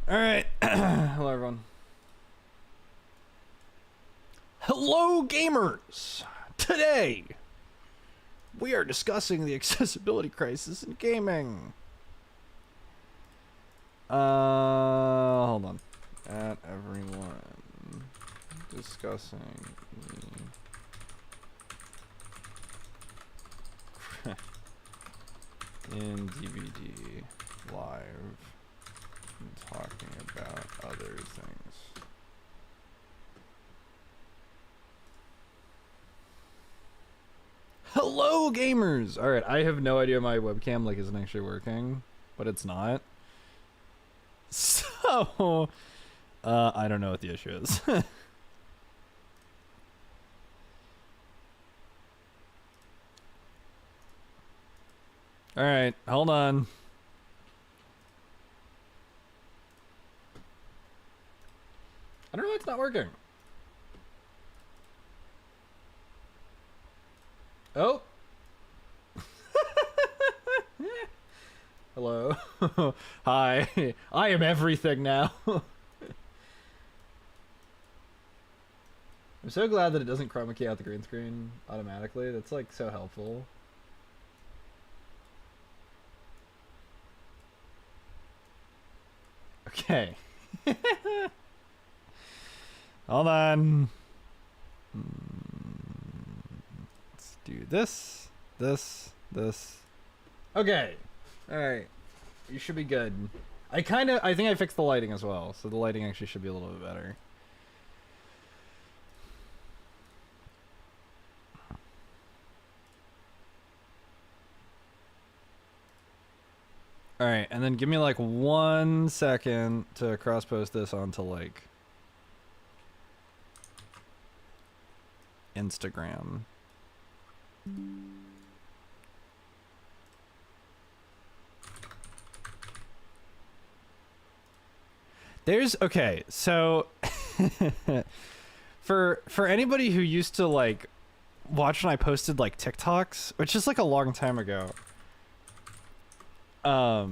All right. Hello, everyone. Hello, gamers. Today, we are discussing the accessibility crisis in gaming. Hold on. At everyone discussing the in DVD live and talking about other things. Hello, gamers! Alright, I have no idea my webcam isn't actually working, but it's not. So, I don't know what the issue is. Alright, hold on. I don't know why it's not working. Oh. Hello. Hi. I am everything now. I'm so glad that it doesn't chroma key out the green screen automatically. That's like so helpful. Okay. Hold on. Let's do this. Okay. Alright. You should be good. I think I fixed the lighting as well, so the lighting actually should be a little bit better. Alright, and then give me 1 second to cross post this onto Instagram. Okay, so for anybody who used to watch when I posted TikToks, which is a long time ago. I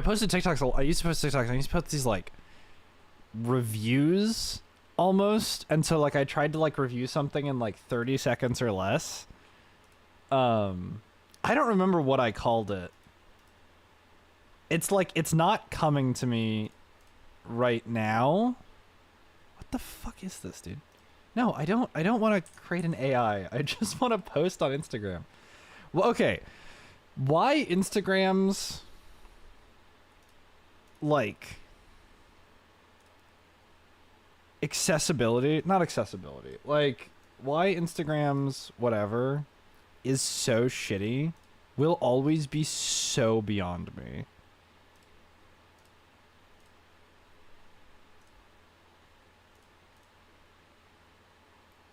posted TikToks. I used to post TikToks. I used to post these reviews almost, and so I tried to review something in 30 seconds or less. I don't remember what I called it. It's it's not coming to me right now. What the fuck is this, dude? No, I don't want to create an AI. I just want to post on Instagram. Well, okay. Why Instagram's accessibility, not accessibility, why Instagram's whatever is so shitty will always be so beyond me.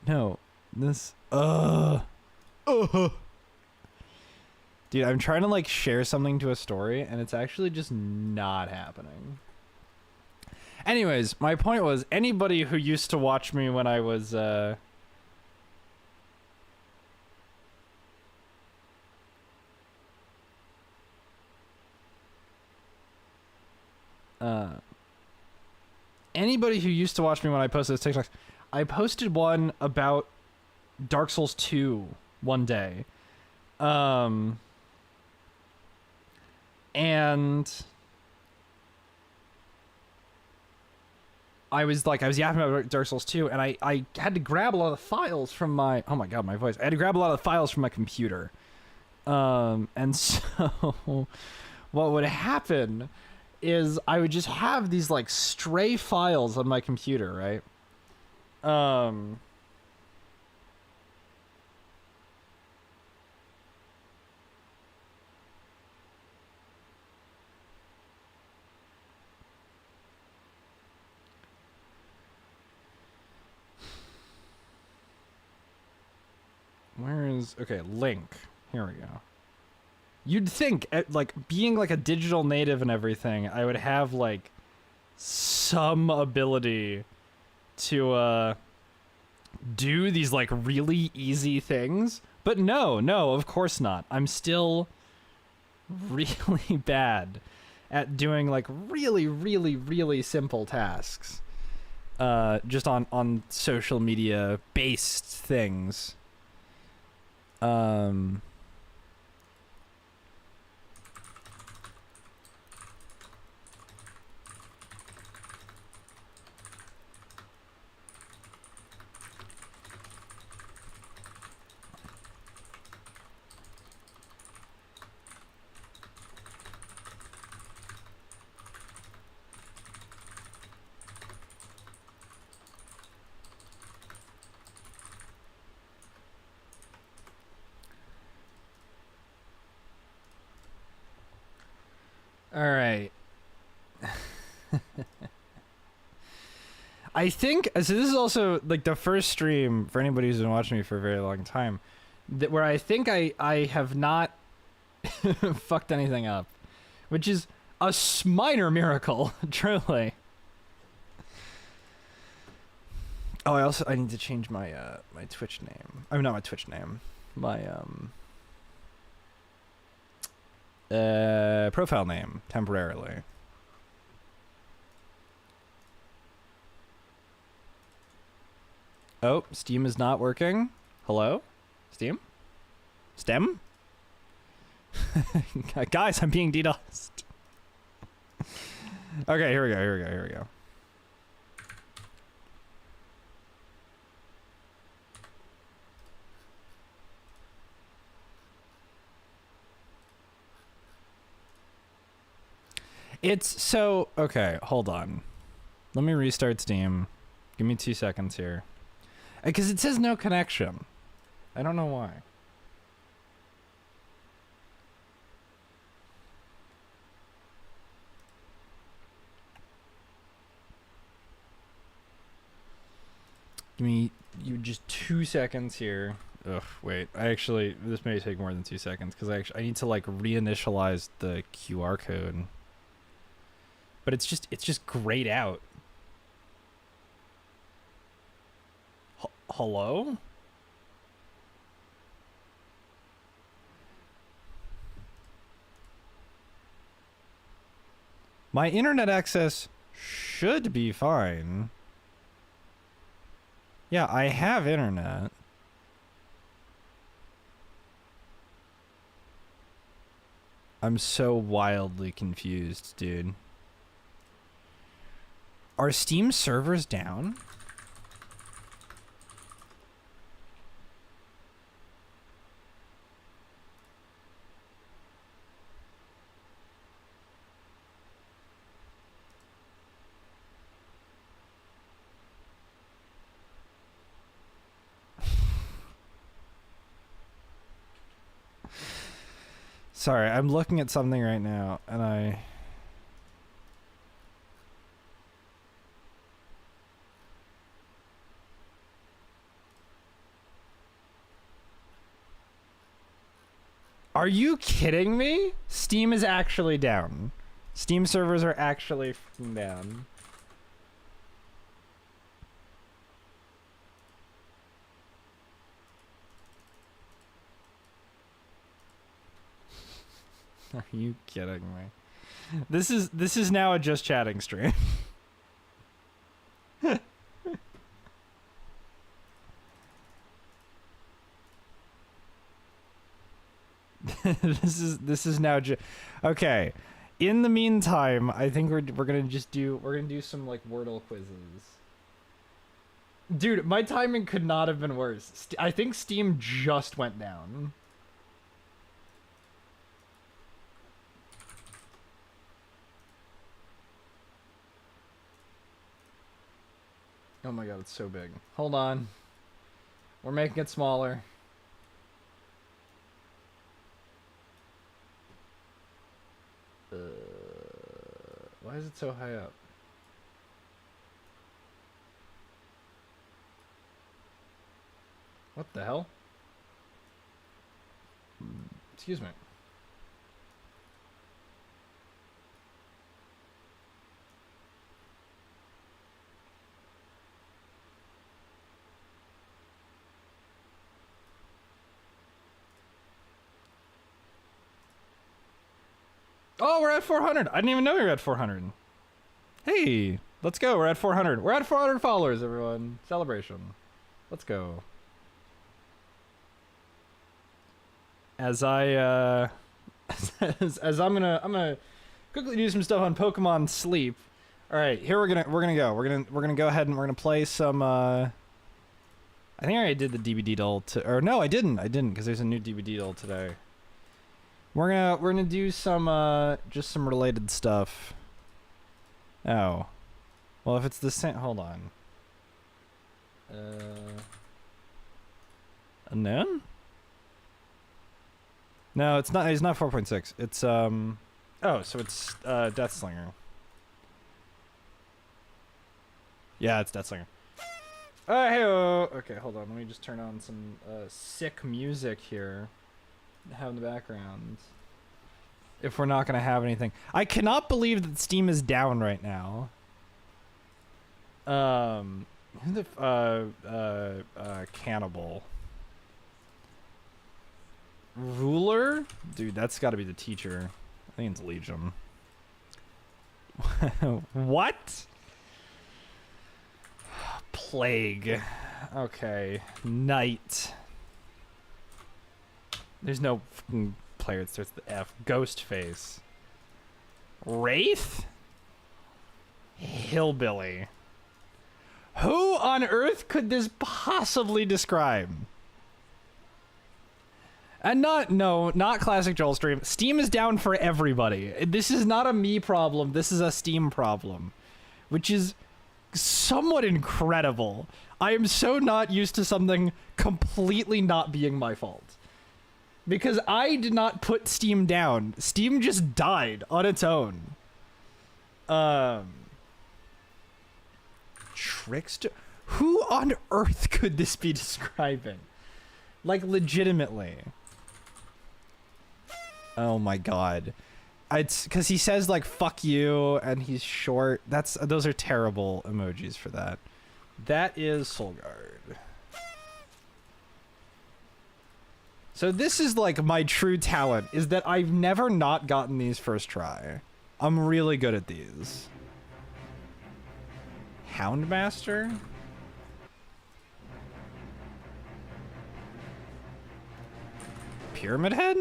No, this dude, I'm trying to share something to a story and it's actually just not happening. Anyways, my point was anybody who used to watch me when I was anybody who used to watch me when I posted this TikTok, I posted one about Dark Souls 2 one day. And I was yapping about Dark Souls 2, and I had to grab a lot of the files from my, oh my god, my voice. I had to grab a lot of the files from my computer. And so what would happen is I would just have these stray files on my computer, right? Where is, okay, link. Here we go. You'd think, being a digital native and everything, I would have some ability to do these really easy things, but no, of course not. I'm still really bad at doing like really, really, really simple tasks. Just on social media based things. All right. I think so. This is also like the first stream for anybody who's been watching me for a very long time, that where I think I have not fucked anything up, which is a minor miracle, truly. Oh, I need to change my my Twitch name. I mean, not my Twitch name. My profile name temporarily. Oh, Steam is not working. Hello? Steam? Stem? Guys, I'm being DDoSed. Okay, here we go. It's so... Okay, hold on. Let me restart Steam. Give me 2 seconds here. Because it says no connection. I don't know why. Give me just 2 seconds here. Ugh, wait. This may take more than 2 seconds because I need to like reinitialize the QR code. But it's just grayed out. Hello? My internet access should be fine. Yeah, I have internet. I'm so wildly confused, dude. Are Steam servers down? Sorry, I'm looking at something right now, and Are you kidding me? Steam is actually down. Steam servers are actually f***ing down. Are you kidding me? This is now a just chatting stream. this is now okay. In the meantime, I think we're gonna do some like Wordle quizzes. Dude, my timing could not have been worse. I think Steam just went down. Oh my god, it's so big. Hold on. We're making it smaller. Why is it so high up? What the hell? Excuse me. Oh, we're at 400. I didn't even know we were at 400. Hey, let's go. We're at 400. We're at 400 followers, everyone. Celebration. Let's go. As I as I'm gonna quickly do some stuff on Pokemon Sleep. All right, here we're gonna go. We're gonna go ahead and we're gonna play some. I think I already did the DBD doll or no, I didn't because there's a new DBD doll today. We're gonna do some just some related stuff. Oh, well if it's the same, hold on. Unknown? No, it's not. It's not 4.6. It's oh, so it's Deathslinger. Yeah, it's Deathslinger. Hey-oh. Okay, hold on. Let me just turn on some sick music here. Have in the background. If we're not gonna have anything, I cannot believe that Steam is down right now. Who the Cannibal Ruler, dude, that's got to be the teacher. I think it's Legion. What? Plague. Okay. Knight. There's no fucking player that starts with the F. Ghostface. Wraith? Hillbilly. Who on earth could this possibly describe? And not Classic Joel Stream. Steam is down for everybody. This is not a me problem. This is a Steam problem, which is somewhat incredible. I am so not used to something completely not being my fault. Because I did not put Steam down. Steam just died on its own. Trickster? Who on earth could this be describing? Like, legitimately. Oh my god. It's because he says like fuck you and he's short. Those are terrible emojis for that. That is Solgard. So this is like my true talent, is that I've never not gotten these first try. I'm really good at these. Houndmaster? Pyramid Head?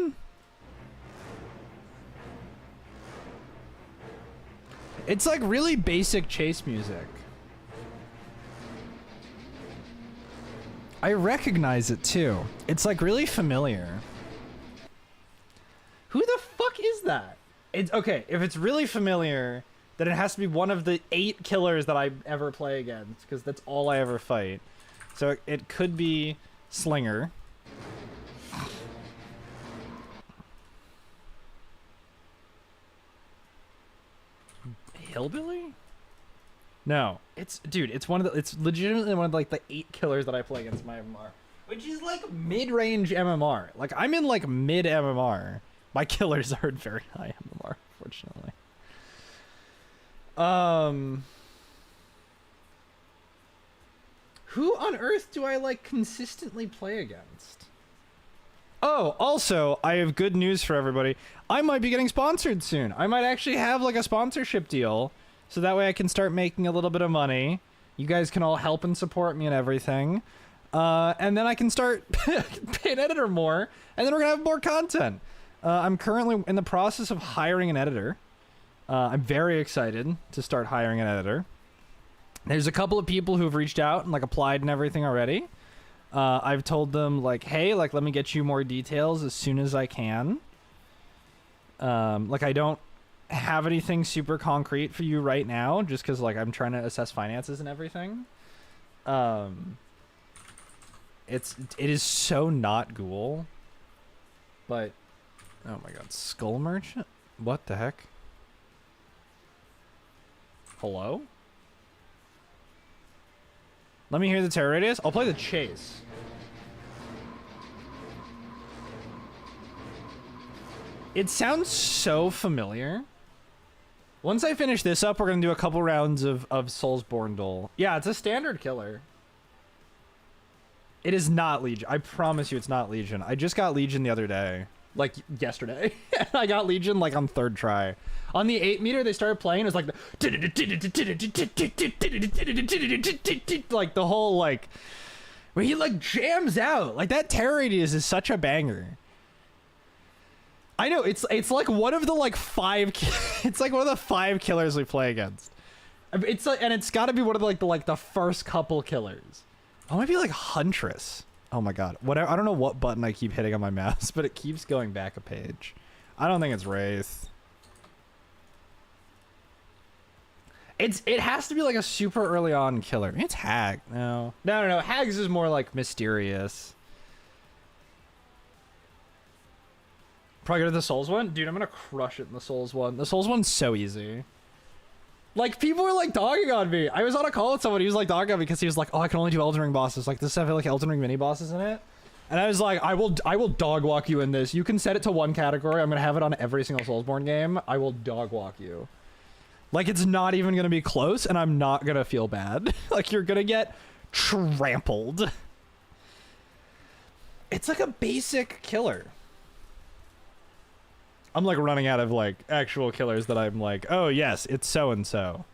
It's like really basic chase music. I recognize it too. It's like really familiar. Who the fuck is that? It's okay, if it's really familiar, then it has to be one of the 8 killers that I ever play against, because that's all I ever fight. So it could be Slinger. Hillbilly? No, it's legitimately one of like the 8 killers that I play against my MMR, which is like mid-range MMR. Like I'm in like mid MMR. My killers are at very high MMR, fortunately. Who on earth do I like consistently play against? Oh, also, I have good news for everybody. I might be getting sponsored soon. I might actually have like a sponsorship deal, so that way I can start making a little bit of money. You guys can all help and support me and everything. And then I can start paying editor more, and then we're gonna have more content. I'm currently in the process of hiring an editor. I'm very excited to start hiring an editor. There's a couple of people who've reached out and like applied and everything already. I've told them like, hey, like let me get you more details as soon as I can. Like I don't have anything super concrete for you right now, just because like I'm trying to assess finances and everything. It is so not Ghoul, but oh my god, Skull Merchant? What the heck? Hello? Let me hear the terror radius. I'll play the chase. It sounds so familiar. Once I finish this up, we're gonna do a couple rounds of Soulsborne Dole. Yeah, it's a standard killer. It is not Legion. I promise you it's not Legion. I just got Legion the other day. like yesterday. I got Legion like on 3rd try. On the 8 meter they started playing, it was like like the whole like where he like jams out. Like that terror radius is such a banger. I know it's like one of the like 5 it's like one of the 5 killers we play against. It's like, and it's got to be one of the first couple killers. Oh, might be like Huntress. Oh my god. Whatever. I don't know what button I keep hitting on my mouse, but it keeps going back a page. I don't think it's Wraith. It has to be like a super early on killer. It's Hag. No. No. Hags is more like mysterious. Probably go to the Souls one? Dude, I'm gonna crush it in the Souls one. The Souls one's so easy. Like, people were, like, dogging on me. I was on a call with someone, he was, like, dogging on me because he was like, oh, I can only do Elden Ring bosses. Like, this stuff had, like, Elden Ring mini-bosses in it. And I was like, I will dog walk you in this. You can set it to one category. I'm gonna have it on every single Soulsborne game. I will dog walk you. Like, it's not even gonna be close, and I'm not gonna feel bad. Like, you're gonna get trampled. It's like a basic killer. I'm like running out of like actual killers that I'm like, oh yes, it's so and so.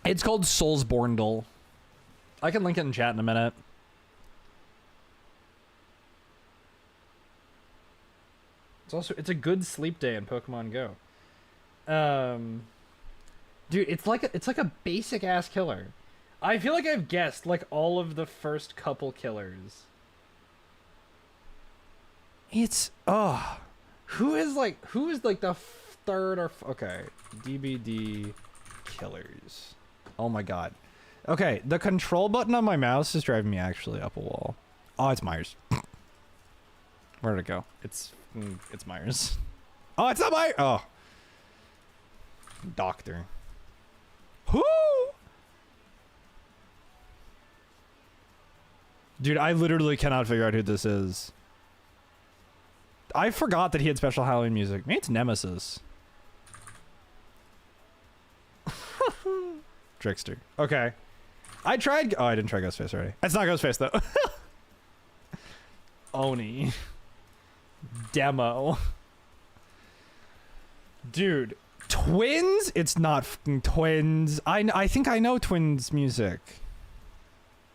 It's called Soulsborndle. I can link it in chat in a minute. It's a good sleep day in Pokemon Go. Dude, it's like a basic ass killer. I feel like I've guessed like all of the first couple killers. It's who is like the 3rd or okay, DBD killers. Oh my god. Okay, the control button on my mouse is driving me actually up a wall. Oh, it's Myers. Where did it go? It's Myers. Oh, it's not Myers. Oh. Doctor. Who? Dude, I literally cannot figure out who this is. I forgot that he had special Halloween music. Maybe it's Nemesis. Trickster. Okay. I tried... Oh, I didn't try Ghostface already. It's not Ghostface, though. Oni. Demo. Dude. Twins? It's not fucking Twins. I think I know Twins music.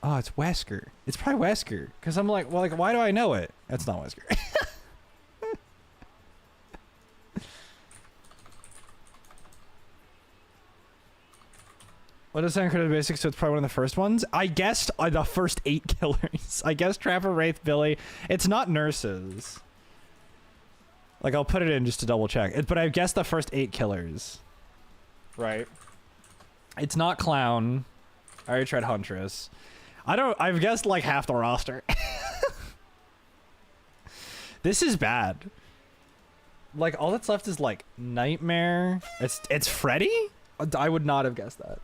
Oh, it's Wesker. It's probably Wesker. Because I'm like, well, like, why do I know it? That's not Wesker. What is Uncredited Basics? So it's probably one of the first ones. I guessed the first 8 killers. I guessed Trapper, Wraith, Billy. It's not nurses. Like, I'll put it in just to double check. But I guessed the first 8 killers. Right. It's not Clown. I already tried Huntress. I've guessed like half the roster. This is bad. Like, all that's left is like Nightmare. It's Freddy? I would not have guessed that.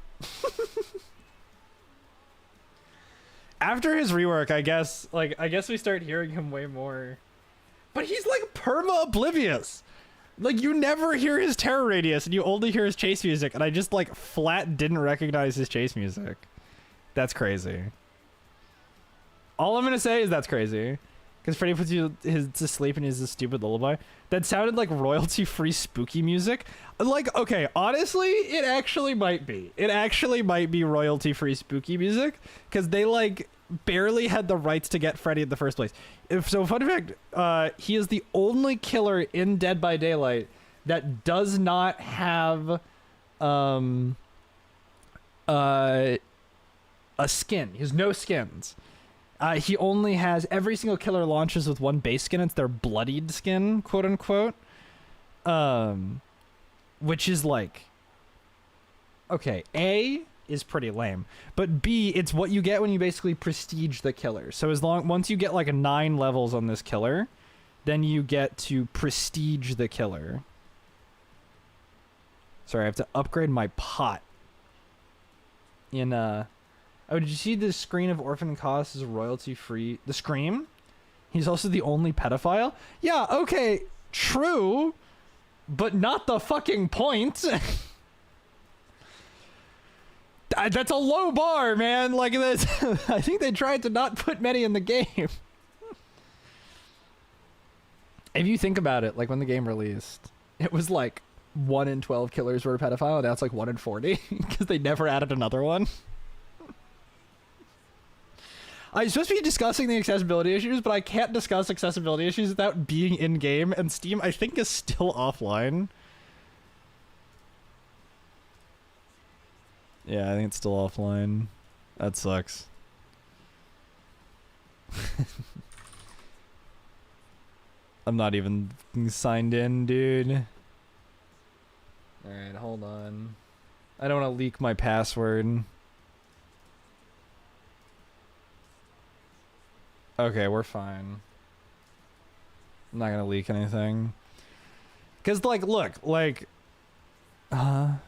After his rework, I guess we start hearing him way more. But he's like perma oblivious. Like, you never hear his terror radius and you only hear his chase music, and I just like flat didn't recognize his chase music. That's crazy. All I'm gonna say is that's crazy. Because Freddy puts you to sleep and he's a stupid lullaby. That sounded like royalty-free spooky music. Like, okay, honestly, it actually might be. It actually might be royalty-free spooky music. Because they, like, barely had the rights to get Freddy in the first place. So, fun fact, he is the only killer in Dead by Daylight that does not have a skin. He has no skins. He only has, every single killer launches with one base skin. It's their bloodied skin, quote unquote. Which is like, okay, A is pretty lame, but B, it's what you get when you basically prestige the killer. So once you get like 9 levels on this killer, then you get to prestige the killer. Sorry, I have to upgrade my pot. Oh, did you see the screen of Orphan Cause is royalty-free? The Scream? He's also the only pedophile? Yeah, okay, true, but not the fucking point. That's a low bar, man. Like, this, I think they tried to not put many in the game. If you think about it, like when the game released, it was like 1 in 12 killers were a pedophile. Now it's like 1 in 40 because they never added another one. I'm supposed to be discussing the accessibility issues, but I can't discuss accessibility issues without being in-game, and Steam, I think, is still offline. Yeah, I think it's still offline. That sucks. I'm not even signed in, dude. Alright, hold on. I don't want to leak my password. Okay, we're fine. I'm not gonna leak anything. Cause like, look, like, oh,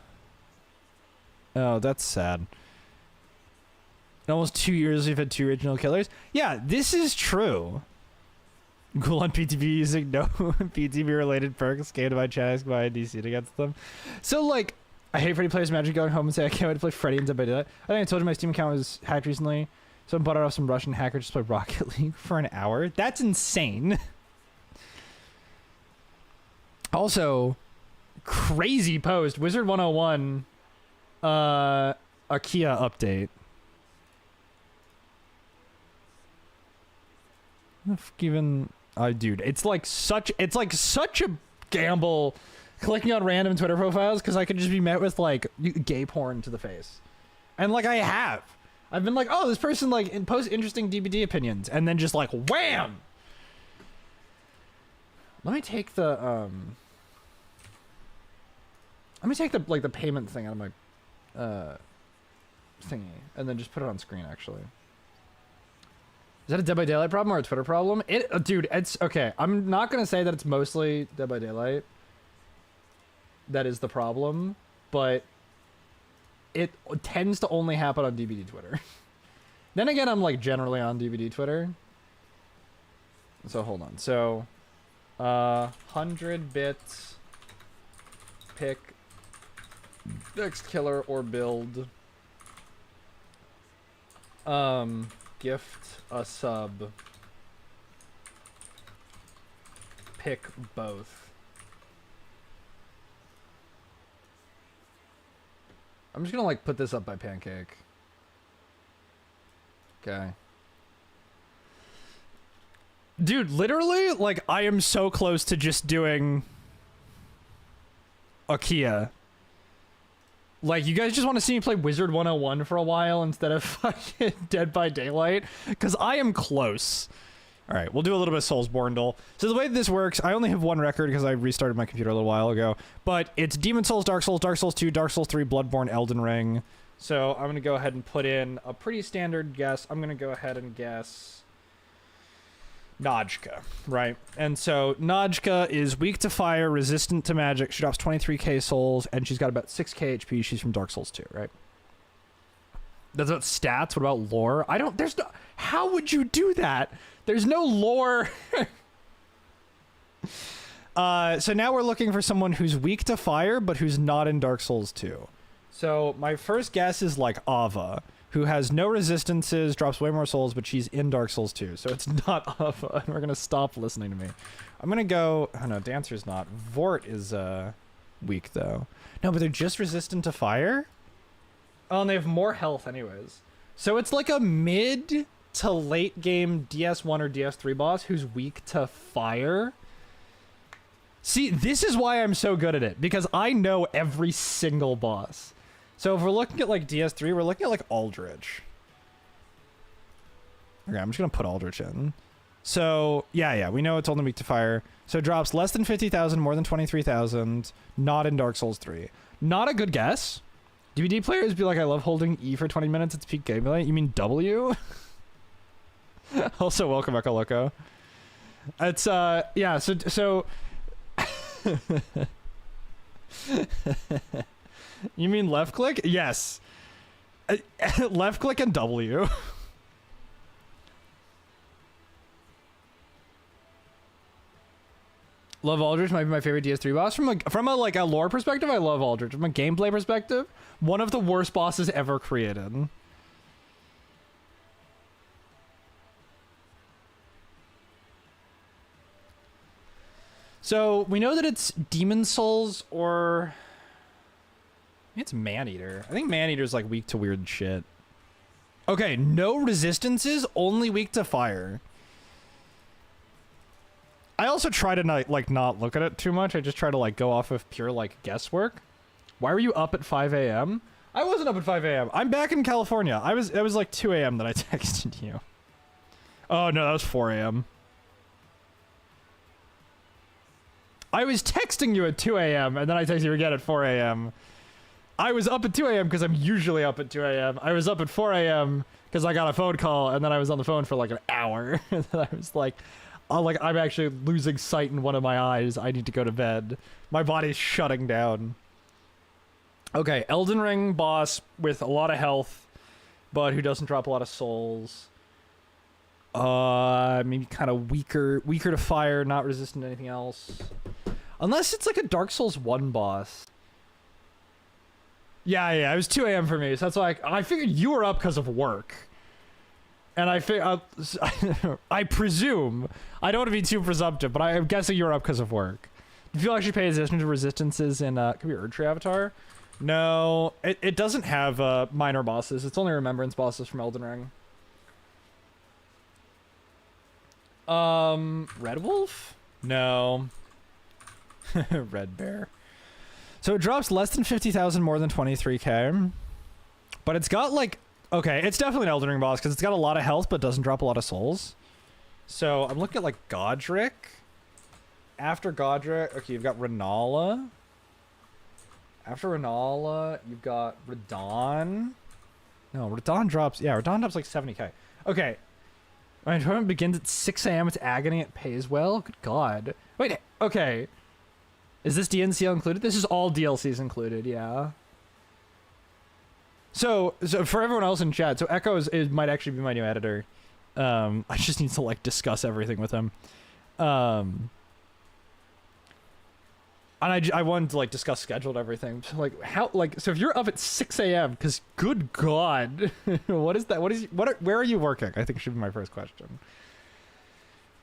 that's sad. In almost 2 years, we've had 2 original killers. Yeah, this is true. Cool on PTB using no PTB related perks. Game to my chat, by DC against them. So like, I hate Freddy players. Imagine going home and say I can't wait to play Freddy and Dead by Daylight. I think I told you my Steam account was hacked recently. So I bought it off some Russian hacker just to play Rocket League for an hour. That's insane. Also, crazy post. Wizard 101 a Kia update. Even dude, it's like such a gamble clicking on random Twitter profiles because I could just be met with like gay porn to the face. And like I've been like, oh, this person like posts interesting DBD opinions, and then just like wham. Let me take the like the payment thing out of my thingy, and then just put it on screen actually. Is that a Dead by Daylight problem or a Twitter problem? Dude, it's okay. I'm not gonna say that it's mostly Dead by Daylight that is the problem, but it tends to only happen on DBD Twitter. Then again, I'm like generally on DBD Twitter. So hold on. So 100 bits pick next killer or build. Gift a sub. Pick both. I'm just gonna like put this up by Pancake. Okay. Dude, literally, like, I am so close to just doing a Kia. Like, you guys just want to see me play Wizard 101 for a while instead of fucking Dead by Daylight? Because I am close. Alright, we'll do a little bit of Soulsborne Duel. So the way this works, I only have one record because I restarted my computer a little while ago. But it's Demon Souls, Dark Souls, Dark Souls 2, Dark Souls 3, Bloodborne, Elden Ring. So I'm going to go ahead and put in a pretty standard guess. I'm going to go ahead and guess Najka, right? And so Najka is weak to fire, resistant to magic. She drops 23k souls, and she's got about 6k HP. She's from Dark Souls 2, right? That's about stats. What about lore? There's no, how would you do that? There's no lore. So now we're looking for someone who's weak to fire, but who's not in Dark Souls 2. So my first guess is like Ava, who has no resistances, drops way more souls, but she's in Dark Souls 2. So it's not Ava, and we're going to stop listening to me. I'm going to go... Oh, no, Dancer's not. Vort is weak, though. No, but they're just resistant to fire? Oh, and they have more health anyways. So it's like a mid to late game DS1 or DS3 boss who's weak to fire. See, this is why I'm so good at it, because I know every single boss. So if we're looking at like DS3, we're looking at like Aldrich. Okay, I'm just gonna put Aldrich in. So yeah, we know it's only weak to fire. So it drops less than 50,000, more than 23,000. Not in Dark Souls 3. Not a good guess. DVD players be like, I love holding E for 20 minutes. It's peak gameplay. You mean W? Also, welcome Echo Loco. It's yeah. So. You mean left click? Yes. Left click and W. Love Aldrich might be my favorite DS3 boss. From a like a lore perspective, I love Aldrich. From a gameplay perspective, one of the worst bosses ever created. So we know that it's Demon Souls or it's Maneater. I think Maneater's like weak to weird shit. Okay, no resistances, only weak to fire. I also try to not look at it too much. I just try to like go off of pure like guesswork. Why were you up at 5 a.m.? I wasn't up at 5 a.m. I'm back in California. It was like 2 a.m. that I texted you. Oh no, that was 4 a.m. I was texting you at 2 a.m. and then I texted you again at 4 a.m. I was up at 2 a.m. because I'm usually up at 2 a.m. I was up at 4 a.m. because I got a phone call and then I was on the phone for like an hour. And then I was like, oh, like I'm actually losing sight in one of my eyes. I need to go to bed. My body's shutting down. Okay, Elden Ring boss with a lot of health, but who doesn't drop a lot of souls. Maybe kind of weaker to fire, not resistant to anything else. Unless it's like a Dark Souls 1 boss. Yeah, it was 2 a.m. for me, so that's why I figured you were up because of work. And I presume, I don't want to be too presumptive, but I'm guessing you were up because of work. If you actually pay attention to resistances in, could be Erdtree Avatar? No, it doesn't have minor bosses. It's only remembrance bosses from Elden Ring. Red Wolf? No. Red Bear. So it drops less than 50,000, more than 23k. But it's got like, okay, it's definitely an Elden Ring boss because it's got a lot of health but doesn't drop a lot of souls. So I'm looking at like Godric. After Godric, okay, you've got Renala. After Renala, you've got Radahn. No, Radahn drops, yeah, Radahn drops like 70k. Okay. My tournament begins at 6 a.m. It's agony. It pays well. Good God. Wait. Okay. Is this DNCL included? This is all DLCs included. Yeah. So for everyone else in chat, so Echo might actually be my new editor. I just need to like discuss everything with him. And I wanted to like discuss scheduled everything. So, like so if you're up at 6 a.m. because good God, what is that? Where are you working? I think should be my first question.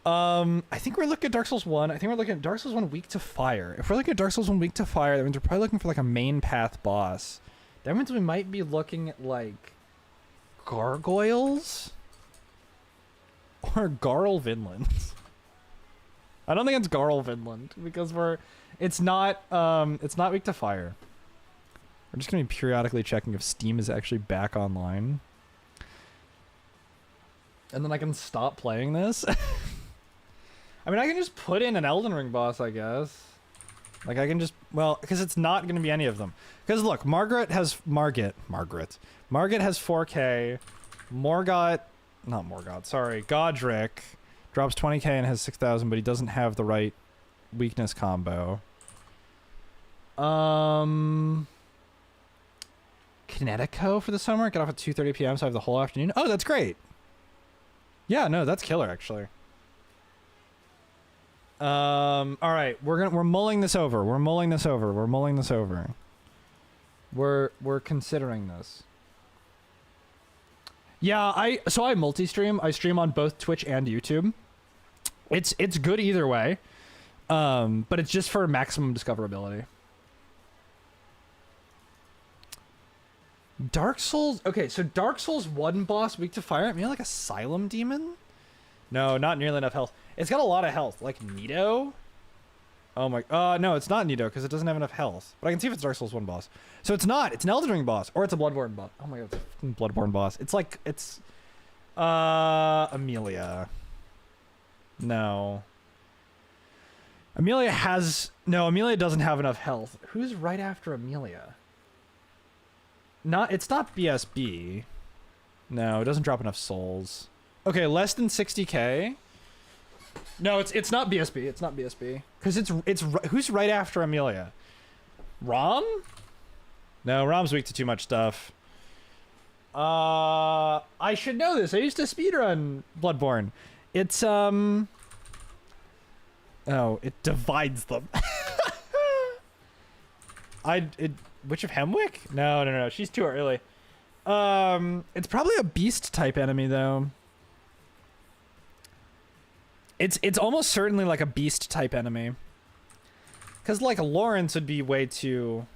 I think we're looking at Dark Souls 1. I think we're looking at Dark Souls 1 weak to fire. If we're looking at Dark Souls 1 weak to fire, that means we're probably looking for like a main path boss. That means we might be looking at like gargoyles or Garl Vinland. I don't think it's Garl Vinland because it's not weak to fire. We're just gonna be periodically checking if Steam is actually back online. And then I can stop playing this. I mean, I can just put in an Elden Ring boss, I guess. Like, I can just... Well, because it's not going to be any of them. Because, look, Margaret has 4k. Godric drops 20k and has 6,000, but he doesn't have the right weakness combo. Kinetico for the summer. Get off at 2:30 p.m., so I have the whole afternoon. Oh, that's great. Yeah, no, that's killer, actually. All right, we're mulling this over. We're considering this. Yeah, so I multi-stream. I stream on both Twitch and YouTube. It's good either way. But it's just for maximum discoverability. Dark Souls. Okay, so Dark Souls 1 boss weak to fire. Maybe like Asylum Demon? No, not nearly enough health. It's got a lot of health, like Nito. Oh my, no, it's not Nito because it doesn't have enough health. But I can see if it's Dark Souls 1 boss. So it's not. It's an Elden Ring boss, or it's a Bloodborne boss. Oh my God, it's a Bloodborne boss. It's like Amelia. No. Amelia doesn't have enough health. Who's right after Amelia? It's not BSB. No, it doesn't drop enough souls. Okay, less than 60k. No, it's not BSB. It's not BSB. Because it's who's right after Amelia? Rom? No, Rom's weak to too much stuff. I should know this. I used to speedrun Bloodborne. It's oh, it divides them. Witch of Hemwick? No. She's too early. It's probably a beast type enemy though. It's almost certainly like a beast type enemy. Because, like, Lawrence would be way too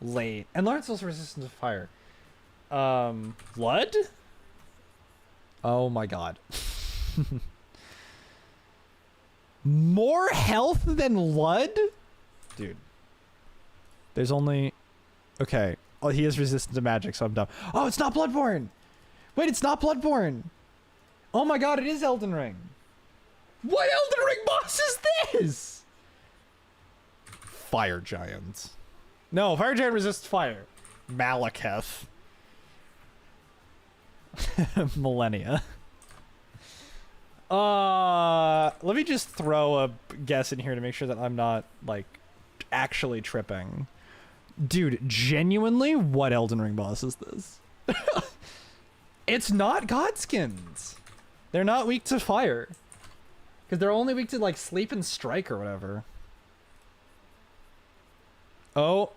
late. And Lawrence is also resistant to fire. Lud? Oh my god. More health than Lud? Dude. There's only... Okay. Oh, he is resistant to magic, so I'm dumb. Oh, it's not Bloodborne! Wait, it's not Bloodborne! Oh my god, it is Elden Ring! What Elden Ring boss is this? Fire Giant. No, Fire Giant resists fire. Malekith. Millennia. Let me just throw a guess in here to make sure that I'm not, like, actually tripping. Dude, genuinely, what Elden Ring boss is this? It's not Godskins. They're not weak to fire. Because they're only weak to, like, sleep and strike or whatever. Oh.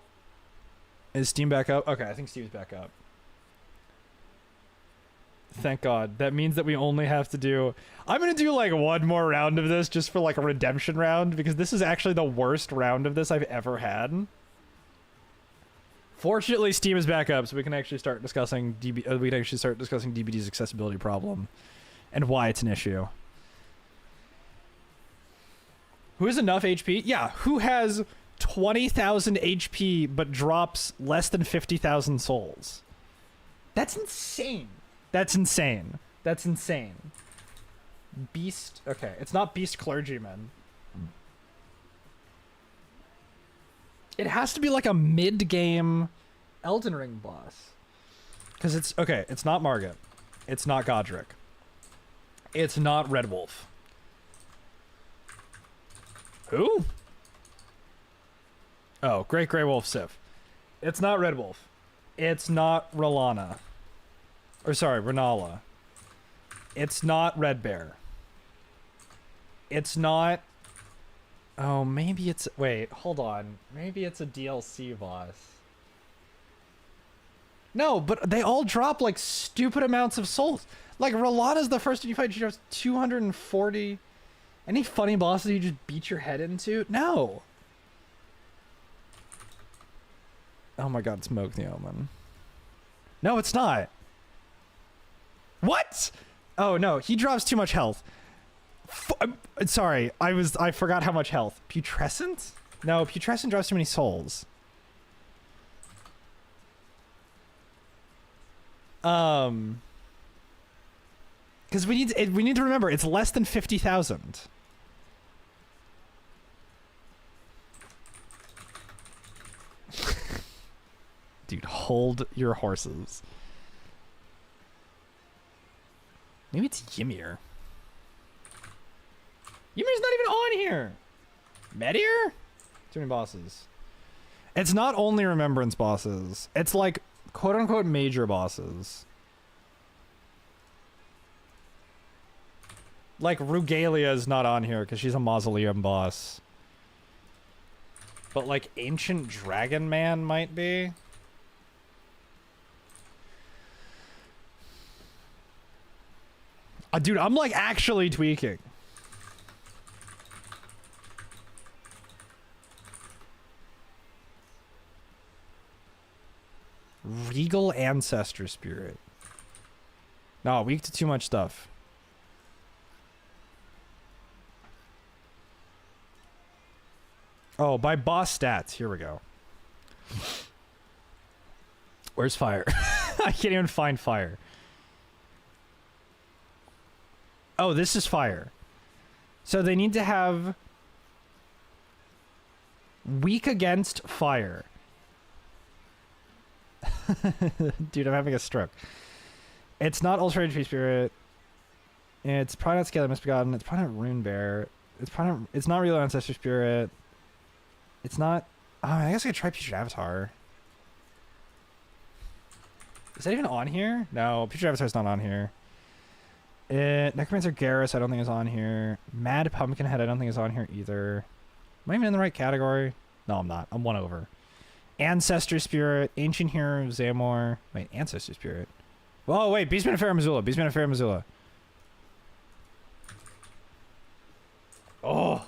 Is Steam back up? Okay, I think Steam's back up. Thank God. That means that we only have to do... I'm going to do, like, one more round of this just for, like, a redemption round, because this is actually the worst round of this I've ever had. Fortunately, Steam is back up, so we can actually start discussing DBD's accessibility problem and why it's an issue. Who has enough HP? Yeah, who has 20,000 HP but drops less than 50,000 souls? That's insane. That's insane. That's insane. Beast. Okay, it's not Beast Clergyman. It has to be like a mid-game Elden Ring boss. Because it's... Okay, it's not Margit. It's not Godric. It's not Red Wolf. Who? Oh, Great Grey Wolf Sif. It's not Red Wolf. It's not R'hllana. Or sorry, Rennala. It's not Red Bear. It's not... Oh, maybe it's... Wait, hold on. Maybe it's a DLC boss. No, but they all drop, like, stupid amounts of souls. Like, R'hllana's the first one you fight, she drops 240... Any funny bosses you just beat your head into? No! Oh my god, it's Moog the Omen. No, it's not! What?! Oh, no, he drops too much health. Sorry, I forgot how much health. Putrescent? No, Putrescent drops too many souls. Because we need to remember it's less than 50,000. Dude, hold your horses. Maybe it's Ymir. Ymir's not even on here. Meteor? Too many bosses. It's not only Remembrance bosses. It's like quote-unquote major bosses. Like Rugalia is not on here because she's a Mausoleum boss. But like Ancient Dragon Man might be. Dude, I'm like actually tweaking. Regal Ancestor Spirit. No, weak to too much stuff. Oh, by boss stats. Here we go. Where's fire? I can't even find fire. Oh, this is fire. So they need to have weak against fire. Dude, I'm having a stroke. It's not Ultra HP Spirit. It's probably not Scalar Misbegotten. It's probably not Rune Bear. It's not Real Ancestor Spirit. It's not... Oh, I guess I could try Putrid Avatar. Is that even on here? No, Putrid Avatar's not on here. Necromancer Garrus, I don't think is on here. Mad Pumpkinhead, I don't think is on here either. Am I even in the right category? No, I'm not. I'm one over. Ancestor Spirit, Ancient Hero, Zamor. Wait, Ancestor Spirit. Oh, wait, Beastman of Farum Azula. Beastman of Farum Azula. Oh.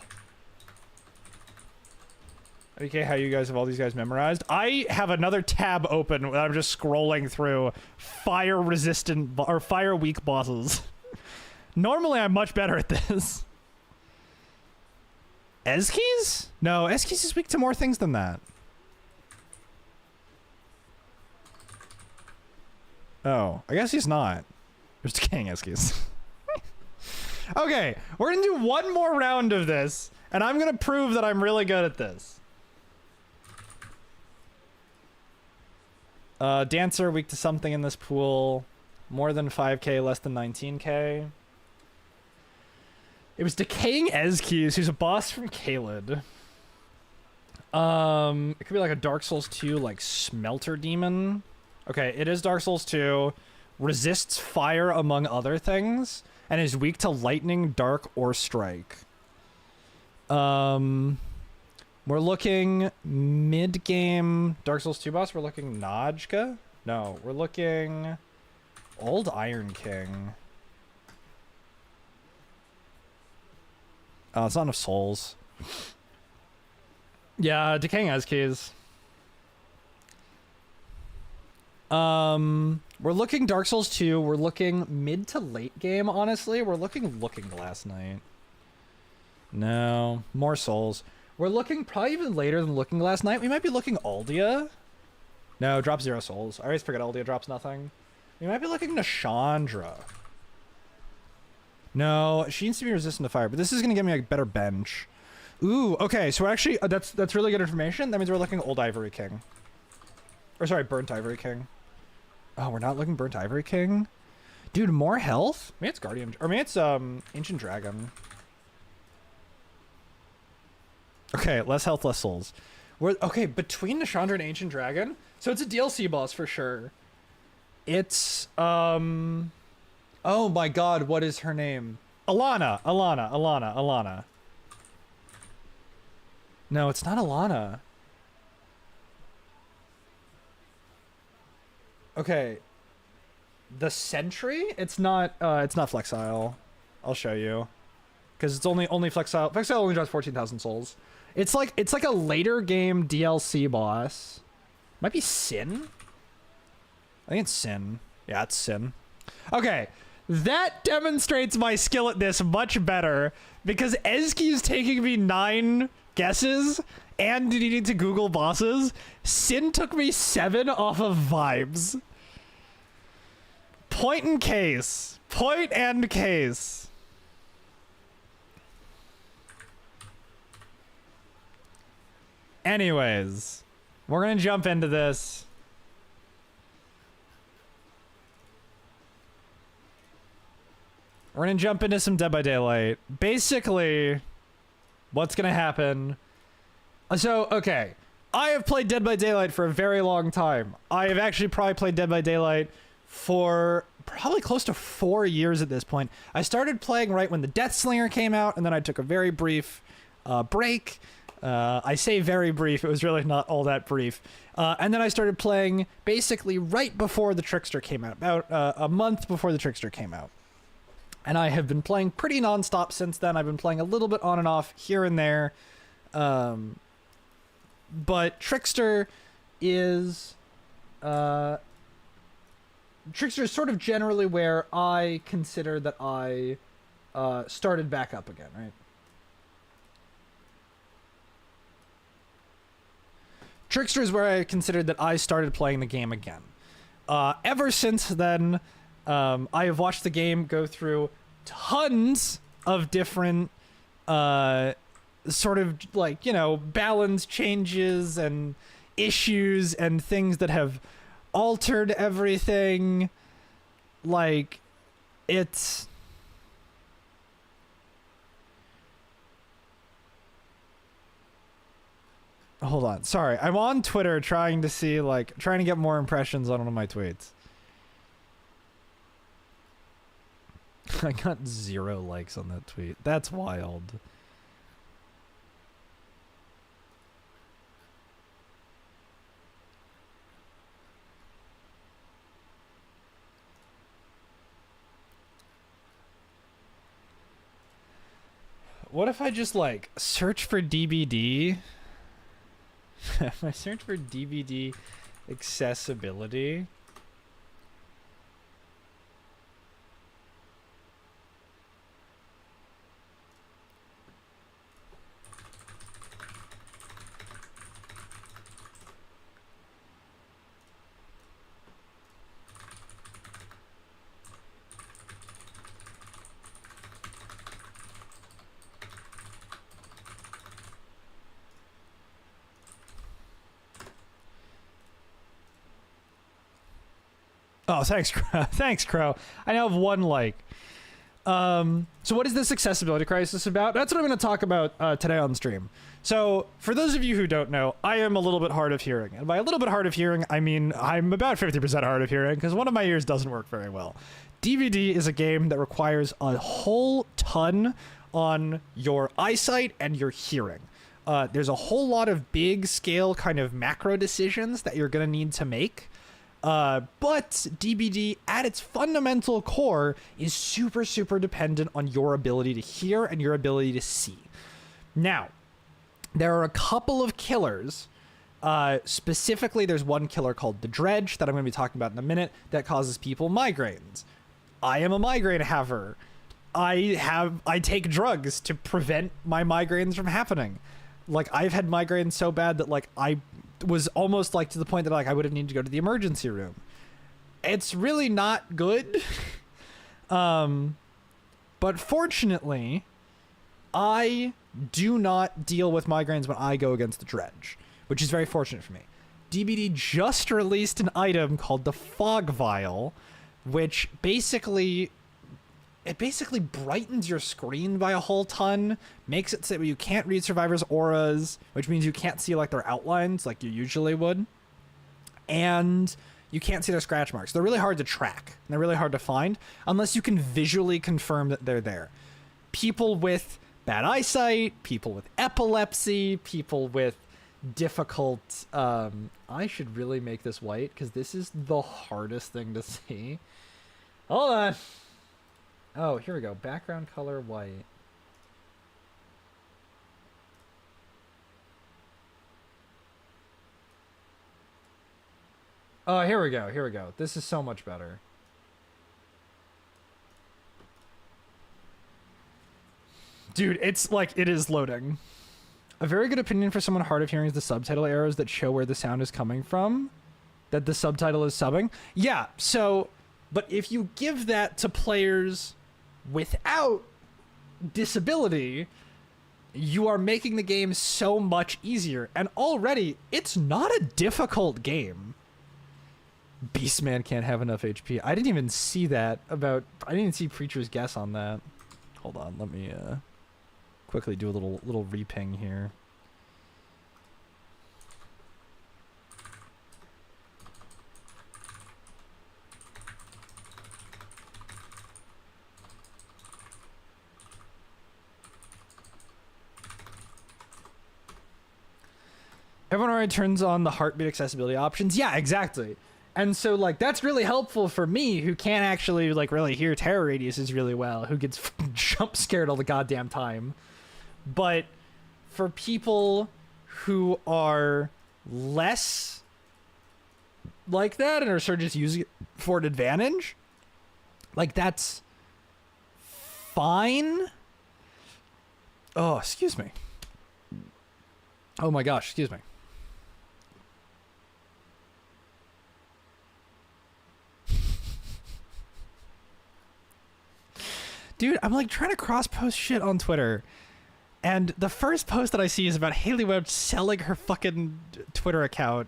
Okay, how you guys have all these guys memorized? I have another tab open that I'm just scrolling through fire resistant or fire weak bosses. Normally I'm much better at this. Eskies? No, Eskies is weak to more things than that. Oh, I guess he's not. There's decaying Eskies. Okay, we're gonna do one more round of this, and I'm gonna prove that I'm really good at this. Dancer, weak to something in this pool. More than 5k, less than 19k. It was Decaying Eskies, who's a boss from Caelid. It could be like a Dark Souls 2, like, Smelter Demon. Okay, it is Dark Souls 2. Resists fire, among other things. And is weak to lightning, dark, or strike. We're looking mid-game Dark Souls 2 boss. We're looking Najka? No, we're looking Old Iron King. Oh, it's not enough souls. Yeah, Decaying Eskies. We're looking Dark Souls 2. We're looking mid to late game, honestly. We're looking Looking Glass Knight. No, more souls. We're looking probably even later than Looking Glass Knight. We might be looking Aldia. No, drop 0 souls. I always forget Aldia drops nothing. We might be looking Nashandra. No, she needs to be resistant to fire, but this is going to give me a better bench. Ooh, okay, so actually, that's really good information. That means we're looking Old Ivory King. Or sorry, Burnt Ivory King. Oh, we're not looking Burnt Ivory King? Dude, more health? Maybe it's Guardian, or maybe it's Ancient Dragon. Okay, less health, less souls. Okay, between Nashandra and Ancient Dragon, so it's a DLC boss for sure. It's, oh my god, what is her name? Alana. No, it's not Alana. Okay. The Sentry? It's not Flexile. I'll show you. Because it's only Flexile. Flexile only drops 14,000 souls. It's like a later game DLC boss. Might be Sin? I think it's Sin. Yeah, it's Sin. Okay. That demonstrates my skill at this much better, because Eski is taking me 9 guesses and needing to Google bosses. Sin took me 7 off of vibes. Point and case. Point and case. Anyways, we're gonna jump into this. We're gonna jump into some Dead by Daylight. Basically, what's gonna happen... So, okay. I have played Dead by Daylight for a very long time. I have actually probably played Dead by Daylight for probably close to 4 years at this point. I started playing right when the Deathslinger came out, and then I took a very brief break. I say very brief, it was really not all that brief. And then I started playing basically right before the Trickster came out, about a month before the Trickster came out. And I have been playing pretty nonstop since then. I've been playing a little bit on and off here and there. But Trickster is sort of generally where I consider that I started back up again, right? Trickster is where I considered that I started playing the game again. Ever since then, I have watched the game go through tons of different sort of, like, you know, balance changes and issues and things that have altered everything. Like, it's... Hold on. Sorry. I'm on Twitter trying to see, like, trying to get more impressions on one of my tweets. I got 0 likes on that tweet. That's wild. What if I just, like, search for DBD? I search for DVD accessibility. Oh, thanks, Crow. Thanks, Crow. I now have one like. So what is this accessibility crisis about? That's what I'm going to talk about today on stream. So for those of you who don't know, I am a little bit hard of hearing. And by a little bit hard of hearing, I mean I'm about 50% hard of hearing because one of my ears doesn't work very well. DVD is a game that requires a whole ton on your eyesight and your hearing. There's a whole lot of big scale kind of macro decisions that you're going to need to make. But DBD at its fundamental core is super, super dependent on your ability to hear and your ability to see. Now, there are a couple of killers. Specifically, there's one killer called the Dredge that I'm going to be talking about in a minute that causes people migraines. I am a migraine haver. I take drugs to prevent my migraines from happening. Like, I've had migraines so bad that, like, I was almost, like, to the point that, like, I would have needed to go to the emergency room. It's really not good. But fortunately, I do not deal with migraines when I go against the Dredge, which is very fortunate for me. DBD just released an item called the Fog Vial, which basically brightens your screen by a whole ton, makes it so that you can't read survivors' auras, which means you can't see like their outlines like you usually would, and you can't see their scratch marks. They're really hard to track, and they're really hard to find unless you can visually confirm that they're there. People with bad eyesight, people with epilepsy, people with difficult I should really make this white because this is the hardest thing to see. Hold on. Oh, here we go. Background color white. Oh, here we go. Here we go. This is so much better. Dude, it's like it is loading. A very good opinion for someone hard of hearing is the subtitle arrows that show where the sound is coming from. That the subtitle is subbing. Yeah, so, but if you give that to players without disability, you are making the game so much easier. And already, it's not a difficult game. Beastman can't have enough HP. I didn't even see that about... I didn't even see Preacher's guess on that. Hold on, let me quickly do a little reping here. Everyone already turns on the heartbeat accessibility options. Yeah, exactly. And so, like, that's really helpful for me, who can't actually, like, really hear terror radiuses really well, who gets jump scared all the goddamn time. But for people who are less like that and are sort of just using it for an advantage, like, that's fine. Oh, excuse me. Oh my gosh, excuse me. Dude, I'm like trying to cross-post shit on Twitter, and the first post that I see is about Haley Webb selling her fucking Twitter account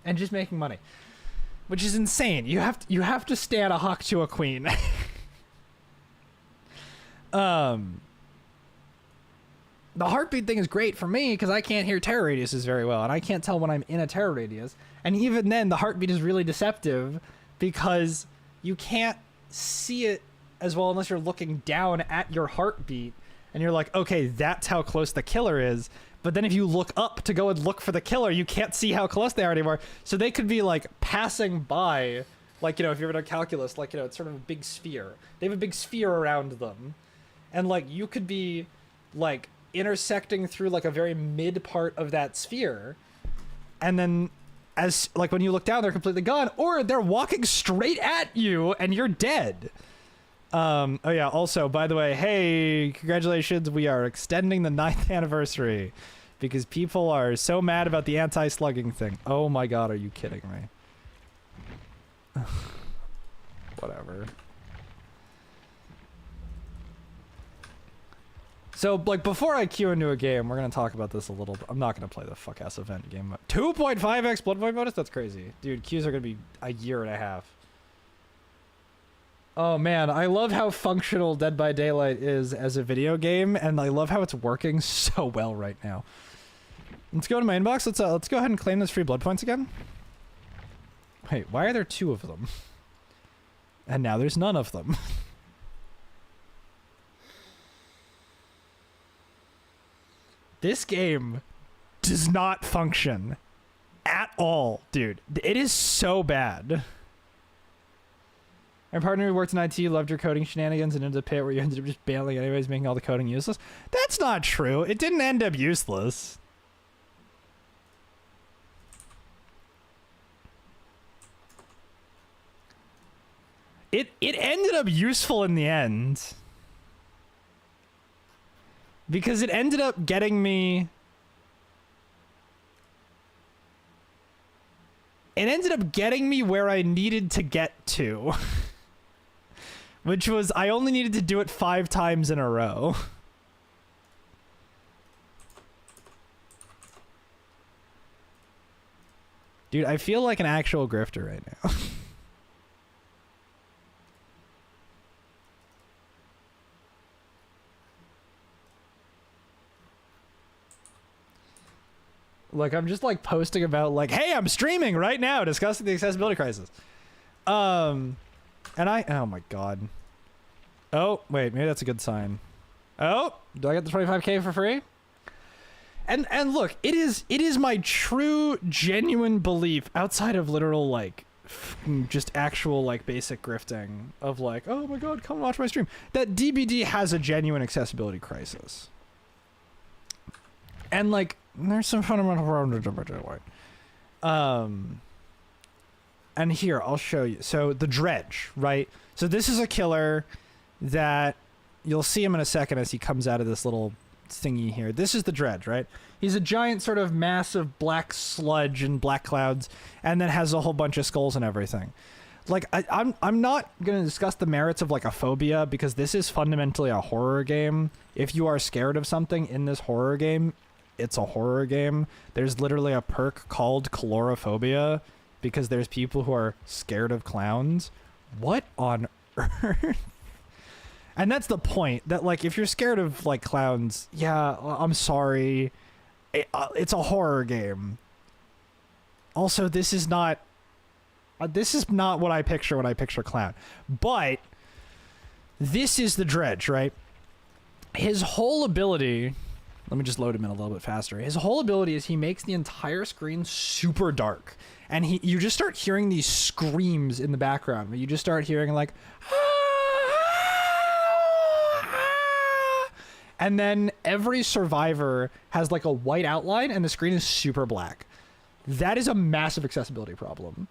and just making money, which is insane. You have to stand a hawk to a queen. The heartbeat thing is great for me because I can't hear terror radiuses very well, and I can't tell when I'm in a terror radius. And even then, the heartbeat is really deceptive because you can't see it as well unless you're looking down at your heartbeat and you're like, okay, that's how close the killer is. But then if you look up to go and look for the killer, you can't see how close they are anymore. So they could be like passing by, like, you know, if you're in a calculus, like, you know, it's sort of a big sphere. They have a big sphere around them. And like, you could be like intersecting through like a very mid part of that sphere and then as like when you look down, they're completely gone, or they're walking straight at you and you're dead. Oh yeah, also, by the way, hey, congratulations, we are extending the 9th anniversary because people are so mad about the anti-slugging thing. Oh my god, are you kidding me? Whatever. So, like, before I queue into a game, we're gonna talk about this a little bit. I'm not gonna play the fuck-ass event game. 2.5x blood point bonus? That's crazy. Dude, queues are gonna be a year and a half. Oh man, I love how functional Dead by Daylight is as a video game, and I love how it's working so well right now. Let's go to my inbox. Let's go ahead and claim those free blood points again. Wait, why are there 2 of them? And now there's none of them. This game does not function at all, dude. It is so bad. My partner who worked in IT loved your coding shenanigans and into the pit where you ended up just bailing anyways, making all the coding useless. That's not true. It didn't end up useless. It ended up useful in the end. Because it ended up getting me... It ended up getting me where I needed to get to. Which was, I only needed to do it 5 times in a row. Dude, I feel like an actual grifter right now. Like, I'm just, like, posting about, like, hey, I'm streaming right now discussing the accessibility crisis. And oh my god. Oh, wait, maybe that's a good sign. Oh, do I get the 25k for free? And look, it is my true, genuine belief, outside of literal, like, just actual, like, basic grifting of, like, oh my god, come watch my stream, that DBD has a genuine accessibility crisis. And, like, there's some fundamental problems with Daylight. And here, I'll show you. So, the Dredge, right? So, this is a killer that you'll see him in a second as he comes out of this little thingy here. This is the Dredge, right? He's a giant sort of massive black sludge and black clouds, and then has a whole bunch of skulls and everything. Like, I'm not going to discuss the merits of, like, a phobia, because this is fundamentally a horror game. If you are scared of something in this horror game, it's a horror game. There's literally a perk called Chlorophobia, because there's people who are scared of clowns. What on earth? And that's the point, that, like, if you're scared of, like, clowns, yeah, I'm sorry. It's a horror game. Also, this is not what I picture when I picture clown. But this is the Dredge, right? His whole ability... Let me just load him in a little bit faster. His whole ability is he makes the entire screen super dark. And you just start hearing these screams in the background. Where you just start hearing, like... And then every survivor has, like, a white outline and the screen is super black. That is a massive accessibility problem.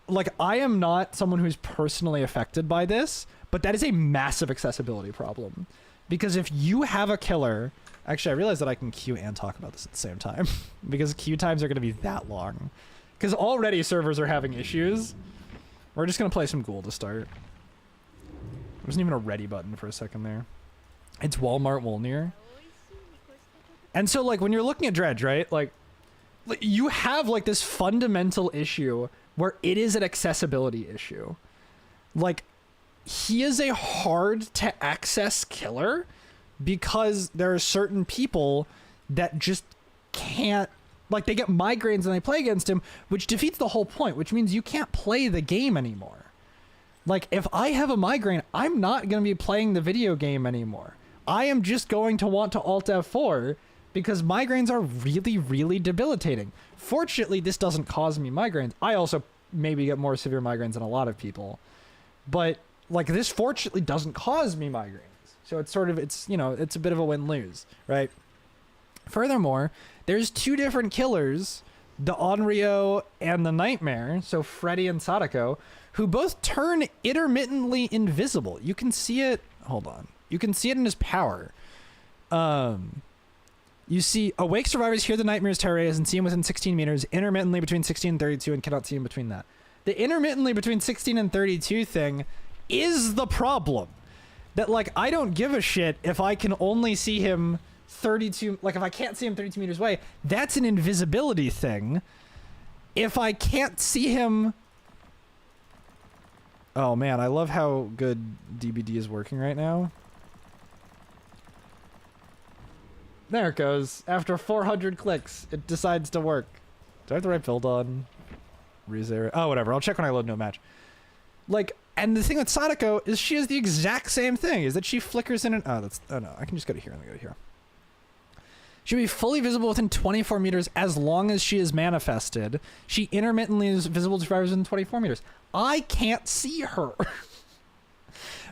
Like, I am not someone who's personally affected by this, but that is a massive accessibility problem. Because if you have a killer... Actually, I realize that I can queue and talk about this at the same time. Because queue times are going to be that long. Because already servers are having issues. We're just going to play some Ghoul to start. There wasn't even a ready button for a second there. It's Walmart Wolnir. And so, like, when you're looking at Dredge, right? Like, you have, like, this fundamental issue where it is an accessibility issue. Like, he is a hard-to-access killer because there are certain people that just can't... Like, they get migraines and they play against him, which defeats the whole point, which means you can't play the game anymore. Like, if I have a migraine, I'm not going to be playing the video game anymore. I am just going to want to Alt F4 because migraines are really, really debilitating. Fortunately, this doesn't cause me migraines. I also maybe get more severe migraines than a lot of people. But, like, this fortunately doesn't cause me migraines. So it's sort of, it's, you know, it's a bit of a win-lose, right? Furthermore, there's 2 different killers the Onryo and the Nightmare, so Freddy and Sadako, who both turn intermittently invisible. You can see it. Hold on. You can see it in his power. You see awake survivors hear the Nightmare's terror rays and see him within 16 meters, intermittently between 16 and 32, and cannot see him between that. The intermittently between 16 and 32 thing is the problem. That, like, I don't give a shit if I can only see him 32, like, if I can't see him 32 meters away, that's an invisibility thing. If I can't see him... Oh, man, I love how good DBD is working right now. There it goes. After 400 clicks, it decides to work. Do I have the right build on? Rizera? Oh, whatever. I'll check when I load no match. Like, and the thing with Sadako is she has the exact same thing, is that she flickers in and... Oh, that's... Oh, no. I can just go to here and go to here. She'll be fully visible within 24 meters as long as she is manifested. She intermittently is visible to survivors within 24 meters. I can't see her.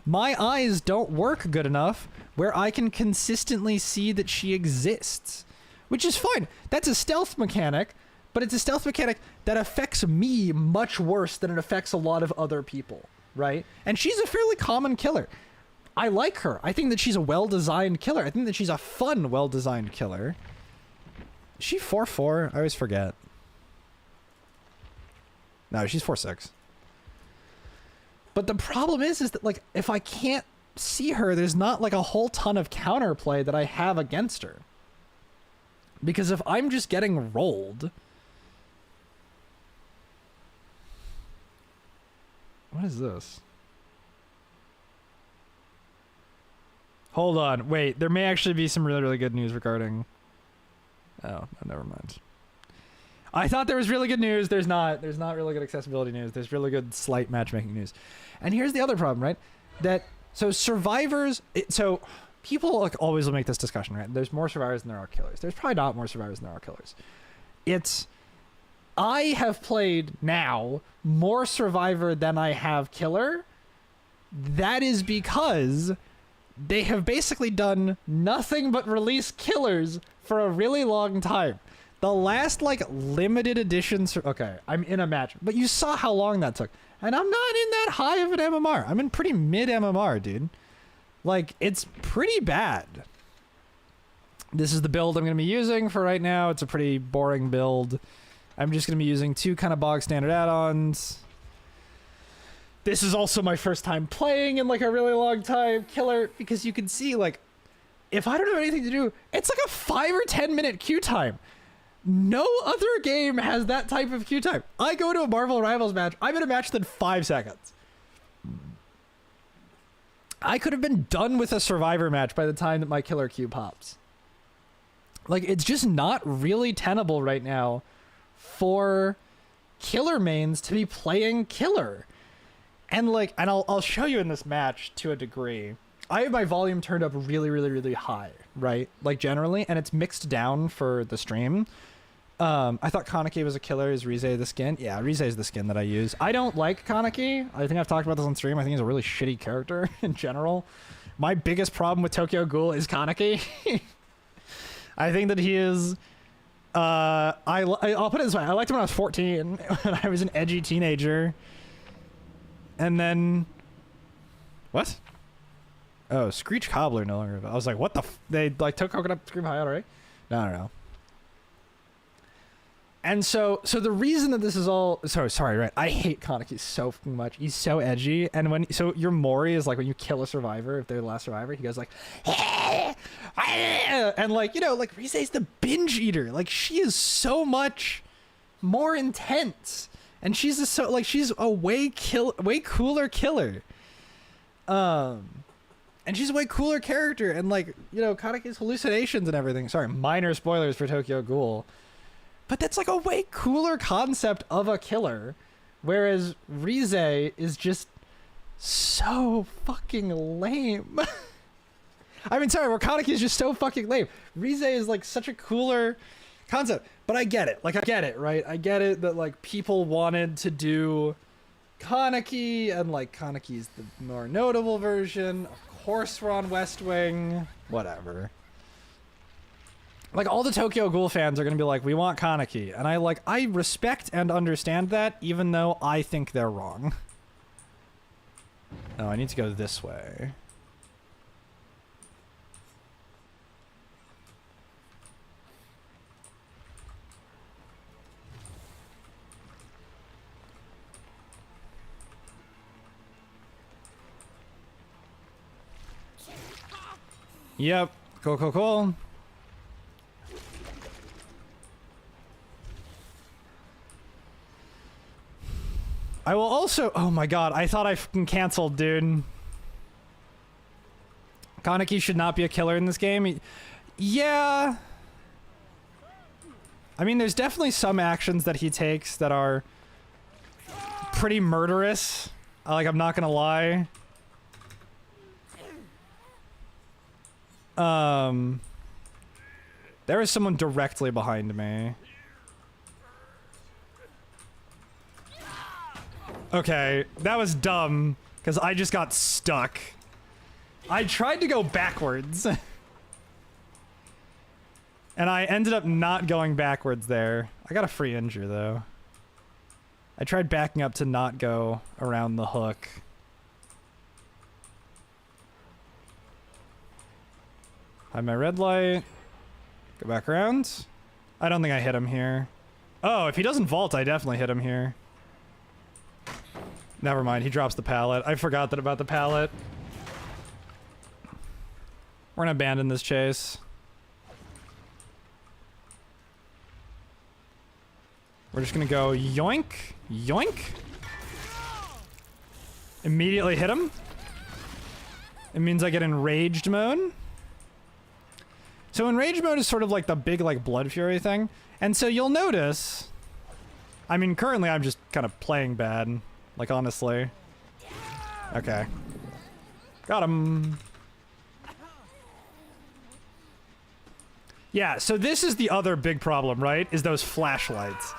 My eyes don't work good enough where I can consistently see that she exists, which is fine. That's a stealth mechanic, but it's a stealth mechanic that affects me much worse than it affects a lot of other people, right? And she's a fairly common killer. I like her. I think that she's a well-designed killer. I think that she's a fun, well-designed killer. Is she 4-4? I always forget. No, she's 4-6. But the problem is that, like, if I can't see her, there's not, like, a whole ton of counterplay that I have against her. Because if I'm just getting rolled... What is this? Hold on. Wait, there may actually be some really, really good news regarding... Oh, no, never mind. I thought there was really good news. There's not. There's not really good accessibility news. There's really good slight matchmaking news. And here's the other problem, right? That, so survivors... so people, like, always will make this discussion, right? There's more survivors than there are killers. There's probably not more survivors than there are killers. It's... I have played now more survivor than I have killer. That is because they have basically done nothing but release killers for a really long time. The last, like, limited edition... Okay, I'm in a match, but you saw how long that took. And I'm not in that high of an MMR. I'm in pretty mid MMR, dude. Like, it's pretty bad. This is the build I'm going to be using for right now. It's a pretty boring build. I'm just going to be using 2 kind of bog standard add-ons. This is also my first time playing in, like, a really long time killer, because you can see, like, if I don't have anything to do, it's like a 5 or 10 minute queue time. No other game has that type of queue time. I go to a Marvel Rivals match, I'm in a match within 5 seconds. I could have been done with a Survivor match by the time that my killer queue pops. Like, it's just not really tenable right now for killer mains to be playing killer. And, like, and I'll show you in this match to a degree. I have my volume turned up really, really, really high, right? Like, generally, and it's mixed down for the stream. I thought Kaneki was a killer. Is Rize the skin? Yeah, Rize is the skin that I use. I don't like Kaneki. I think I've talked about this on stream. I think he's a really shitty character in general. My biggest problem with Tokyo Ghoul is Kaneki. I think that he is... I'll put it this way. I liked him when I was 14, when I was an edgy teenager. And then... What? Oh, Screech Cobbler no longer... I was like, what the f... They, like, took Coconut Scream High out already? No. And so the reason that this is all... Sorry, right. I hate Kaneki so fucking much. He's so edgy. And when... So your Mori is like when you kill a survivor, if they're the last survivor, he goes like... And, like, you know, like, Rize's the binge eater. Like, she is so much more intense. And she's a way cooler killer. And she's a way cooler character. And, like, you know, Kaneki's hallucinations and everything. Sorry, minor spoilers for Tokyo Ghoul. But that's, like, a way cooler concept of a killer. Whereas Rize is just so fucking lame. I mean, sorry, Kaneki is just so fucking lame. Rize is, like, such a cooler concept. But I get it. Like, I get it, right? I get it that, like, people wanted to do Kaneki, and, like, Kaneki's the more notable version. Of course we're on West Wing. Whatever. Like, all the Tokyo Ghoul fans are gonna be like, we want Kaneki. And I respect and understand that, even though I think they're wrong. No, I need to go this way. Yep. Cool, cool, cool. I will also... Oh my god, I thought I fucking canceled, dude. Kaneki should not be a killer in this game. Yeah. I mean, there's definitely some actions that he takes that are pretty murderous. Like, I'm not gonna lie. There is someone directly behind me. Okay, that was dumb, because I just got stuck. I tried to go backwards. And I ended up not going backwards there. I got a free injure, though. I tried backing up to not go around the hook. Hide my red light. Go back around. I don't think I hit him here. Oh, if he doesn't vault, I definitely hit him here. Never mind, he drops the pallet. I forgot that about the pallet. We're gonna abandon this chase. We're just gonna go yoink, yoink. Immediately hit him. It means I get enraged mode. So enraged mode is sort of like the big like blood fury thing. And so you'll notice, I mean currently I'm just kind of playing bad. Like honestly. Okay. Got him. Yeah, so this is the other big problem, right? Is those flashlights.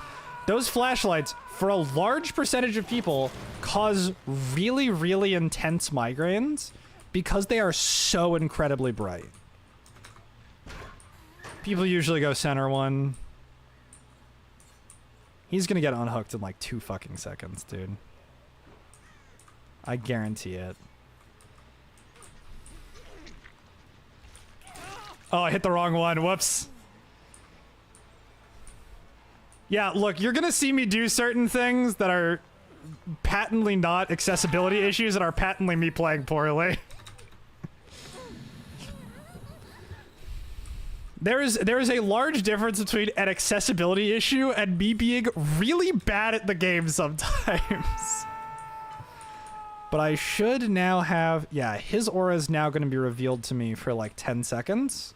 Those flashlights, for a large percentage of people, cause really, really intense migraines because they are so incredibly bright. People usually go center one. He's gonna get unhooked in like 2 fucking seconds, dude. I guarantee it. Oh, I hit the wrong one. Whoops. Yeah, look, you're gonna see me do certain things that are patently not accessibility issues and are patently me playing poorly. There is a large difference between an accessibility issue and me being really bad at the game sometimes. But I should now have... Yeah, his aura is now going to be revealed to me for like 10 seconds.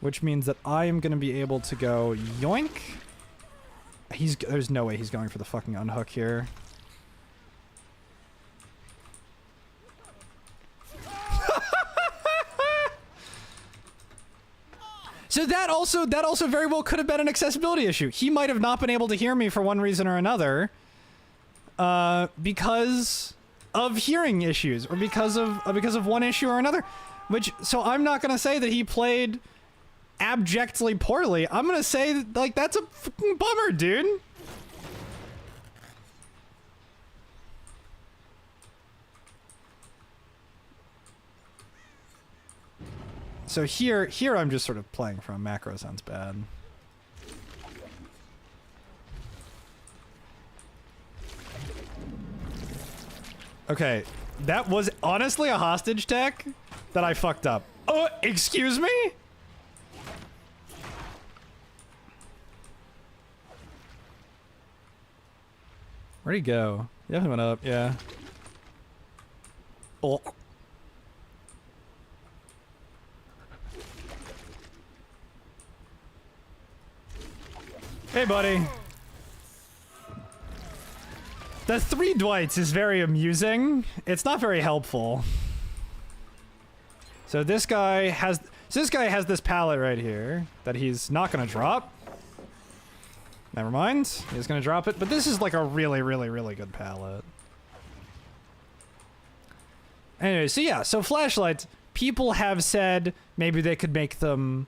Which means that I am going to be able to go yoink. There's no way he's going for the fucking unhook here. So that also very well could have been an accessibility issue. He might have not been able to hear me for one reason or another. Because of hearing issues, or because of one issue or another. So I'm not gonna say that he played abjectly poorly. I'm gonna say that, like, that's a fucking bummer, dude. So here I'm just sort of playing from macro sounds bad. Okay, that was honestly a hostage tech that I fucked up. Oh, excuse me? Where'd he go? He definitely went up, yeah. Oh. Hey, buddy. The 3 Dwights is very amusing. It's not very helpful. So this guy has this pallet right here that he's not gonna drop. Never mind. He's gonna drop it, but this is like a really, really, really good pallet. Anyway, so yeah, so flashlights, people have said maybe they could make them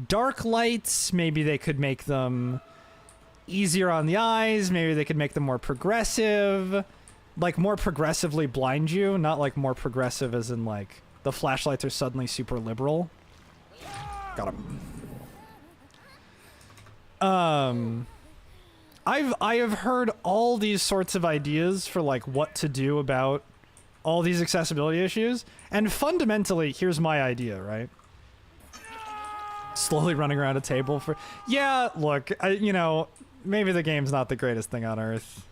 dark lights. Maybe they could make them easier on the eyes. Maybe they could make them more progressive. Like, more progressively blind you, not like more progressive as in like the flashlights are suddenly super liberal. Got him. I have heard all these sorts of ideas for like what to do about all these accessibility issues, and fundamentally, here's my idea, right? Slowly running around a table for... Yeah, look, you know, maybe the game's not the greatest thing on earth.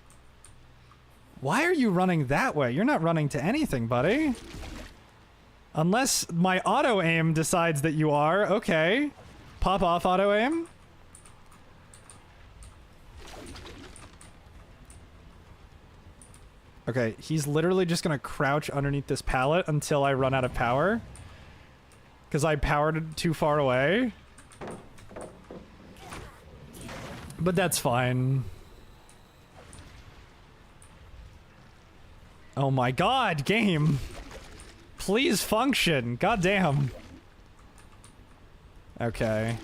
Why are you running that way? You're not running to anything, buddy. Unless my auto-aim decides that you are. Okay. Pop off auto-aim. Okay, he's literally just gonna crouch underneath this pallet until I run out of power. Because I powered it too far away. But that's fine. Oh my god, game! Please function! God damn. Okay.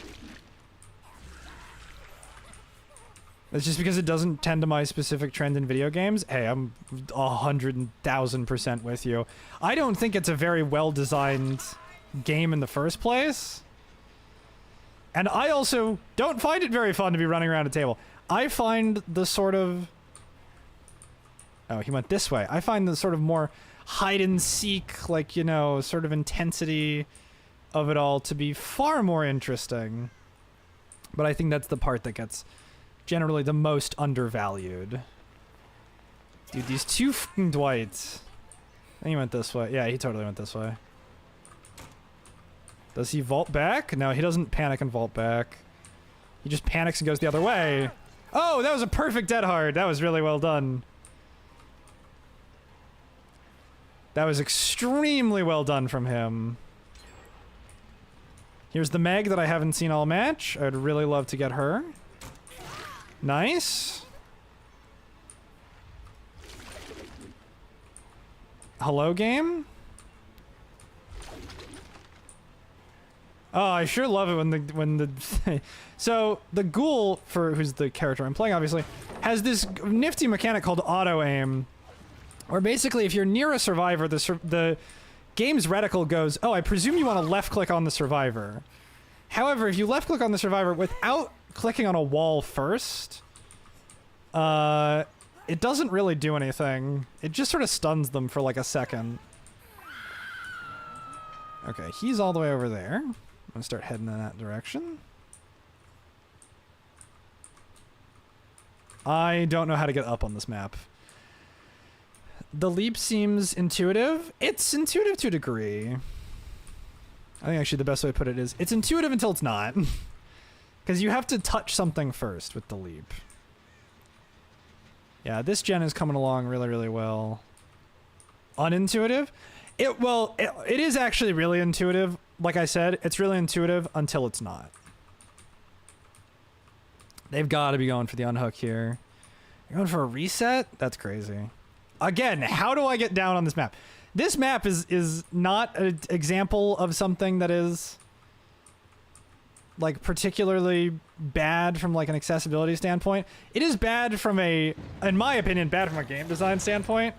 It's just because it doesn't tend to my specific trend in video games. Hey, I'm 100,000% with you. I don't think it's a very well-designed game in the first place. And I also don't find it very fun to be running around a table. I find the sort of... Oh, he went this way. I find the sort of more hide-and-seek, like, you know, sort of intensity of it all to be far more interesting. But I think that's the part that gets... generally the most undervalued. Dude, these two fucking Dwights. I think he went this way. Yeah, he totally went this way. Does he vault back? No, he doesn't panic and vault back. He just panics and goes the other way. Oh, that was a perfect dead hard. That was really well done. That was extremely well done from him. Here's the Meg that I haven't seen all match. I'd really love to get her. Nice. Hello, game? Oh, I sure love it when the so the ghoul, for who's the character I'm playing, obviously, has this nifty mechanic called auto aim, where basically if you're near a survivor, the game's reticle goes, oh, I presume you want to left click on the survivor. However, if you left click on the survivor without clicking on a wall first, it doesn't really do anything. It just sort of stuns them for like a second. Okay, he's all the way over there. I'm gonna start heading in that direction. I don't know how to get up on this map. The leap seems intuitive. It's intuitive to a degree. I think actually the best way to put it is, it's intuitive until it's not. Because you have to touch something first with the leap. Yeah, this gen is coming along really, really well. Unintuitive? It is actually really intuitive. Like I said, it's really intuitive until it's not. They've got to be going for the unhook here. You're going for a reset? That's crazy. Again, how do I get down on this map? This map is not an example of something that is... like particularly bad from like an accessibility standpoint. It is bad from a, in my opinion, bad from a game design standpoint.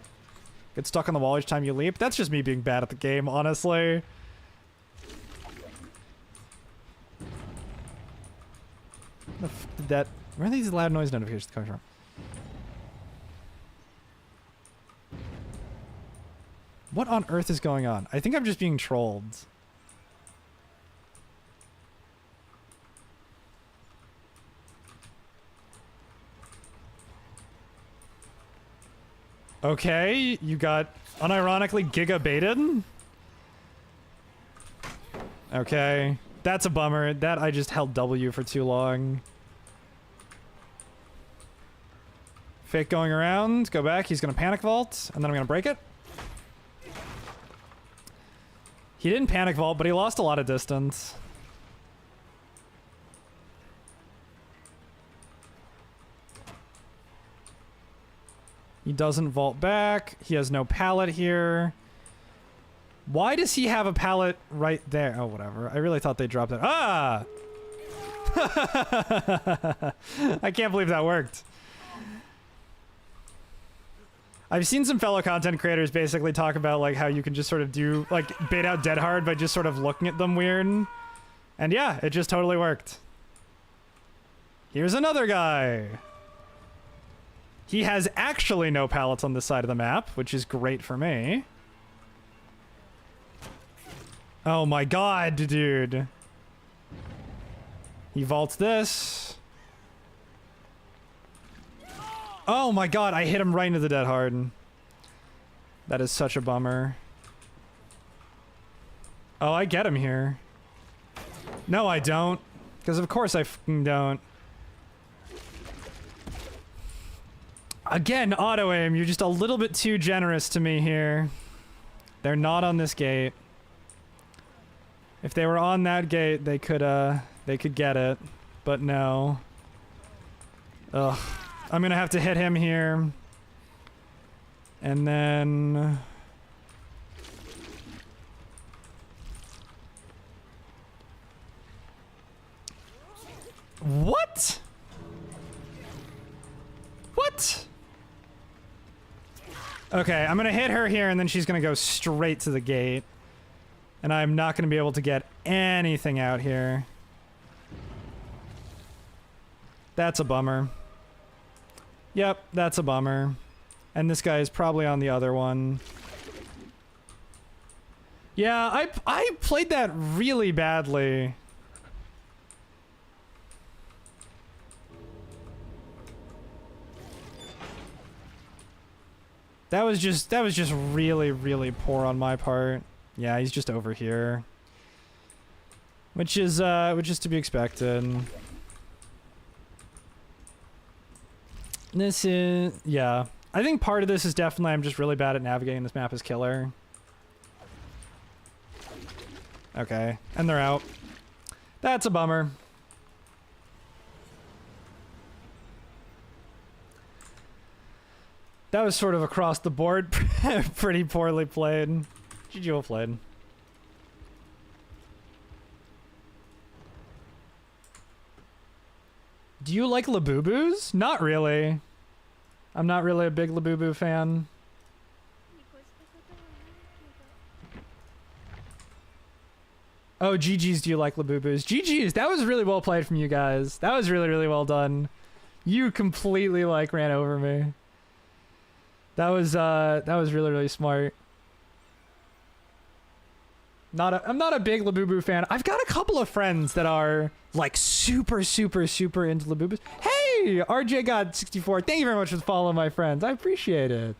Get stuck on the wall each time you leap. That's just me being bad at the game, honestly. Where are these loud noise notifications coming from? What on earth is going on? I think I'm just being trolled. Okay, you got unironically giga baited. Okay, that's a bummer. That I just held W for too long. Fake going around, go back, he's gonna panic vault, and then I'm gonna break it. He didn't panic vault, but he lost a lot of distance. He doesn't vault back. He has no pallet here. Why does he have a pallet right there? Oh, whatever. I really thought they dropped it. Ah! I can't believe that worked. I've seen some fellow content creators basically talk about like how you can just sort of do like bait out Dead Hard by just sort of looking at them weird. And yeah, it just totally worked. Here's another guy. He has actually no pallets on this side of the map, which is great for me. Oh my god, dude. He vaults this. Oh my god, I hit him right into the Dead Hard. That is such a bummer. Oh, I get him here. No, I don't. Because of course I fucking don't. Again, auto-aim, you're just a little bit too generous to me here. They're not on this gate. If they were on that gate, they could get it. But no. Ugh. I'm gonna have to hit him here. And then... What? What? Okay, I'm gonna hit her here and then she's gonna go straight to the gate. And I'm not gonna be able to get anything out here. That's a bummer. Yep, that's a bummer. And this guy is probably on the other one. Yeah, I played that really badly. That was just really, really poor on my part. Yeah, he's just over here. Which is to be expected. This is, yeah. I think part of this is definitely I'm just really bad at navigating this map as killer. Okay, and they're out. That's a bummer. That was sort of across the board. Pretty poorly played. GG well played. Do you like Labubus? Not really. I'm not really a big Labubu fan. Oh, GG's, do you like Labubus? GG's, that was really well played from you guys. That was really, really well done. You completely, like, ran over me. That was really, really smart. I'm not a big Labubu fan. I've got a couple of friends that are, like, super, super, super into Labubus. Hey, RJ God 64, thank you very much for following my friends. I appreciate it.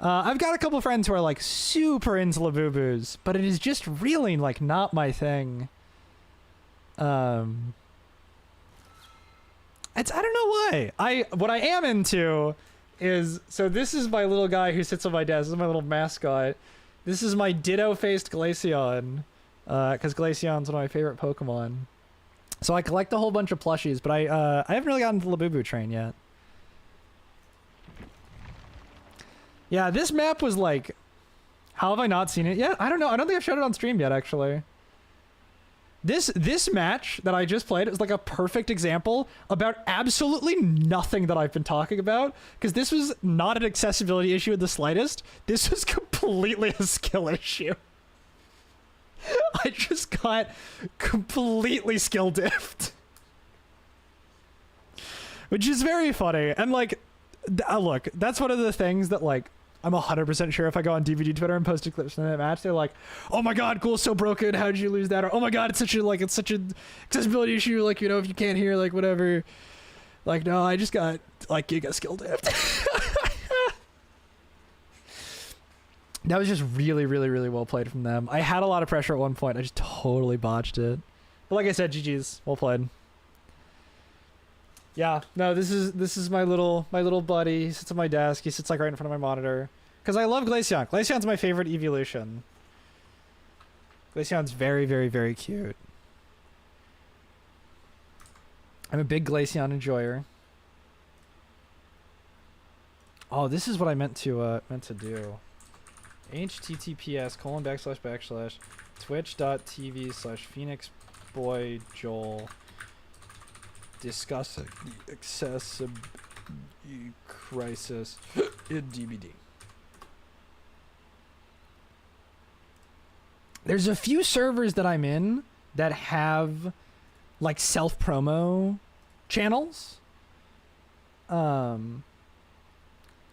I've got a couple of friends who are, like, super into Labubus, but it is just really, like, not my thing. I don't know why. What I am into is, so this is my little guy who sits on my desk. This is my little mascot. This is my ditto-faced Glaceon, because Glaceon's one of my favorite Pokemon. So I collect a whole bunch of plushies, but I haven't really gotten to the Labubu train yet. Yeah, this map was like, how have I not seen it yet? I don't know. I don't think I've showed it on stream yet, actually. This match that I just played is like a perfect example about absolutely nothing that I've been talking about, because this was not an accessibility issue in the slightest. This was completely a skill issue. I just got completely skill diffed. Which is very funny. And like, look, that's one of the things that like, I'm 100% sure if I go on DVD Twitter and post clips from that match, they're like, "Oh my god, Ghoul's so broken. How did you lose that?" Or, "Oh my god, it's such an accessibility issue. Like, you know, if you can't hear, like, whatever." Like, no, I just got like giga skill dipped. That was just really, really, really well played from them. I had a lot of pressure at one point. I just totally botched it. But like I said, GG's, well played. Yeah, no, this is my little buddy. He sits on my desk. He sits like right in front of my monitor. Because I love Glaceon. Glaceon's my favorite evolution. Glaceon's very, very, very cute. I'm a big Glaceon enjoyer. Oh, this is what I meant to do. https:// twitch.tv/Phoenix Boy Joel discussing the accessibility crisis in DBD. There's a few servers that I'm in that have like self-promo channels.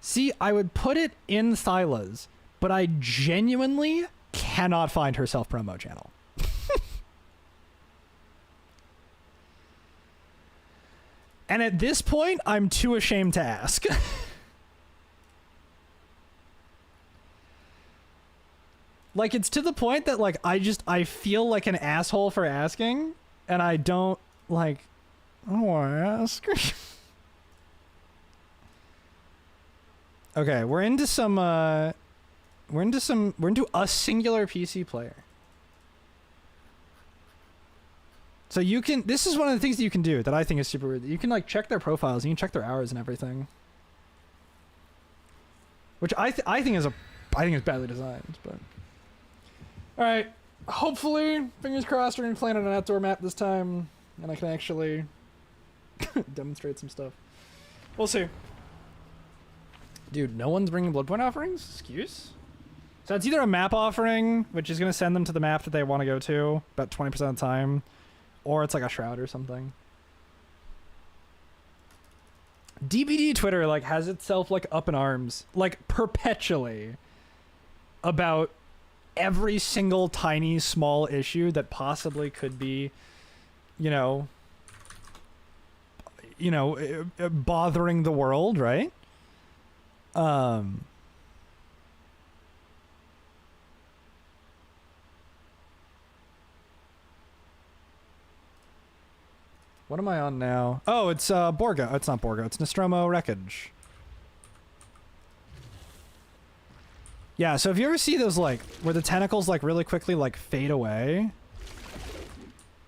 See, I would put it in Thyla's, but I genuinely cannot find her self-promo channel. And at this point, I'm too ashamed to ask. Like, it's to the point that, like, I feel like an asshole for asking, and I don't, like, I don't want to ask. Okay, we're into a singular PC player. So you can, this is one of the things that you can do that I think is super weird. You can, like, check their profiles, you can check their hours and everything. Which I think is badly designed, but. Alright, hopefully, fingers crossed, we're gonna be playing on an outdoor map this time, and I can actually demonstrate some stuff. We'll see. Dude, no one's bringing Bloodpoint offerings? Excuse? So it's either a map offering, which is gonna send them to the map that they want to go to, about 20% of the time, or it's like a shroud or something. DBD Twitter, like, has itself, like, up in arms, like, perpetually about every single tiny small issue that possibly could be, bothering the world, right? What am I on now? Oh, it's Borgo. It's not Borgo. It's Nostromo Wreckage. Yeah, so if you ever see those, like, where the tentacles, like, really quickly, like, fade away.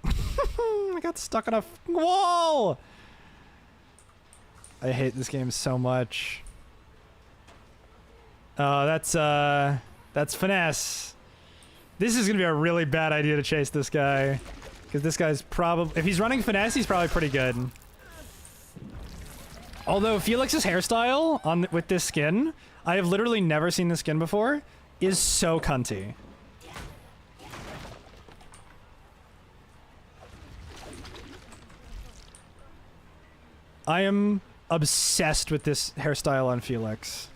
I got stuck on a wall! I hate this game so much. Oh, that's Finesse. This is gonna be a really bad idea to chase this guy. Because this guy's probably... If he's running Finesse, he's probably pretty good. Although Felix's hairstyle with this skin, I have literally never seen this skin before, is so cunty. I am obsessed with this hairstyle on Felix.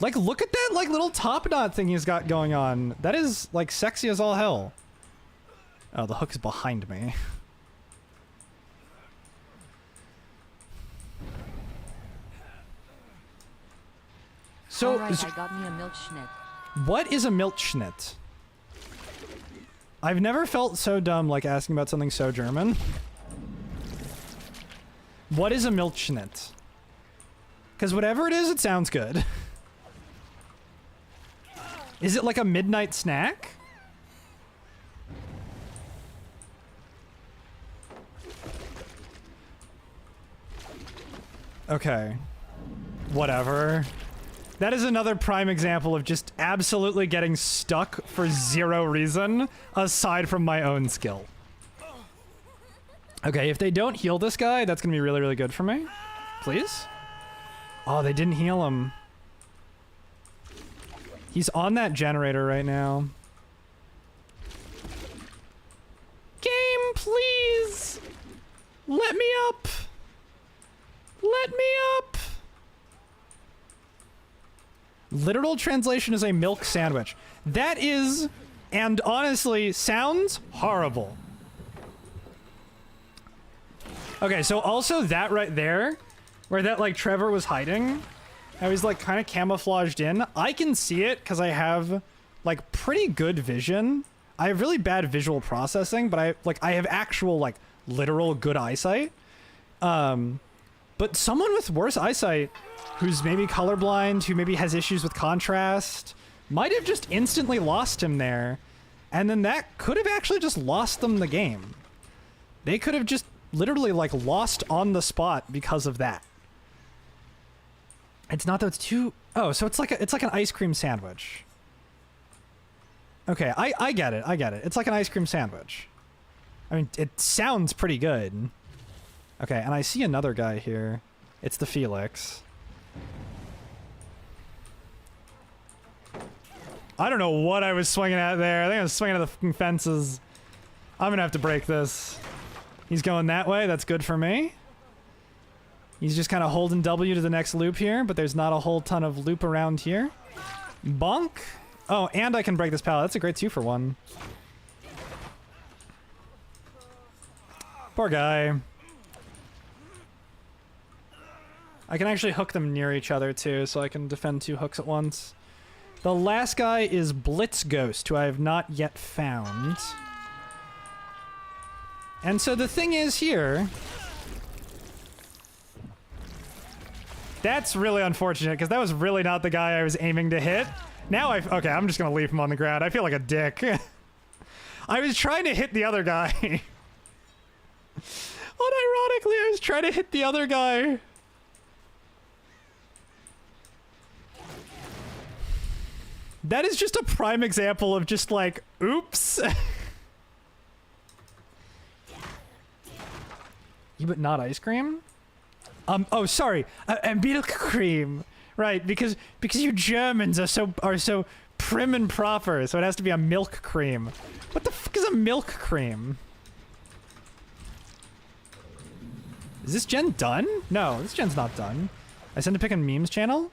Like, look at that, like, little top knot thing he's got going on. That is, like, sexy as all hell. Oh, the hook is behind me. So, Alright, I got me a Milchschnitt. What is a Milchschnitt? I've never felt so dumb like asking about something so German. What is a Milchschnitt? Because whatever it is, it sounds good. Is it like a midnight snack? Okay. Whatever. That is another prime example of just absolutely getting stuck for zero reason, aside from my own skill. Okay, if they don't heal this guy, that's gonna be really, really good for me. Please? Oh, they didn't heal him. He's on that generator right now. Game, please! Let me up! Let me up! Literal translation is a milk sandwich. That is, and honestly, sounds horrible. Okay, so also that right there, where that, like, Trevor was hiding, how he's, like, kind of camouflaged in, I can see it because I have, like, pretty good vision. I have really bad visual processing, but I have actual, like, literal good eyesight. But someone with worse eyesight, who's maybe colorblind, who maybe has issues with contrast, might have just instantly lost him there. And then that could have actually just lost them the game. They could have just literally, like, lost on the spot because of that. It's not that it's too... Oh, so it's like an ice cream sandwich. Okay, I get it. I get it. It's like an ice cream sandwich. I mean, it sounds pretty good. Okay, and I see another guy here. It's the Felix. I don't know what I was swinging at there. I think I was swinging at the fucking fences. I'm gonna have to break this. He's going that way. That's good for me. He's just kind of holding W to the next loop here, but there's not a whole ton of loop around here. Bonk. Oh, and I can break this pallet. That's a great 2-for-1. Poor guy. I can actually hook them near each other too, so I can defend 2 hooks at once. The last guy is Blitz Ghost, who I have not yet found. And so the thing is here... That's really unfortunate, because that was really not the guy I was aiming to hit. Now okay, I'm just gonna leave him on the ground. I feel like a dick. I was trying to hit the other guy. Unironically, I was trying to hit the other guy. That is just a prime example of just like, oops. You but not ice cream? Oh, sorry, milk cream. Right, because you Germans are so prim and proper, so it has to be a milk cream. What the fuck is a milk cream? Is this gen done? No, this gen's not done. I send a pick on memes channel?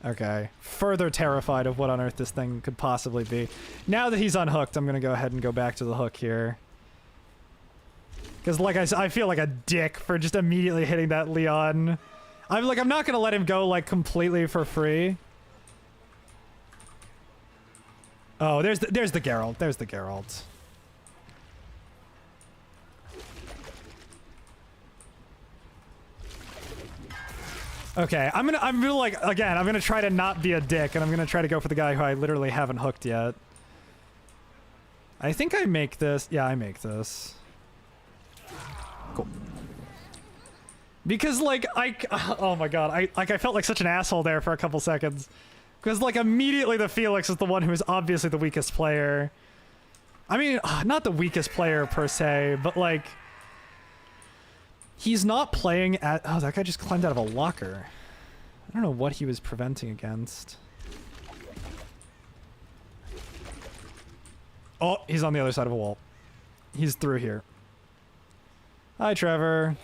Okay. Further terrified of what on earth this thing could possibly be. Now that he's unhooked, I'm gonna go ahead and go back to the hook here. Because like I feel like a dick for just immediately hitting that Leon. I'm not gonna let him go like completely for free. Oh, there's the Geralt. There's the Geralt. Okay, I'm gonna like, again, I'm gonna try to not be a dick, and I'm gonna try to go for the guy who I literally haven't hooked yet. I think I make this. Yeah, I make this. Cool. Because like oh my god, I felt like such an asshole there for a couple seconds. Because like immediately the Felix is the one who is obviously the weakest player. I mean, not the weakest player per se, but like he's not playing at. Oh, that guy just climbed out of a locker. I don't know what he was preventing against. Oh, he's on the other side of a wall. He's through here. Hi, Trevor.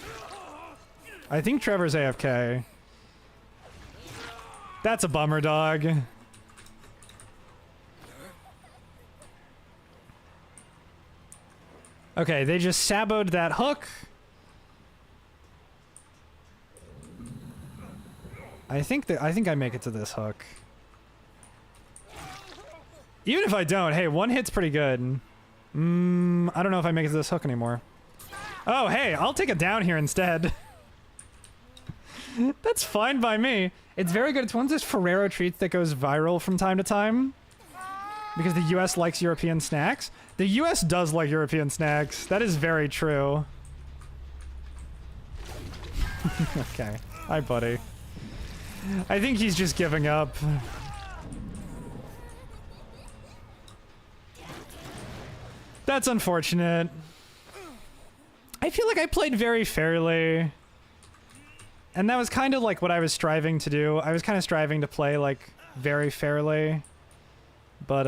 I think Trevor's AFK. That's a bummer, dog. Okay, they just saboed that hook. I think I make it to this hook. Even if I don't, hey, one hit's pretty good. I don't know if I make it to this hook anymore. Oh, hey, I'll take it down here instead. That's fine by me. It's very good. It's one of those Ferrero treats that goes viral from time to time. Because the US likes European snacks. The US does like European snacks. That is very true. Okay. Hi, buddy. I think he's just giving up. That's unfortunate. I feel like I played very fairly. And that was kind of like what I was striving to do. I was kind of striving to play like very fairly. But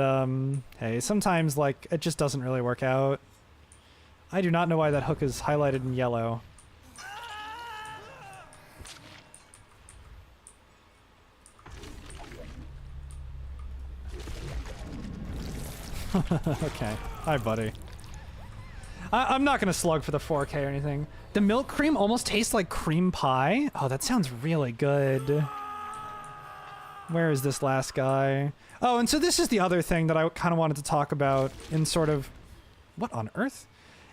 hey, sometimes like it just doesn't really work out. I do not know why that hook is highlighted in yellow. Okay. Hi, buddy. I'm not gonna slug for the 4K or anything. The milk cream almost tastes like cream pie. Oh, that sounds really good. Where is this last guy? Oh, and so this is the other thing that I kind of wanted to talk about in sort of... What on earth?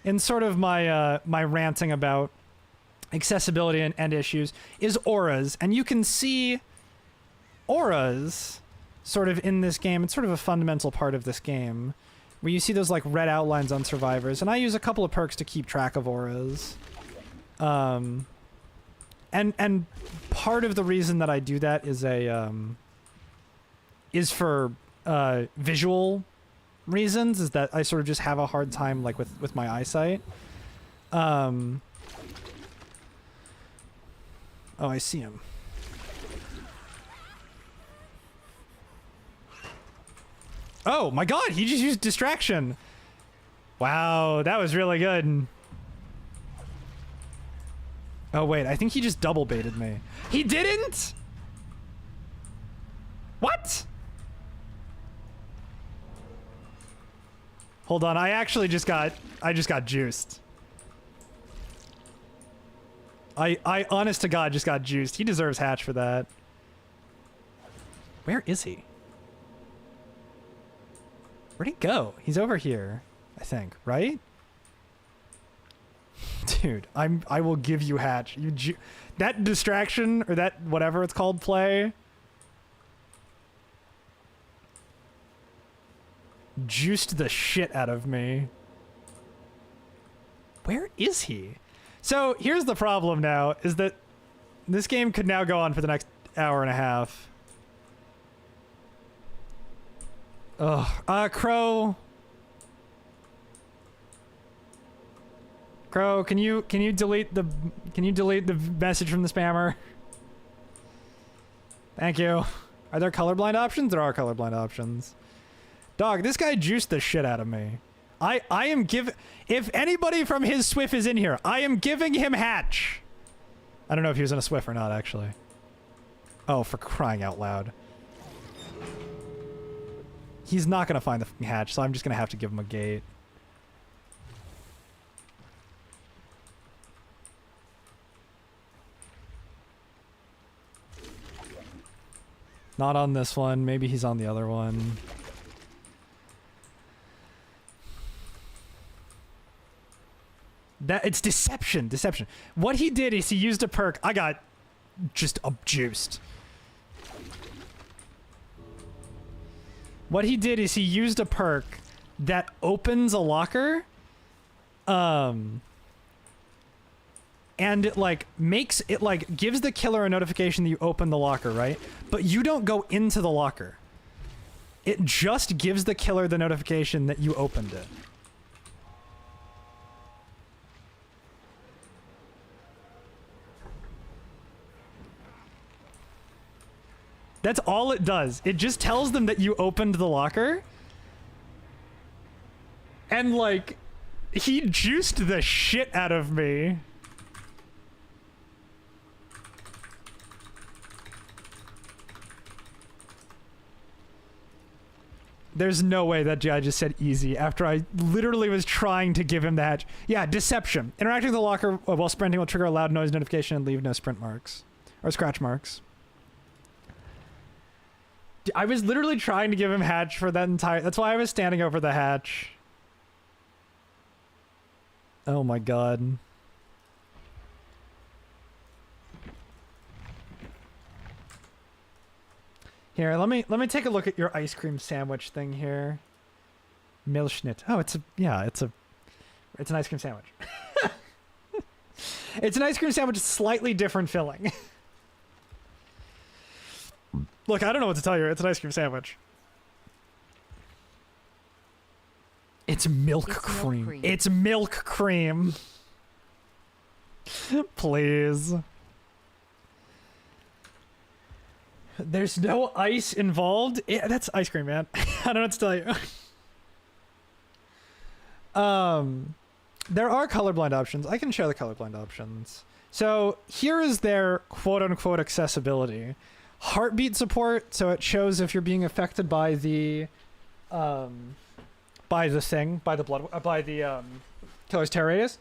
In sort of my, my ranting about accessibility and issues is auras. And you can see auras sort of in this game. It's sort of a fundamental part of this game. Where you see those like red outlines on survivors, and I use a couple of perks to keep track of auras. And part of the reason that I do that is a is for visual reasons is that I sort of just have a hard time like with my eyesight. Oh, I see him. Oh my god, he just used distraction. Wow, that was really good. Oh wait, I think he just double baited me. He didn't? What? Hold on, I just got juiced. I honest to God just got juiced. He deserves hatch for that. Where is he? Where'd he go? He's over here, I think, right? Dude, I will give you hatch. That distraction or that whatever it's called play juiced the shit out of me. Where is he? So here's the problem now, is that this game could now go on for the next hour and a half. Ugh. Crow. Crow, can you delete the message from the spammer? Thank you. Are there colorblind options? There are colorblind options. Dog, this guy juiced the shit out of me. I am if anybody from his Swift is in here, I am giving him hatch. I don't know if he was in a Swift or not, actually. Oh, for crying out loud. He's not gonna find the fucking hatch, so I'm just gonna have to give him a gate. Not on this one. Maybe he's on the other one. It's deception. Deception. What he did is he used a perk. I got just juiced. What he did is he used a perk that opens a locker. And it like gives the killer a notification that you open the locker, right? But you don't go into the locker. It just gives the killer the notification that you opened it. That's all it does. It just tells them that you opened the locker. And like, he juiced the shit out of me. There's no way that guy just said easy after I literally was trying to give him the hatch. Yeah, deception. Interacting with the locker while sprinting will trigger a loud noise notification and leave no sprint marks. Or scratch marks. I was literally trying to give him hatch for that entire... That's why I was standing over the hatch. Oh my god. Here, let me take a look at your ice cream sandwich thing here. Milchschnitt. Oh, it's an ice cream sandwich. It's an ice cream sandwich with slightly different filling. Look, I don't know what to tell you. It's an ice cream sandwich. It's milk cream. It's milk cream. Please. There's no ice involved. Yeah, that's ice cream, man. I don't know what to tell you. There are colorblind options. I can share the colorblind options. So here is their quote-unquote accessibility. Heartbeat support, so it shows if you're being affected by the killer's terror radius.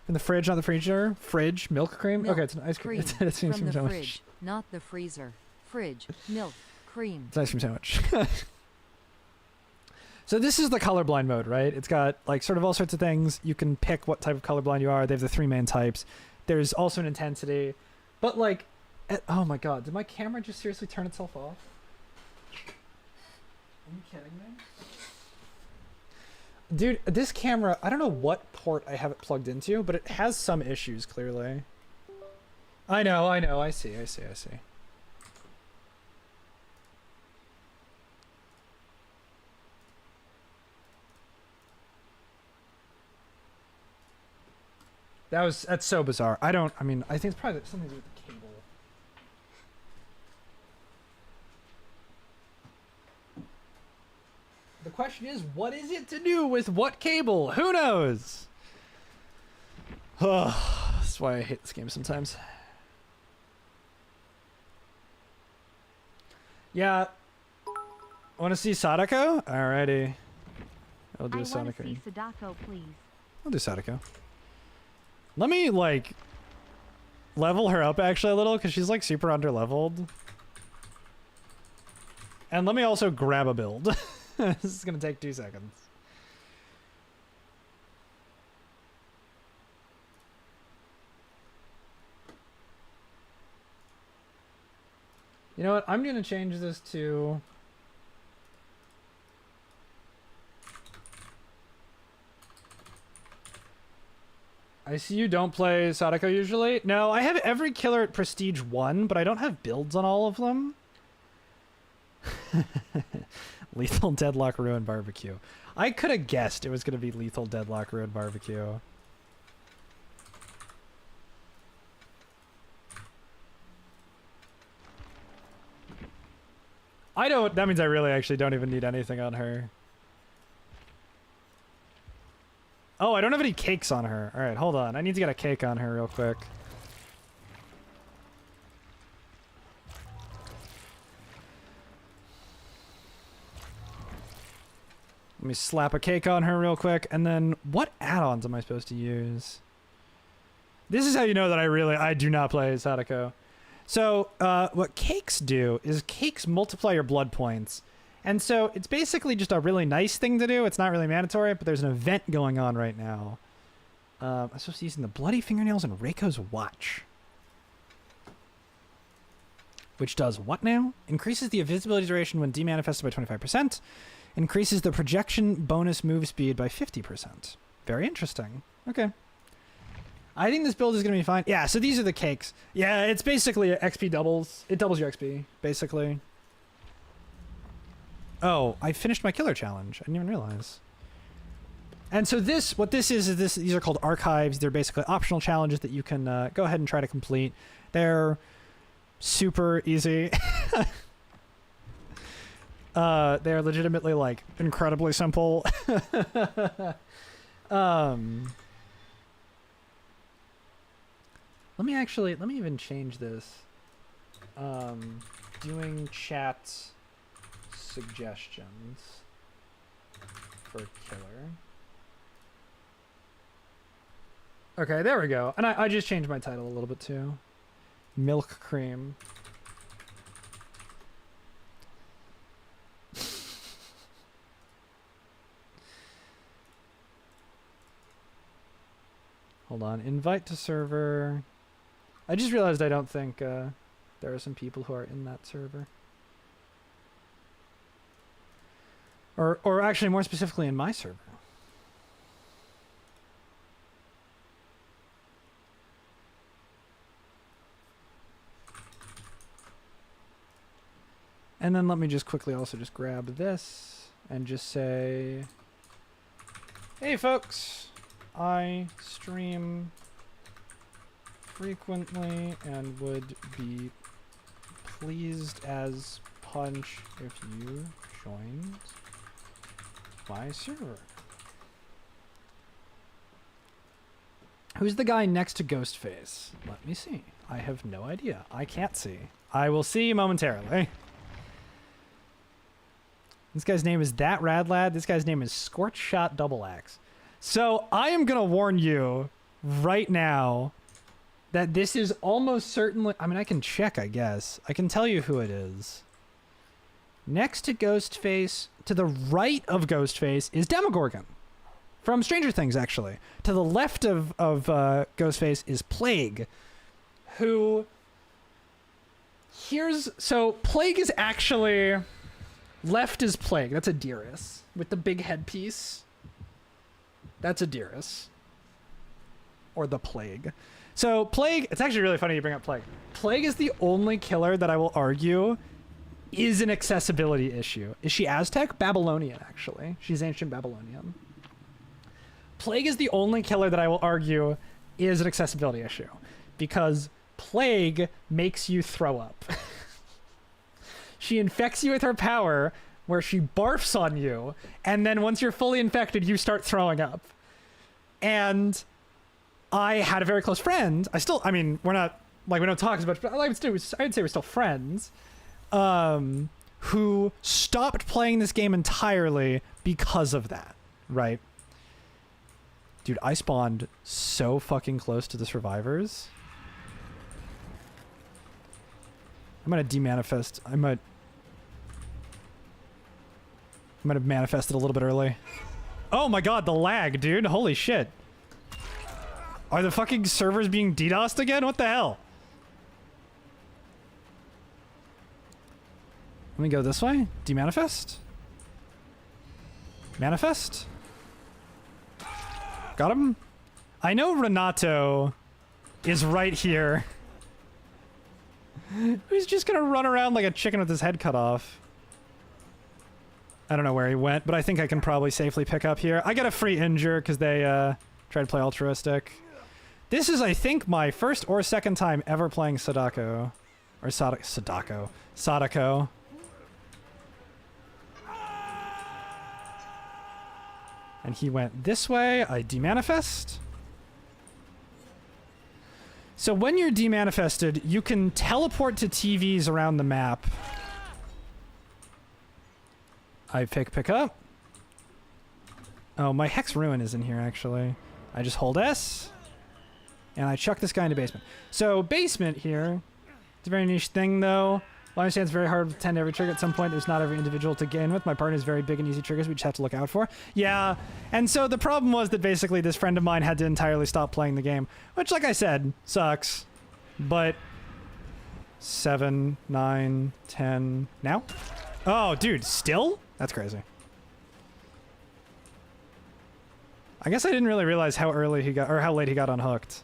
In the fridge, not the freezer. Fridge, milk cream. Milk, okay, it's an ice cream. It's an ice cream from the sandwich. fridge, not the freezer. Fridge, milk, cream. It's an ice cream sandwich. So this is the colorblind mode, right? It's got like sort of all sorts of things. You can pick what type of colorblind you are. They have the 3 main types. There's also an intensity, but like, oh my god, did my camera just seriously turn itself off? Are you kidding me? Dude, this camera, I don't know what port I have it plugged into, but it has some issues, clearly. I know, I see. That's so bizarre. I mean, I think it's probably something to do with the cable. The question is, what is it to do with what cable? Who knows? That's why I hate this game sometimes. Yeah. Want to see Sadako? Alrighty. I'll do Sadako. I want to see Sadako, please. I'll do Sadako. Let me, like, level her up actually a little, because she's, like, super under-leveled. And let me also grab a build. This is going to take 2 seconds. You know what? I'm going to change this to... I see you don't play Sadako usually. No, I have every killer at Prestige 1, but I don't have builds on all of them. Lethal Deadlock Ruin Barbecue. I could have guessed it was going to be Lethal Deadlock Ruin Barbecue. That means I really actually don't even need anything on her. Oh, I don't have any cakes on her. All right, hold on. I need to get a cake on her real quick. Let me slap a cake on her real quick. And then what add-ons am I supposed to use? This is how you know that I do not play Sadako. So what cakes do is cakes multiply your blood points. And so it's basically just a really nice thing to do. It's not really mandatory, but there's an event going on right now. I'm supposed to be using the Bloody Fingernails and Reiko's Watch. Which does what now? Increases the invisibility duration when demanifested by 25%. Increases the projection bonus move speed by 50%. Very interesting. Okay. I think this build is going to be fine. Yeah, so these are the cakes. Yeah, it's basically XP doubles. It doubles your XP, basically. Oh, I finished my killer challenge. I didn't even realize. And so what this is these are called archives. They're basically optional challenges that you can go ahead and try to complete. They're super easy. They're legitimately, like, incredibly simple. Let me even change this. Doing chat suggestions for killer. Okay, there we go. And I just changed my title a little bit too. Milk cream. Hold on. Invite to server. I just realized I don't think there are some people who are in that server. Or actually more specifically in my server. And then let me just quickly also just grab this and just say, hey folks, I stream frequently and would be pleased as punch if you joined my server. Who's the guy next to Ghostface? Let me see. I have no idea. I can't see. I will see momentarily. This guy's name is That Rad Lad. This guy's name is Scorch Shot Double Axe. So I am going to warn you right now that this is almost certainly... I mean, I can check, I guess. I can tell you who it is. Next to Ghostface, to the right of Ghostface, is Demogorgon. From Stranger Things, actually. To the left of Ghostface is Plague, who... So, Plague is actually... Left is Plague. That's Adiris. With the big headpiece. That's Adiris. Or the Plague. So, Plague... It's actually really funny you bring up Plague. Plague is the only killer that I will argue is an accessibility issue. Is she Aztec? Babylonian, actually. She's ancient Babylonian. Plague is the only killer that I will argue is an accessibility issue because Plague makes you throw up. She infects you with her power where she barfs on you, and then once you're fully infected, you start throwing up. And I had a very close friend. I mean, we're not, like, we don't talk as much, but I'd say we're still friends, who stopped playing this game entirely because of that, right? Dude, I spawned so fucking close to the survivors. I'm gonna demanifest. I might have manifested a little bit early. Oh my god, the lag, dude. Holy shit. Are the fucking servers being DDoSed again? What the hell? Let me go this way. Demanifest. Manifest. Got him. I know Renato is right here. He's just gonna run around like a chicken with his head cut off. I don't know where he went, but I think I can probably safely pick up here. I got a free injure because they tried to play altruistic. This is, I think, my first or second time ever playing Sadako. Or Sadako. And he went this way. I demanifest. So when you're demanifested, you can teleport to TVs around the map. I pick up. Oh, my Hex Ruin is in here, actually. I just hold S, and I chuck this guy into basement. So basement here, it's a very niche thing, though. Well, I understand it's very hard to tend to every trigger. At some point, there's not every individual to gain with. My partner is very big and easy triggers we just have to look out for. Yeah, and so the problem was that basically this friend of mine had to entirely stop playing the game, which, like I said, sucks. But 7, 9, 10, now? Oh, dude, still? That's crazy. I guess I didn't really realize how early he got, or how late he got unhooked.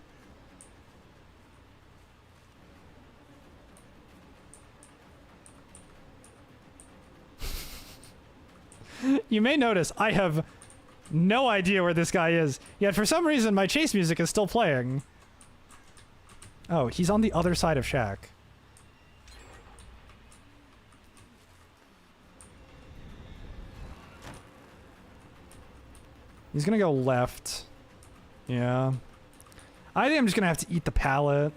You may notice I have no idea where this guy is, yet for some reason my chase music is still playing. Oh, he's on the other side of Shack. He's gonna go left. Yeah. I think I'm just gonna have to eat the pallet.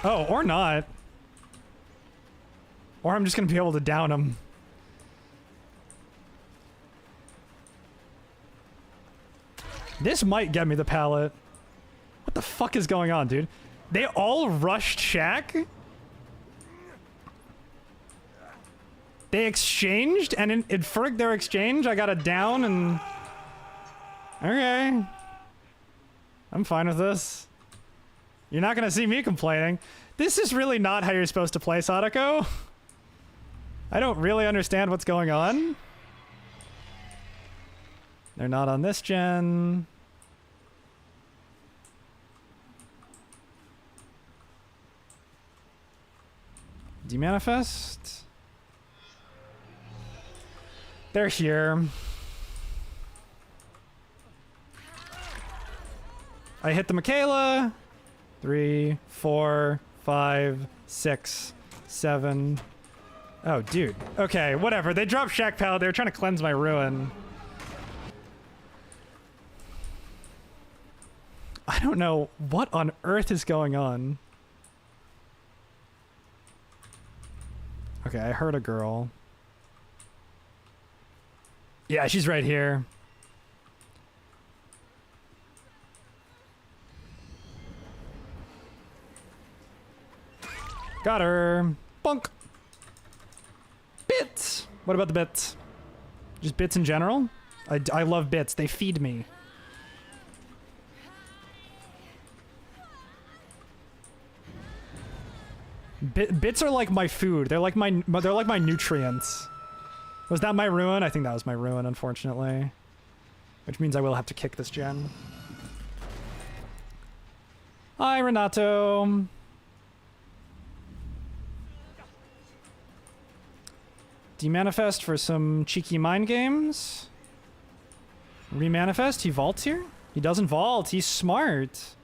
Oh, or not. Or I'm just gonna be able to down him. This might get me the pallet. What the fuck is going on, dude? They all rushed Shack? They exchanged, and for their exchange, I got a down, and... Okay. I'm fine with this. You're not gonna see me complaining. This is really not how you're supposed to play Sadako. I don't really understand what's going on. They're not on this gen. Demanifest. They're here. I hit the Michaela. 3, 4, 5, 6, 7. Oh, dude. Okay, whatever. They dropped Shack Pallet. They were trying to cleanse my ruin. I don't know what on earth is going on. Okay, I heard a girl. Yeah, she's right here. Got her. Bunk. Bits. What about the bits? Just bits in general? I love bits. They feed me. Bits are like my food. They're like my nutrients. Was that my ruin? I think that was my ruin, unfortunately. Which means I will have to kick this gen. Hi, Renato. Demanifest for some cheeky mind games. Remanifest. He vaults here. He doesn't vault. He's smart.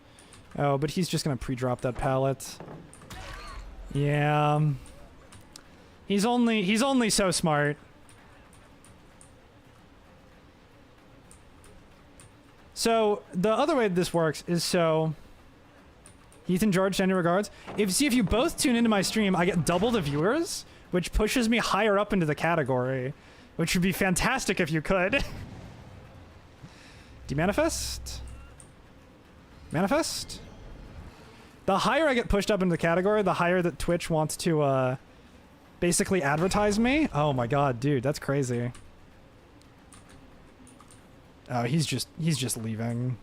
Oh, but he's just gonna pre-drop that pallet. Yeah. He's only so smart. So the other way this works is so. Ethan George, send your regards. If you both tune into my stream, I get double the viewers, which pushes me higher up into the category, which would be fantastic if you could. Demanifest? Manifest? The higher I get pushed up into the category, the higher that Twitch wants to basically advertise me. Oh my god, dude, that's crazy. Oh, he's just leaving.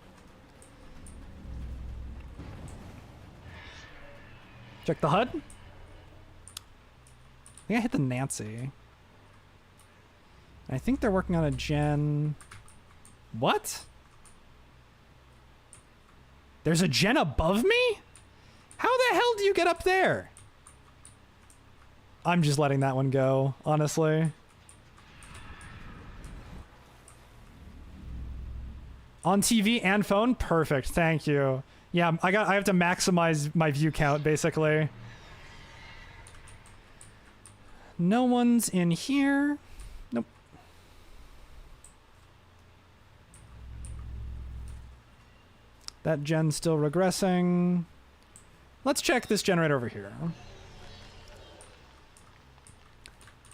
Check the HUD. I think I hit the Nancy. I think they're working on a gen. What? There's a gen above me? How the hell do you get up there? I'm just letting that one go, honestly. On TV and phone? Perfect, thank you. Yeah, I have to maximize my view count, basically. No one's in here. Nope. That gen's still regressing. Let's check this generator over here.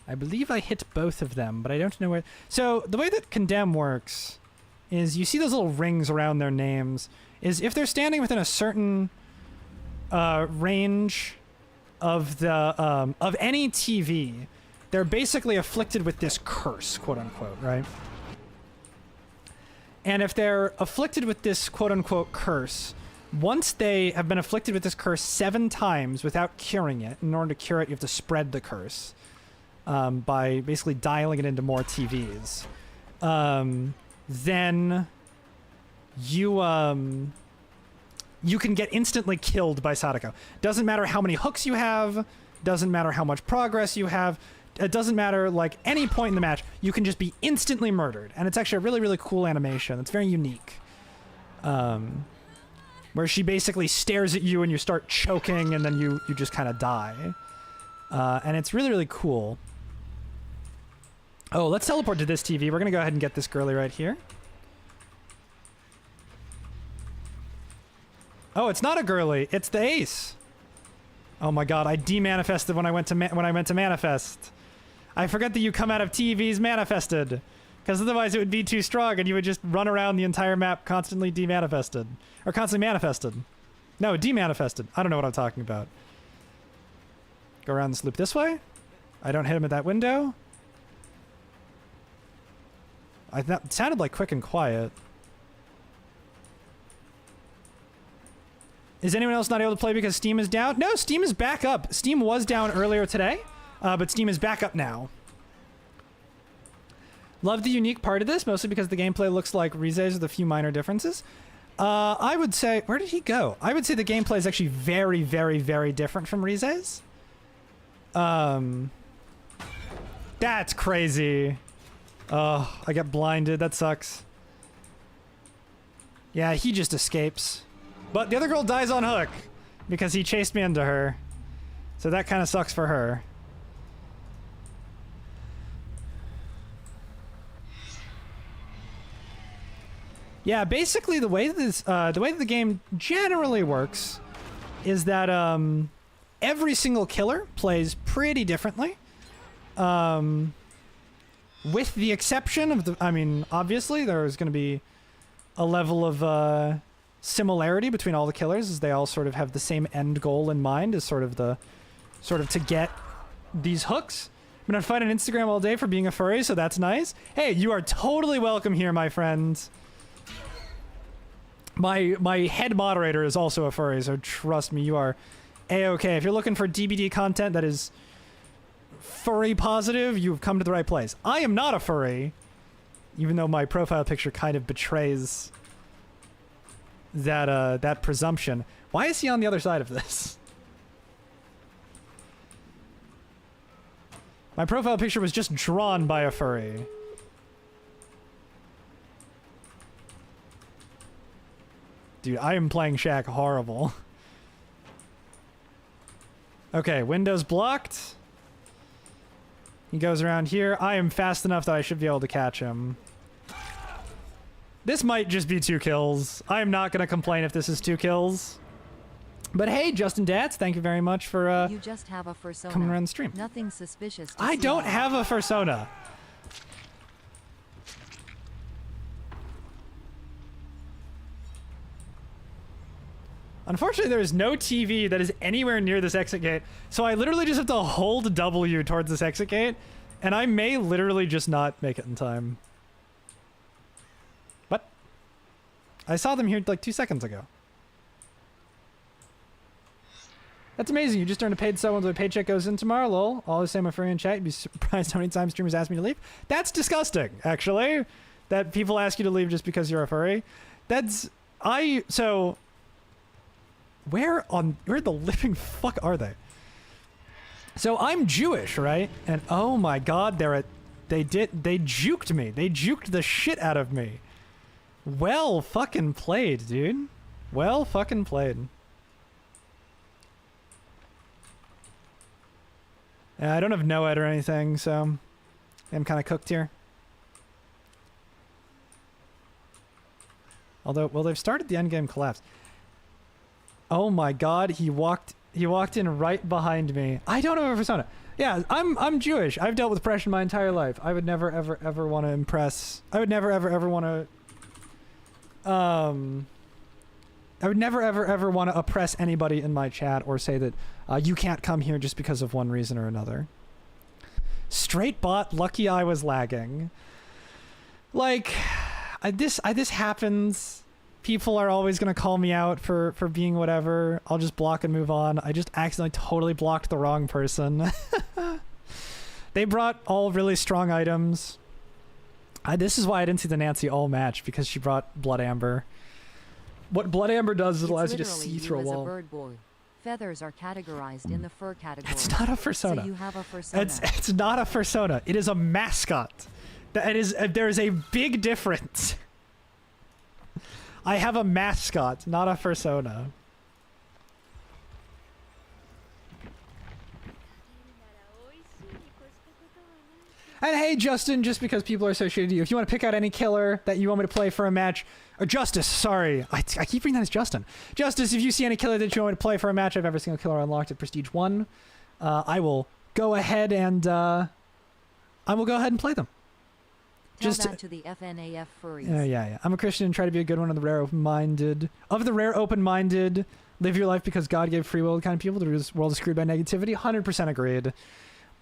I believe I hit both of them, but I don't know where. So the way that Condemn works is you see those little rings around their names. Is if they're standing within a certain range of the of any TV, they're basically afflicted with this curse, quote unquote, right? And if they're afflicted with this quote unquote curse, once they have been afflicted with this curse 7 times without curing it, in order to cure it, you have to spread the curse by basically dialing it into more TVs. Then you can get instantly killed by Sadako. Doesn't matter how many hooks you have, doesn't matter how much progress you have, it doesn't matter, like, any point in the match, you can just be instantly murdered. And it's actually a really, really cool animation. It's very unique. Where she basically stares at you and you start choking and then you just kind of die. And it's really, really cool. Oh, let's teleport to this TV. We're going to go ahead and get this girly right here. Oh, it's not a girly. It's the ace. Oh my god, I demanifested when I went to manifest. I forget that you come out of TVs manifested. Because otherwise it would be too strong and you would just run around the entire map constantly demanifested. Or constantly manifested. No, demanifested. I don't know what I'm talking about. Go around this loop this way. I don't hit him at that window. That sounded like quick and quiet. Is anyone else not able to play because Steam is down? No, Steam is back up. Steam was down earlier today, but Steam is back up now. Love the unique part of this, mostly because the gameplay looks like Rize's with a few minor differences. I would say... Where did he go? I would say the gameplay is actually very, very, very different from Rize's. That's crazy. Oh, I got blinded. That sucks. Yeah, he just escapes. But the other girl dies on hook because he chased me into her. So that kind of sucks for her. Yeah, basically the way that the game generally works is that every single killer plays pretty differently. With the exception of obviously there's going to be a level of similarity between all the killers, as they all sort of have the same end goal in mind, as sort of to get these hooks. I'm gonna fight on Instagram all day for being a furry, so that's nice. Hey, you are totally welcome here, my friends. My head moderator is also a furry, so trust me, you are A-okay. If you're looking for DBD content that is furry positive, you've come to the right place. I am not a furry, even though my profile picture kind of betrays that presumption. Why is he on the other side of this? My profile picture was just drawn by a furry. Dude, I am playing Shaq horrible. Okay, windows blocked. He goes around here. I am fast enough that I should be able to catch him. This might just be 2 kills. I am not going to complain if this is 2 kills. But hey, Justin Dats, thank you very much for You just have a fursona. coming around the stream. Nothing suspicious. To I see don't here. have a fursona. Unfortunately, there is no TV that is anywhere near this exit gate, so I literally just have to hold W towards this exit gate, and I may literally just not make it in time. What? I saw them here like 2 seconds ago. That's amazing. You just earned a paid sub when the paycheck goes in tomorrow, lol. All the same, my friend in chat. You'd be surprised how many times streamers ask me to leave. That's disgusting, actually. That people ask you to leave just because you're a furry. So... Where the living fuck are they? So I'm Jewish, right? And oh my god, they juked me. They juked the shit out of me. Well fucking played, dude. Well fucking played. I don't have no ed or anything, so I'm kind of cooked here. Although, well, they've started the endgame collapse. Oh my god, he walked in right behind me. I don't have a persona. Yeah, I'm Jewish. I've dealt with oppression my entire life. I would never ever want to impress. I would never ever want to I would never ever want to oppress anybody in my chat or say that you can't come here just because of one reason or another. Straight bot, lucky I was lagging. Like this happens. People are always going to call me out for being whatever. I'll just block and move on. I just accidentally totally blocked the wrong person. They brought all really strong items. This is why I didn't see the Nancy all match, because she brought Blood Amber. What Blood Amber does is it allows you to see through a wall. A bird boy. Feathers are categorized in the fur category. It's not a fursona. So you have a fursona. It's not a fursona. It is a mascot. There is a big difference. I have a mascot, not a fursona. And hey, Justin, just because people are associated with you, if you want to pick out any killer that you want me to play for a match, or Justice, sorry, I keep reading that as Justin. Justice, if you see any killer that you want me to play for a match, I have every single killer unlocked at Prestige 1. I will go ahead and play them. Tell that to the FNAF furries. Yeah. I'm a Christian and try to be a good one of the rare open-minded. Live your life because God gave free will to kind of people. The world is screwed by negativity. 100% agreed.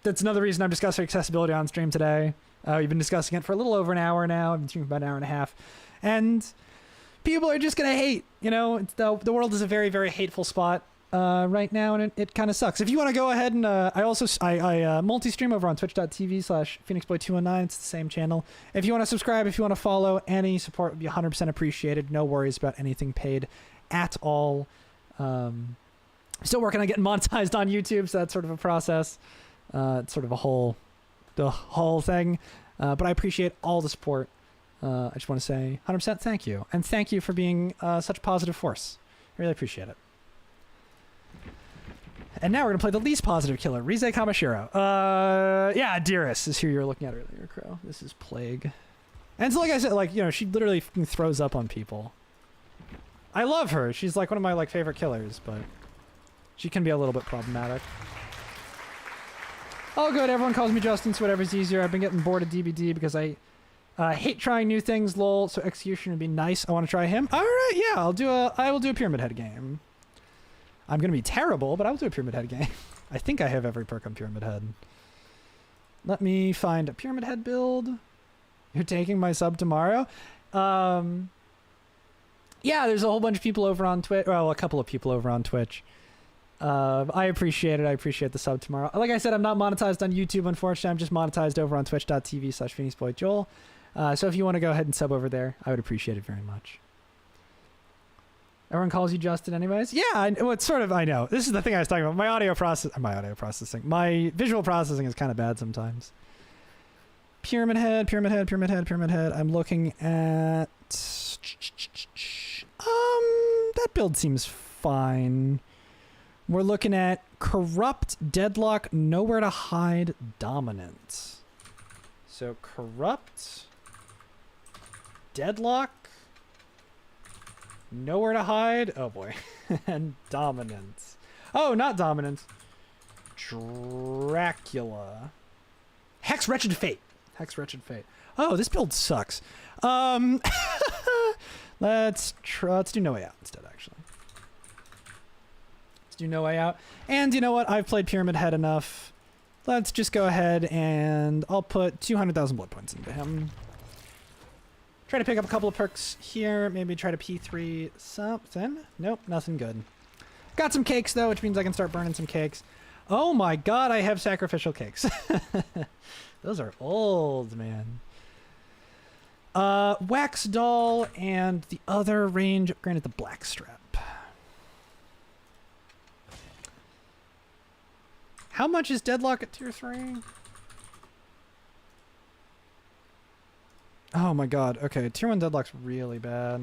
That's another reason I'm discussing accessibility on stream today. We've been discussing it for a little over an hour now. I've been streaming for about an hour and a half. And people are just going to hate. You know, the world is a very, very hateful spot right now, and it kind of sucks. If you want to go ahead and I multi-stream over on twitch.tv/phoenixboy219. It's the same channel. If you want to subscribe, if you want to follow, any support would be 100% appreciated. No worries about anything paid at all. Still working on getting monetized on YouTube, so that's sort of a process. It's sort of the whole thing. But I appreciate all the support. I just want to say 100% thank you. And thank you for being such a positive force. I really appreciate it. And now we're going to play the least positive killer, Rize Kamashiro. Yeah, Dearest is who you were looking at earlier, Crow. This is Plague. And so like I said, like, you know, she literally fucking throws up on people. I love her. She's like one of my like favorite killers, but she can be a little bit problematic. Oh, good. Everyone calls me Justin, so whatever's easier. I've been getting bored of DBD because I hate trying new things, lol. So Execution would be nice. I want to try him. All right, yeah. I will do a Pyramid Head game. I'm gonna be terrible, but I will do a Pyramid Head game. I think I have every perk on Pyramid Head. Let me find a Pyramid Head build. You're taking my sub tomorrow? Yeah, there's a whole bunch of people over on Twitch. Well, a couple of people over on Twitch. I appreciate it. I appreciate the sub tomorrow. Like I said, I'm not monetized on YouTube, unfortunately. I'm just monetized over on twitch.tv/PhoenixBoyJoel. So if you want to go ahead and sub over there, I would appreciate it very much. Everyone calls you Justin anyways? Yeah, it's sort of, I know. This is the thing I was talking about. My visual processing is kind of bad sometimes. Pyramid Head. I'm looking at... that build seems fine. We're looking at Corrupt, Deadlock, Nowhere to Hide, Dominant. So Corrupt, Deadlock, Nowhere to Hide, oh boy, and Dominant. Oh, not Dominant. Dracula. Hex Wretched Fate. Hex Wretched Fate. Oh, this build sucks. Let's do No Way Out instead, actually. Let's do No Way Out. And you know what? I've played Pyramid Head enough. Let's just go ahead and I'll put 200,000 blood points into him. Try to pick up a couple of perks here. Maybe try to P3 something. Nope, nothing good. Got some cakes, though, which means I can start burning some cakes. Oh my god, I have sacrificial cakes. Those are old, man. Wax Doll and the other range, granted the Black Strap. How much is Deadlock at tier 3? Oh my god, okay, tier 1 Deadlock's really bad.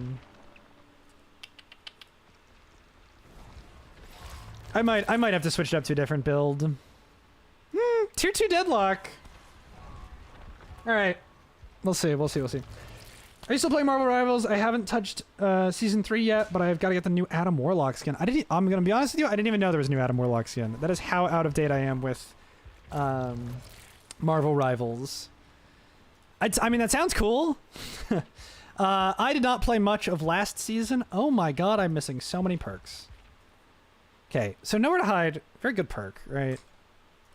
I might have to switch it up to a different build. Tier 2 Deadlock. Alright. We'll see. Are you still playing Marvel Rivals? I haven't touched Season 3 yet, but I've got to get the new Adam Warlock skin. I'm going to be honest with you, I didn't even know there was a new Adam Warlock skin. That is how out of date I am with Marvel Rivals. I mean, that sounds cool. I did not play much of last season. Oh my god, I'm missing so many perks. Okay, so Nowhere to Hide, very good perk, right?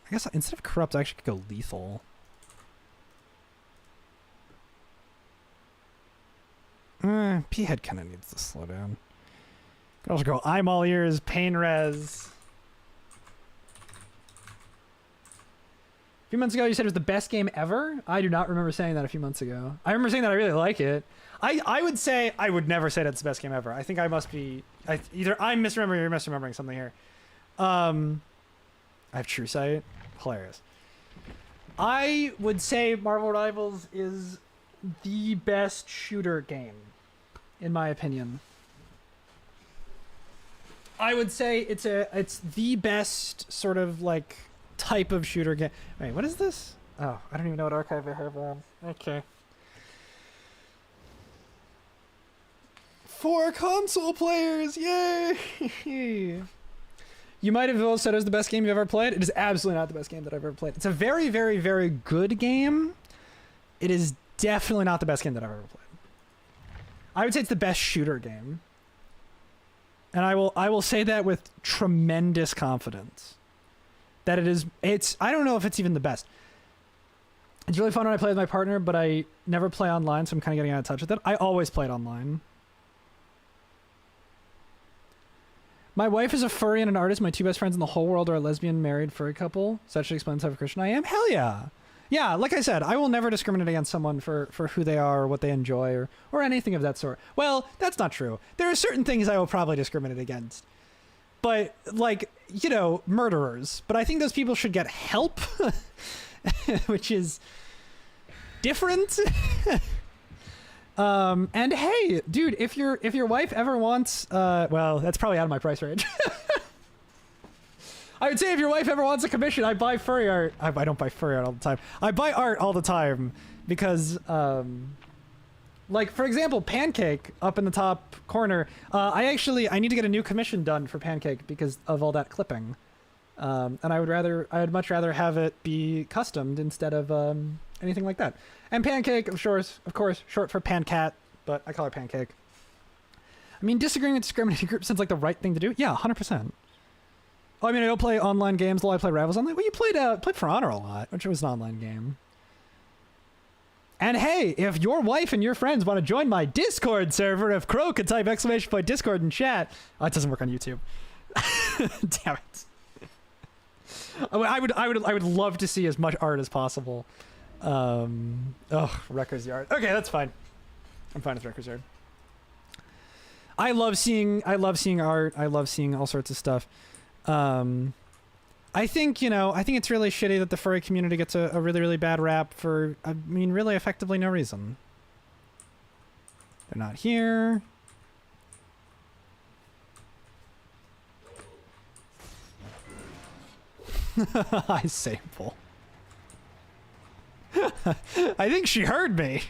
I guess instead of Corrupt, I actually could go Lethal. P-Head kind of needs to slow down. Could also go I'm All Ears, Pain Res. A few months ago, you said it was the best game ever? I do not remember saying that a few months ago. I remember saying that I really like it. I would say, I would never say that's the best game ever. I think I must be, either I'm misremembering or you're misremembering something here. I have True Sight. Hilarious. I would say Marvel Rivals is the best shooter game, in my opinion. I would say it's the best sort of like type of shooter game. Wait, what is this? Oh, I don't even know what archive I have on. Okay. For console players, yay! You might have all said it was the best game you've ever played. It is absolutely not the best game that I've ever played. It's a very, very, very good game. It is definitely not the best game that I've ever played. I would say it's the best shooter game. And I will say that with tremendous confidence. That I don't know if it's even the best. It's really fun when I play with my partner, but I never play online, so I'm kind of getting out of touch with it. I always played online. My wife is a furry and an artist. My two best friends in the whole world are a lesbian married furry couple. So that should explain the type of Christian I am. Hell yeah. Yeah, like I said, I will never discriminate against someone for who they are or what they enjoy or anything of that sort. Well, that's not true. There are certain things I will probably discriminate against. But, like, you know, murderers. But I think those people should get help, which is different. And hey, dude, if your wife ever wants, well, that's probably out of my price range. I would say if your wife ever wants a commission, I buy furry art. I don't buy furry art all the time. I buy art all the time because, like, for example, Pancake up in the top corner. I need to get a new commission done for Pancake because of all that clipping. And I'd much rather have it be customed instead of anything like that. And Pancake, of course, short for Pancat, but I call her Pancake. I mean, disagreeing with discriminating groups sounds like the right thing to do. Yeah, 100%. Oh, I mean, I don't play online games, though I play Rivals online. Well, you played For Honor a lot, which was an online game. And hey, if your wife and your friends want to join my Discord server, if Crow could type !Discord in chat. Oh, it doesn't work on YouTube. Damn it. I would love to see as much art as possible. Wrecker's Yard. Okay, that's fine. I'm fine with Wrecker's Yard. I love seeing art. I love seeing all sorts of stuff. I think it's really shitty that the furry community gets a really, really bad rap for, I mean, really effectively no reason. They're not here. I sample. I think she heard me.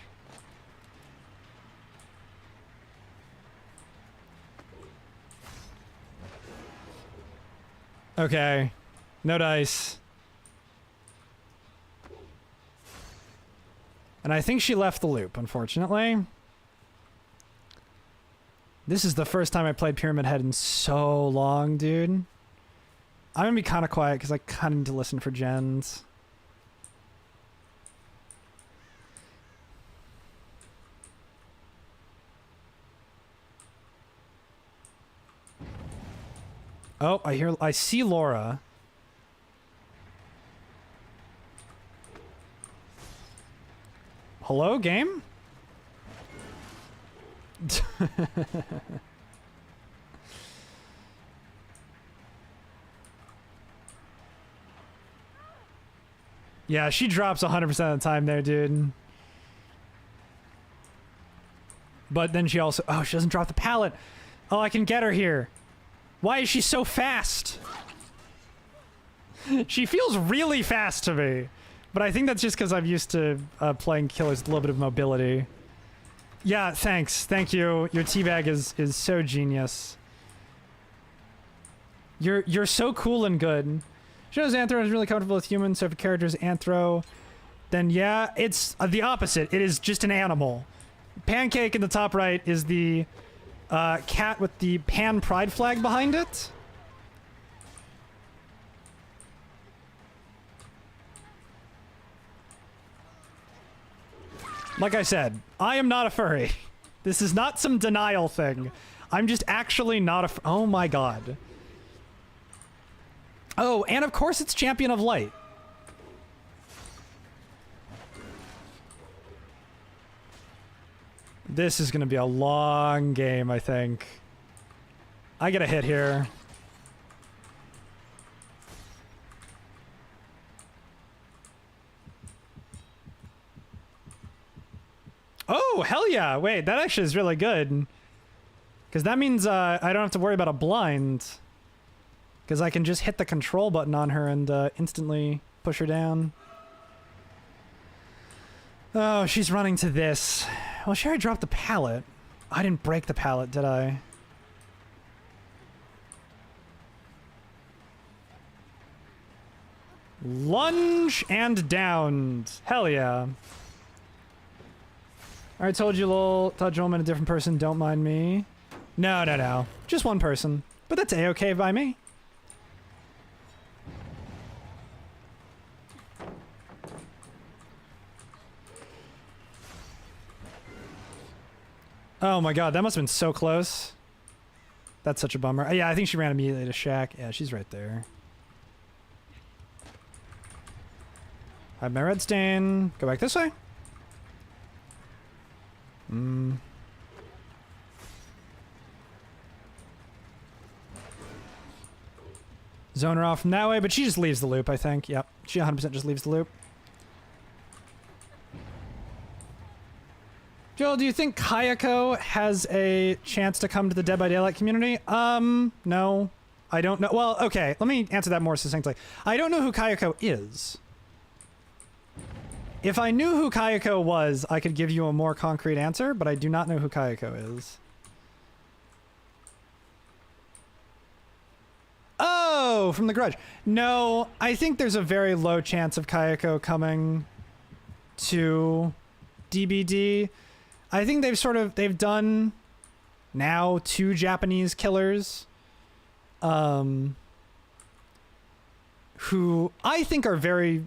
Okay. No dice. And I think she left the loop, unfortunately. This is the first time I played Pyramid Head in so long, dude. I'm gonna be kind of quiet because I kind of need to listen for gens. Oh, I see Laura. Hello, game? Yeah, she drops 100% of the time there, dude. But then she also... Oh, she doesn't drop the pallet. Oh, I can get her here. Why is she so fast? She feels really fast to me. But I think that's just because I'm used to playing killers with a little bit of mobility. Yeah, thanks. Thank you. Your teabag is so genius. You're so cool and good. She knows Anthro is really comfortable with humans, so if a character is Anthro, then yeah, it's the opposite. It is just an animal. Pancake in the top right is the cat with the pan pride flag behind it. Like I said, I am not a furry. This is not some denial thing. I'm just actually not a oh my god. Oh, and of course it's Champion of Light. This is gonna be a long game, I think. I get a hit here. Oh, hell yeah. Wait, that actually is really good. Because that means I don't have to worry about a blind. Because I can just hit the control button on her and instantly push her down. Oh, she's running to this. Well, she already dropped the pallet. I didn't break the pallet, did I? Lunge and downed. Hell yeah. I told you, lol. Thought Joel meant a different person. Don't mind me. No, no, no. Just one person. But that's A-okay by me. Oh my god, that must have been so close. That's such a bummer. Yeah, I think she ran immediately to Shaq. Yeah, she's right there. I have my red stain. Go back this way. Zone her off from that way, but she just leaves the loop, I think. Yep, she 100% just leaves the loop. Joel, do you think Kayako has a chance to come to the Dead by Daylight community? No. I don't know. Well, okay, let me answer that more succinctly. I don't know who Kayako is. If I knew who Kayako was, I could give you a more concrete answer, but I do not know who Kayako is. Oh, from The Grudge. No, I think there's a very low chance of Kayako coming to DBD. I think they've done now 2 Japanese killers, who I think are very,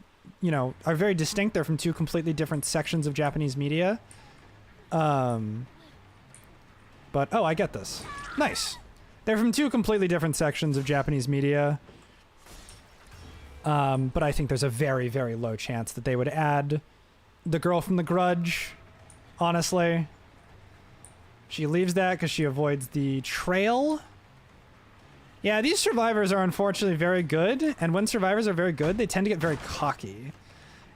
are very distinct. They're from 2 completely different sections of Japanese media. But, oh, I get this. Nice. They're from 2 completely different sections of Japanese media. But I think there's a very, very low chance that they would add the girl from The Grudge. Honestly, she leaves that because she avoids the trail. Yeah, these survivors are unfortunately very good, and when survivors are very good, they tend to get very cocky.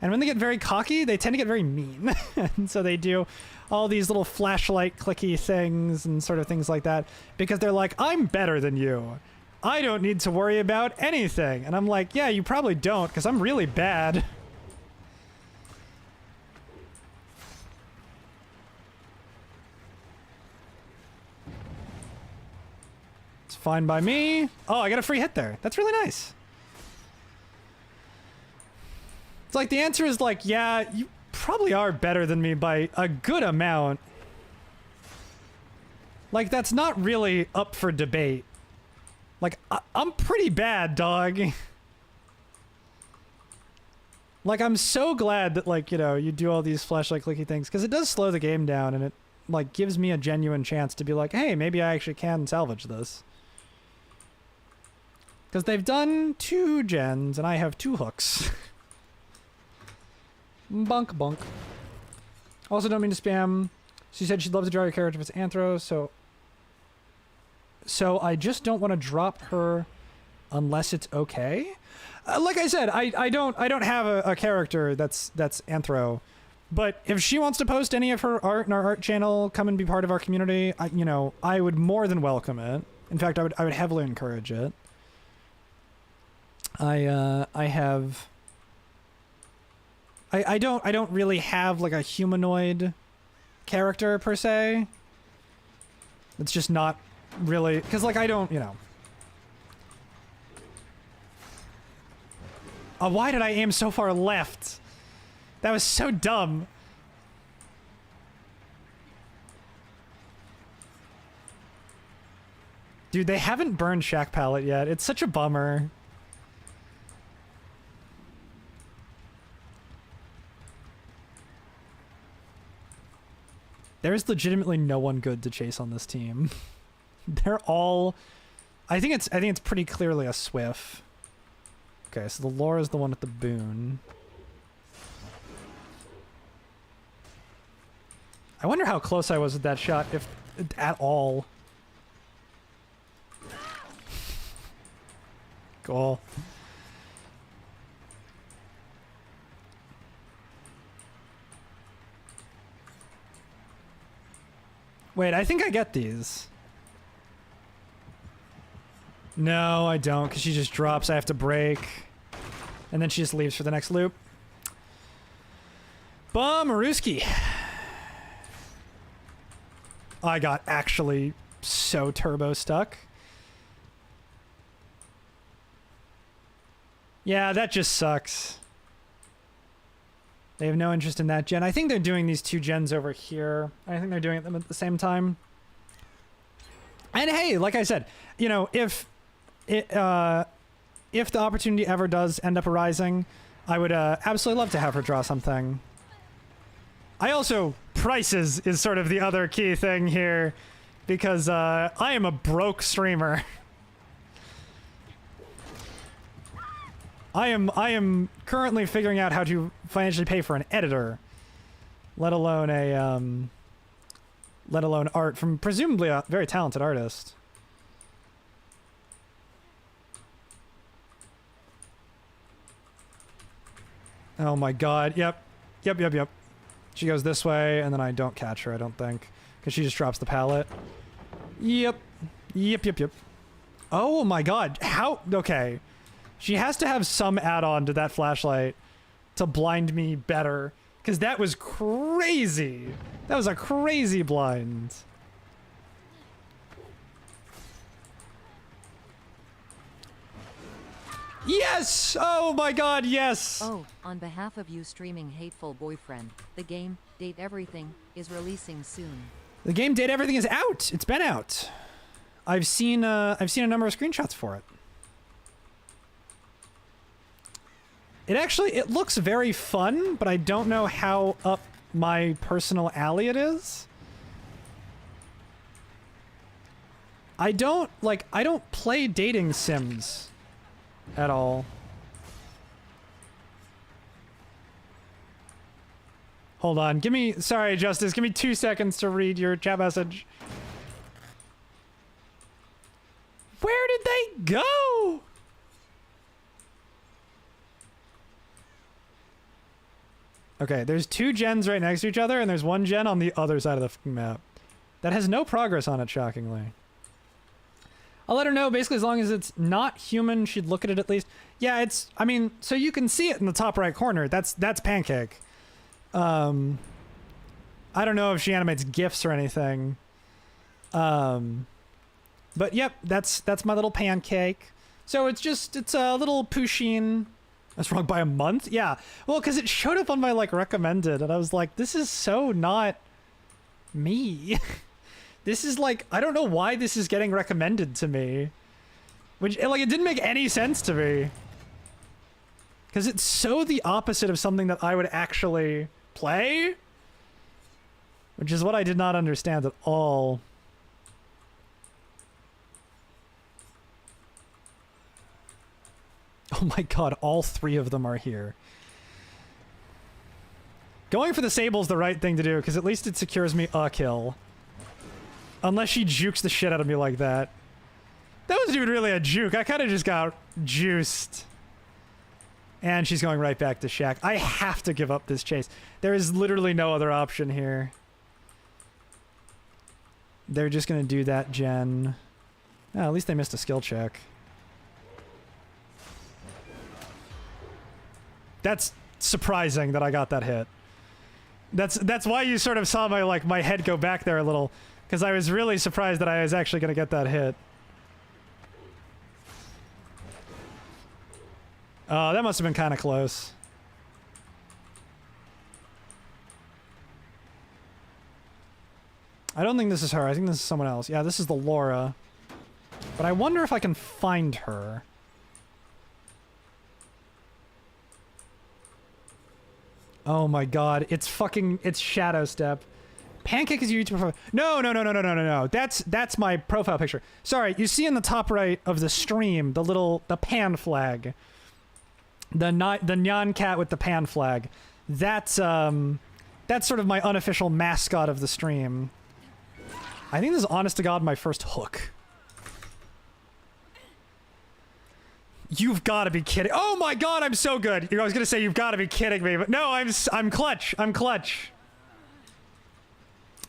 And when they get very cocky, they tend to get very mean. And so they do all these little flashlight clicky things and sort of things like that because they're like, I'm better than you. I don't need to worry about anything. And I'm like, yeah, you probably don't, because I'm really bad. It's fine by me. Oh, I got a free hit there. That's really nice. It's like the answer is like, yeah, you probably are better than me by a good amount. Like, that's not really up for debate. Like, I'm pretty bad, dog. Like, I'm so glad that, like, you know, you do all these flashlight clicky things, because it does slow the game down, and it, like, gives me a genuine chance to be like, hey, maybe I actually can salvage this. Because they've done 2 gens, and I have 2 hooks. Bunk, bunk. Also, don't mean to spam. She said she'd love to draw your character if it's Anthro, so I just don't want to drop her unless it's okay. Like I said, I don't have a character that's Anthro, but if she wants to post any of her art in our art channel, come and be part of our community, I would more than welcome it. In fact, I would heavily encourage it. I don't really have like a humanoid character per se. It's just not really, because like I don't, you know. Why did I aim so far left? That was so dumb. Dude, they haven't burned Shack Palette yet. It's such a bummer. There's legitimately no one good to chase on this team. They're all... I think it's pretty clearly a Swift. Okay, so the Laura is the one with the boon. I wonder how close I was with that shot, if at all. Cool. Wait, I think I get these. No, I don't, because she just drops. I have to break. And then she just leaves for the next loop. Bummerooski. I got actually so turbo stuck. Yeah, that just sucks. They have no interest in that gen. I think they're doing these 2 gens over here. I think they're doing them at the same time. And hey, like I said, you know, if the opportunity ever does end up arising, I would absolutely love to have her draw something. I also, prices is sort of the other key thing here, because I am a broke streamer. I am currently figuring out how to financially pay for an editor, let alone art from presumably a very talented artist. Oh my god, yep. She goes this way, and then I don't catch her, I don't think, because she just drops the pallet. Yep. Oh my god, how? Okay. She has to have some add-on to that flashlight to blind me better, because that was crazy. That was a crazy blind. Yes! Oh my god, yes! Oh, on behalf of you streaming Hateful Boyfriend, the game, Date Everything, is releasing soon. The game Date Everything is out! It's been out. I've seen a number of screenshots for it. It looks very fun, but I don't know how up my personal alley it is. I don't play dating sims at all. Hold on, sorry Justice, give me 2 seconds to read your chat message. Where did they go? Okay, there's 2 gens right next to each other, and there's 1 gen on the other side of the map. That has no progress on it, shockingly. I'll let her know. Basically, as long as it's not human, she'd look at it at least. Yeah, it's. I mean, so you can see it in the top right corner. That's Pancake. I don't know if she animates GIFs or anything. But yep, that's my little Pancake. So it's a little Pusheen. That's wrong by a month? Yeah. Well, because it showed up on my, like, recommended, and I was like, this is so not me. This is, like, I don't know why this is getting recommended to me. Which, like, it didn't make any sense to me. Because it's so the opposite of something that I would actually play. Which is what I did not understand at all. Oh my god, all three of them are here. Going for the Sable's the right thing to do, because at least it secures me a kill. Unless she jukes the shit out of me like that. That wasn't even really a juke. I kind of just got juiced. And she's going right back to Shack. I have to give up this chase. There is literally no other option here. They're just going to do that gen. Oh, at least they missed a skill check. That's surprising that I got that hit. That's why you sort of saw my head go back there a little, because I was really surprised that I was actually going to get that hit. Oh, that must have been kind of close. I don't think this is her. I think this is someone else. Yeah, this is the Laura. But I wonder if I can find her. Oh my god, it's Shadow Step. Pancake is your YouTube profile. No. That's my profile picture. Sorry, you see in the top right of the stream, the pan flag. The Nyan cat with the pan flag. That's sort of my unofficial mascot of the stream. I think this is honest to god my first hook. You've got to be kidding. Oh my god, I'm so good. I was going to say you've got to be kidding me, but no, I'm clutch. I'm clutch.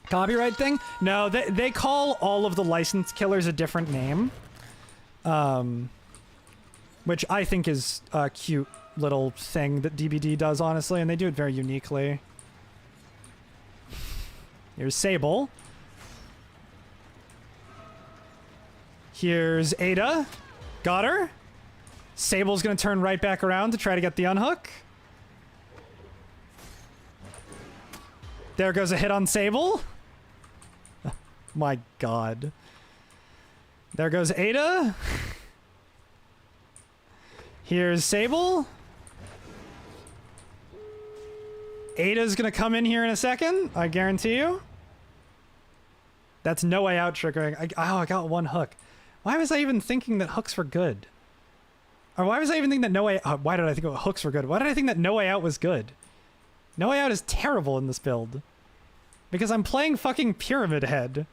Copyright thing? No, they call all of the licensed killers a different name. Which I think is a cute little thing that DBD does, honestly, and they do it very uniquely. Here's Sable. Here's Ada. Got her. Sable's gonna turn right back around to try to get the unhook. There goes a hit on Sable. My god. There goes Ada. Here's Sable. Ada's gonna come in here in a second, I guarantee you. That's no way out triggering. I got one hook. Why was I even thinking that hooks were good? Or why was I even thinking that No Way... why did I think hooks were good? Why did I think that No Way Out was good? No Way Out is terrible in this build. Because I'm playing fucking Pyramid Head.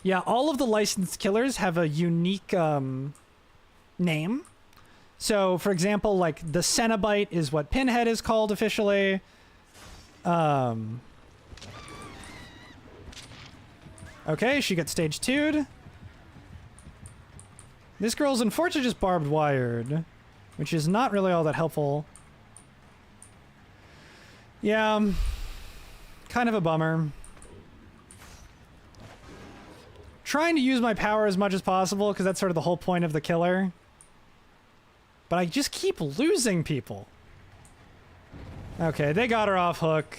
Yeah, all of the licensed killers have a unique name. So, for example, like, the Cenobite is what Pinhead is called officially. Okay, she gets stage 2'd. This girl's unfortunately just barbed wired, which is not really all that helpful. Yeah, kind of a bummer. Trying to use my power as much as possible, because that's sort of the whole point of the killer. But I just keep losing people. Okay, they got her off hook.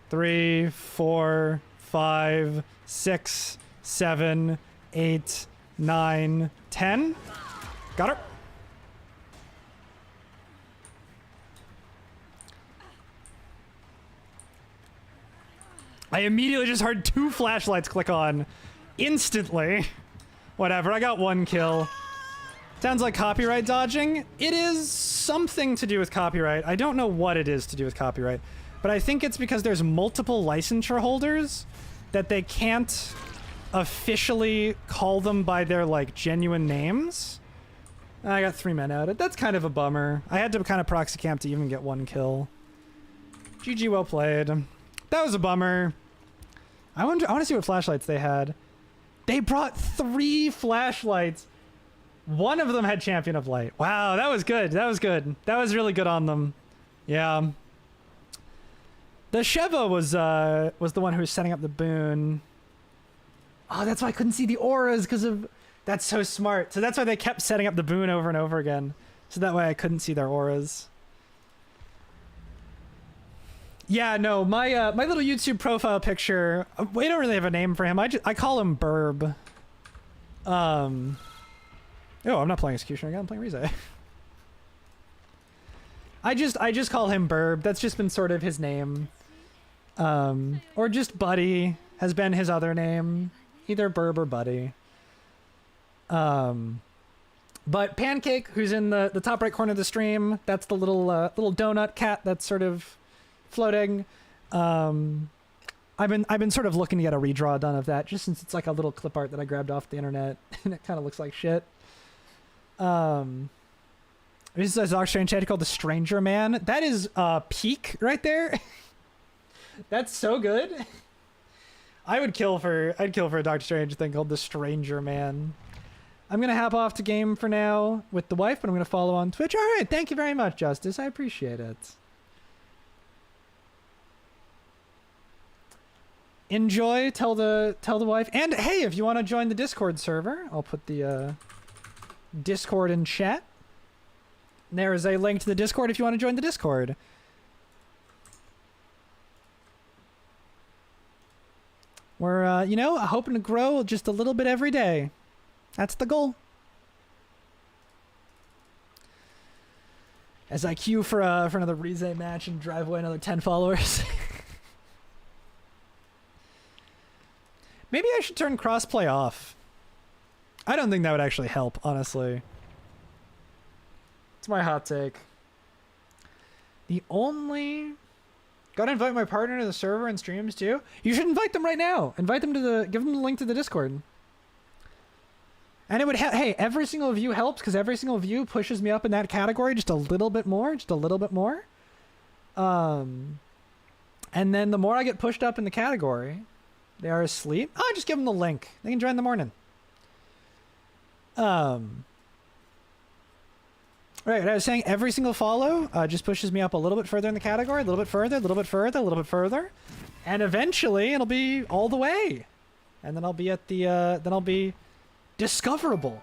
3, 4, 5, 6, 7, 8, 9, 10. Got her. I immediately just heard 2 flashlights click on. Instantly. Whatever, I got 1 kill. Sounds like copyright dodging. It is something to do with copyright. I don't know what it is to do with copyright. But I think it's because there's multiple licensure holders that they can't officially call them by their, like, genuine names. I got 3 men out. That's kind of a bummer. I had to kind of proxy camp to even get 1 kill. GG, well played. That was a bummer. I want to see what flashlights they had. They brought 3 flashlights. One of them had Champion of Light. Wow, that was good. That was good. That was really good on them. Yeah. The Sheva was the one who was setting up the boon. Oh, that's why I couldn't see the auras because of... That's so smart. So that's why they kept setting up the boon over and over again. So that way I couldn't see their auras. Yeah, no, my my little YouTube profile picture, we don't really have a name for him. I call him Burb. Oh, I'm not playing Executioner again. I'm playing Rize. I just call him Burb. That's just been sort of his name. Or just Buddy has been his other name. Either Burb or Buddy. But Pancake, who's in the top right corner of the stream, that's the little donut cat that's sort of floating. I've been sort of looking to get a redraw done of that, just since it's like a little clip art that I grabbed off the internet and it kind of looks like shit. This is a Doctor Strange chat called The Stranger Man. That is peak right there. That's so good. I'd kill for a Doctor Strange thing called The Stranger Man. I'm gonna hop off to game for now with the wife, but I'm gonna follow on Twitch. All right, thank you very much, Justice. I appreciate it. Enjoy. Tell the wife. And hey, if you want to join the Discord server, I'll put the Discord in chat. There is a link to the Discord if you want to join the Discord. We're hoping to grow just a little bit every day. That's the goal. As I queue for another Rize match and drive away another 10 followers. Maybe I should turn crossplay off. I don't think that would actually help, honestly. It's my hot take. Gotta invite my partner to the server and streams too. You should invite them right now. Invite them give them the link to the Discord. And it would hey, every single view helps because every single view pushes me up in that category just a little bit more, And then the more I get pushed up in the category, they are asleep. Oh, just give them the link. They can join in the morning. Right, I was saying every single follow just pushes me up a little bit further in the category, a little bit further, a little bit further, a little bit further, and eventually it'll be all the way, and then I'll be at the then I'll be discoverable.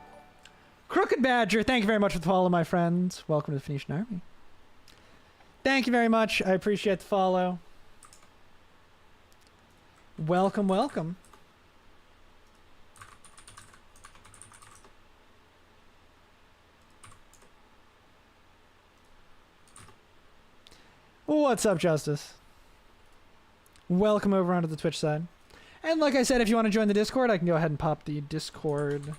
Crooked Badger, thank you very much for the follow, my friends. Welcome to the Phoenician Army. Thank you very much. I appreciate the follow. Welcome, welcome. What's up, Justice? Welcome over onto the Twitch side. And like I said, if you want to join the Discord, I can go ahead and pop the Discord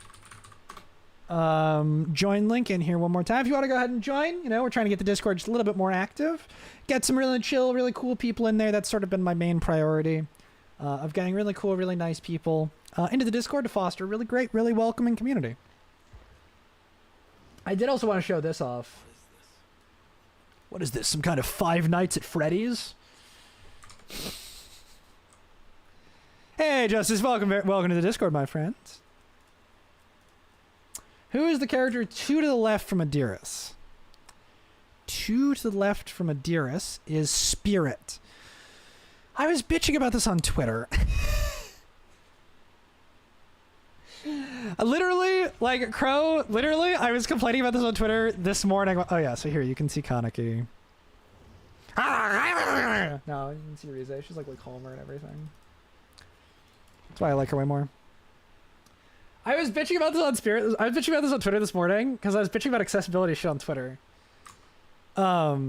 join link in here one more time. If you want to go ahead and join, we're trying to get the Discord just a little bit more active. Get some really chill, really cool people in there. That's sort of been my main priority of getting really cool, really nice people into the Discord to foster a really great, really welcoming community. I did also want to show this off. What is this? Some kind of Five Nights at Freddy's? Hey, Justice, welcome to the Discord, my friends. Who is the character 2 to the left from Adiris? 2 to the left from Adiris is Spirit. I was bitching about this on Twitter. Literally, like Crow, I was complaining about this on Twitter this morning. Oh yeah, so here you can see Kaneki. No, you can see Rize. She's like Homer and everything. That's why I like her way more. I was bitching about this on Twitter this morning because I was bitching about accessibility shit on Twitter. That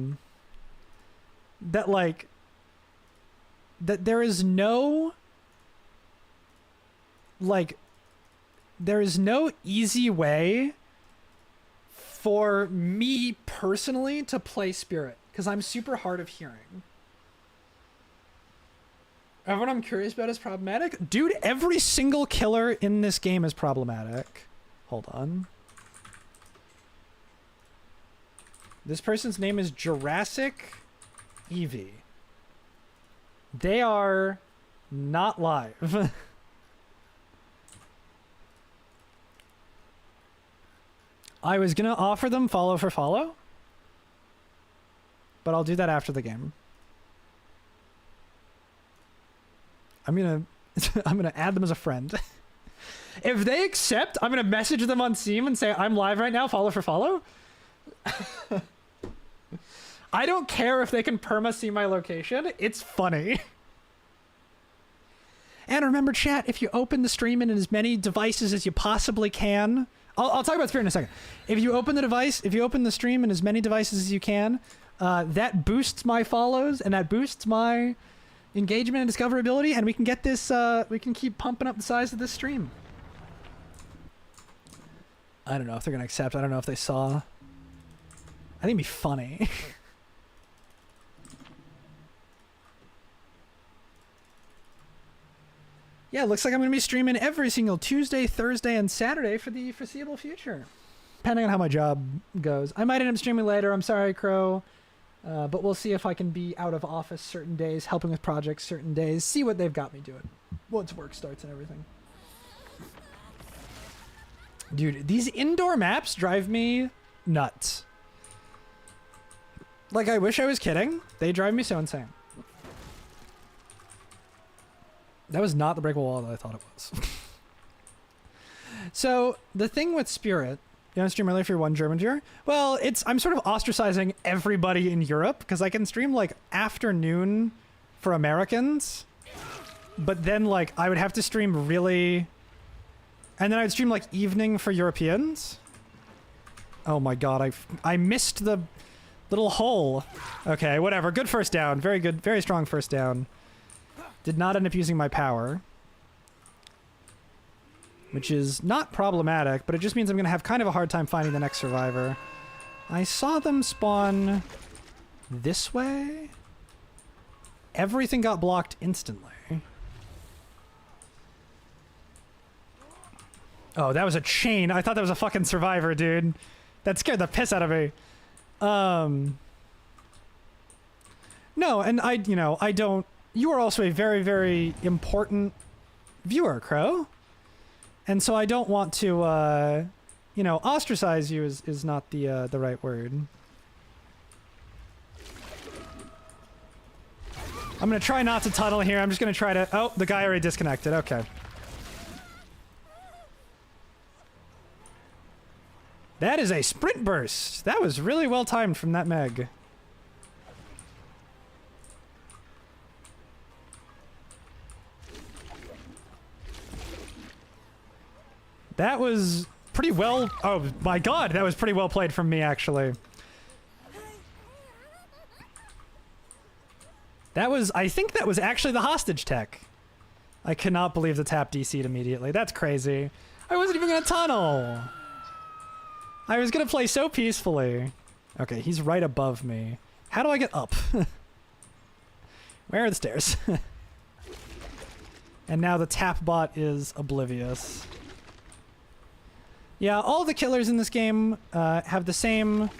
there is no easy way for me personally to play Spirit because I'm super hard of hearing. Everyone I'm curious about is problematic. Dude, every single killer in this game is problematic. Hold on. This person's name is Jurassic Eevee. They are Not live. I was gonna offer them follow for follow, but I'll do that after the game. I'm gonna I'm gonna add them as a friend. If they accept, I'm gonna message them on Steam and say I'm live right now, follow for follow. I don't care if they can perma see my location. It's funny. And remember, chat, if you open the stream in as many devices as you possibly can, I'll talk about Spirit in a second. If you open the stream in as many devices as you can, that boosts my follows and that boosts my engagement and discoverability, and we can get this, we can keep pumping up the size of this stream. I don't know if they're gonna accept. I don't know if they saw. I think it'd be funny. Yeah, it looks like I'm going to be streaming every single Tuesday, Thursday, and Saturday for the foreseeable future. Depending on how my job goes. I might end up streaming later. I'm sorry, Crow. But we'll see if I can be out of office certain days, helping with projects certain days, see what they've got me doing once work starts and everything. Dude, these indoor maps drive me nuts. Like, I wish I was kidding. They drive me so insane. That was not the breakable wall that I thought it was. So, the thing with Spirit, you want to stream early if you're one German viewer? Well, I'm sort of ostracizing everybody in Europe, because I can stream, like, afternoon for Americans, but then, like, I would have to stream really... And then I'd stream, like, evening for Europeans. Oh my god, I missed the little hole. Okay, whatever. Good first down. Very good. Very strong first down. Did not end up using my power. Which is not problematic, but it just means I'm going to have kind of a hard time finding the next survivor. I saw them spawn this way. Everything got blocked instantly. Oh, that was a chain. I thought that was a fucking survivor, dude. That scared the piss out of me. No, and I don't... You are also a very, very important viewer, Crow. And so I don't want to, ostracize you is not the right word. I'm going to try not to tunnel here. I'm just going to try to... Oh, the guy already disconnected. Okay. That is a sprint burst. That was really well timed from that Meg. That was pretty well... Oh my god, that was pretty well played from me, actually. That was... I think that was actually the hostage tech. I cannot believe the tap DC'd immediately. That's crazy. I wasn't even gonna tunnel. I was gonna play so peacefully. Okay, he's right above me. How do I get up? Where are the stairs? And now the tap bot is oblivious. Yeah, all the killers in this game have the same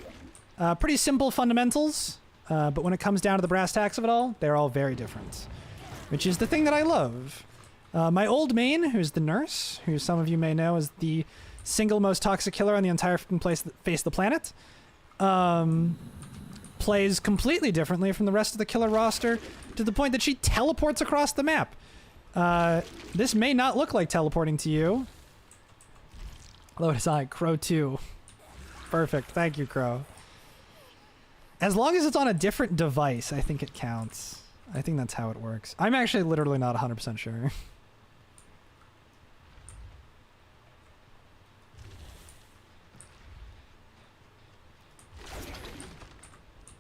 pretty simple fundamentals, but when it comes down to the brass tacks of it all, they're all very different, which is the thing that I love. My old main, who's the nurse, who some of you may know is the single most toxic killer on the entire face of the planet, plays completely differently from the rest of the killer roster to the point that she teleports across the map. This may not look like teleporting to you. Lotus Eye, Crow 2. Perfect. Thank you, Crow. As long as it's on a different device, I think it counts. I think that's how it works. I'm actually literally not 100% sure.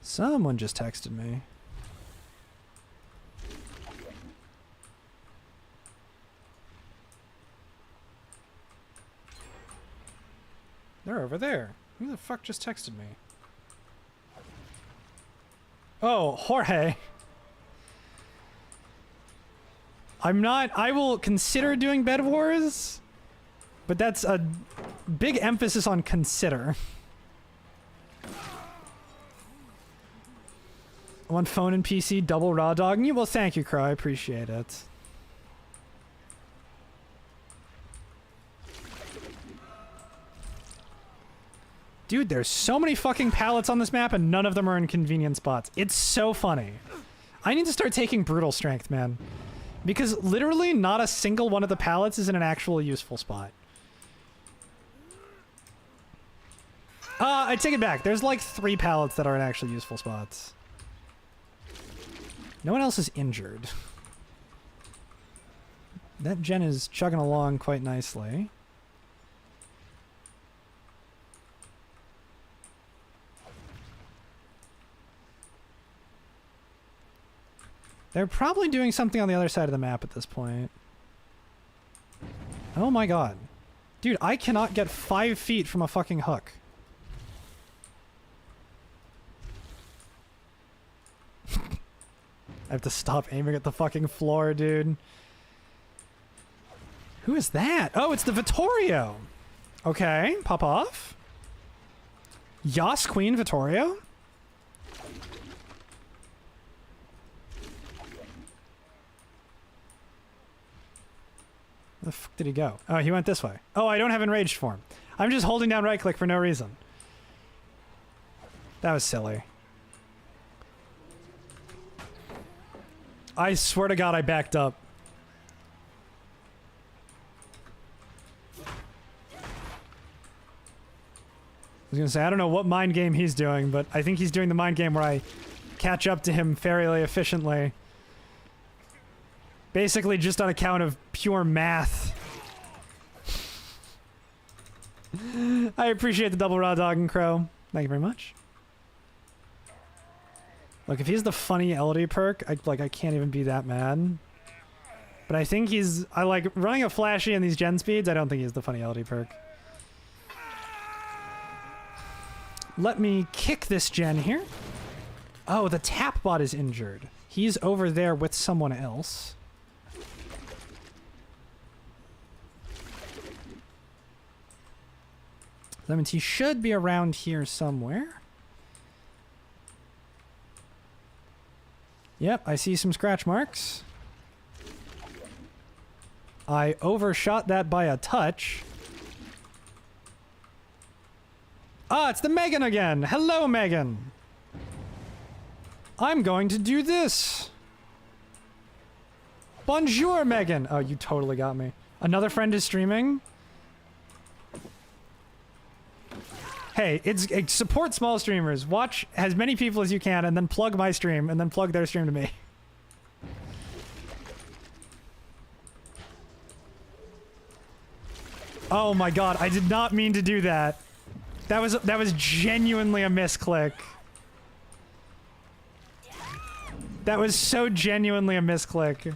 Someone just texted me. They're over there. Who the fuck just texted me? Oh, Jorge. I will consider doing Bed Wars, but that's a big emphasis on consider. On phone and PC, double raw dogging you? Well, thank you, Crow. I appreciate it. Dude, there's so many fucking pallets on this map and none of them are in convenient spots. It's so funny. I need to start taking brutal strength, man. Because literally not a single one of the pallets is in an actual useful spot. I take it back. There's like 3 pallets that are in actually useful spots. No one else is injured. That gen is chugging along quite nicely. They're probably doing something on the other side of the map at this point. Oh my god. Dude, I cannot get 5 feet from a fucking hook. I have to stop aiming at the fucking floor, dude. Who is that? Oh, it's the Vittorio. Okay, pop off. Yas Queen Vittorio? Where the fuck did he go? Oh, he went this way. Oh, I don't have enraged form. I'm just holding down right click for no reason. That was silly. I swear to God I backed up. I was gonna say, I don't know what mind game he's doing, but I think he's doing the mind game where I catch up to him fairly efficiently. Basically just on account of pure math. I appreciate the double raw dog and crow. Thank you very much. Look, if he's the funny LD perk, I can't even be that mad. But I think he's... I like running a flashy in these gen speeds, I don't think he's the funny LD perk. Let me kick this gen here. Oh, the tap bot is injured. He's over there with someone else. That means he should be around here somewhere. Yep, I see some scratch marks. I overshot that by a touch. Ah, it's the Megan again! Hello, Megan! I'm going to do this! Bonjour, Megan! Oh, you totally got me. Another friend is streaming? Hey, support small streamers. Watch as many people as you can and then plug my stream and then plug their stream to me. Oh my god, I did not mean to do that. That was genuinely a misclick. That was so genuinely a misclick.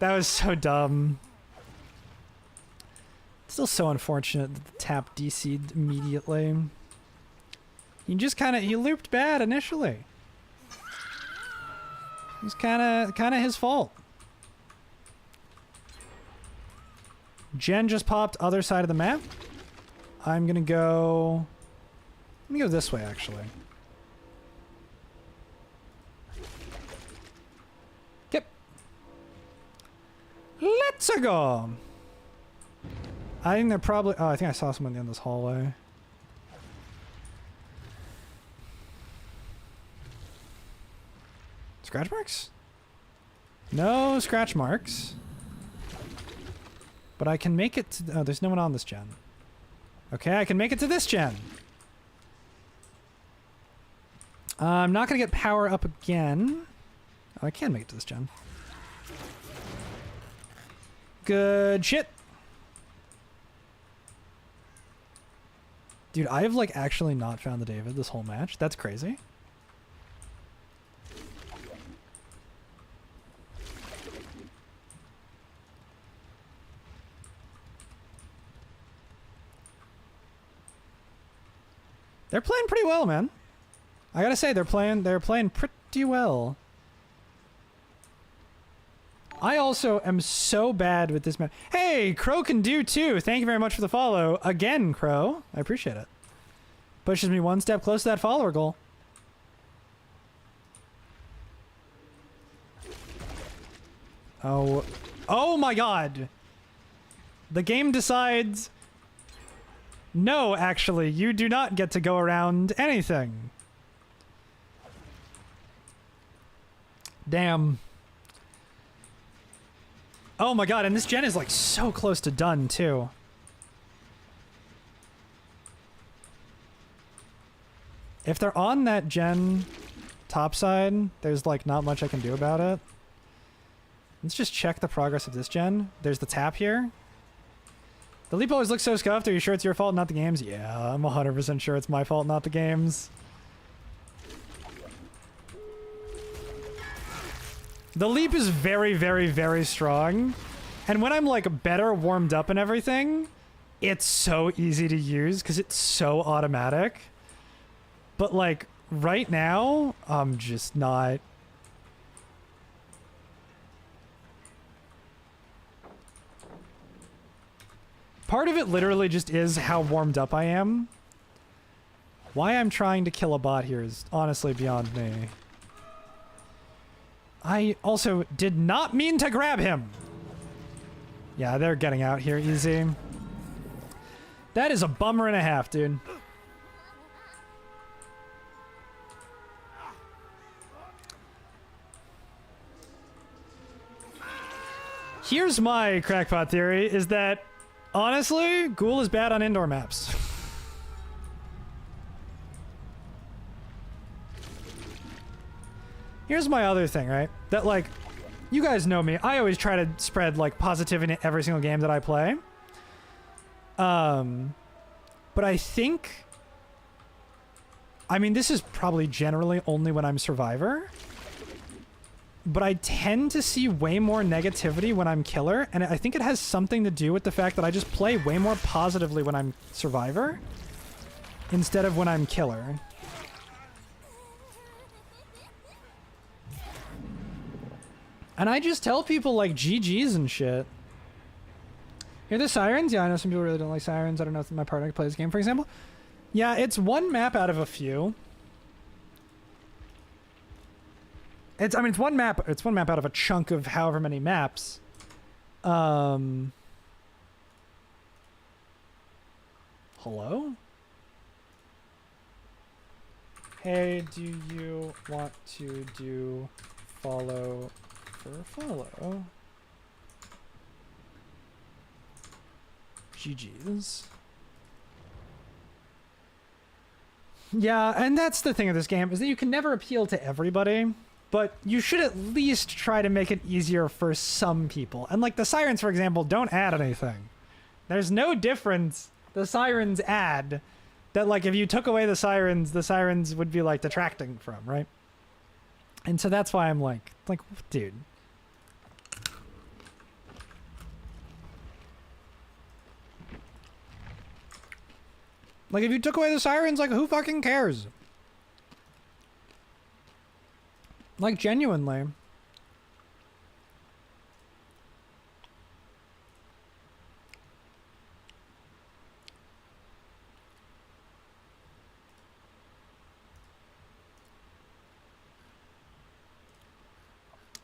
That was so dumb. Still so unfortunate that the tap DC'd immediately. He just he looped bad initially. It was kinda his fault. Gen just popped other side of the map. I'm gonna go this way actually. Yep. Let's go. I think they're probably... Oh, I think I saw someone in this hallway. Scratch marks? No scratch marks. But I can make it to... Oh, there's no one on this gen. Okay, I can make it to this gen. I'm not going to get power up again. Oh, I can make it to this gen. Good shit. Dude, I have like actually not found the David this whole match. That's crazy. They're playing pretty well, man. I gotta say, they're playing pretty well. I also am so bad with this map. Hey, Crow can do too. Thank you very much for the follow. Again, Crow. I appreciate it. Pushes me one step closer to that follower goal. Oh my god. The game decides No, actually, you do not get to go around anything. Damn. Oh my god, and this gen is like so close to done too. If they're on that gen top side, there's like not much I can do about it. Let's just check the progress of this gen. There's the tap here. The leap always looks so scuffed. Are you sure it's your fault, not the game's? Yeah, I'm 100% sure it's my fault, not the game's. The leap is very, very, very strong. And when I'm like better warmed up and everything, it's so easy to use because it's so automatic. But like right now, I'm just not. Part of it literally just is how warmed up I am. Why I'm trying to kill a bot here is honestly beyond me. I also did not mean to grab him. Yeah, they're getting out here easy. That is a bummer and a half, dude. Here's my crackpot theory, is that honestly, Ghoul is bad on indoor maps. Here's my other thing, right? That, like, you guys know me. I always try to spread, like, positivity in every single game that I play. But I think... I mean, this is probably generally only when I'm Survivor. But I tend to see way more negativity when I'm Killer, and I think it has something to do with the fact that I just play way more positively when I'm Survivor instead of when I'm Killer. And I just tell people, like, GGs and shit. Hear the sirens? Yeah, I know some people really don't like sirens. I don't know if my partner plays this game, for example. Yeah, it's one map out of a few. It's one map. It's one map out of a chunk of however many maps. Hello? Hey, do you want to do follow for follow? GG's. Yeah, and that's the thing of this game, is that you can never appeal to everybody. But you should at least try to make it easier for some people. And like the sirens, for example, don't add anything. There's no difference the sirens add that, like, if you took away the sirens would be like detracting from, right? And so that's why I'm like, dude. Like, if you took away the sirens, like, who fucking cares? Like, genuinely.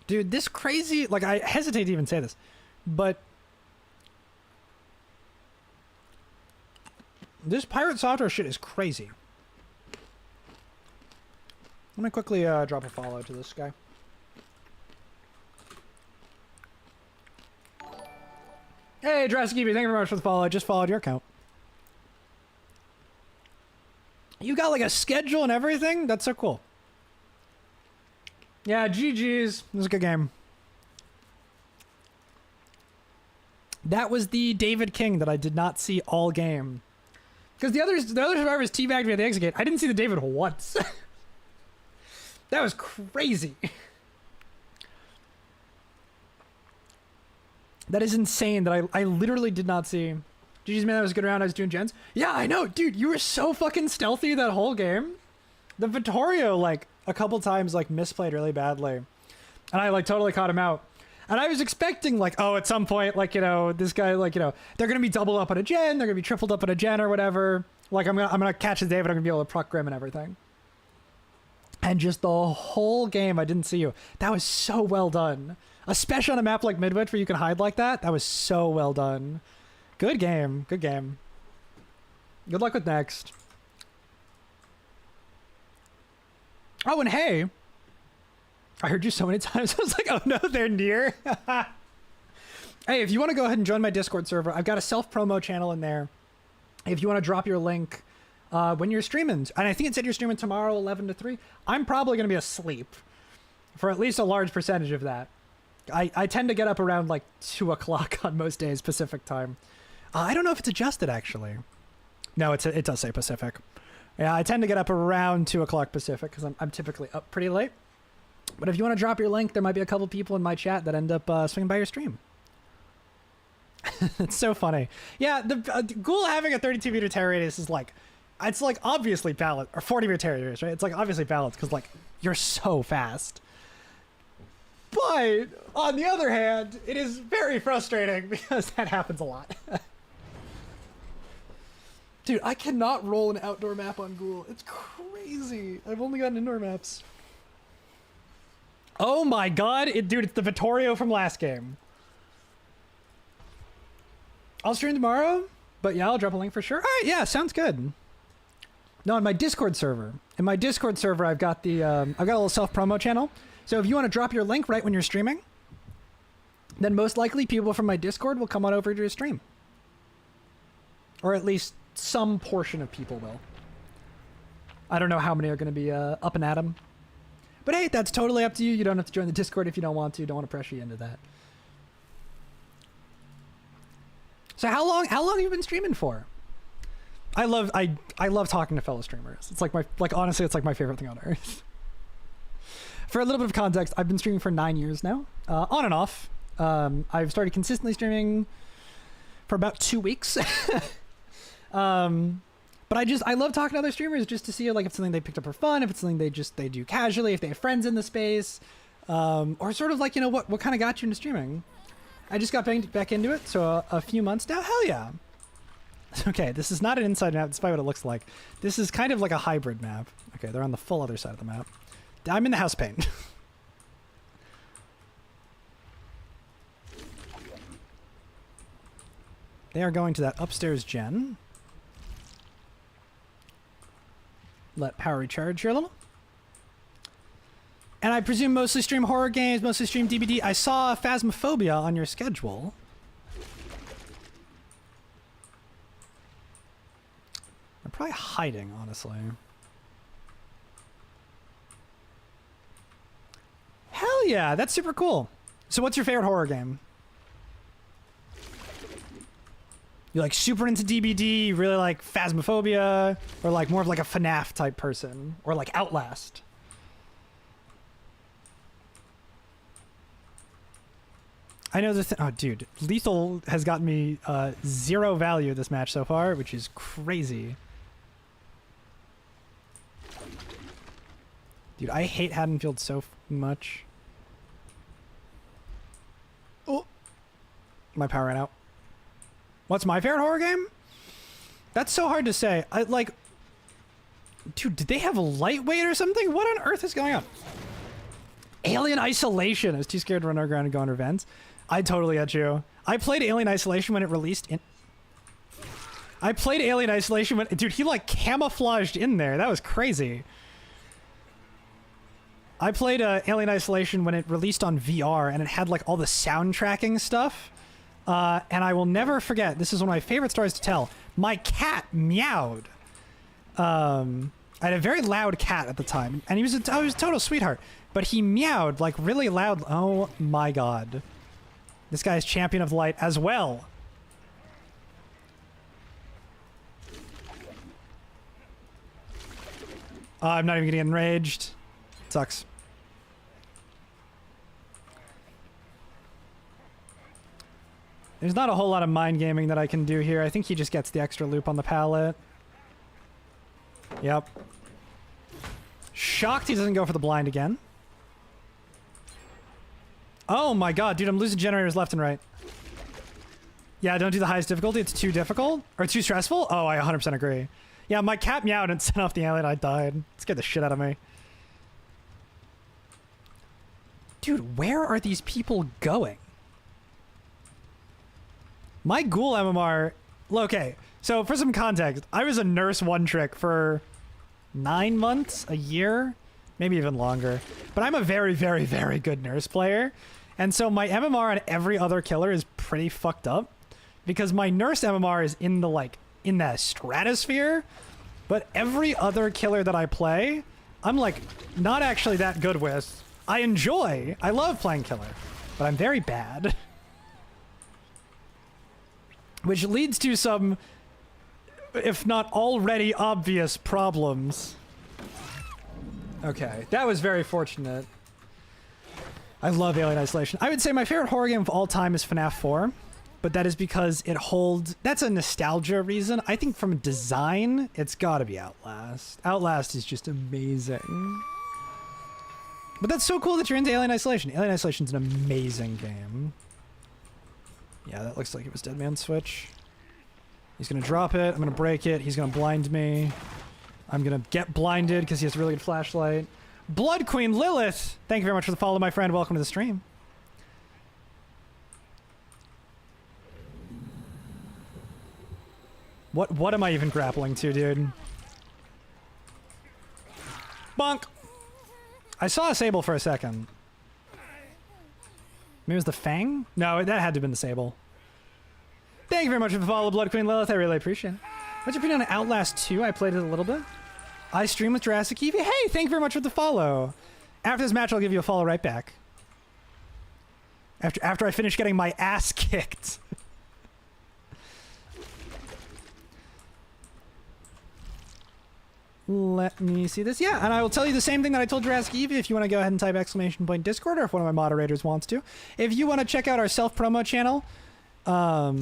Dude, this crazy... Like, I hesitate to even say this, but... This pirate software shit is crazy. I'm gonna quickly drop a follow to this guy. Hey, Jurassic Evie, thank you very much for the follow. I just followed your account. You got like a schedule and everything? That's so cool. Yeah, GG's. This was a good game. That was the David King that I did not see all game. Because the other survivors teabagged me at the exit gate. I didn't see the David once. That was crazy. That is insane that I literally did not see. GG's, man, that was a good round. I was doing gens. Yeah, I know. Dude, you were so fucking stealthy that whole game. The Vittorio, like, a couple times, like, misplayed really badly. And I, like, totally caught him out. And I was expecting, like, oh, at some point, like, you know, this guy, like, you know, they're going to be doubled up on a gen. They're going to be tripled up on a gen or whatever. Like, I'm gonna catch the David. I'm going to be able to proc Grim and everything. And just the whole game, I didn't see you. That was so well done. Especially on a map like Midwich where you can hide like that. That was so well done. Good game. Good game. Good luck with next. Oh, and hey, I heard you so many times. I was like, oh no, they're near. Hey, if you want to go ahead and join my Discord server, I've got a self-promo channel in there. If you want to drop your link when you're streaming, and I think it said you're streaming tomorrow 11 to 3, I'm probably going to be asleep for at least a large percentage of that. I tend to get up around like 2 o'clock on most days Pacific time. I don't know if it's adjusted actually. No, it does say Pacific. Yeah, I tend to get up around 2 o'clock Pacific because I'm typically up pretty late. But if you want to drop your link, there might be a couple people in my chat that end up swinging by your stream. It's so funny. Yeah, the Ghoul having a 32 meter terror radius is like, it's like obviously balanced, or 40 meter terror radius, right? It's like obviously balanced because like you're so fast. But on the other hand, it is very frustrating because that happens a lot. Dude, I cannot roll an outdoor map on Ghoul. It's crazy. I've only gotten indoor maps. Oh my god, dude, it's the Vittorio from last game. I'll stream tomorrow, but yeah, I'll drop a link for sure. All right, yeah, sounds good. No, on my Discord server. In my Discord server, I've got the I've got a little self-promo channel. So if you want to drop your link right when you're streaming, then most likely people from my Discord will come on over to your stream. Or at least some portion of people will. I don't know how many are going to be up and at 'em. But hey, that's totally up to you. You don't have to join the Discord if you don't want to. Don't want to pressure you into that. So how long have you been streaming for? I love talking to fellow streamers. It's like honestly, it's like my favorite thing on earth. For a little bit of context, I've been streaming for 9 years now, on and off. I've started consistently streaming for about 2 weeks. But I love talking to other streamers just to see like if it's something they picked up for fun, if it's something they do casually, if they have friends in the space, or sort of like, you know, what kind of got you into streaming. I just got back into it, so a few months now. Hell yeah. Okay, this is not an inside map, despite what it looks like. This is kind of like a hybrid map. Okay, they're on the full other side of the map. I'm in the house paint. They are going to that upstairs gen. Let power recharge here a little. And I presume mostly stream horror games, mostly stream DBD. I saw Phasmophobia on your schedule. I'm probably hiding, honestly. Hell yeah, that's super cool. So what's your favorite horror game? You like super into DBD, you really like Phasmophobia, or like more of like a FNAF type person, or like Outlast? I know this. Oh, dude, Lethal has gotten me 0 value this match so far, which is crazy. Dude, I hate Haddonfield so much. Oh, my power ran out. What's my favorite horror game? That's so hard to say. Dude, did they have a lightweight or something? What on earth is going on? Alien Isolation. I was too scared to run underground and go under vents. I totally get you. I played Alien Isolation when it released. I played Alien Isolation when... Dude, he like camouflaged in there. That was crazy. I played Alien Isolation when it released on VR, and it had like all the sound tracking stuff. And I will never forget, this is one of my favorite stories to tell. My cat meowed. I had a very loud cat at the time, and he was a total sweetheart. But he meowed like really loud. Oh my god. This guy is Champion of Light as well. I'm not even gonna get enraged. Sucks. There's not a whole lot of mind gaming that I can do here. I think he just gets the extra loop on the pallet. Yep. Shocked he doesn't go for the blind again. Oh my god, dude, I'm losing generators left and right. Yeah, don't do the highest difficulty. It's too difficult. Or too stressful? Oh, I 100% agree. Yeah, my cat meowed and sent off the alien. I died. It scared the shit out of me. Dude, where are these people going? My Ghoul MMR... Okay, So for some context, I was a nurse one trick for 9 months, a year, maybe even longer. But I'm a very, very, very good nurse player. And so my MMR on every other killer is pretty fucked up because my nurse MMR is in the in the stratosphere, but every other killer that I play, I'm like not actually that good with. I love playing killer, but I'm very bad. Which leads to some, if not already obvious, problems. Okay, that was very fortunate. I love Alien Isolation. I would say my favorite horror game of all time is FNAF 4, but that is because it holds... That's a nostalgia reason. I think from design, it's gotta be Outlast. Outlast is just amazing. But that's so cool that you're into Alien Isolation. Alien Isolation's an amazing game. Yeah, that looks like it was Dead Man's Switch. He's gonna drop it. I'm gonna break it. He's gonna blind me. I'm gonna get blinded because he has a really good flashlight. Blood Queen Lilith! Thank you very much for the follow, my friend. Welcome to the stream. What am I even grappling to, dude? Bonk! I saw a Sable for a second. Maybe it was the Fang? No, that had to have been the Sable. Thank you very much for the follow, Blood Queen Lilith. I really appreciate it. What's your opinion on Outlast 2? I played it a little bit. I stream with Jurassic Eevee. Hey, thank you very much for the follow. After this match, I'll give you a follow right back. After I finish getting my ass kicked. Let me see this. Yeah, and I will tell you the same thing that I told Jurassic Eevee if you want to go ahead and type ! Discord, or if one of my moderators wants to. If you want to check out our self-promo channel, oh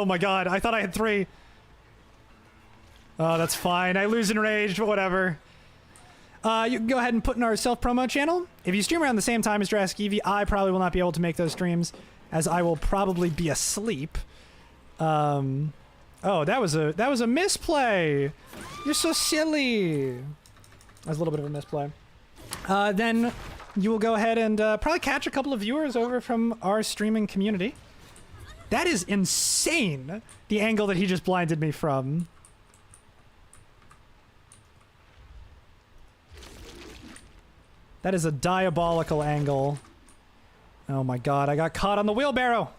my god, I thought I had 3. Oh, that's fine. I lose enraged, but whatever. You can go ahead and put in our self-promo channel. If you stream around the same time as Jurassic Eevee, I probably will not be able to make those streams, as I will probably be asleep. Oh, that was a misplay. You're so silly. That was a little bit of a misplay. Then you will go ahead and probably catch a couple of viewers over from our streaming community. That is insane, the angle that he just blinded me from. That is a diabolical angle. Oh my god, I got caught on the wheelbarrow!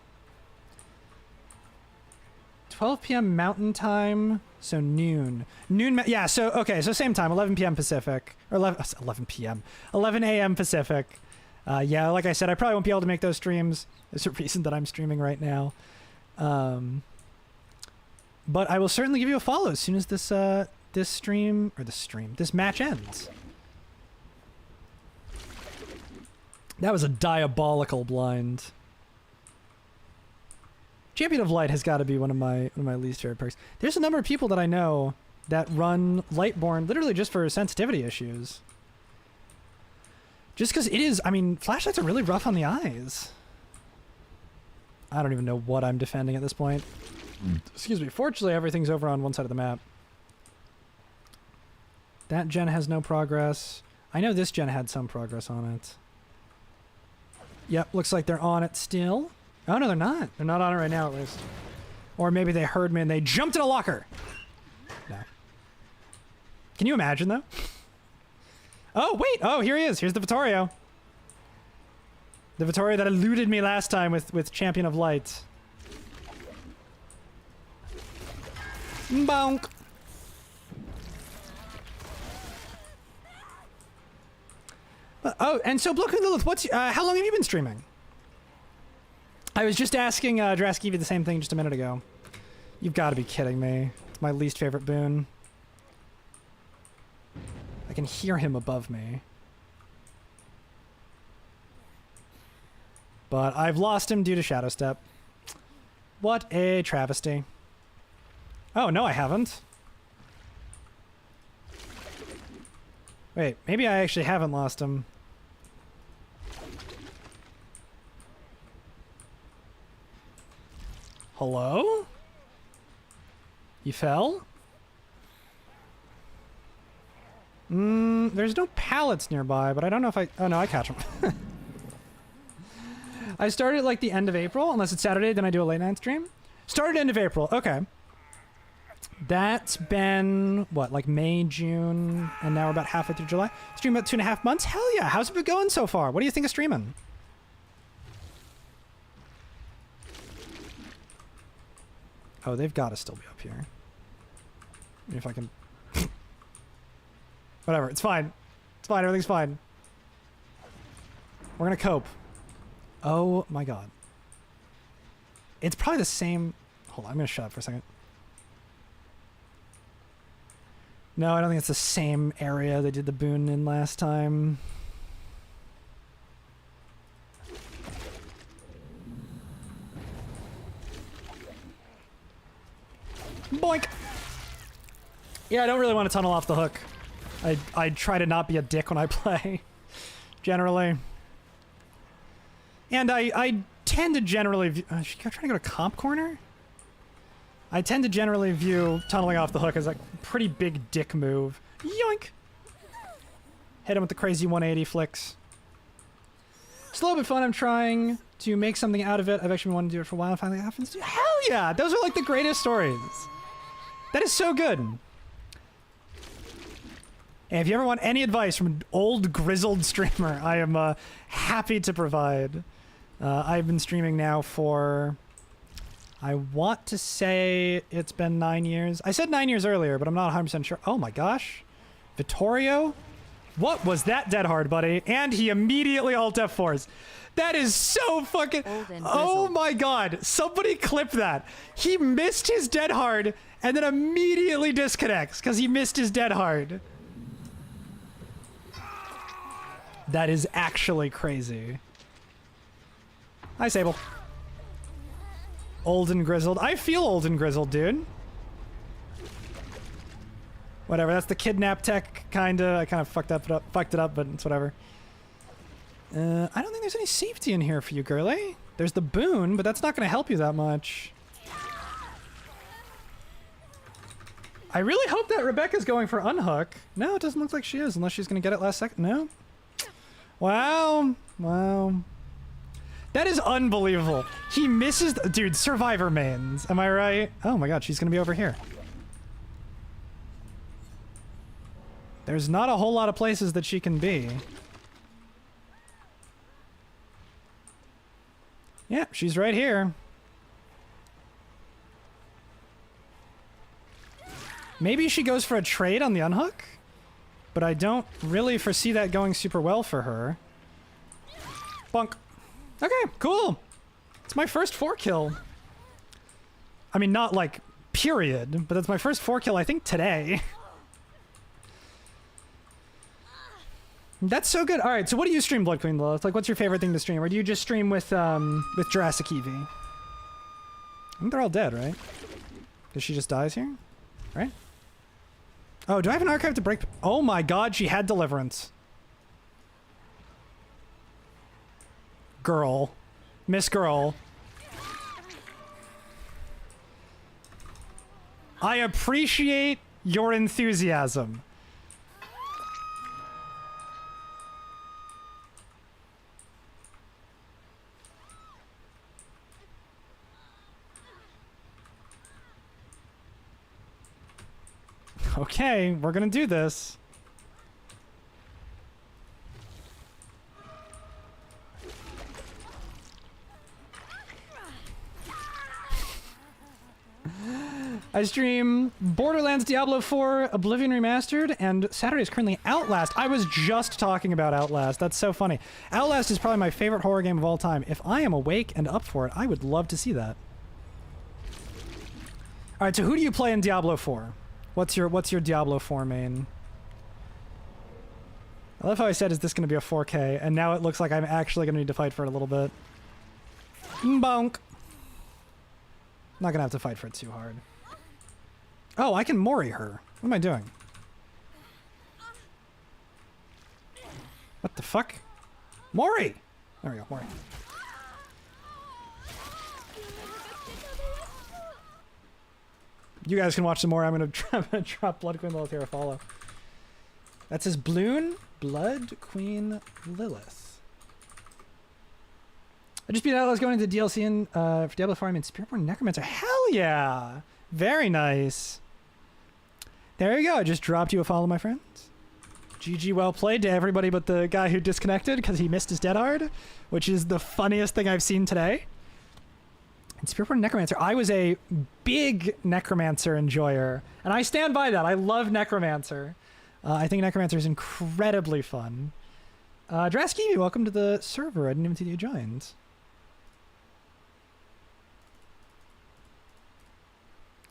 12 p.m. Mountain Time, so noon. Yeah, so, okay, so same time, 11 p.m. Pacific. Or 11 p.m. 11 a.m. Pacific. Yeah, like I said, I probably won't be able to make those streams. There's a reason that I'm streaming right now. But I will certainly give you a follow as soon as this match ends. That was a diabolical blind. Champion of Light has got to be one of my least favorite perks. There's a number of people that I know that run Lightborn literally just for sensitivity issues. Just because it is, I mean, flashlights are really rough on the eyes. I don't even know what I'm defending at this point. Excuse me. Fortunately, everything's over on one side of the map. That gen has no progress. I know this gen had some progress on it. Yep, looks like they're on it still. Oh, no, they're not. They're not on it right now, at least. Or maybe they heard me and they jumped in a locker. No. Can you imagine, though? Oh, wait. Oh, here he is. Here's the Vittorio. The Vittorio that eluded me last time with Champion of Light. Bonk. Oh, and so Blood Queen Lilith, how long have you been streaming? I was just asking Jurassic Eevee the same thing just a minute ago. You've got to be kidding me. It's my least favorite boon. I can hear him above me. But I've lost him due to Shadow Step. What a travesty. Oh, no, I haven't. Wait, maybe I actually haven't lost him. Hello? You fell? There's no pallets nearby, but I don't know if I... Oh, no, I catch him. I started like the end of April, unless it's Saturday, then I do a late night stream. Started end of April, okay. That's been, what, like May, June, and now we're about halfway through July? Stream about 2.5 months? Hell yeah, how's it been going so far? What do you think of streaming? Oh, they've got to still be up here. If I can... Whatever, it's fine. It's fine, everything's fine. We're gonna cope. Oh my god. It's probably the same... Hold on, I'm gonna shut up for a second. No, I don't think it's the same area they did the boon in last time. Boink! Yeah, I don't really want to tunnel off the hook. I try to not be a dick when I play. Generally. And I tend to generally view... I'm trying to go to comp corner? I tend to generally view tunneling off the hook as a pretty big dick move. Yoink! Hit him with the crazy 180 flicks. Slow but fun. I'm trying to make something out of it. I've actually been wanting to do it for a while and finally it happens. Hell yeah! Those are like the greatest stories. That is so good. And if you ever want any advice from an old grizzled streamer, I am happy to provide. I've been streaming now for... I want to say it's been 9 years. I said 9 years earlier, but I'm not 100% sure. Oh my gosh. Vittorio? What was that dead hard, buddy? And he immediately alt F4s. That is so fucking... Oh my god. Somebody clip that. He missed his dead hard and then immediately disconnects because he missed his dead hard. That is actually crazy. Hi, Sable. Old and grizzled. I feel old and grizzled, dude. Whatever, that's the kidnap tech, kinda. I kind of fucked it up, but it's whatever. I don't think there's any safety in here for you, girly. There's the boon, but that's not gonna help you that much. I really hope that Rebecca's going for unhook. No, it doesn't look like she is, unless she's gonna get it last second. No. Wow. Wow. That is unbelievable. He misses... Dude, Survivor mains. Am I right? Oh my god, she's gonna be over here. There's not a whole lot of places that she can be. Yeah, she's right here. Maybe she goes for a trade on the unhook? But I don't really foresee that going super well for her. Bonk. Okay, cool. It's my first 4-kill. I mean, not like, period, but that's my first 4-kill, I think, today. That's so good. All right, so what do you stream, Blood Queen Lilith? Like, what's your favorite thing to stream? Or do you just stream with Jurassic Eevee? I think they're all dead, right? Because she just dies here? Right? Oh, do I have an archive to break? Oh my god, she had Deliverance. Girl. Miss Girl. I appreciate your enthusiasm. Okay, we're gonna do this. I stream Borderlands, Diablo 4, Oblivion Remastered, and Saturday is currently Outlast. I was just talking about Outlast. That's so funny. Outlast is probably my favorite horror game of all time. If I am awake and up for it, I would love to see that. All right, so who do you play in Diablo 4? What's your Diablo 4 main? I love how I said, is this going to be a 4K? And now it looks like I'm actually going to need to fight for it a little bit. Bonk. Not going to have to fight for it too hard. Oh, I can Mori her. What am I doing? What the fuck? Mori! There we go, Mori. You guys can watch some more. I'm gonna drop Blood Queen Lilith here a follow. That says Bloon Blood Queen Lilith. I just beat out. I was going into DLC for Diablo 4. I'm in Spiritborn Necromancer. Hell yeah! Very nice. There you go. I just dropped you a follow, my friends. GG, well played to everybody but the guy who disconnected because he missed his dead hard, which is the funniest thing I've seen today. And Spiritborn Necromancer. I was a big Necromancer enjoyer, and I stand by that. I love Necromancer. I think Necromancer is incredibly fun. Draskivi, welcome to the server. I didn't even see you joined.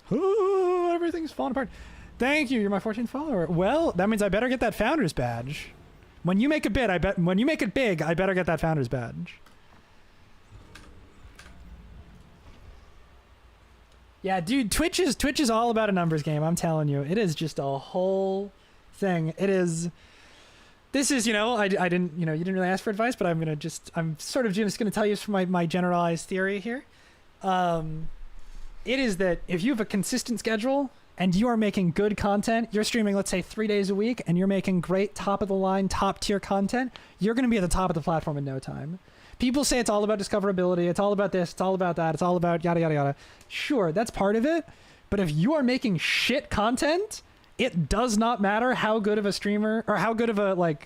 Oh, everything's falling apart. Thank you. You're my 14th follower. Well, that means I better get that Founders badge. When you make a bid, when you make it big, I better get that Founders badge. Yeah, dude, Twitch is all about a numbers game. I'm telling you, it is just a whole thing. It is. This is, I didn't, you didn't really ask for advice, but I'm sort of just going to tell you from my generalized theory here. It is that if you have a consistent schedule and you are making good content, you're streaming, let's say 3 days a week, and you're making great top of the line, top tier content, you're going to be at the top of the platform in no time. People say it's all about discoverability. It's all about this. It's all about that. It's all about yada, yada, yada. Sure, that's part of it. But if you are making shit content, it does not matter how good of a streamer or how good of a,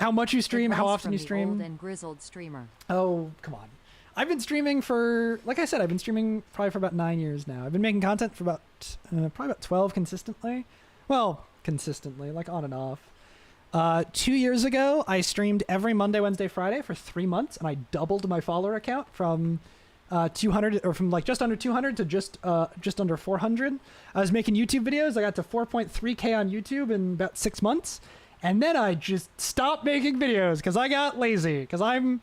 how much you stream, how often you stream. Old and grizzled streamer. Oh, come on. I've been streaming for, like I said, I've been streaming probably for about 9 years now. I've been making content for probably about 12 consistently. Well, consistently, like on and off. 2 years ago, I streamed every Monday, Wednesday, Friday for 3 months, and I doubled my follower account from 200 or from just under 200 to just under 400. I was making YouTube videos. I got to 4.3K on YouTube in about 6 months, and then I just stopped making videos because I got lazy. Because I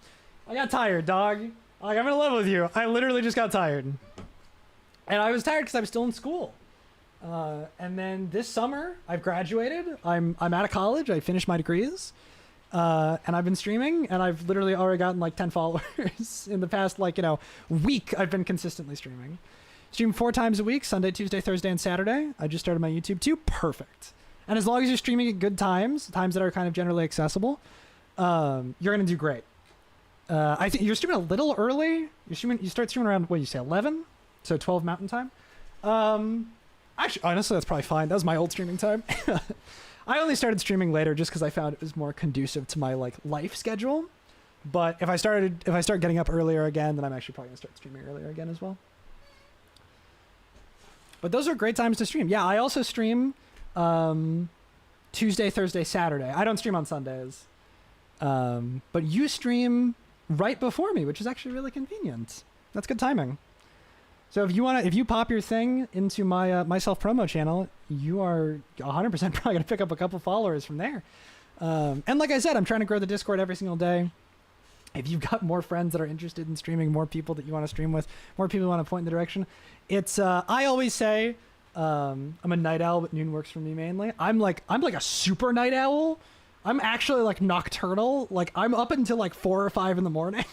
got tired, dog. I'm gonna level with you. I literally just got tired, and I was tired because I was still in school. And then this summer, I've graduated. I'm out of college. I finished my degrees, and I've been streaming. And I've literally already gotten 10 followers in the past week. I've been consistently streaming. Stream 4 times a week: Sunday, Tuesday, Thursday, and Saturday. I just started my YouTube too. Perfect. And as long as you're streaming at good times that are kind of generally accessible, you're gonna do great. I think you're streaming a little early. You start streaming around 11, so 12 Mountain Time. Actually, honestly, that's probably fine. That was my old streaming time. I only started streaming later just because I found it was more conducive to my life schedule. But if I start getting up earlier again, then I'm actually probably gonna start streaming earlier again as well. But those are great times to stream. Yeah, I also stream Tuesday, Thursday, Saturday. I don't stream on Sundays. But you stream right before me, which is actually really convenient. That's good timing. So if you pop your thing into my my self promo channel, you are 100% probably gonna pick up a couple followers from there. And like I said, I'm trying to grow the Discord every single day. If you've got more friends that are interested in streaming, more people that you want to stream with, more people you want to point in the direction, it's I always say I'm a night owl, but noon works for me mainly. I'm like a super night owl. I'm actually nocturnal. I'm up until 4 or 5 in the morning.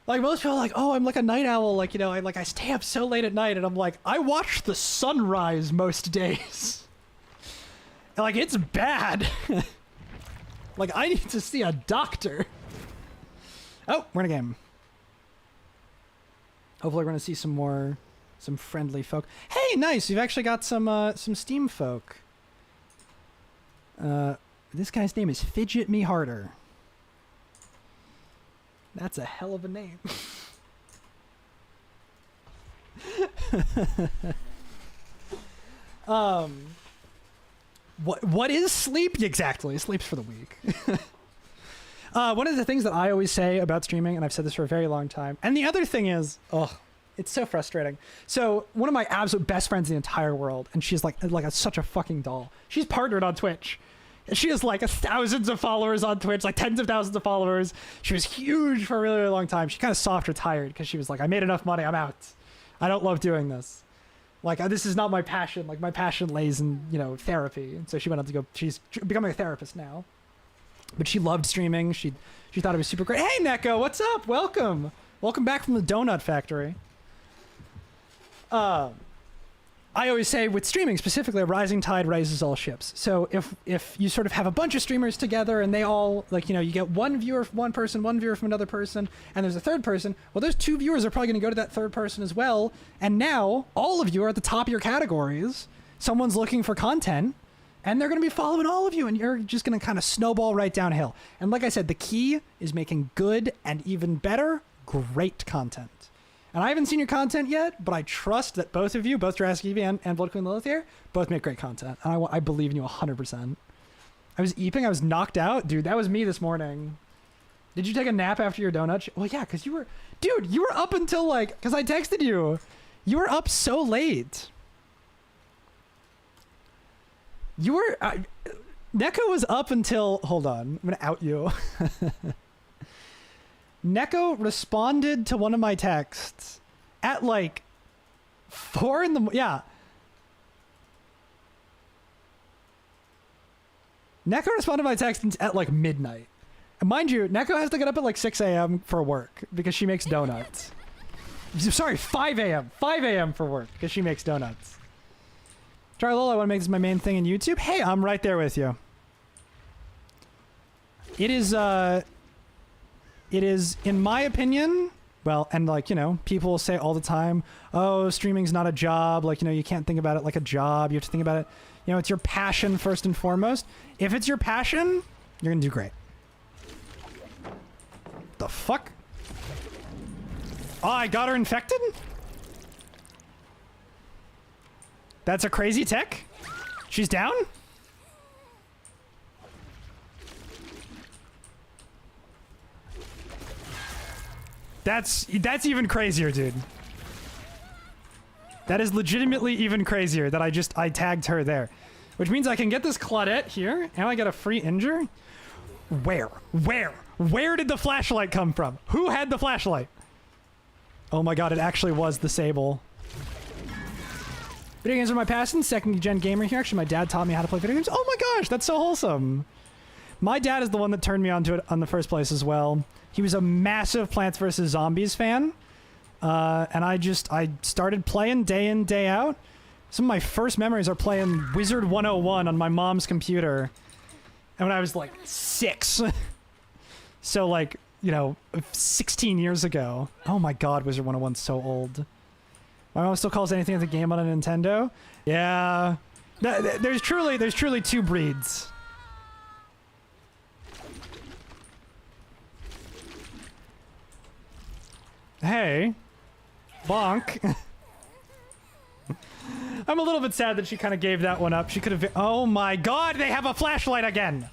Most people are oh, I'm like a night owl. I stay up so late at night, and I'm I watch the sunrise most days. It's bad. I need to see a doctor. Oh, we're in a game. Hopefully we're gonna see some friendly folk. Hey, nice. You've actually got some Steam folk. This guy's name is Fidget Me Harder. That's a hell of a name. What is sleep? Exactly. Sleep's for the weak. One of the things that I always say about streaming, and I've said this for a very long time, and the other thing is, it's so frustrating. So one of my absolute best friends in the entire world, and she's such a fucking doll. She's partnered on Twitch. She has thousands of followers on Twitch, tens of thousands of followers. She was huge for a really, really long time. She kind of soft retired because she was I made enough money, I'm out. I don't love doing this. This is not my passion. My passion lays in, therapy. And so she went on to go, she's becoming a therapist now. But she loved streaming. She thought it was super great. Hey, Neko, what's up? Welcome. Welcome back from the Donut Factory. I I always say with streaming specifically, a rising tide raises all ships. So if you sort of have a bunch of streamers together and they all, like, you know, you get one viewer from one person, one viewer from another person, and there's a third person, well, those two viewers are probably going to go to that third person as well. And now all of you are at the top of your categories. Someone's looking for content and they're going to be following all of you, and you're just going to kind of snowball right downhill. And like I said, the key is making good and even better, great content. And I haven't seen your content yet, but I trust that both of you, both Jurassic Evie and Blood Queen Lilith here, both make great content. And I believe in you 100%. I was eeping. I was knocked out. Dude, that was me this morning. Did you take a nap after your donut? Well, yeah, because you were... Dude, you were up until, like... Because I texted you. You were up so late. You were... Neko was up until... Hold on. I'm going to out you. Neko responded to one of my texts at like 4 in the... Yeah. Neko responded to my text at like midnight. And mind you, Neko has to get up at like 6 a.m. for work because she makes donuts. Sorry, 5 a.m. 5 a.m. for work because she makes donuts. Charlotte, I want to make this my main thing in YouTube. Hey, I'm right there with you. It is, in my opinion, well, and like, you know, people say all the time, oh, streaming's not a job. Like, you know, you can't think about it like a job. You have to think about it, you know, it's your passion first and foremost. If it's your passion, you're going to do great. The fuck? Oh, I got her infected? That's a crazy tech? She's down? That's even crazier, dude. That is legitimately even crazier that I tagged her there. Which means I can get this Claudette here, and I get a free injure? Where? Where did the flashlight come from? Who had the flashlight? Oh my god, it actually was the Sable. Video games are my passion, second gen gamer here. Actually, my dad taught me how to play video games. Oh my gosh, that's so wholesome. My dad is the one that turned me onto it in the first place as well. He was a massive Plants vs. Zombies fan. And I started playing day in, day out. Some of my first memories are playing Wizard 101 on my mom's computer. And when I was like 6. So like, you know, 16 years ago. Oh my god, Wizard 101's so old. My mom still calls anything as a game on a Nintendo. Yeah. There's truly two breeds. Hey. Bonk. I'm a little bit sad that she kind of gave that one up. She could have... Oh my god, they have a flashlight again!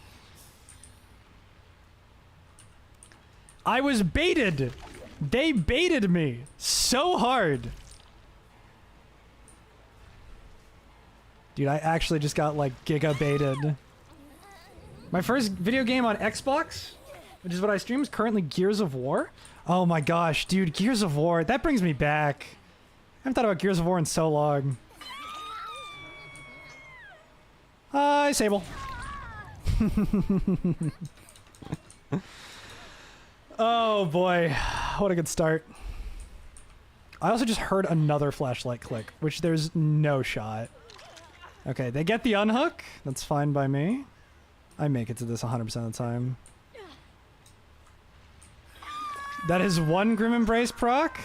I was baited! They baited me so hard. Dude, I actually just got like giga baited. My first video game on Xbox, which is what I stream, is currently Gears of War. Oh my gosh, dude, Gears of War, that brings me back. I haven't thought about Gears of War in so long. Hi, Sable. Oh boy, what a good start. I also just heard another flashlight click, which there's no shot. Okay, they get the unhook. That's fine by me. I make it to this 100% of the time. That is 1 Grim Embrace proc.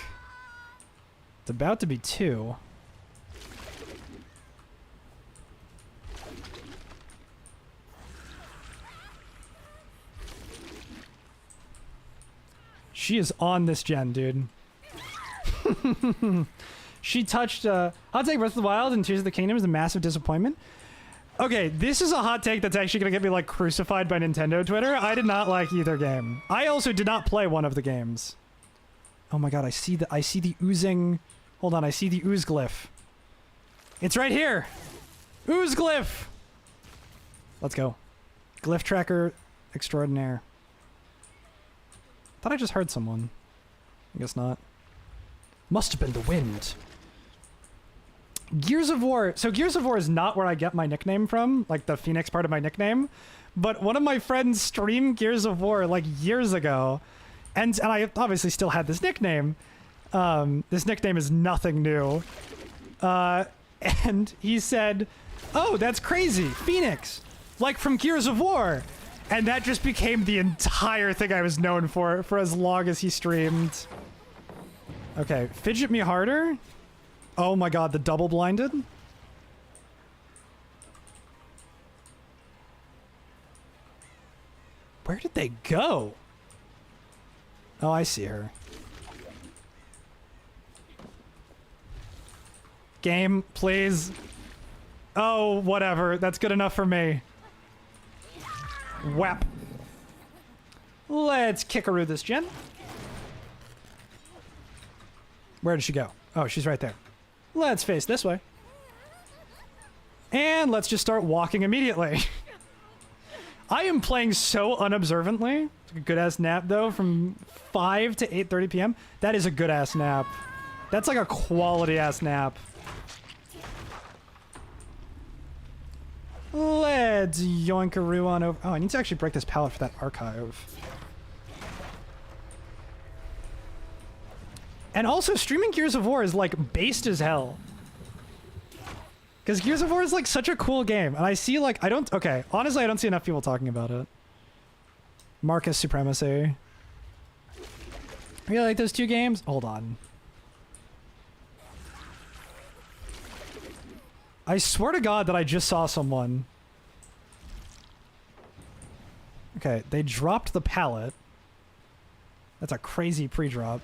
It's about to be 2. She is on this gen, dude. She touched hot take Breath of the Wild and Tears of the Kingdom is a massive disappointment. Okay, this is a hot take that's actually gonna get me like crucified by Nintendo Twitter. I did not like either game. I also did not play one of the games. Oh my god, I see the oozing. Hold on, I see the ooze glyph. It's right here. Ooze glyph. Let's go. Glyph tracker extraordinaire. Thought I just heard someone. I guess not. Must have been the wind. Gears of War. So Gears of War is not where I get my nickname from, like the Phoenix part of my nickname. But one of my friends streamed Gears of War like years ago. And I obviously still had this nickname. This nickname is nothing new. And he said, "Oh, that's crazy. Phoenix. Like from Gears of War." And that just became the entire thing I was known for as long as he streamed. Okay, fidget me harder. Oh my god, the double blinded. Where did they go? Oh, I see her. Game, please. Oh, whatever. That's good enough for me. Whap. Let's kickaroo this gen. Where did she go? Oh, she's right there. Let's face this way. And let's just start walking immediately. I am playing so unobservantly. It's a good-ass nap, though, from 5 to 8:30 p.m. That is a good-ass nap. That's like a quality-ass nap. Let's yoinkaroo on over. Oh, I need to actually break this pallet for that archive. And also, streaming Gears of War is, like, based as hell. Because Gears of War is, like, such a cool game. And I see, like, okay, honestly, I don't see enough people talking about it. Marcus Supremacy. Really like those two games? Hold on. I swear to God that I just saw someone. Okay, they dropped the pallet. That's a crazy pre-drop.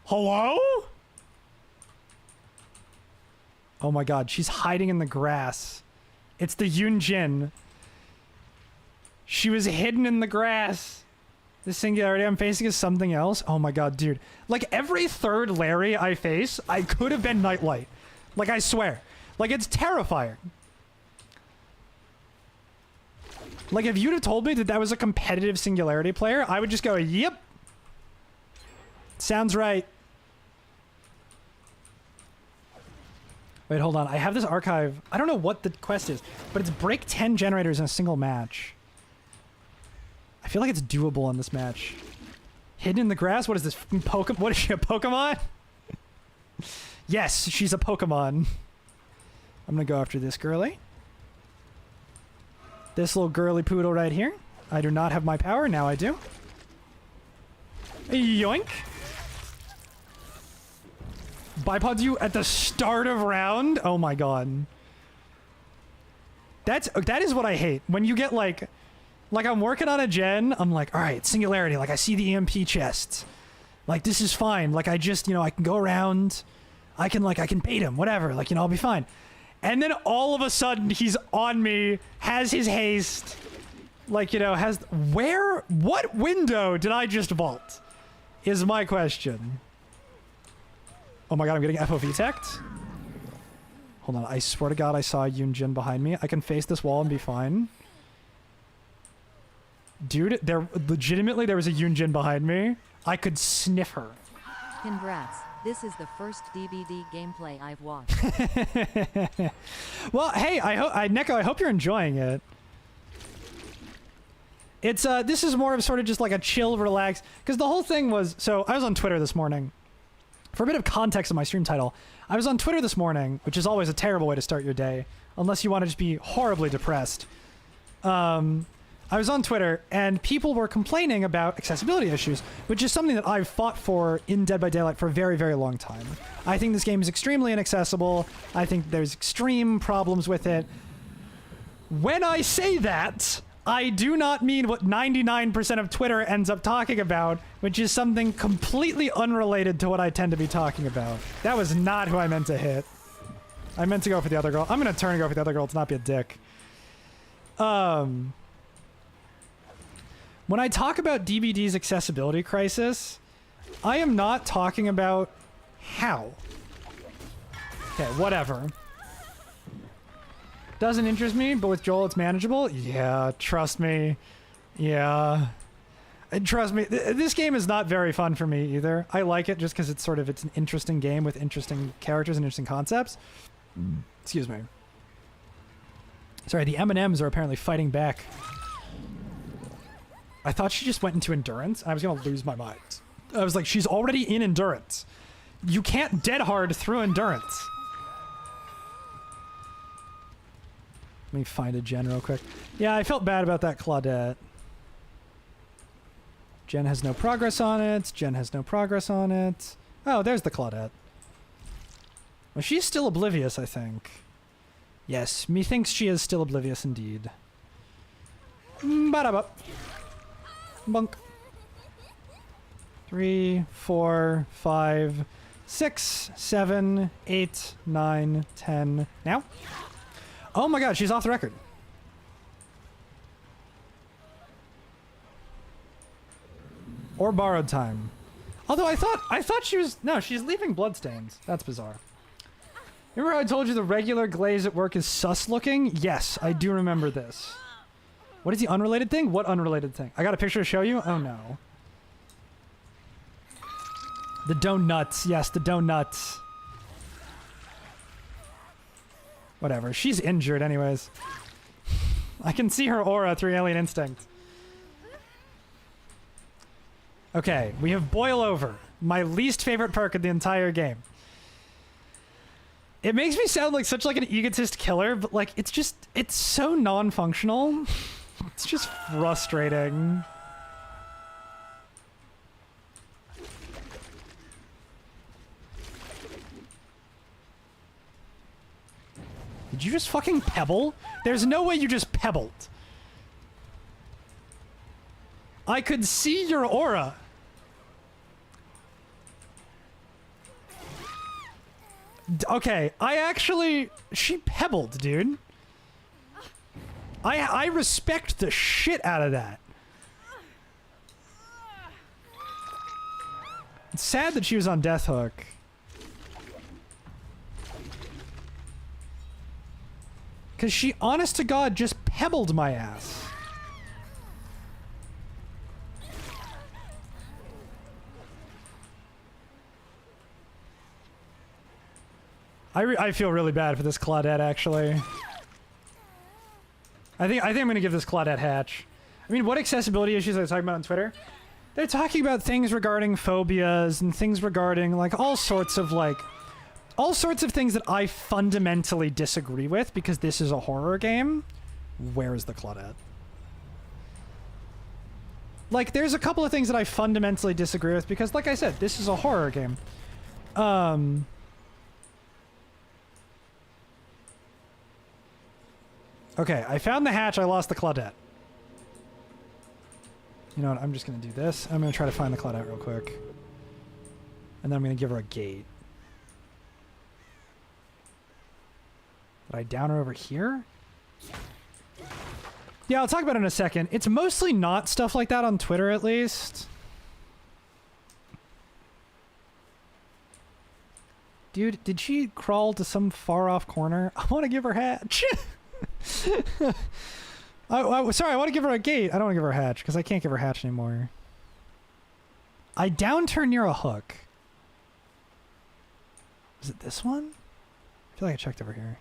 Hello? Oh my god, she's hiding in the grass. It's the Yoon Jin. She was hidden in the grass. The singularity I'm facing is something else. Oh my god, dude. Like, every third Larry I face, I could have been Nightlight. Like, I swear. Like, it's terrifying. Like, if you'd have told me that that was a competitive singularity player, I would just go, yep. Sounds right. Wait, hold on. I have this archive. I don't know what the quest is, but it's break 10 generators in a single match. I feel like it's doable in this match. Hidden in the grass? What is this? Pokemon? What is she, a Pokemon? Yes, she's a Pokemon. I'm gonna go after this girly. This little girly poodle right here. I do not have my power. Now I do. Yoink. Bipods you at the start of round? Oh my god. That is what I hate. When you get like I'm working on a gen, I'm like, all right, singularity. Like, I see the EMP chests. Like, this is fine. Like, I just, I can go around. I can bait him, whatever. Like, I'll be fine. And then all of a sudden, he's on me, has his haste. Like, what window did I just vault? Is my question. Oh my god, I'm getting FOV teched. Hold on, I swear to god I saw Yoon Jin behind me. I can face this wall and be fine. Dude, there was a Yoon Jin behind me. I could sniff her. Congrats. This is the first DBD gameplay I've watched. Well, hey, Neko, I hope you're enjoying it. It's this is more of sort of just like a chill, relax. Because the whole thing was, so I was on Twitter this morning. For a bit of context of my stream title, I was on Twitter this morning, which is always a terrible way to start your day, unless you want to just be horribly depressed. I was on Twitter, and people were complaining about accessibility issues, which is something that I've fought for in Dead by Daylight for a very, very long time. I think this game is extremely inaccessible. I think there's extreme problems with it. When I say that, I do not mean what 99% of Twitter ends up talking about, which is something completely unrelated to what I tend to be talking about. That was not who I meant to hit. I meant to go for the other girl. I'm going to turn and go for the other girl to not be a dick. When I talk about DBD's accessibility crisis, I am not talking about how. Okay, whatever. Doesn't interest me, but with Joel it's manageable? Yeah, trust me. Yeah. And trust me, this game is not very fun for me either. I like it just because it's an interesting game with interesting characters and interesting concepts. Excuse me. Sorry, the M&Ms are apparently fighting back. I thought she just went into endurance. I was going to lose my mind. I was like, she's already in endurance. You can't dead hard through endurance. Let me find a gen real quick. Yeah, I felt bad about that Claudette. Jen has no progress on it. Jen has no progress on it. Oh, there's the Claudette. Well, she's still oblivious, I think. Yes, methinks she is still oblivious indeed. Ba-da-ba. Bunk. 3, 4, 5, 6, 7, 8, 9, 10. Now? Oh my god, she's off the record. Or borrowed time. Although I thought she was... No, she's leaving bloodstains. That's bizarre. Remember how I told you the regular glaze at work is sus looking? Yes, I do remember this. What is the unrelated thing? What unrelated thing? I got a picture to show you? Oh no. The donuts. Yes, the donuts. Whatever. She's injured anyways. I can see her aura through Alien Instinct. Okay, we have Boil Over. My least favorite perk in the entire game. It makes me sound like such like an egotist killer, but like it's so non-functional. It's just frustrating. Did you just fucking pebble? There's no way you just pebbled. I could see your aura. Okay, she pebbled, dude. I respect the shit out of that. It's sad that she was on Death Hook. Because she, honest to God, just pebbled my ass. I feel really bad for this Claudette, actually. I think I'm gonna give this Claudette hatch. I mean, what accessibility issues are they talking about on Twitter? They're talking about things regarding phobias and things regarding, like, all sorts of things that I fundamentally disagree with because this is a horror game. Where is the Claudette? Like, there's a couple of things that I fundamentally disagree with because, like I said, this is a horror game. Okay, I found the hatch, I lost the Claudette. You know what, I'm just gonna do this. I'm gonna try to find the Claudette real quick. And then I'm gonna give her a gate. Did I down her over here? Yeah, I'll talk about it in a second. It's mostly not stuff like that on Twitter, at least. Dude, did she crawl to some far-off corner? I want to give her hatch. Sorry, I want to give her a gate. I don't want to give her a hatch, because I can't give her a hatch anymore. I downed her near a hook. Is it this one? I feel like I checked over here.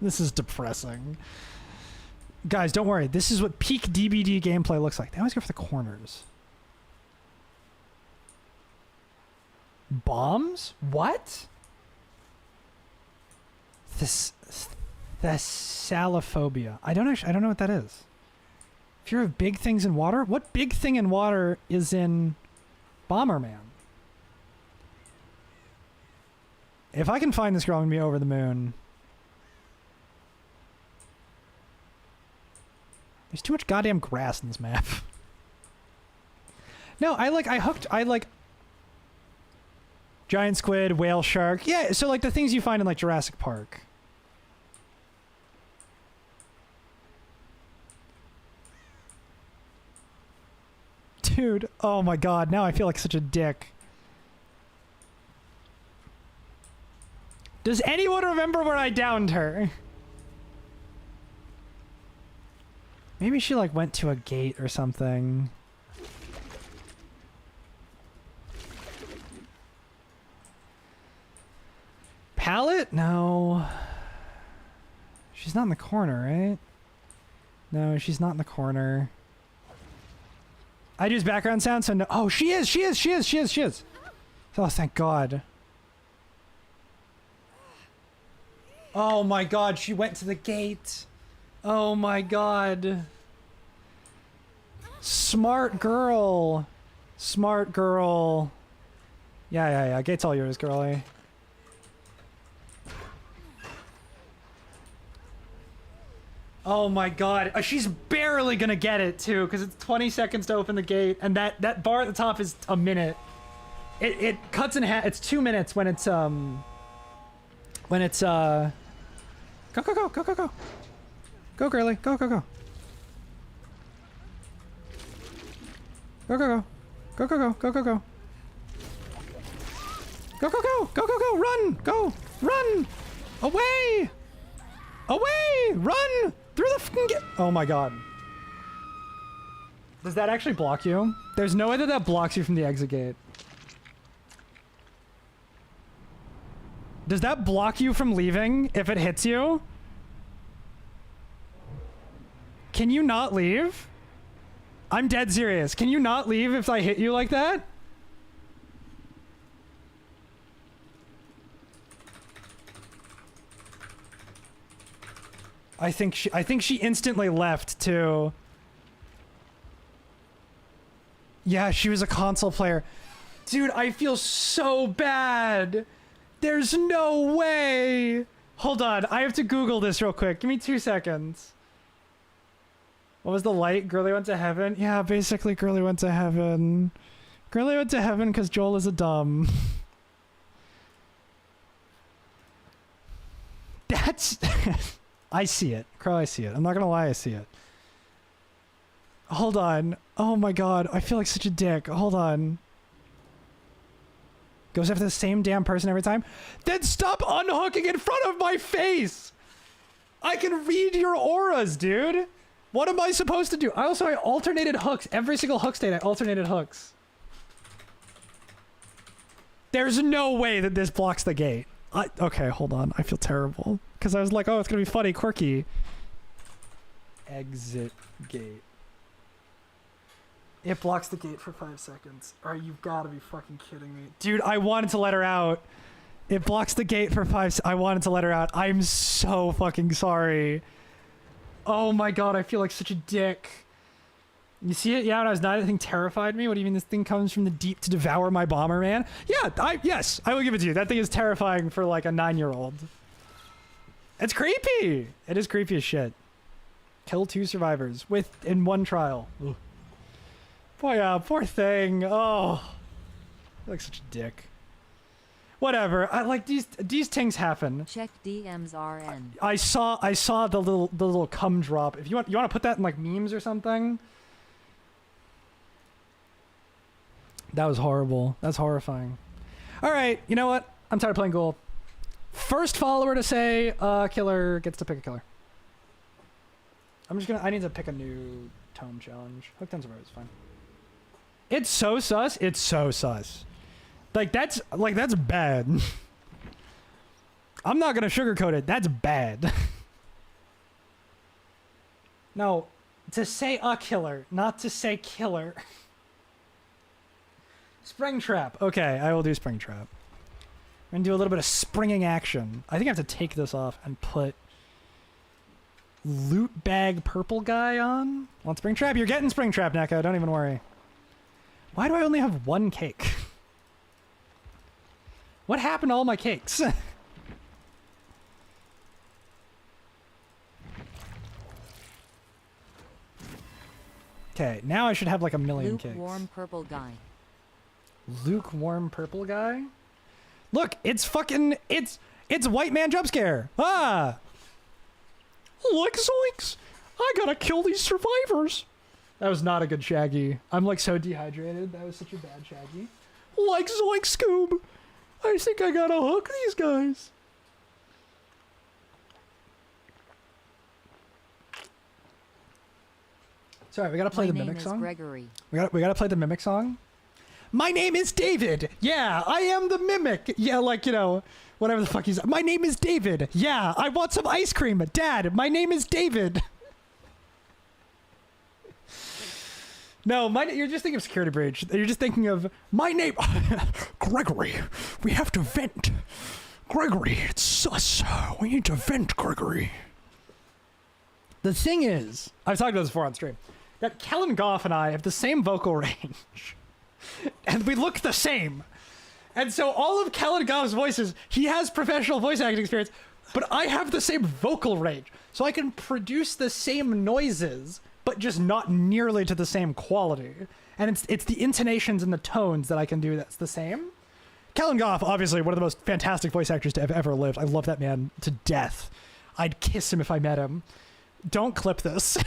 This is depressing. Guys, don't worry. This is what peak DBD gameplay looks like. They always go for the corners. Bombs? What? Thessaliophobia. I don't know what that is. Fear of big things in water? What big thing in water is in Bomberman? If I can find this girl, I'm gonna be over the moon. There's too much goddamn grass in this map. No, I like giant squid, whale shark. Yeah, so like the things you find in like Jurassic Park. Dude, oh my god, now I feel like such a dick. Does anyone remember where I downed her? Maybe she like went to a gate or something. Pallet? No. She's not in the corner, right? No, she's not in the corner. I use background sound, so no. Oh, she is. Oh, thank God. Oh my God, she went to the gate. Oh my God. Smart girl. Smart girl. Yeah. Gate's all yours, girlie. Oh my God. She's barely gonna get it too, because it's 20 seconds to open the gate, and that bar at the top is a minute. It cuts in half. It's 2 minutes when it's Go. Go, girly. Go. Go. Go. Run. Go. Run. Away. Run. Through the fucking gate. Oh my God. Does that actually block you? There's no way that blocks you from the exit gate. Does that block you from leaving if it hits you? Can you not leave? I'm dead serious. Can you not leave if I hit you like that? I think she instantly left too. Yeah, she was a console player. Dude, I feel so bad. There's no way. Hold on, I have to Google this real quick. Give me 2 seconds. What was the light? Girly went to heaven? Yeah, basically Girly went to heaven. Girly went to heaven because Joel is a dumb. That's... I see it. Crow, I see it. I'm not gonna lie, I see it. Hold on. Oh my God, I feel like such a dick. Hold on. Goes after the same damn person every time? Then stop unhooking in front of my face! I can read your auras, dude! What am I supposed to do? I alternated hooks. Every single hook state, I alternated hooks. There's no way that this blocks the gate. Okay, hold on. I feel terrible. Because I was like, oh, it's going to be funny, quirky. Exit gate. It blocks the gate for 5 seconds. Alright, you've got to be fucking kidding me. Dude, I wanted to let her out. It blocks the gate for 5 I wanted to let her out. I'm so fucking sorry. Oh my God, I feel like such a dick. You see it? Yeah, when I was 9, that thing terrified me. What do you mean this thing comes from the deep to devour my bomber, man? Yeah, yes, I will give it to you. That thing is terrifying for like a 9-year-old. It's creepy. It is creepy as shit. Kill 2 survivors in 1 trial. Ugh. Boy, poor thing. Oh, I feel like such a dick. Whatever. I like these things happen. Check DMs RN. I saw the little cum drop. If you want to put that in like memes or something. That was horrible. That's horrifying. All right, you know what? I'm tired of playing Ghoul. First follower to say killer gets to pick a killer. I need to pick a new tome challenge. Hook tons of arrows, fine. It's so sus. It's so sus. That's bad. I'm not gonna sugarcoat it. That's bad. No, to say a killer, not to say killer. Springtrap. Okay, I will do Springtrap. I'm gonna do a little bit of springing action. I think I have to take this off and put loot bag purple guy on. Want Springtrap? You're getting Springtrap, Neko. Don't even worry. Why do I only have 1 cake? What happened to all my cakes? Okay, now I should have like 1,000,000 cakes. Lukewarm purple guy. Lukewarm purple guy? Look, it's white man jump scare. Ah! Like zoinks! I gotta kill these survivors. That was not a good Shaggy. I'm like so dehydrated. That was such a bad Shaggy. Like zoink Scoob! I think I gotta hook these guys. Sorry, we gotta play My the name Mimic is song. Gregory. We gotta play the Mimic song. My name is David. Yeah, I am the Mimic. Yeah, like, you know, whatever the fuck he's. My name is David. Yeah, I want some ice cream. Dad, my name is David. No, you're just thinking of security breach. You're just thinking of my name, Gregory. We have to vent. Gregory, it's sus. We need to vent, Gregory. The thing is, I've talked about this before on stream, that Kellen Goff and I have the same vocal range. And we look the same. And so all of Kellen Goff's voices, he has professional voice acting experience, but I have the same vocal range. So I can produce the same noises, but just not nearly to the same quality. And it's the intonations and the tones that I can do that's the same. Kellen Goff, obviously one of the most fantastic voice actors to have ever lived. I love that man to death. I'd kiss him if I met him. Don't clip this.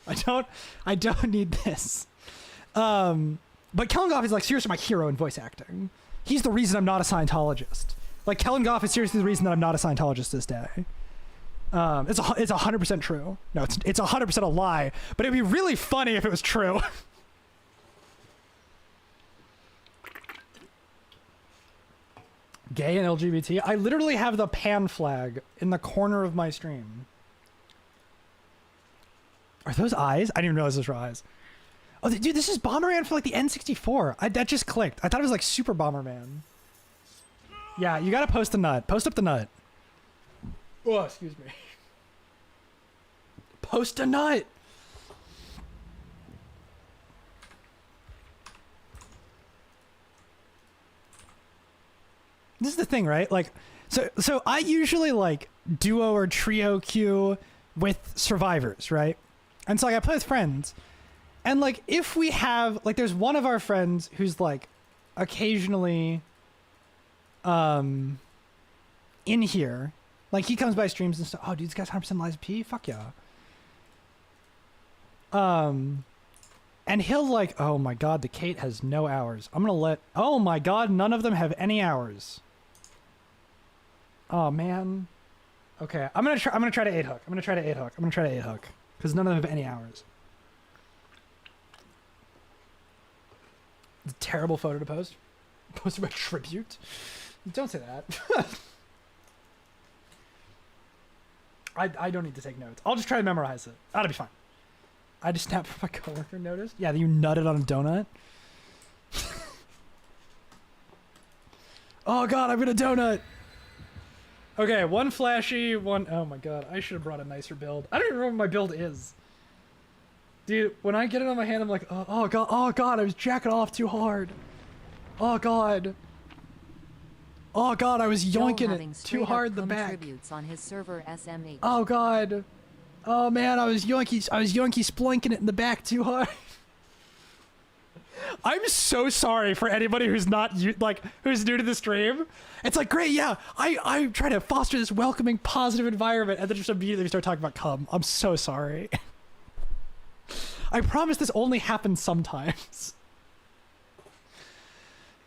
I don't need this. But Kellen Goff is like seriously my hero in voice acting. He's the reason I'm not a Scientologist. Like Kellen Goff is seriously the reason that I'm not a Scientologist this day. It's 100% true. No, it's 100% a lie. But it'd be really funny if it was true. Gay and LGBT. I literally have the pan flag in the corner of my stream. Are those eyes? I didn't even realize those were eyes. Oh, dude, this is Bomberman for like the N64. That just clicked. I thought it was like Super Bomberman. Yeah, you gotta post the nut. Post up the nut. Oh, excuse me. Post a nut. This is the thing, right? Like, so I usually like duo or trio queue with survivors, right? And so like I play with friends, and like if we have like, there's one of our friends who's like occasionally in here, like he comes by streams and stuff. Oh, dude, this guy's 100% Liza P. Fuck yeah. And he'll like, oh my god, the Kate has no hours. I'm gonna let. Oh my god, none of them have any hours. Oh man. Okay, I'm gonna try to 8-hook. I'm gonna try to 8-hook because none of them have any hours. It's a terrible photo to post. Posted by Tribute. Don't say that. I don't need to take notes. I'll just try to memorize it. That'll be fine. I just snapped for my coworker noticed. Yeah, you nutted on a donut. Oh god, I'm gonna donut. Okay, one flashy, one. Oh my god, I should have brought a nicer build. I don't even remember what my build is. Dude, when I get it on my hand, I'm like, oh god, I was jacking off too hard. Oh god. Oh god, I was yoinking it too hard in the back. Tributes on his server SMH. Oh god. Oh man, I was yoinky splinking it in the back too hard. I'm so sorry for anybody who's who's new to the stream. It's like, great, yeah, I try to foster this welcoming, positive environment, and then just immediately we start talking about cum. I'm so sorry. I promise this only happens sometimes.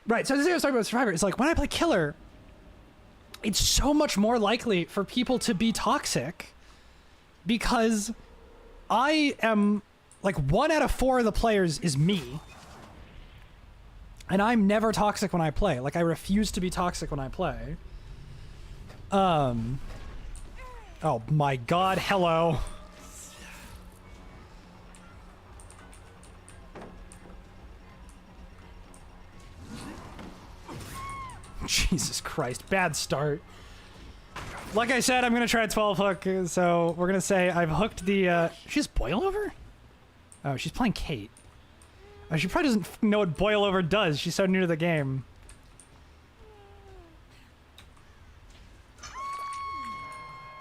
Right, so this is what I was talking about Survivor. It's like, when I play Killer, it's so much more likely for people to be toxic because I am, like, 1 out of 4 of the players is me. And I'm never toxic when I play. Like, I refuse to be toxic when I play. Oh my god, hello. Jesus Christ, bad start. Like I said, I'm gonna try a 12 hook, so we're gonna say I've hooked the, she's boil over? Oh, she's playing Kate. Oh, she probably doesn't know what boil over does. She's so new to the game.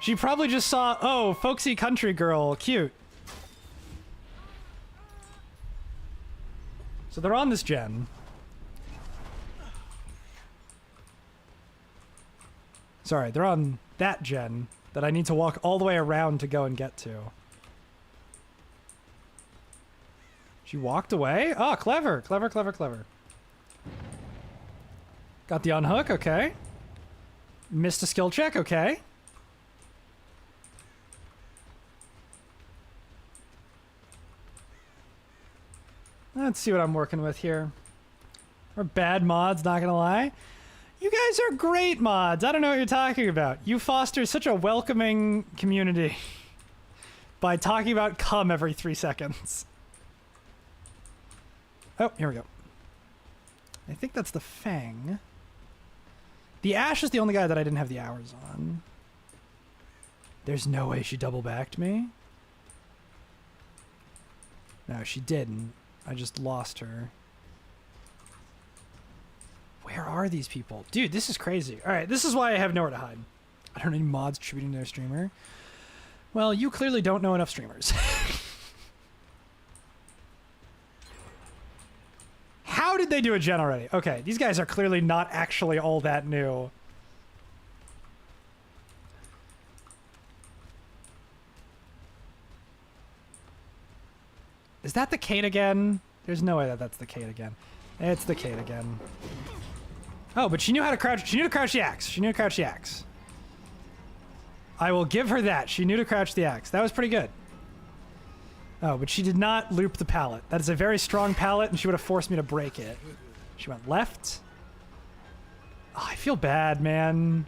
She probably just saw, oh, folksy country girl, cute. So they're on this gen. Sorry, they're on that gen that I need to walk all the way around to go and get to. She walked away? Oh, clever. Clever, clever, clever. Got the unhook, okay. Missed a skill check, okay. Let's see what I'm working with here. We're bad mods, not gonna lie. You guys are great mods. I don't know what you're talking about. You foster such a welcoming community by talking about cum every 3 seconds. Oh, here we go. I think that's the Fang. The Ash is the only guy that I didn't have the hours on. There's no way she double-backed me. No, she didn't. I just lost her. Where are these people? Dude, this is crazy. All right, this is why I have nowhere to hide. I don't need mods contributing to their streamer. Well, you clearly don't know enough streamers. How did they do a gen already? Okay, these guys are clearly not actually all that new. Is that the Kate again? There's no way that that's the Kate again. It's the Kate again. Oh, but she knew how to crouch. She knew to crouch the axe. She knew to crouch the axe. I will give her that. She knew to crouch the axe. That was pretty good. Oh, but she did not loop the pallet. That is a very strong pallet, and she would have forced me to break it. She went left. Oh, I feel bad, man.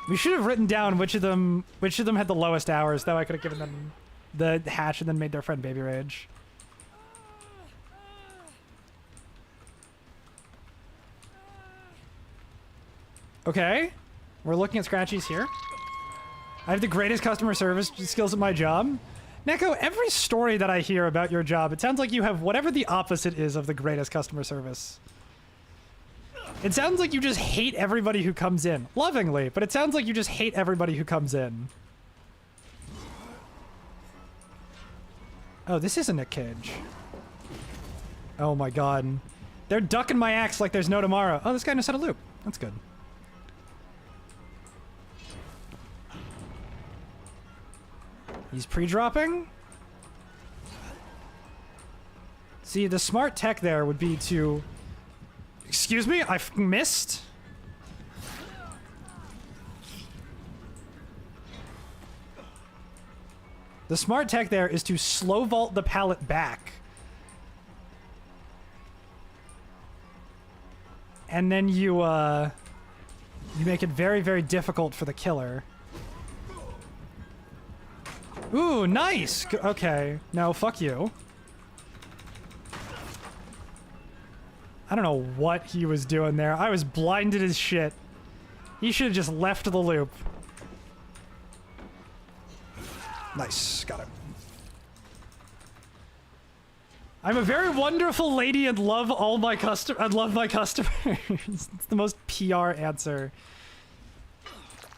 We should have written down which of them had the lowest hours, though I could have given them the hatch and then made their friend Baby Rage. Okay, we're looking at Scratchies here. I have the greatest customer service skills at my job. Neko, every story that I hear about your job, it sounds like you have whatever the opposite is of the greatest customer service. It sounds like you just hate everybody who comes in. Lovingly, but it sounds like you just hate everybody who comes in. Oh, this is a Nick Cage. Oh my god. They're ducking my axe like there's no tomorrow. Oh, this guy knows how to loop. That's good. He's pre-dropping? See, the smart tech there would be to... Excuse me? I missed? The smart tech there is to slow vault the pallet back. And then you make it very, very difficult for the killer. Ooh, nice! Okay. No, fuck you. I don't know what he was doing there. I was blinded as shit. He should have just left the loop. Nice. Got it. I'm a very wonderful lady and love all my my customers. It's the most PR answer.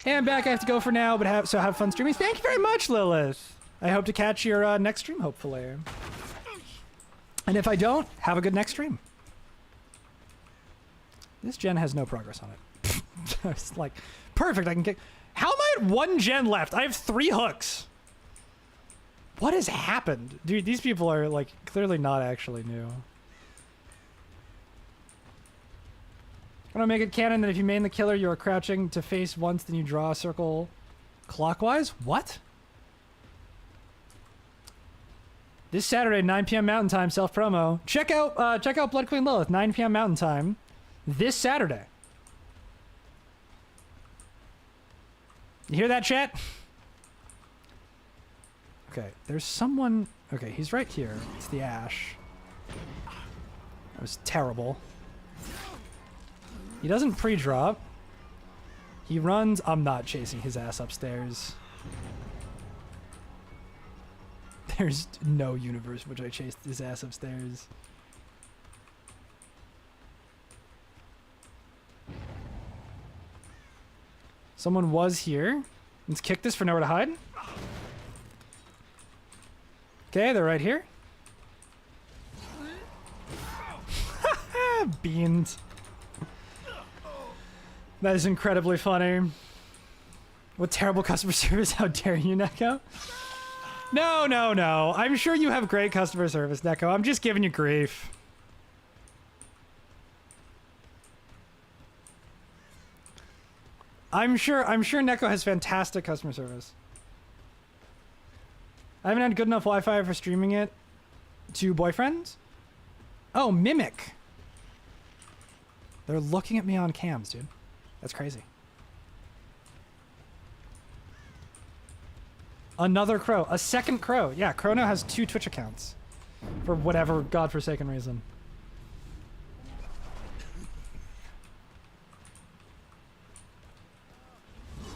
Hey, I'm back. I have to go for now, but have fun streaming. Thank you very much, Lilith. I hope to catch your next stream, hopefully. And if I don't, have a good next stream. This gen has no progress on it. It's like, perfect, I can get... How am I at 1 gen left? I have 3 hooks. What has happened? Dude, these people are, like, clearly not actually new. I'm gonna make it canon that if you main the killer, you are crouching to face once, then you draw a circle clockwise? What? This Saturday, 9 p.m. Mountain Time, self-promo. Check out Blood Queen Lilith, 9 p.m. Mountain Time. This Saturday. You hear that, chat? Okay, there's someone... Okay, he's right here. It's the Ash. That was terrible. He doesn't pre-drop. He runs... I'm not chasing his ass upstairs. There's no universe in which I chased his ass upstairs. Someone was here. Let's kick this for nowhere to hide. Okay, they're right here. Beans. That is incredibly funny. What terrible customer service. How dare you, Neko? No, no, no. I'm sure you have great customer service, Neko. I'm just giving you grief. I'm sure Neko has fantastic customer service. I haven't had good enough Wi-Fi for streaming it to boyfriends. Oh, Mimic. They're looking at me on cams, dude. That's crazy. Another crow. A second crow. Yeah, Chrono has 2 Twitch accounts. For whatever godforsaken reason.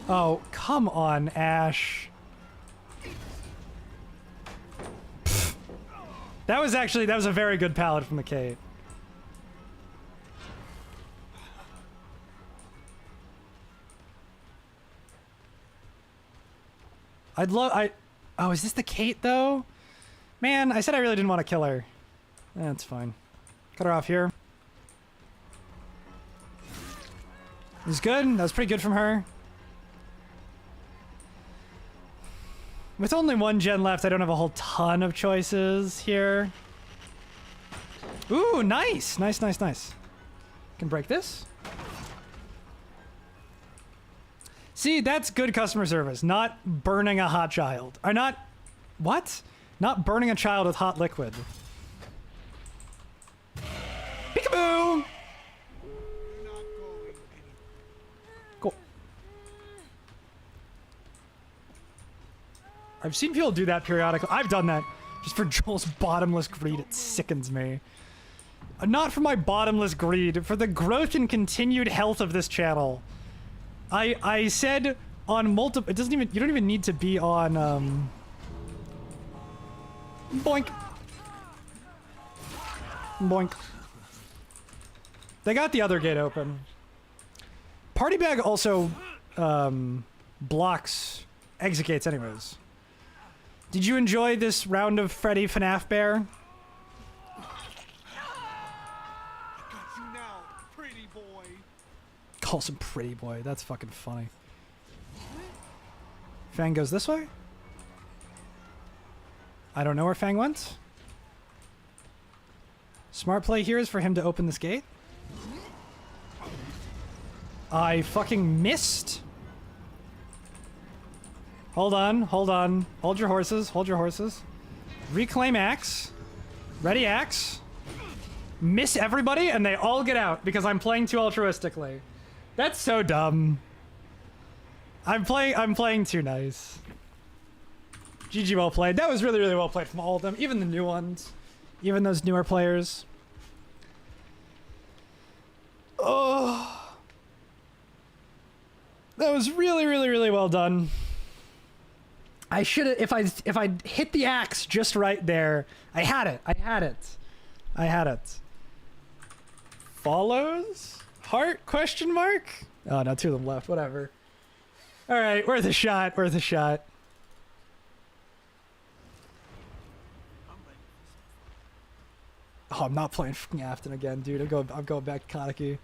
Oh, come on, Ash. That was a very good pallet from the Kate. Oh, is this the Kate though? Man, I said I really didn't want to kill her. That's fine. Cut her off here. This is good. That was pretty good from her. With only 1 gen left, I don't have a whole ton of choices here. Ooh, nice. Nice, nice, nice. Can break this. See, that's good customer service. Not burning a hot child. Or not... What? Not burning a child with hot liquid. Peekaboo! Cool. I've seen people do that periodically. I've done that. Just for Joel's bottomless greed, it sickens me. Not for my bottomless greed, for the growth and continued health of this channel. I said on multiple... It doesn't even... You don't even need to be on, Boink. Boink. They got the other gate open. Party bag also, blocks exit gates anyways. Did you enjoy this round of Freddy FNAF Bear? Calls him pretty boy. That's fucking funny. Fang goes this way? I don't know where Fang went. Smart play here is for him to open this gate. I fucking missed. Hold on, hold on. Hold your horses, hold your horses. Reclaim axe. Ready axe. Miss everybody and they all get out because I'm playing too altruistically. That's so dumb. I'm playing too nice. GG, well played. That was really, really well played from all of them, even the new ones. Even those newer players. Oh. That was really, really, really well done. I should have, if I hit the axe just right there, I had it. Follows? Heart? Question mark? Oh, no, 2 of them left. Whatever. All right, worth a shot. Worth a shot. Oh, I'm not playing fucking Afton again, dude. I'm going back to Kaneki.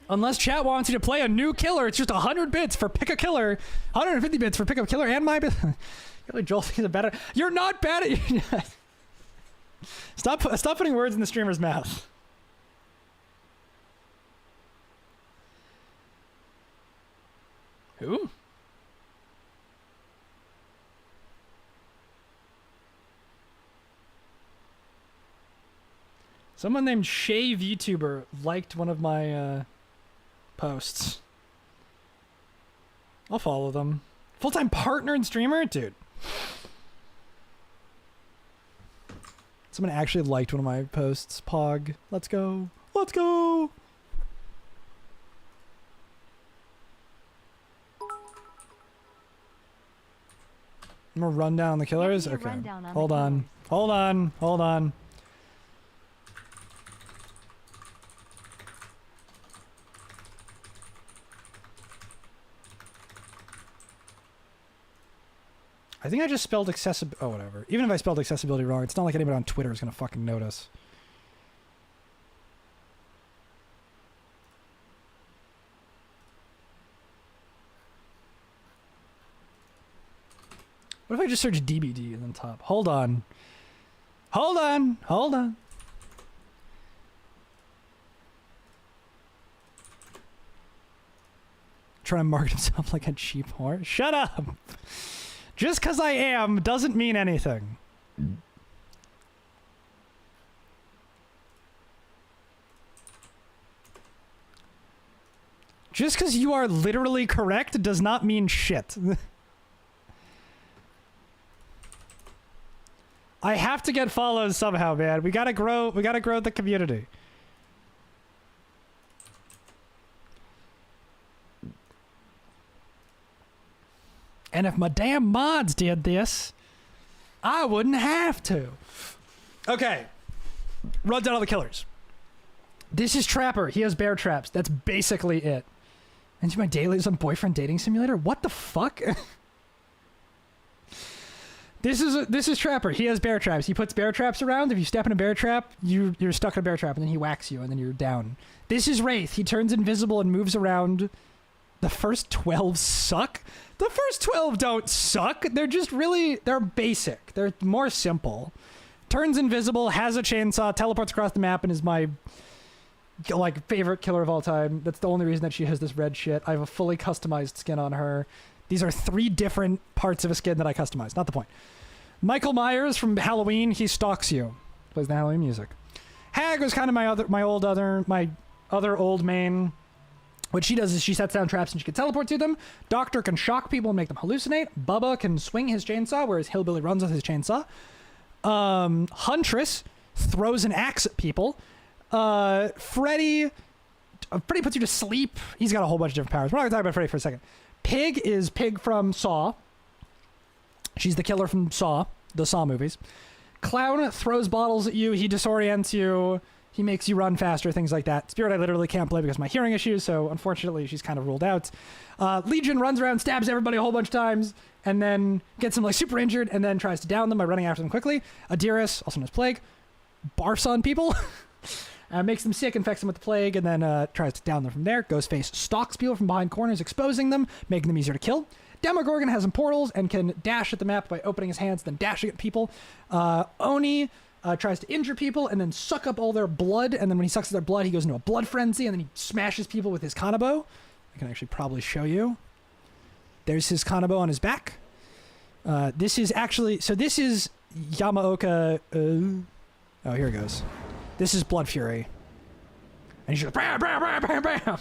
Unless chat wants you to play a new killer, it's just 100 bits for pick a killer, 150 bits for pick a killer, and my really Joel thinks better. You're not bad at Stop putting words in the streamer's mouth. Who? Someone named Shave YouTuber liked one of my posts. I'll follow them. Full-time partner and streamer? Dude. Someone actually liked one of my posts. Pog. Let's go. Let's go! I'm gonna run down the killers? Okay. Hold on. Hold on. Hold on. I think I just spelled accessibility. Oh, whatever. Even if I spelled accessibility wrong, it's not like anybody on Twitter is gonna fucking notice. What if I just search DBD in the top? Hold on. Hold on. Hold on. Trying to market himself like a cheap whore. Shut up! Just because I am doesn't mean anything. Just because you are literally correct does not mean shit. I have to get follows somehow, man. We gotta grow the community. And if my damn mods did this, I wouldn't have to. Okay. Run down all the killers. This is Trapper. He has bear traps. That's basically it. And my dailies on Boyfriend Dating Simulator? What the fuck? This is Trapper. He has bear traps. He puts bear traps around. If you step in a bear trap, you're stuck in a bear trap, and then he whacks you, and then you're down. This is Wraith. He turns invisible and moves around. The first 12 suck? The first 12 don't suck. They're just they're basic. They're more simple. Turns invisible, has a chainsaw, teleports across the map, and is my favorite killer of all time. That's the only reason that she has this red shit. I have a fully customized skin on her. These are 3 different parts of a skin that I customized. Not the point. Michael Myers from Halloween, he stalks you. Plays the Halloween music. Hag was kind of my other old main. What she does is she sets down traps and she can teleport to them. Doctor can shock people and make them hallucinate. Bubba can swing his chainsaw, whereas Hillbilly runs with his chainsaw. Huntress throws an axe at people. Freddy puts you to sleep. He's got a whole bunch of different powers. We're not going to talk about Freddy for a second. Pig is Pig from Saw. She's the killer from Saw, the Saw movies. Clown throws bottles at you. He disorients you. He makes you run faster, things like that. Spirit I literally can't play because of my hearing issues, so unfortunately she's kind of ruled out. Legion runs around, stabs everybody a whole bunch of times, and then gets them super injured, and then tries to down them by running after them quickly. Adiris, also known as Plague, barfs on people. Makes them sick, infects them with the plague, and then tries to down them from there. Ghostface stalks people from behind corners, exposing them, making them easier to kill. Demogorgon has some portals and can dash at the map by opening his hands, then dashing at people. Oni tries to injure people and then suck up all their blood, and then when he sucks their blood, he goes into a blood frenzy, and then he smashes people with his Kanabo. I can actually probably show you. There's his Kanabo on his back. This is Yamaoka. Oh, here it goes. This is Blood Fury. And he's just bam, bam, bam, bam, bam.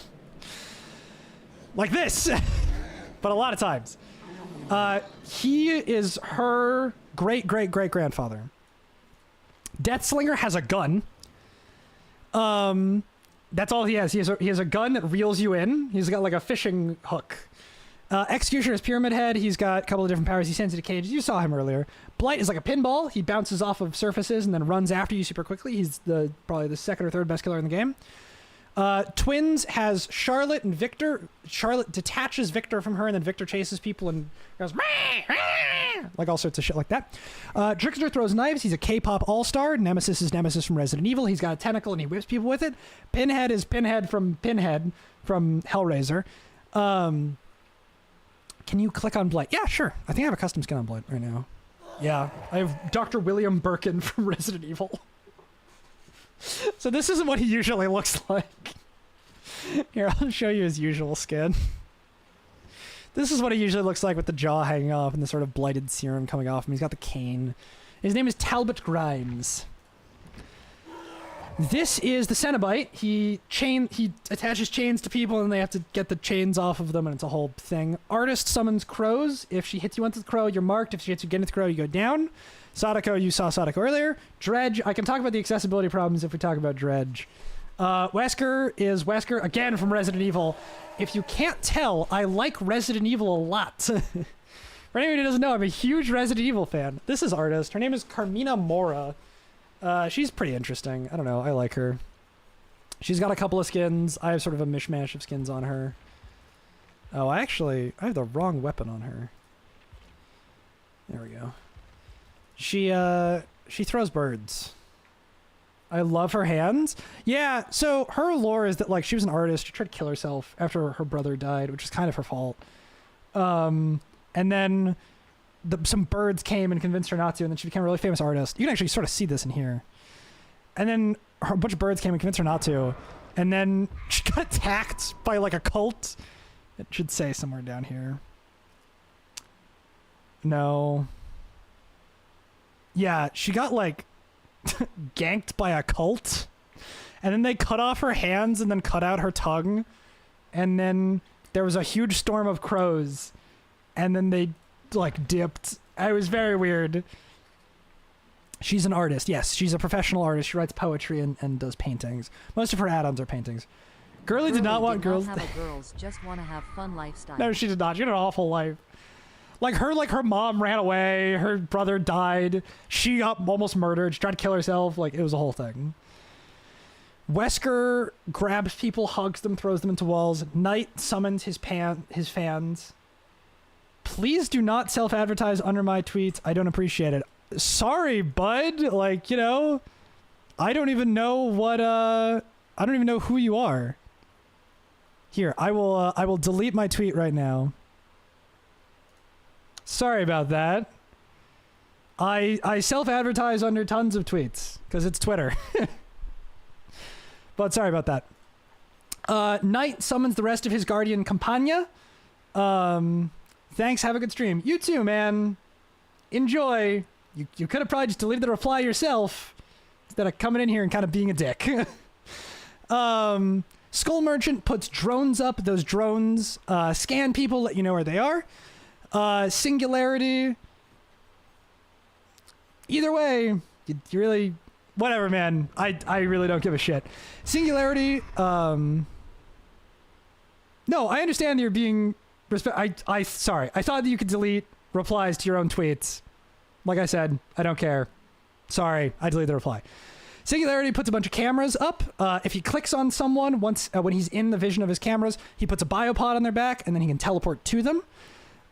Like this. But a lot of times. He is her great-great-great-grandfather. Deathslinger has a gun. That's all he has. He has a gun that reels you in. He's got like a fishing hook. Executioner is Pyramid Head. He's got a couple of different powers. He sends into cages. You saw him earlier. Blight is like a pinball. He bounces off of surfaces and then runs after you super quickly. He's probably the second or third best killer in the game. Twins has Charlotte and Victor. Charlotte detaches Victor from her, and then Victor chases people and goes like all sorts of shit like that. Trickster throws knives. He's a K-pop all-star. Nemesis is Nemesis from Resident Evil. He's got a tentacle and he whips people with it. Pinhead is Pinhead from Hellraiser. Can you click on Blight? Yeah, sure. I think I have a custom skin on Blight right now. Yeah, I have Dr. William Birkin from Resident Evil. So this isn't what he usually looks like. Here, I'll show you his usual skin. This is what he usually looks like with the jaw hanging off and the sort of blighted serum coming off him. He's got the cane. His name is Talbot Grimes. This is the Cenobite. He attaches chains to people and they have to get the chains off of them, and it's a whole thing. Artist summons crows. If she hits you onto the crow, you're marked. If she hits you again with the crow, you go down. Sadako, you saw Sadako earlier. Dredge, I can talk about the accessibility problems if we talk about Dredge. Wesker is Wesker, again from Resident Evil. If you can't tell, I like Resident Evil a lot. For anyone who doesn't know, I'm a huge Resident Evil fan. This is Artist. Her name is Carmina Mora. She's pretty interesting. I don't know. I like her. She's got a couple of skins. I have sort of a mishmash of skins on her. Oh, I have the wrong weapon on her. There we go. She throws birds. I love her hands. Yeah, so her lore is that like she was an artist. She tried to kill herself after her brother died, which is kind of her fault. And then some birds came and convinced her not to, and then she became a really famous artist. You can actually sort of see this in here. And then a bunch of birds came and convinced her not to, and then she got attacked by like a cult, It should say somewhere down here. No. Yeah, she got like ganked by a cult. And then they cut off her hands and then cut out her tongue. And then there was a huge storm of crows. And then they like dipped. It was very weird. She's an artist. Yes, she's a professional artist. She writes poetry and does paintings. Most of her add-ons are paintings. Girly did not want girls. Have a girls just want to have fun lifestyle. No, she did not. She had an awful life. Like her mom ran away. Her brother died. She got almost murdered. She tried to kill herself. Like, it was a whole thing. Wesker grabs people, hugs them, throws them into walls. Knight summons his fans. Please do not self-advertise under my tweets. I don't appreciate it. Sorry, bud. Like, you know, I don't even know I don't even know who you are. Here, I will delete my tweet right now. Sorry about that. I self-advertise under tons of tweets because it's Twitter. But sorry about that. Knight summons the rest of his Guardian Campagna. Thanks, have a good stream. You too, man. Enjoy. You could have probably just deleted the reply yourself instead of coming in here and kind of being a dick. Skull Merchant puts drones up. Those drones scan people, let you know where they are. Singularity. Either way, you really... Whatever, man. I really don't give a shit. Singularity. No, I understand you're being... Sorry. I thought that you could delete replies to your own tweets. Like I said, I don't care. Sorry, I deleted the reply. Singularity puts a bunch of cameras up. If he clicks on someone when he's in the vision of his cameras, he puts a biopod on their back, and then he can teleport to them.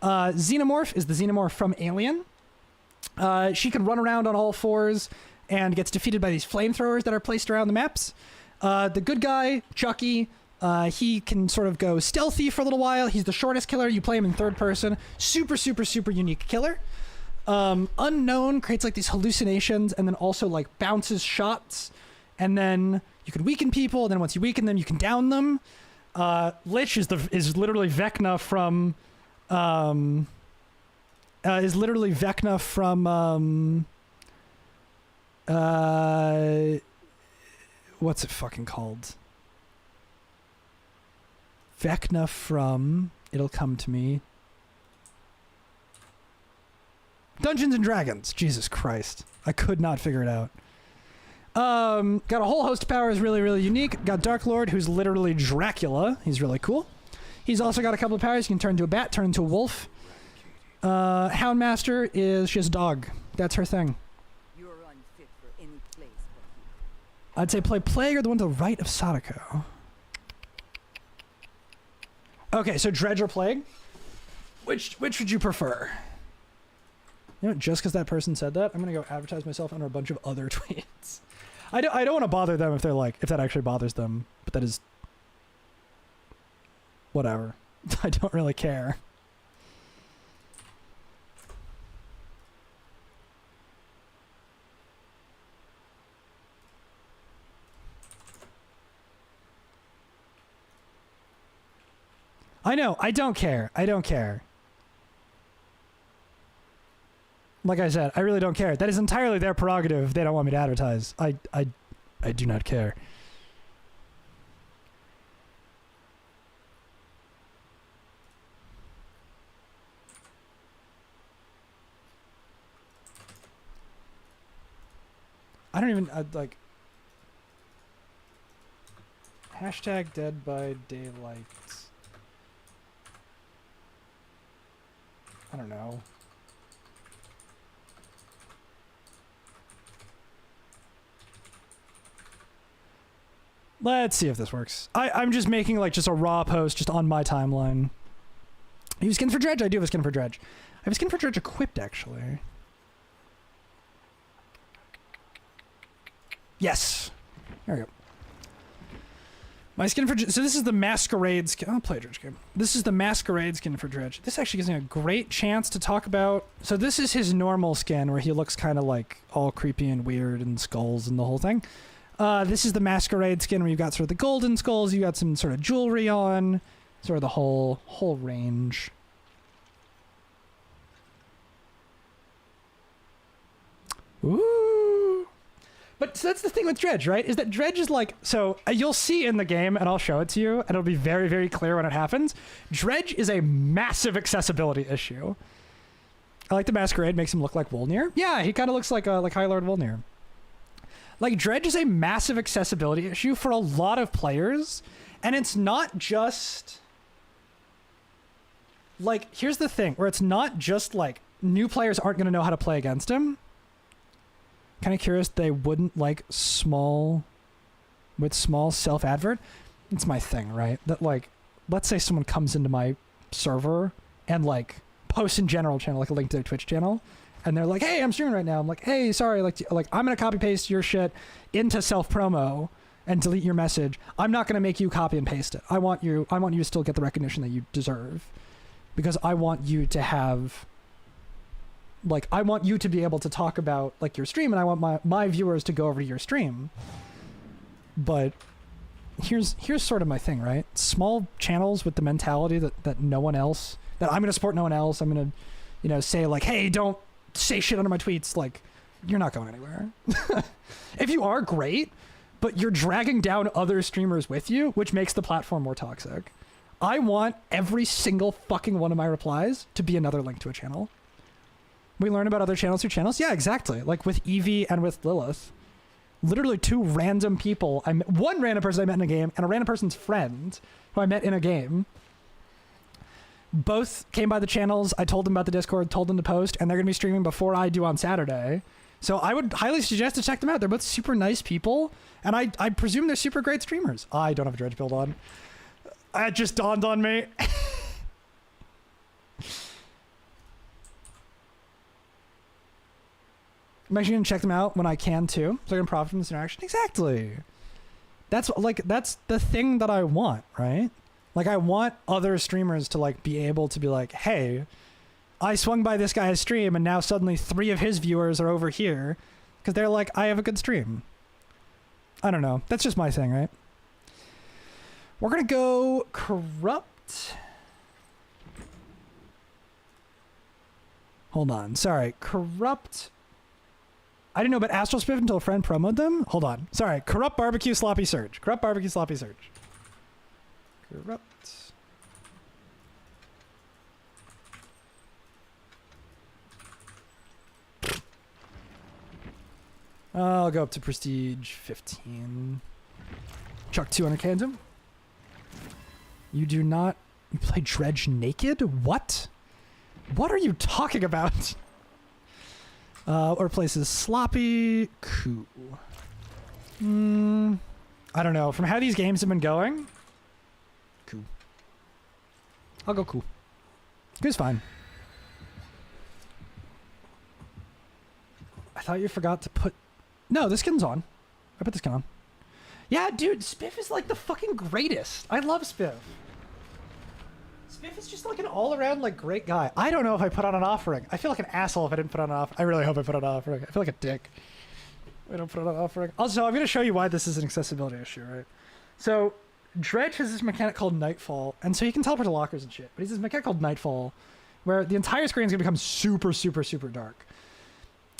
Xenomorph is the Xenomorph from Alien. She can run around on all fours and gets defeated by these flamethrowers that are placed around the maps. The good guy, Chucky, he can sort of go stealthy for a little while. He's the shortest killer. You play him in third person. Super, super, super unique killer. Unknown creates like these hallucinations and then also like bounces shots. And then you can weaken people. And then once you weaken them, you can down them. Lich is literally Vecna from... what's it fucking called? Vecna from... It'll come to me. Dungeons and Dragons. Jesus Christ. I could not figure it out. Got a whole host of powers, really, really unique. Got Dark Lord, who's literally Dracula. He's really cool. He's also got a couple of powers. He can turn into a bat, turn into a wolf. Houndmaster is just dog. That's her thing. You're unfit for any place but here. I'd say play Plague or the one to the right of Sadako. Okay, so Dredge or Plague? Which would you prefer? You know what, just because that person said that, I'm going to go advertise myself under a bunch of other tweets. I don't want to bother them if that actually bothers them, but that is... Whatever. I don't really care. I know, I don't care. I don't care. Like I said, I really don't care. That is entirely their prerogative if they don't want me to advertise. I do not care. I don't even, like... Hashtag Dead by Daylight. I don't know. Let's see if this works. I'm just making like just a raw post just on my timeline. You have a skin for Dredge? I do have a skin for Dredge. I have a skin for Dredge equipped, actually. Yes. There we go. My skin for Dredge. So this is the Masquerade skin. I'll play a Dredge game. This is the Masquerade skin for Dredge. This actually gives me a great chance to talk about... So this is his normal skin where he looks kind of like all creepy and weird and skulls and the whole thing. This is the Masquerade skin where you've got sort of the golden skulls. You got some sort of jewelry on. sort of the whole range. Ooh. But so that's the thing with Dredge, right? Is that Dredge is like, so you'll see in the game, and I'll show it to you, and it'll be very, very clear when it happens. Dredge is a massive accessibility issue. I like the Masquerade, makes him look like Wolnir. Yeah, he kind of looks like High Lord Wolnir. Like, Dredge is a massive accessibility issue for a lot of players, and it's not just... Like, here's the thing, where it's not just, like, new players aren't going to know how to play against him. Kind of curious they wouldn't like small self-advert. It's my thing, right? That, like, let's say someone comes into my server and, like, posts in general channel, like a link to their Twitch channel, and they're like, hey, I'm streaming right now. I'm like, hey, sorry, like I'm going to copy paste your shit into self-promo and delete your message. I'm not going to make you copy and paste it. I want you to still get the recognition that you deserve, because I want you to have... Like, I want you to be able to talk about, like, your stream, and I want my viewers to go over to your stream. But here's sort of my thing, right? Small channels with the mentality that no one else, that I'm going to support no one else. I'm going to, you know, say, like, hey, don't say shit under my tweets. Like, you're not going anywhere. If you are, great, but you're dragging down other streamers with you, which makes the platform more toxic. I want every single fucking one of my replies to be another link to a channel. We learn about other channels through channels? Yeah, exactly. Like with Eevee and with Lilith. Literally two random people. One random person I met in a game and a random person's friend who I met in a game. Both came by the channels. I told them about the Discord, told them to post, and they're going to be streaming before I do on Saturday. So I would highly suggest to check them out. They're both super nice people, and I presume they're super great streamers. I don't have a Dredge build on. It just dawned on me. I'm actually going to check them out when I can too, so I can profit from this interaction. Exactly. That's the thing that I want, right? Like, I want other streamers to, like, be able to be like, hey, I swung by this guy's stream and now suddenly 3 of his viewers are over here because they're like, I have a good stream. I don't know. That's just my thing, right? We're going to go Corrupt. Hold on. Sorry. Corrupt. I didn't know about Astral Spiff until a friend promoted them. Hold on. Sorry. Corrupt Barbecue Sloppy Surge. Corrupt Barbecue Sloppy Surge. Corrupt. I'll go up to Prestige 15. Chuck 200 cans him. You do not... You play Dredge naked? What? What are you talking about? Or places Sloppy. Cool. I don't know. From how these games have been going, cool. I'll go cool. Cool's fine. I thought you forgot to put... No, this skin's on. I put this skin on. Yeah, dude, Spiff is like the fucking greatest. I love Spiff. Spiff is just like an all-around like great guy. I don't know if I put on an offering. I feel like an asshole if I didn't put on an offering. I really hope I put on an offering. I feel like a dick. I don't put on an offering. Also, I'm going to show you why this is an accessibility issue, right? So, Dredge has this mechanic called Nightfall, and so he can teleport to lockers and shit. But he's this mechanic called Nightfall, where the entire screen is going to become super, super, super dark.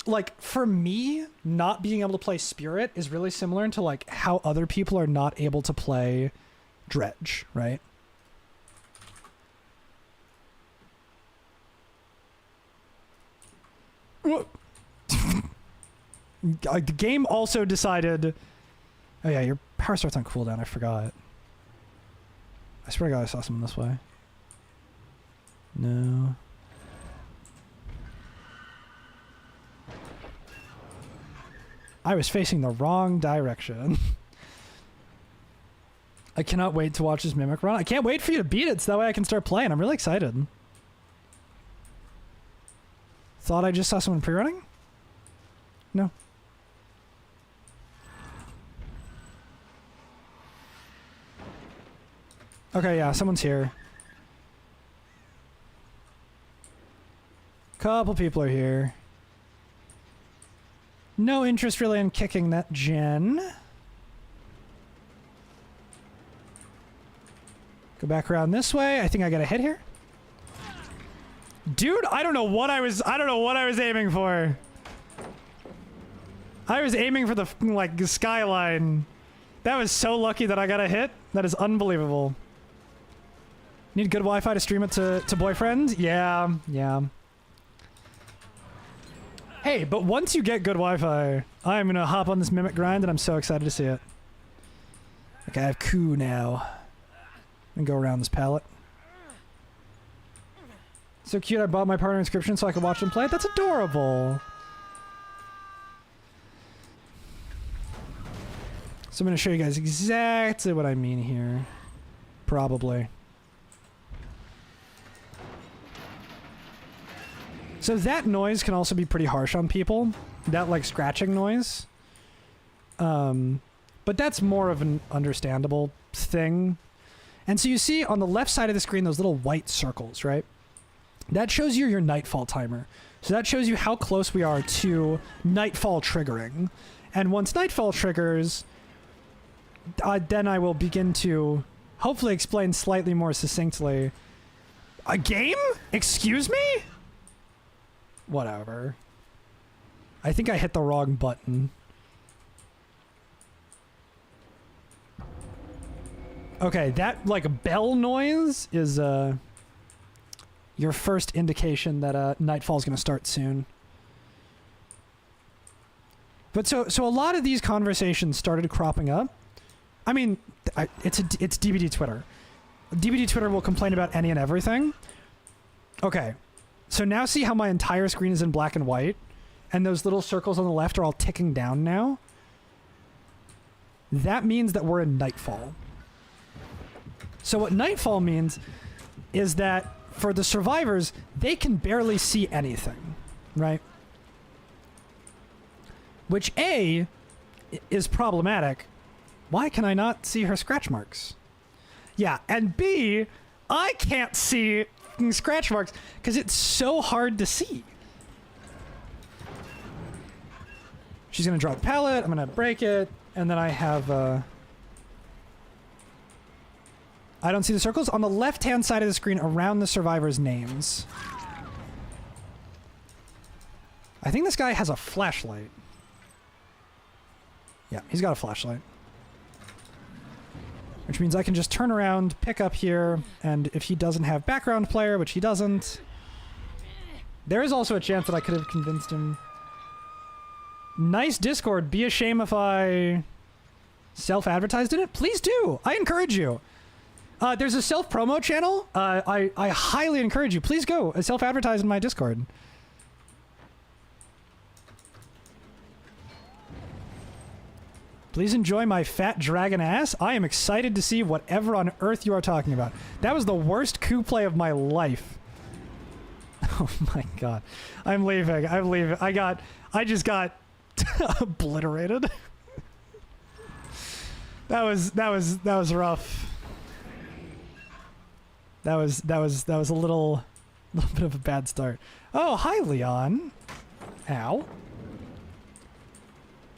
Like, for me, not being able to play Spirit is really similar to, like, how other people are not able to play Dredge, right? The game also decided... Oh yeah, your power starts on cooldown, I forgot. I swear to God I saw something this way. No... I was facing the wrong direction. I cannot wait to watch this Mimic run. I can't wait for you to beat it so that way I can start playing. I'm really excited. Thought I just saw someone pre-running? No. Okay, yeah, someone's here. Couple people are here. No interest really in kicking that gen. Go back around this way. I think I got a hit here. Dude, I don't know what I was aiming for. I was aiming for the like skyline. That was so lucky that I got a hit. That is unbelievable. Need good Wi-Fi to stream it to boyfriend? Yeah, yeah. Hey, but once you get good Wi-Fi, I'm gonna hop on this Mimic grind and I'm so excited to see it. Okay, I have Ku now. And go around this pallet. So cute, I bought my partner inscription so I could watch them play it. That's adorable. So I'm going to show you guys exactly what I mean here. Probably. So that noise can also be pretty harsh on people. That like scratching noise. But that's more of an understandable thing. And so you see on the left side of the screen those little white circles, right? That shows you your nightfall timer. So that shows you how close we are to nightfall triggering. And once nightfall triggers, then I will begin to hopefully explain slightly more succinctly. A game? Excuse me? Whatever. I think I hit the wrong button. Okay, that like bell noise is your first indication that nightfall's going to start soon. But so a lot of these conversations started cropping up. I mean, it's DBD Twitter. DBD Twitter will complain about any and everything. Okay, so now see how my entire screen is in black and white, and those little circles on the left are all ticking down now? That means that we're in nightfall. So what nightfall means is that for the survivors, they can barely see anything, right? Which A, is problematic. Why can I not see her scratch marks? Yeah, and B, I can't see scratch marks because it's so hard to see. She's gonna drop the pallet, I'm gonna break it, and then I have I don't see the circles. On the left-hand side of the screen around the survivors' names. I think this guy has a flashlight. Yeah, he's got a flashlight. Which means I can just turn around, pick up here, and if he doesn't have background player, which he doesn't, there is also a chance that I could have convinced him. Nice Discord. Be a shame if I self-advertised in it. Please do. I encourage you. There's a self-promo channel. I highly encourage you. Please go self-advertise in my Discord. Please enjoy my fat dragon ass. I am excited to see whatever on earth you are talking about. That was the worst coup play of my life. Oh my god. I'm leaving. I'm leaving. I just got obliterated. That was rough. That was a little bit of a bad start. Oh, hi Leon. Ow.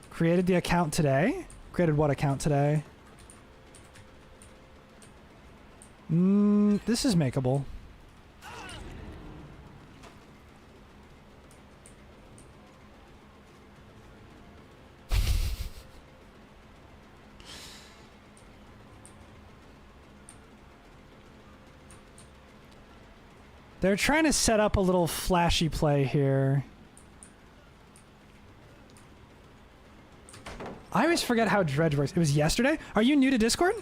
Created the account today. Created what account today? This is makeable. They're trying to set up a little flashy play here. I always forget how Dredge works. It was yesterday? Are you new to Discord?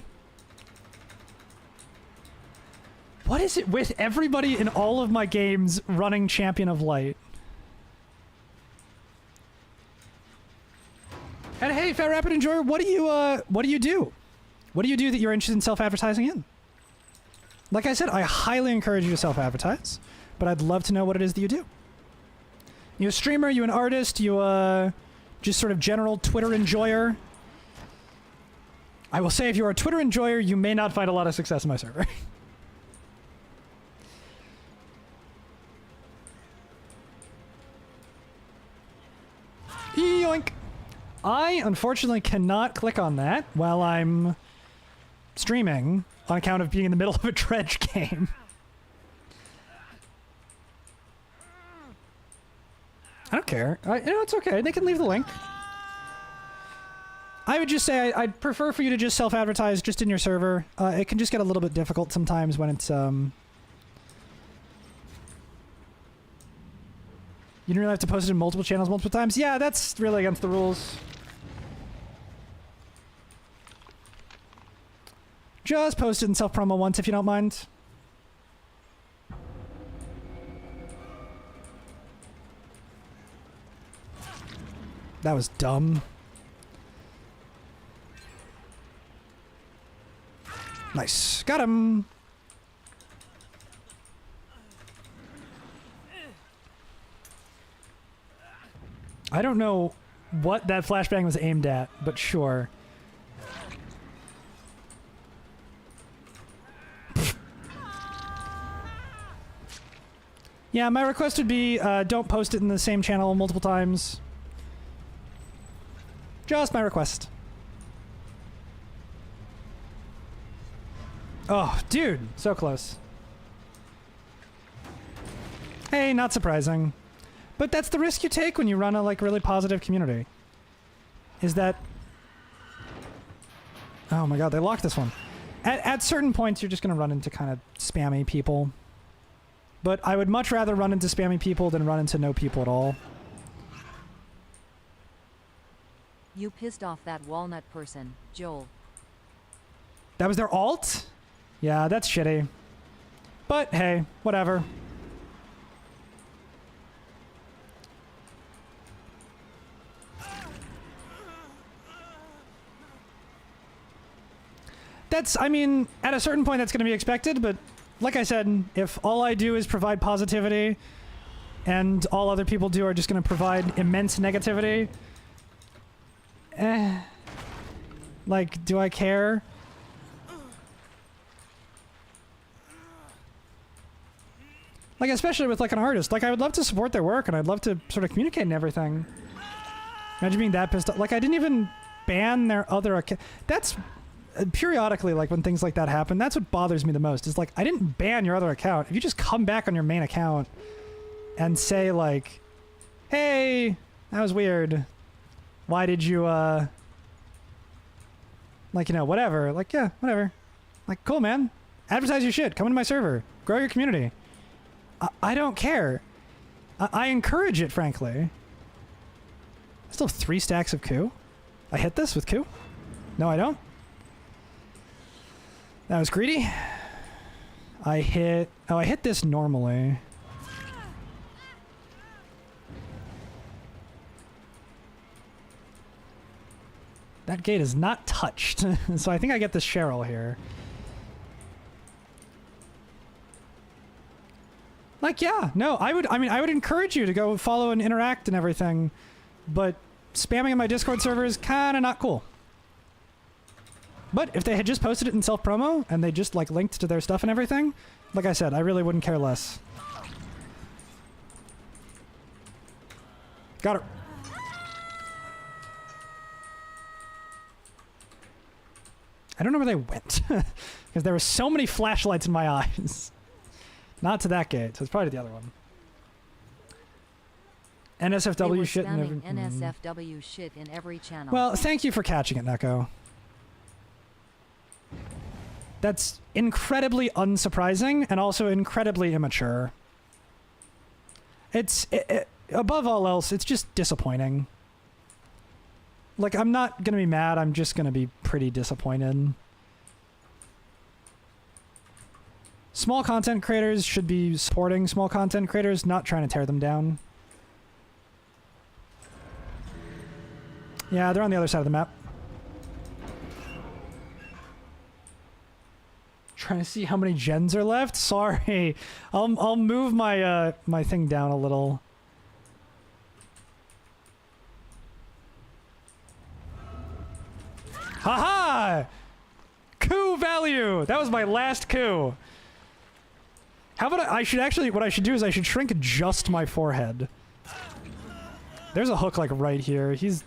What is it with everybody in all of my games running Champion of Light? And hey, Fat Rapid Enjoyer, what do you do? What do you do that you're interested in self-advertising in? Like I said, I highly encourage you to self-advertise, but I'd love to know what it is that you do. You a streamer? You an artist? You just sort of general Twitter enjoyer? I will say if you're a Twitter enjoyer, you may not find a lot of success in my server. Yoink! I unfortunately cannot click on that while I'm streaming. on account of being in the middle of a Dredge game. I don't care. It's okay. They can leave the link. I would just say I'd prefer for you to just self-advertise just in your server. It can just get a little bit difficult sometimes when it's... You don't really have to post it in multiple channels multiple times. Yeah, that's really against the rules. Just post it in self-promo once if you don't mind. That was dumb. Nice. Got him. I don't know what that flashbang was aimed at, but sure. Yeah, my request would be don't post it in the same channel multiple times. Just my request. Oh, dude, so close. Hey, not surprising. But that's the risk you take when you run a like really positive community. Is that... Oh my god, they locked this one. At certain points, you're just going to run into kind of spammy people. But I would much rather run into spammy people than run into no people at all. You pissed off that walnut person, Joel. That was their alt? Yeah, that's shitty. But hey, whatever. That's, I mean, at a certain point that's going to be expected, but like I said, if all I do is provide positivity and all other people do are just going to provide immense negativity, like, do I care? Like, especially with, like, an artist. Like, I would love to support their work, and I'd love to sort of communicate and everything. Imagine being that pissed off. Like, I didn't even ban their other account. That's... periodically, like, when things like that happen, that's what bothers me the most. Is, like, I didn't ban your other account. If you just come back on your main account and say, like, hey, that was weird. Why did you, like, you know, whatever. Like, yeah, whatever. Like, cool, man. Advertise your shit. Come into my server. Grow your community. I don't care. I encourage it, frankly. I still have 3 stacks of coup. I hit this with coup? No, I don't. That was greedy. I hit this normally. That gate is not touched. So I think I get the Cheryl here. Like, yeah, no, I would encourage you to go follow and interact and everything, but spamming in my Discord server is kind of not cool. But if they had just posted it in self-promo and they just, like, linked to their stuff and everything, like I said, I really wouldn't care less. Got her. I don't know where they went. Because there were so many flashlights in my eyes. Not to that gate, so it's probably the other one. NSFW shit in every... NSFW shit in every channel. Well, thank you for catching it, Neko. That's incredibly unsurprising and also incredibly immature. It's... above all else, it's just disappointing. Like, I'm not gonna be mad, I'm just gonna be pretty disappointed. Small content creators should be supporting small content creators, not trying to tear them down. Yeah, they're on the other side of the map. Trying to see how many gens are left? Sorry. I'll move my my thing down a little. Haha! Coup value! That was my last coup. How about I should actually, what I should do is I should shrink just my forehead. There's a hook like right here. He's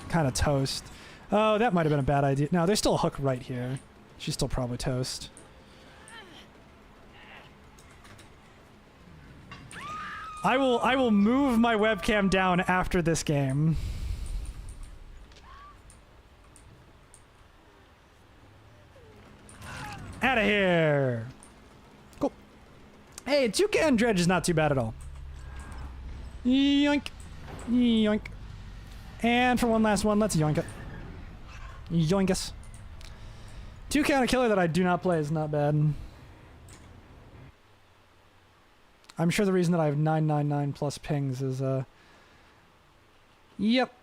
kind of toast. Oh, that might have been a bad idea. No, there's still a hook right here. She's still probably toast. I will move my webcam down after this game. Out of here. Cool. Hey, Toucan and Dredge is not too bad at all. Yoink. Yoink. And for one last one, let's yoink it. Yoinkus. Toucan, a killer that I do not play, is not bad. I'm sure the reason that I have 999 plus pings is, yep.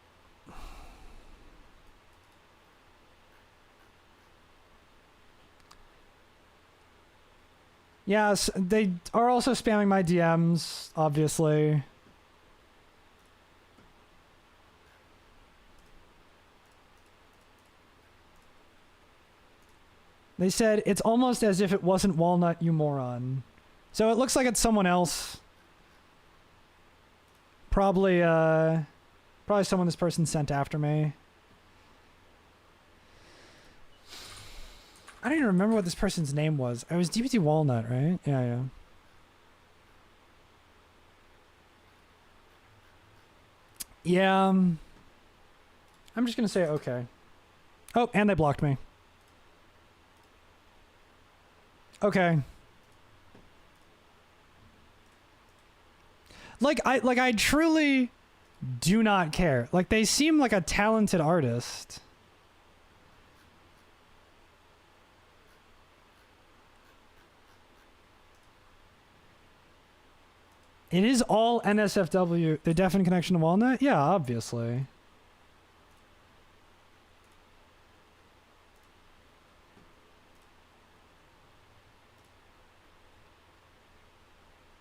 Yes, they are also spamming my DMs, obviously. They said, it's almost as if it wasn't Walnut, you moron. So it looks like it's someone else. Probably someone this person sent after me. I don't even remember what this person's name was. It was DBT Walnut, right? Yeah. Yeah, I'm just gonna say okay. Oh, and they blocked me. Okay. I truly do not care. Like, they seem like a talented artist. It is all NSFW. The definite connection to Walnut? Yeah, obviously.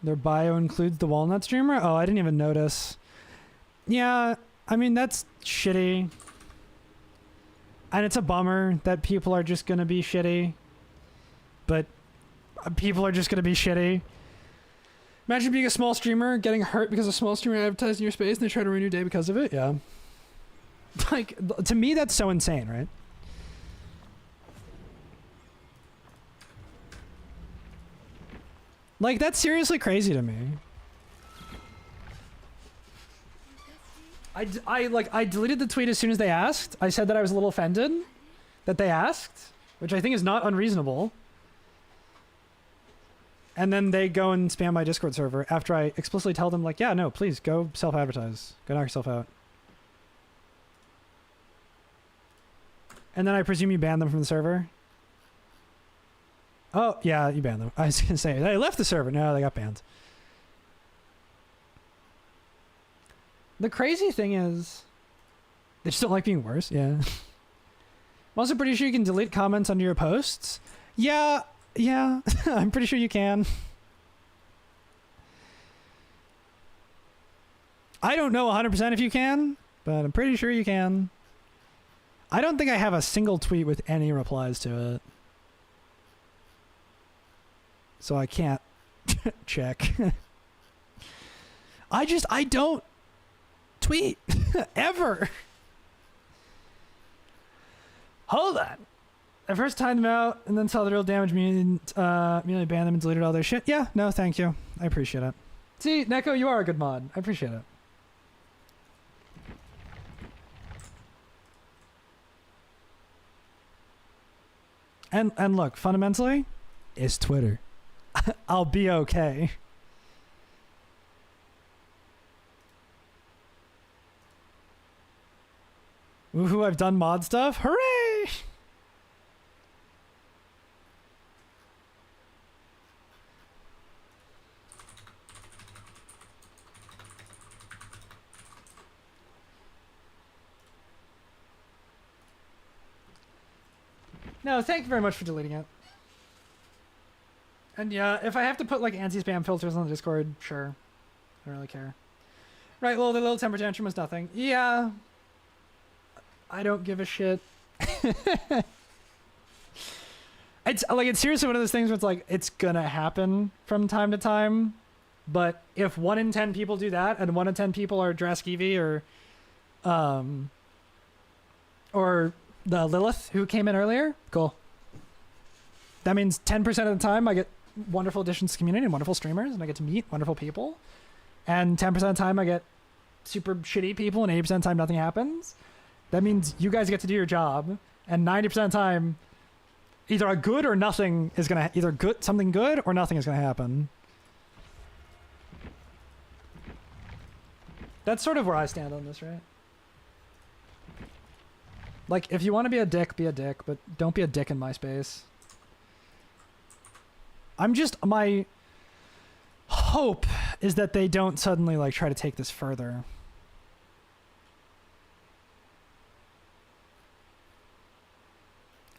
Their bio includes the Walnut streamer? Oh, I didn't even notice. Yeah, I mean, that's shitty. And it's a bummer that people are just gonna be shitty. But people are just gonna be shitty. Imagine being a small streamer, getting hurt because a small streamer advertised in your space and they try to ruin your day because of it. Yeah. Like, to me, that's so insane, right? Like, that's seriously crazy to me. I deleted the tweet as soon as they asked. I said that I was a little offended that they asked, which I think is not unreasonable. And then they go and spam my Discord server after I explicitly tell them, like, yeah, no, please go self-advertise. Go knock yourself out. And then I presume you banned them from the server? Oh, yeah, you banned them. I was going to say, they left the server. No, they got banned. The crazy thing is, they just don't like being worse. Yeah. I'm also pretty sure you can delete comments under your posts. Yeah, I'm pretty sure you can. I don't know 100% if you can, but I'm pretty sure you can. I don't think I have a single tweet with any replies to it. So I can't check. I don't tweet ever. Hold on. I first timed them out and then saw the real damage immediately banned them and deleted all their shit. Yeah, no, thank you. I appreciate it. See, Neko, you are a good mod. I appreciate it. And look, fundamentally, it's Twitter. I'll be okay. Woohoo, I've done mod stuff. Hooray! No, thank you very much for deleting it. And yeah, if I have to put like anti-spam filters on the Discord, sure. I don't really care. Right, well, the little temper tantrum was nothing. Yeah. I don't give a shit. It's like, it's seriously one of those things where it's like, it's gonna happen from time to time. But if 1 in 10 people do that, and 1 in 10 people are Draskivi or the Lilith who came in earlier, cool. That means 10% of the time I get wonderful additions to the community and wonderful streamers, and I get to meet wonderful people. and 10% of the time I get super shitty people, and 80% of the time nothing happens, that means you guys get to do your job, and 90% of the time either a good or nothing is gonna either good something good or nothing is gonna happen. That's sort of where I stand on this, right? Like, if you want to be a dick, but don't be a dick in my space. My hope is that they don't suddenly, like, try to take this further.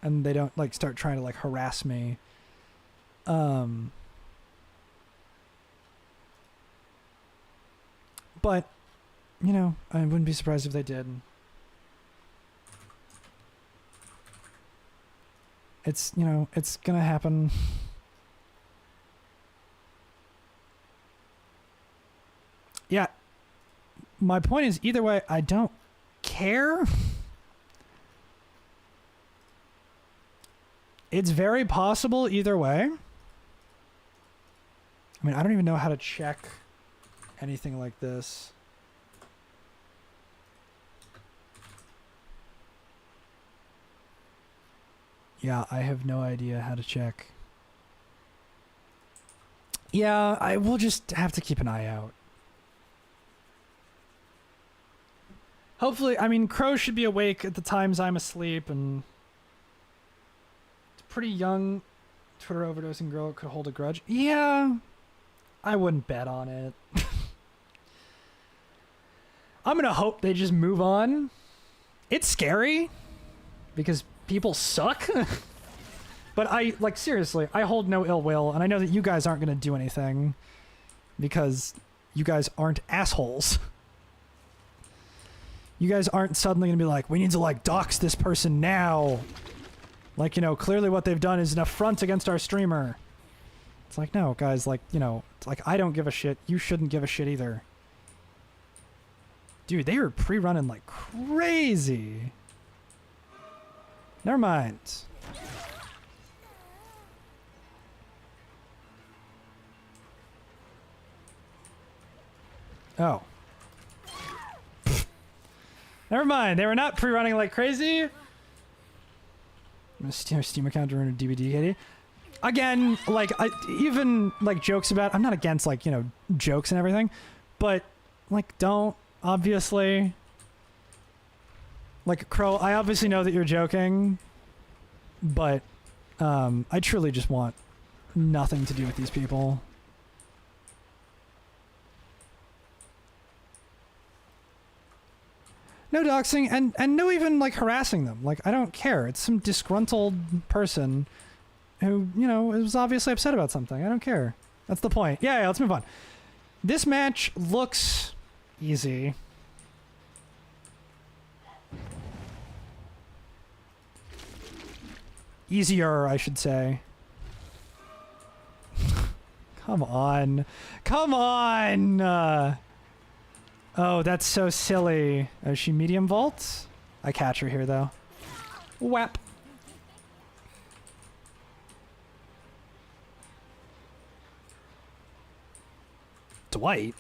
And they don't, like, start trying to, like, harass me. But, you know, I wouldn't be surprised if they did. It's, you know, it's gonna happen. Yeah. My point is, either way, I don't care. It's very possible either way. I mean, I don't even know how to check anything like this. Yeah, I have no idea how to check. Yeah, I will just have to keep an eye out. Hopefully, I mean, Crow should be awake at the times I'm asleep, and it's a pretty young Twitter overdosing girl could hold a grudge. Yeah, I wouldn't bet on it. I'm gonna hope they just move on. It's scary because people suck. But I, like, seriously, I hold no ill will, and I know that you guys aren't gonna do anything because you guys aren't assholes. You guys aren't suddenly gonna be like, we need to, like, dox this person now. Like, you know, clearly what they've done is an affront against our streamer. It's like, no, guys, like, you know, it's like, I don't give a shit. You shouldn't give a shit either. Dude, they were pre-running like crazy. Never mind. Oh. Never mind. They were not pre-running like crazy. Steam account to run a DVD, Katie. Again, like, even, like, jokes about... I'm not against, like, you know, jokes and everything. But, like, don't, obviously... Like, Crow, I obviously know that you're joking. But, I truly just want nothing to do with these people. No doxing, and no even, like, harassing them. Like, I don't care. It's some disgruntled person who, you know, was obviously upset about something. I don't care. That's the point. Yeah, let's move on. This match looks easy. Easier, I should say. Come on. Come on! Oh, that's so silly. Is she medium vault? I catch her here, though. Whap. Dwight?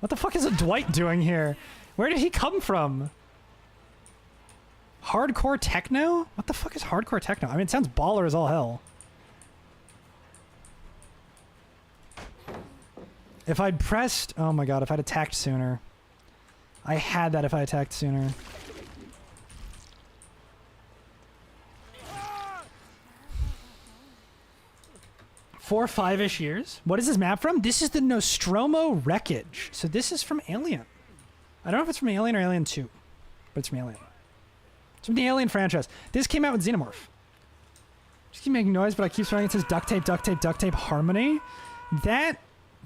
What the fuck is a Dwight doing here? Where did he come from? Hardcore techno? What the fuck is hardcore techno? I mean, it sounds baller as all hell. If I'd pressed... Oh my god, if I'd attacked sooner. I had that if I attacked sooner. Four, 5-ish years? What is this map from? This is the Nostromo Wreckage. So this is from Alien. I don't know if it's from Alien or Alien 2. But it's from Alien. It's from the Alien franchise. This came out with Xenomorph. Just keep making noise, but I keep swearing it says duct tape, duct tape, duct tape, harmony. That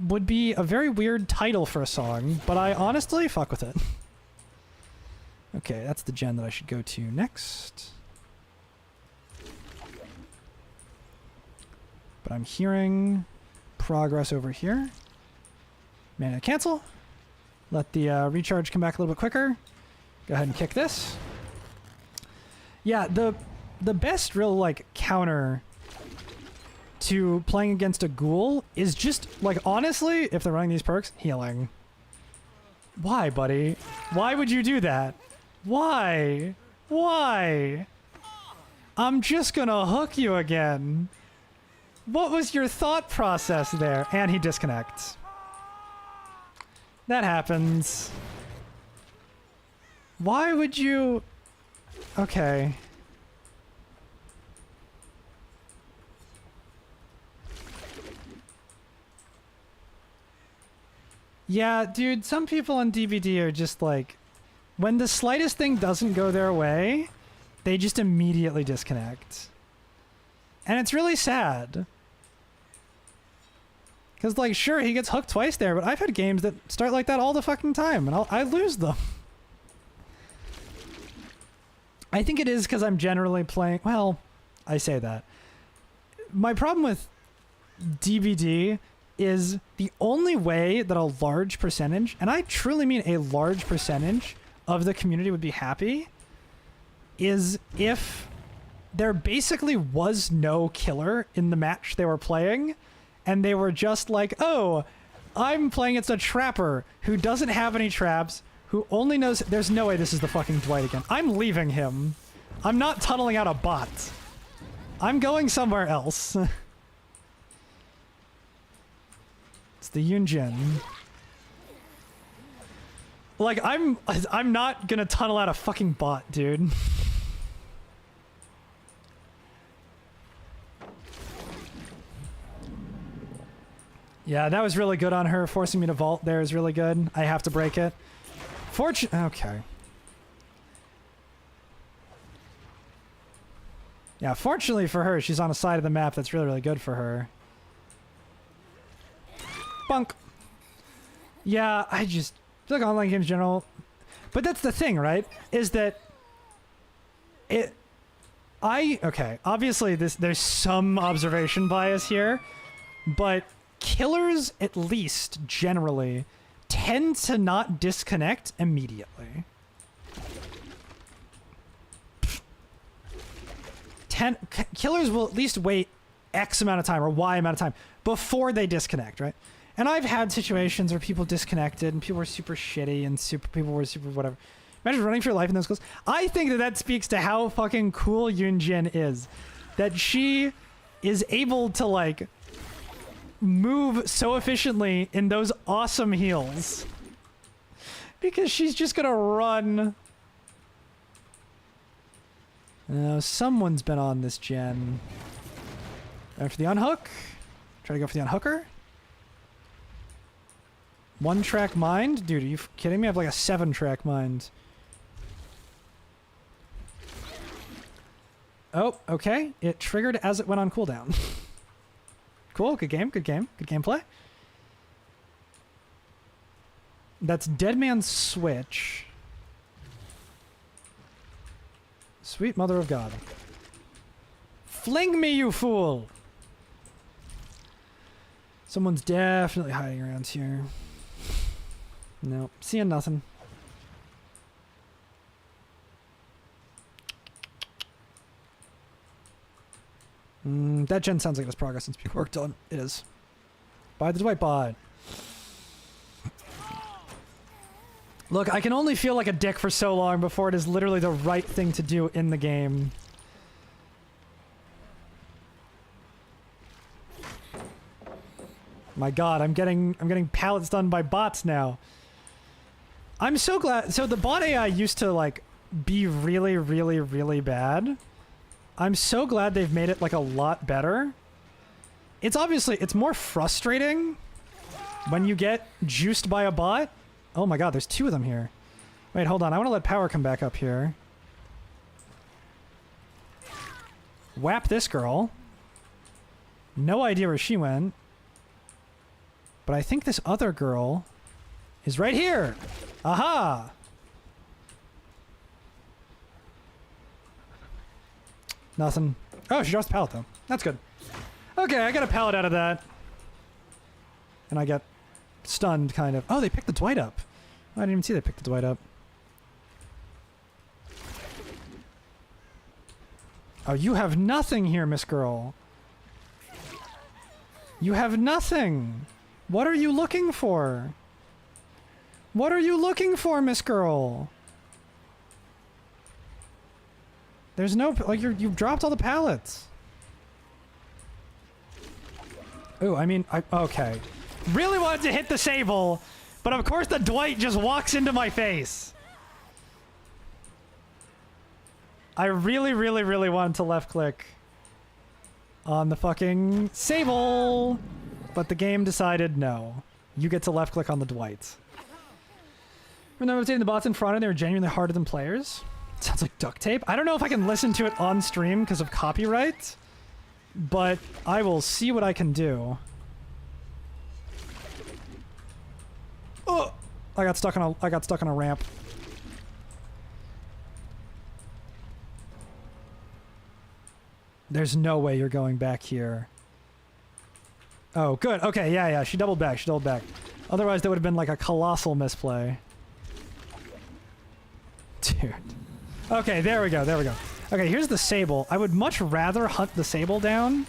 would be a very weird title for a song, but I honestly fuck with it. Okay, that's the gen that I should go to next. But I'm hearing progress over here. Mana cancel. Let the recharge come back a little bit quicker. Go ahead and kick this. Yeah, the best real, like, counter to playing against a ghoul is just, like, honestly, if they're running these perks, healing. Why, buddy? Why would you do that? Why? Why? I'm just gonna hook you again. What was your thought process there? And he disconnects. That happens. Why would you... Okay. Yeah, dude, some people on DVD are just like... When the slightest thing doesn't go their way, they just immediately disconnect. And it's really sad. Because, like, sure, he gets hooked twice there, but I've had games that start like that all the fucking time, and I lose them. I think it is because I'm generally playing... Well, I say that. My problem with DVD is the only way that a large percentage, and I truly mean a large percentage, of the community would be happy is if there basically was no killer in the match they were playing, and they were just like, oh, I'm playing against a trapper who doesn't have any traps, who only knows... There's no way this is the fucking Dwight again. I'm leaving him. I'm not tunneling out a bot. I'm going somewhere else. It's the Yunjin. Like, I'm not gonna tunnel out a fucking bot, dude. Yeah, that was really good on her. Forcing me to vault there is really good. I have to break it. Okay. Yeah, fortunately for her, she's on a side of the map that's really, really good for her. Bunk. Yeah, I just... feel like online games in general... But that's the thing, right? Is that... Okay, obviously there's some observation bias here, but killers, at least, generally, tend to not disconnect immediately. Killers will at least wait X amount of time, or Y amount of time, before they disconnect, right? And I've had situations where people disconnected and people were super shitty and people were super whatever. Imagine running for your life in those close. I think that speaks to how fucking cool Yunjin is. That she is able to, like, move so efficiently in those awesome heals. Because she's just gonna run. Someone's been on this gen. After the unhook. Try to go for the unhooker. One track mind? Dude, are you kidding me? I have like a 7-track mind. Oh, okay. It triggered as it went on cooldown. Cool, good game, good game. Good gameplay. That's Dead Man's Switch. Sweet mother of God. Fling me, you fool! Someone's definitely hiding around here. No, seeing nothing. That gen sounds like it was progress since we worked on. It is. Buy the Dwight bot. Look, I can only feel like a dick for so long before it is literally the right thing to do in the game. My God, I'm getting pallets done by bots now. I'm so glad. So the bot AI used to, like, be really, really, really bad. I'm so glad they've made it, like, a lot better. It's more frustrating when you get juiced by a bot. Oh my God, there's 2 of them here. Wait, hold on. I want to let power come back up here. Whap this girl. No idea where she went. But I think this other girl is right here. Aha! Nothing. Oh, she drops a pallet, though. That's good. Okay, I got a pallet out of that. And I got stunned, kind of. Oh, they picked the Dwight up. Oh, I didn't even see they picked the Dwight up. Oh, you have nothing here, Miss Girl. You have nothing. What are you looking for? What are you looking for, Miss Girl? There's no, like, you've dropped all the pallets. Ooh, I mean, okay. Really wanted to hit the Sable, but of course the Dwight just walks into my face. I really, really, really wanted to left click on the fucking Sable, but the game decided no. You get to left click on the Dwight. When I'm updating the bots in front, they were genuinely harder than players. Sounds like duct tape. I don't know if I can listen to it on stream because of copyright, but I will see what I can do. Oh, I got stuck on a ramp. There's no way you're going back here. Oh, good. Okay, yeah, she doubled back. Otherwise, that would have been like a colossal misplay. Dude. Okay, there we go. Okay, here's the Sable. I would much rather hunt the Sable down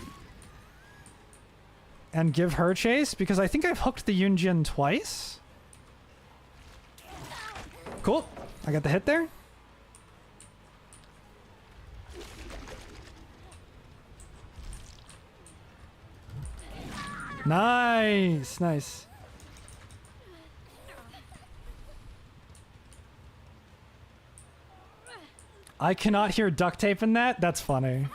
and give her chase, because I think I've hooked the Yunjin twice. Cool. I got the hit there. Nice. I cannot hear duct tape in that. That's funny.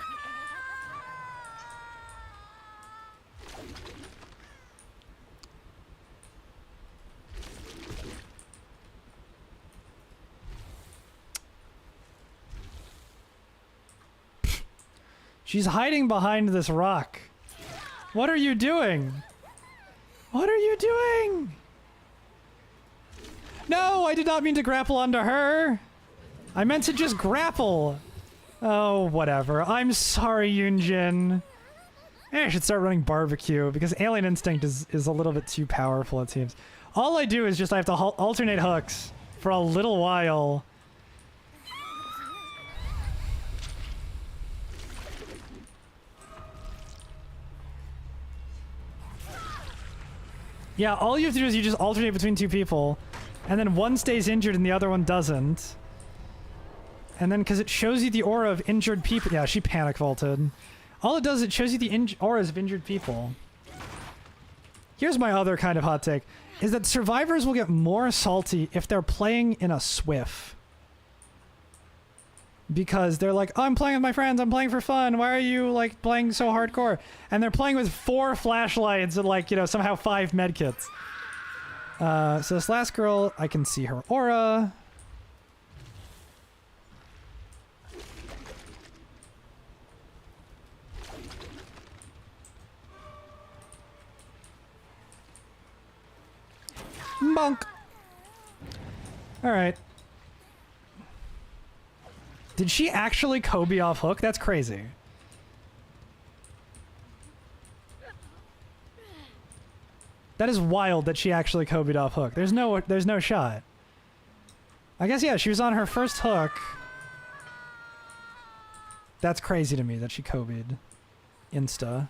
She's hiding behind this rock. What are you doing? What are you doing? No, I did not mean to grapple onto her. I meant to just grapple. Oh, whatever. I'm sorry, Yunjin. Maybe I should start running barbecue, because Alien Instinct is a little bit too powerful, it seems. All I do is just I have to alternate hooks for a little while. Yeah, all you have to do is you just alternate between two people, and then one stays injured and the other one doesn't. And then, because it shows you the aura of injured people. Yeah, she panic vaulted. All it does, it shows you the auras of injured people. Here's my other kind of hot take, is that survivors will get more salty if they're playing in a Swift. Because they're like, oh, I'm playing with my friends, I'm playing for fun, why are you, like, playing so hardcore? And they're playing with 4 flashlights and, like, you know, somehow 5 medkits. So this last girl, I can see her aura. Monk. All right. Did she actually Kobe off hook? That's crazy. That is wild that she actually Kobe'd off hook. There's no shot. I guess, yeah, she was on her first hook. That's crazy to me that she Kobe'd insta.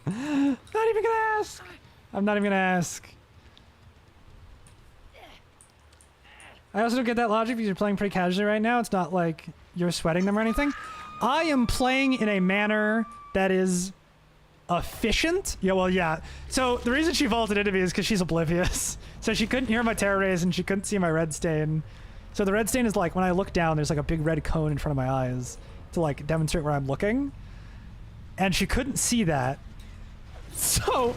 Not even gonna ask. I'm not even gonna ask. I also don't get that logic because you're playing pretty casually right now. It's not like you're sweating them or anything. I am playing in a manner that is efficient. Yeah, well, yeah. So the reason she vaulted into me is because she's oblivious. So she couldn't hear my terror rays and she couldn't see my red stain. So the red stain is like when I look down, there's like a big red cone in front of my eyes to like demonstrate where I'm looking. And she couldn't see that. So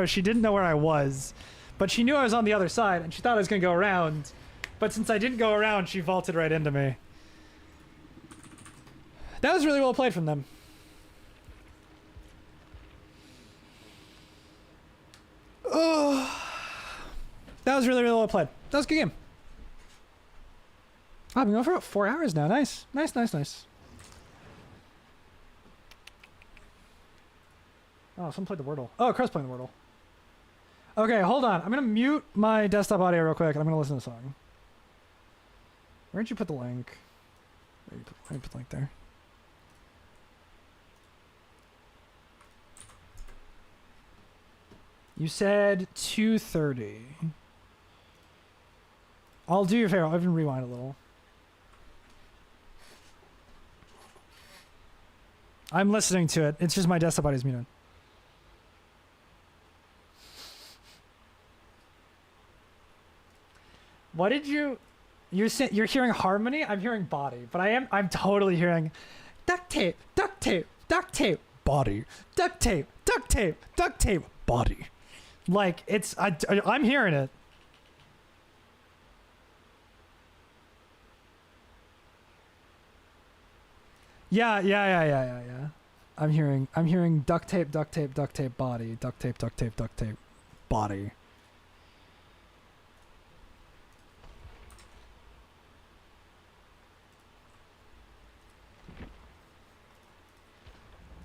she didn't know where I was, but she knew I was on the other side and she thought I was going to go around. But since I didn't go around, she vaulted right into me. That was really well played from them. Oh, that was really, really well played. That was a good game. Oh, I've been going for about 4 hours now. Nice. Oh, someone played the Wordle. Oh, Chris playing the Wordle. Okay, hold on. I'm going to mute my desktop audio real quick, and I'm going to listen to a song. Where'd you put the link? Where you put the link there? You said 2:30. I'll do you a favor. I'll even rewind a little. I'm listening to it. It's just my desktop body's muted. What did you? You're hearing harmony. I'm hearing body, but I'm totally hearing duct tape, duct tape, duct tape, body, duct tape, duct tape, duct tape, body. Like I'm hearing it. Yeah. I'm hearing duct tape, duct tape, duct tape, body, duct tape, duct tape, duct tape, body.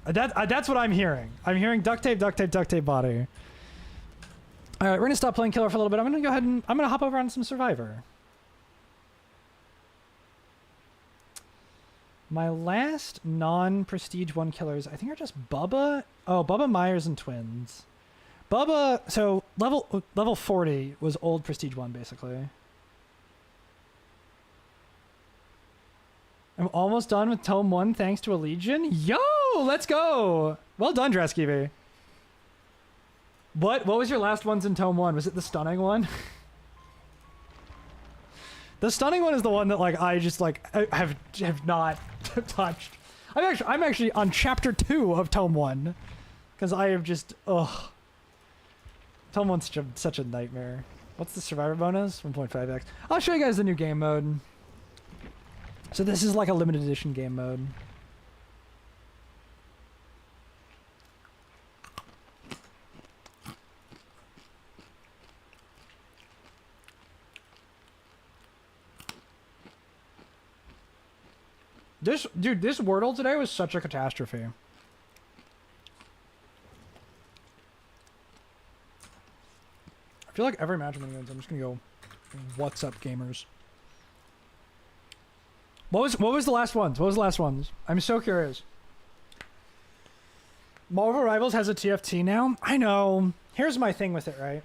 That's what I'm hearing. I'm hearing duct tape, duct tape, duct tape, body. All right, we're gonna stop playing Killer for a little bit. I'm gonna go ahead and I'm gonna hop over on some Survivor. My last non-prestige 1 killers, I think, are just Bubba. Oh, Bubba Myers and Twins. Bubba. So level 40 was old prestige 1 basically. I'm almost done with Tome 1 thanks to a Legion. Yo, let's go. Well done, Draskivi. What was your last ones in Tome 1? Was it the Stunning one? The Stunning one is the one that like I just like have not touched. I'm actually on chapter 2 of Tome 1 because I have just Tome 1's such a nightmare. What's the Survivor bonus? 1.5x. I'll show you guys the new game mode. So this is like a limited edition game mode. This Wordle today was such a catastrophe. I feel like every match I'm gonna just gonna go, "What's up, gamers?" What was the last ones? What was the last ones? I'm so curious. Marvel Rivals has a TFT now. I know. Here's my thing with it, right?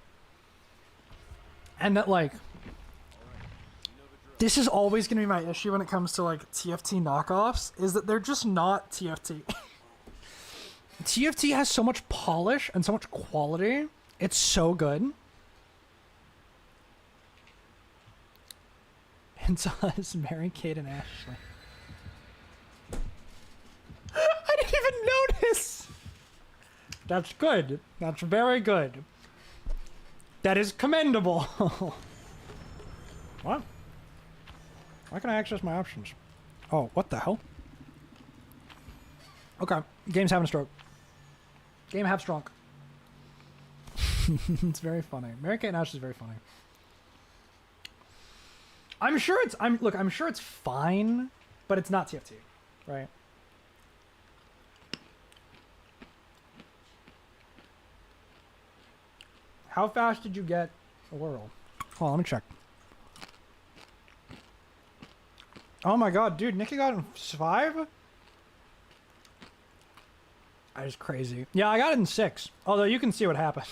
And that like. This is always going to be my issue when it comes to like TFT knockoffs, is that they're just not TFT. TFT has so much polish and so much quality. It's so good. And so is Mary Kate and Ashley. I didn't even notice. That's good. That's very good. That is commendable. What? Why can't I access my options? Oh, what the hell? Okay. Game's having a stroke. Game have strong. It's very funny. Mary Kate and Ash is very funny. I'm sure it's fine, but it's not TFT, right? How fast did you get a whirl? Hold on, let me check. Oh my god, dude, Nikki got it in 5? That is crazy. Yeah, I got it in 6. Although you can see what happened.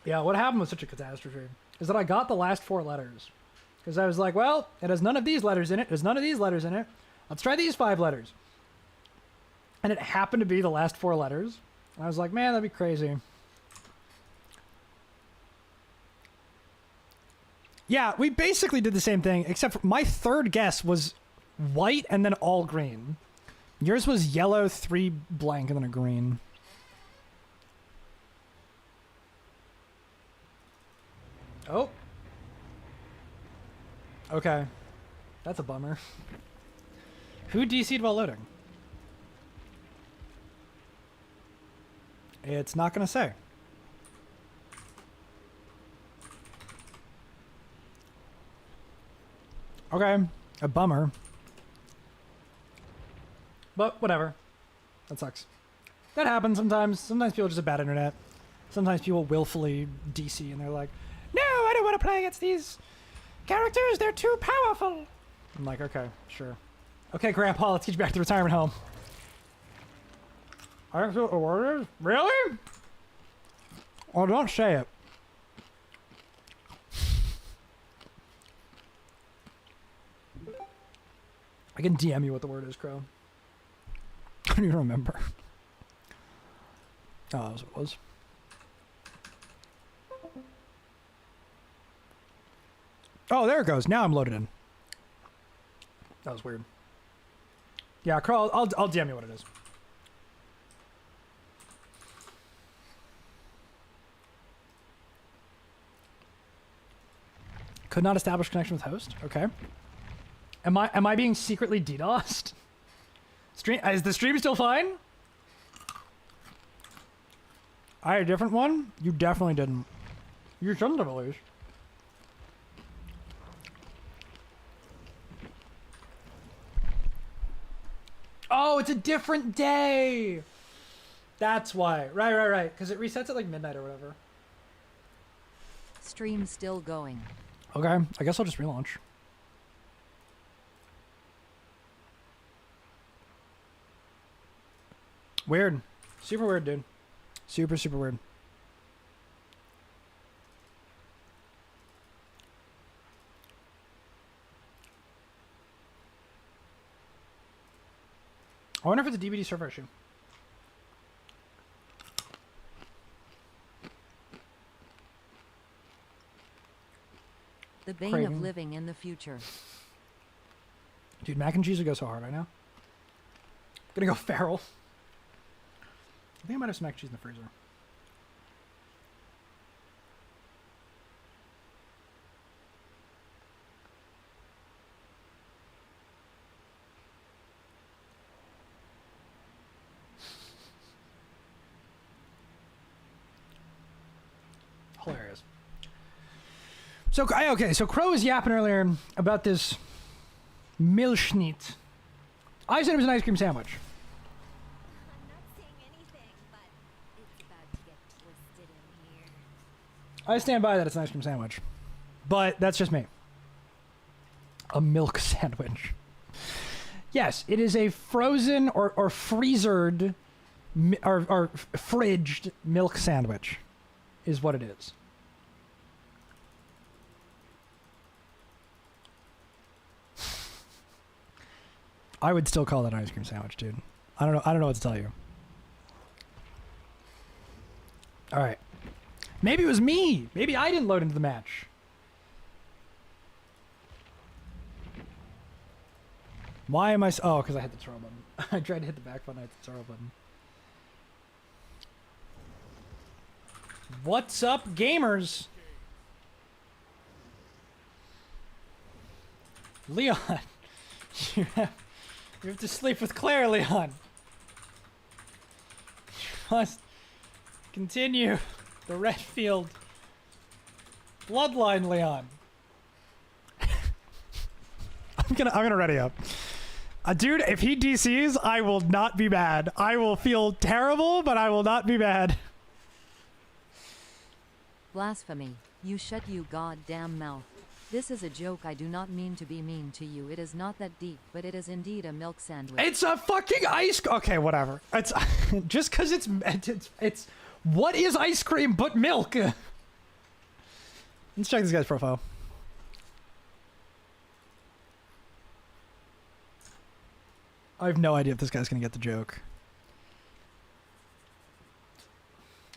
Yeah, what happened was such a catastrophe. Is that I got the last 4 letters. Because I was like, well, it has none of these letters in it. There's none of these letters in it. Let's try these 5 letters. And it happened to be the last 4 letters. And I was like, man, that'd be crazy. Yeah, we basically did the same thing, except for my third guess was white and then all green. Yours was yellow, 3 blank, and then a green. Oh. Okay. That's a bummer. Who DC'd while loading? It's not going to say. Okay, a bummer. But whatever. That sucks. That happens sometimes. Sometimes people just have bad internet. Sometimes people willfully DC and they're like, no, I don't want to play against these characters. They're too powerful. I'm like, okay, sure. Okay, Grandpa, let's get you back to the retirement home. I don't know what the word is? Really? Oh, don't say it. I can DM you what the word is, Crow. I don't even remember. Oh, that was what it was. Oh, there it goes. Now I'm loaded in. That was weird. Yeah, Crow, I'll DM you what it is. Could not establish connection with host. Okay. Am I being secretly DDoSed? Stream is the stream still fine? I had a different one? You definitely didn't. You shouldn't have at least. Oh, it's a different day. That's why. Right. Because it resets at like midnight or whatever. Stream still going. Okay, I guess I'll just relaunch. Weird. Super weird, dude. Super, super weird. I wonder if it's a DVD server issue. The bane Craving. of living in the future. Dude, mac and cheese would go so hard right now. Gonna go feral. I think I might have some mac and cheese in the freezer. Hilarious. So, okay, so Crow was yapping earlier about this Milchschnitt. I said it was an ice cream sandwich. I'm not saying anything, but it's about to get twisted in here. I stand by that it's an ice cream sandwich. But that's just me. A milk sandwich. Yes, it is a frozen or freezered or fridged milk sandwich is what it is. I would still call that an ice cream sandwich, dude. I don't know what to tell you. All right. Maybe it was me. Maybe I didn't load into the match. Why am I... Oh, because I hit the throw button. I tried to hit the back button. I hit the throw button. What's up, gamers? Leon. You have to sleep with Claire, Leon. You must continue the Redfield bloodline, Leon. I'm gonna ready up. Dude, if he DCs, I will not be mad. I will feel terrible, but I will not be mad. Blasphemy. You shut you goddamn mouth. This is a joke. I do not mean to be mean to you. It is not that deep, but it is indeed a milk sandwich. It's a fucking ice... Okay, whatever. It's just because it's what is ice cream but milk? Let's check this guy's profile. I have no idea if this guy's gonna get the joke.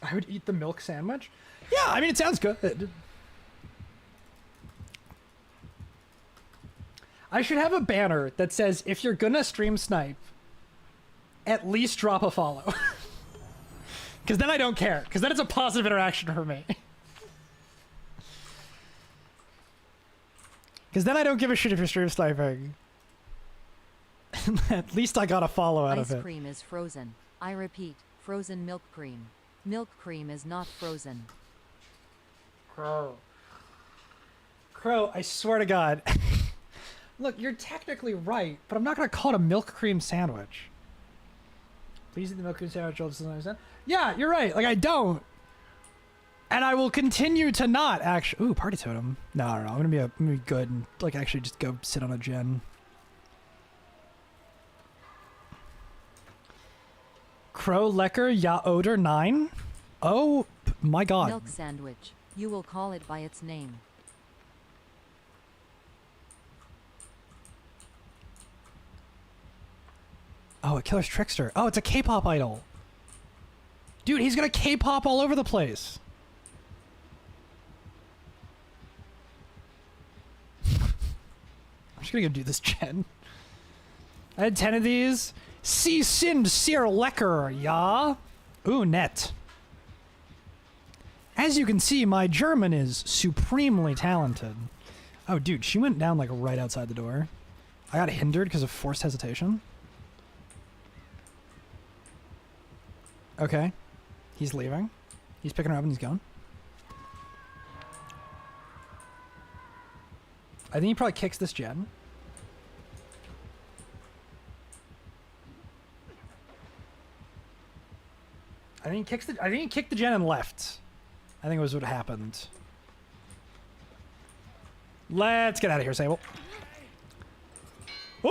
I would eat the milk sandwich? Yeah, I mean, it sounds good. I should have a banner that says, if you're gonna stream snipe, at least drop a follow. Because then I don't care. Because then it's a positive interaction for me. Because then I don't give a shit if you're stream sniping. At least I got a follow out of it. Ice cream is frozen. I repeat, frozen milk cream. Milk cream is not frozen. Crow, I swear to God. Look, you're technically right, but I'm not going to call it a milk cream sandwich. Please eat the milk cream sandwich. Yeah, you're right. Like, I don't. And I will continue to not actually. Ooh, party totem. No, I'm gonna be good and like actually just go sit on a gen. Crow Lecker Ya Oder 9. Oh my god. Milk sandwich. You will call it by its name. Oh, a killer's trickster. Oh, it's a K-pop idol. Dude, he's gonna K-pop all over the place. I'm just gonna go do this gen. I had 10 of these. Sie sind sehr lecker, ja? Ooh, net. As you can see, my German is supremely talented. Oh, dude, she went down like right outside the door. I got hindered because of forced hesitation. Okay. He's leaving. He's picking her up and he's gone. I think he probably kicks this gen. I think he kicked the gen and left. I think it was what happened. Let's get out of here, Sable. Woo!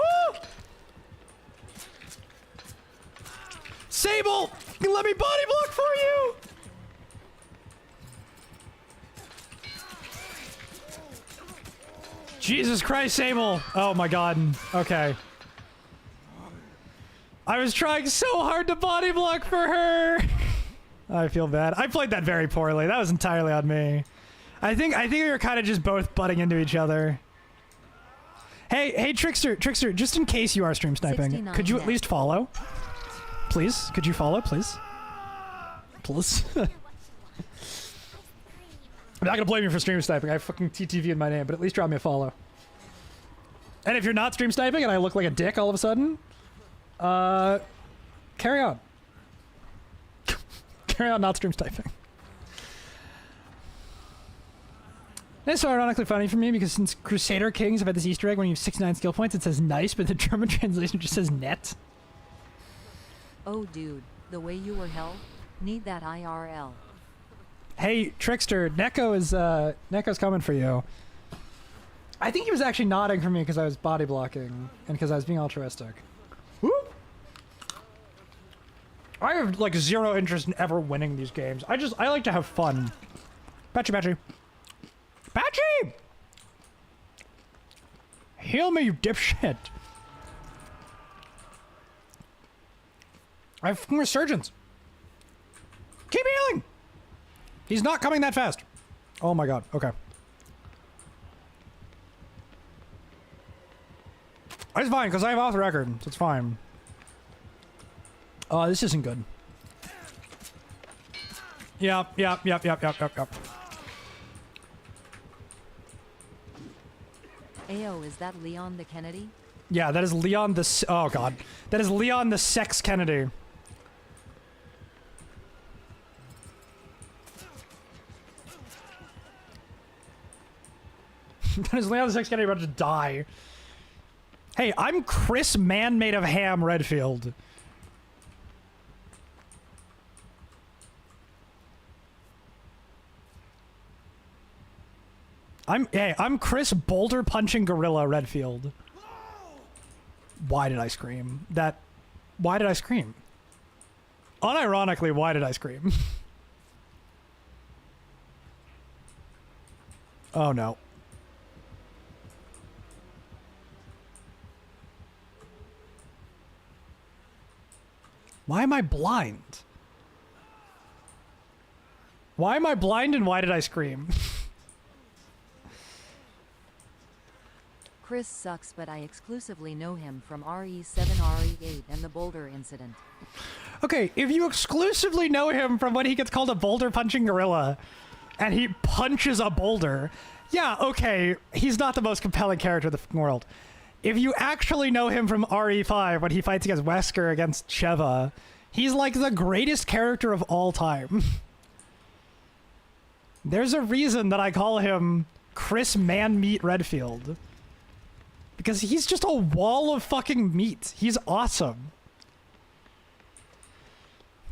Sable! You can let me body block for you! Jesus Christ, Sable! Oh my god. Okay. I was trying so hard to body block for her! I feel bad. I played that very poorly. That was entirely on me. I think we were kind of just both butting into each other. Hey, Trickster, just in case you are stream sniping, could you at least follow? Please? Could you follow, please? Please? I'm not gonna blame you for stream sniping. I have fucking TTV in my name, but at least drop me a follow. And if you're not stream sniping and I look like a dick all of a sudden, carry on. Carry on not stream sniping. It's so ironically funny for me because since Crusader Kings have had this Easter egg when you have 69 skill points, it says nice, but the German translation just says net. Oh dude, the way you were held? Need that IRL. Hey, Trickster, Neko's coming for you. I think he was actually nodding for me because I was body blocking and because I was being altruistic. Whoop. I have like zero interest in ever winning these games. I like to have fun. Patchy. Patchy! Heal me, you dipshit. I have fucking resurgence. Keep healing! He's not coming that fast. Oh my god, okay. It's fine, because I have off the record, so it's fine. Oh, this isn't good. Yep. Ayo, is that Leon the Kennedy? Yeah, that is Leon the... Oh god. That is Leon the Sex Kennedy. That is Leon the Sex Kennedy about to die. Hey, I'm Chris Man Made of Ham Redfield. I'm Chris Boulder Punching Gorilla Redfield. Why did I scream? Why did I scream? Unironically, why did I scream? Oh no. Why am I blind? Why am I blind and why did I scream? Chris sucks, but I exclusively know him from RE7, RE8, and the Boulder incident. Okay, if you exclusively know him from when he gets called a boulder punching gorilla and he punches a boulder, yeah, okay, he's not the most compelling character in the world. If you actually know him from RE5 when he fights against Wesker against Sheva, he's like the greatest character of all time. There's a reason that I call him Chris Man Meat Redfield. Because he's just a wall of fucking meat. He's awesome.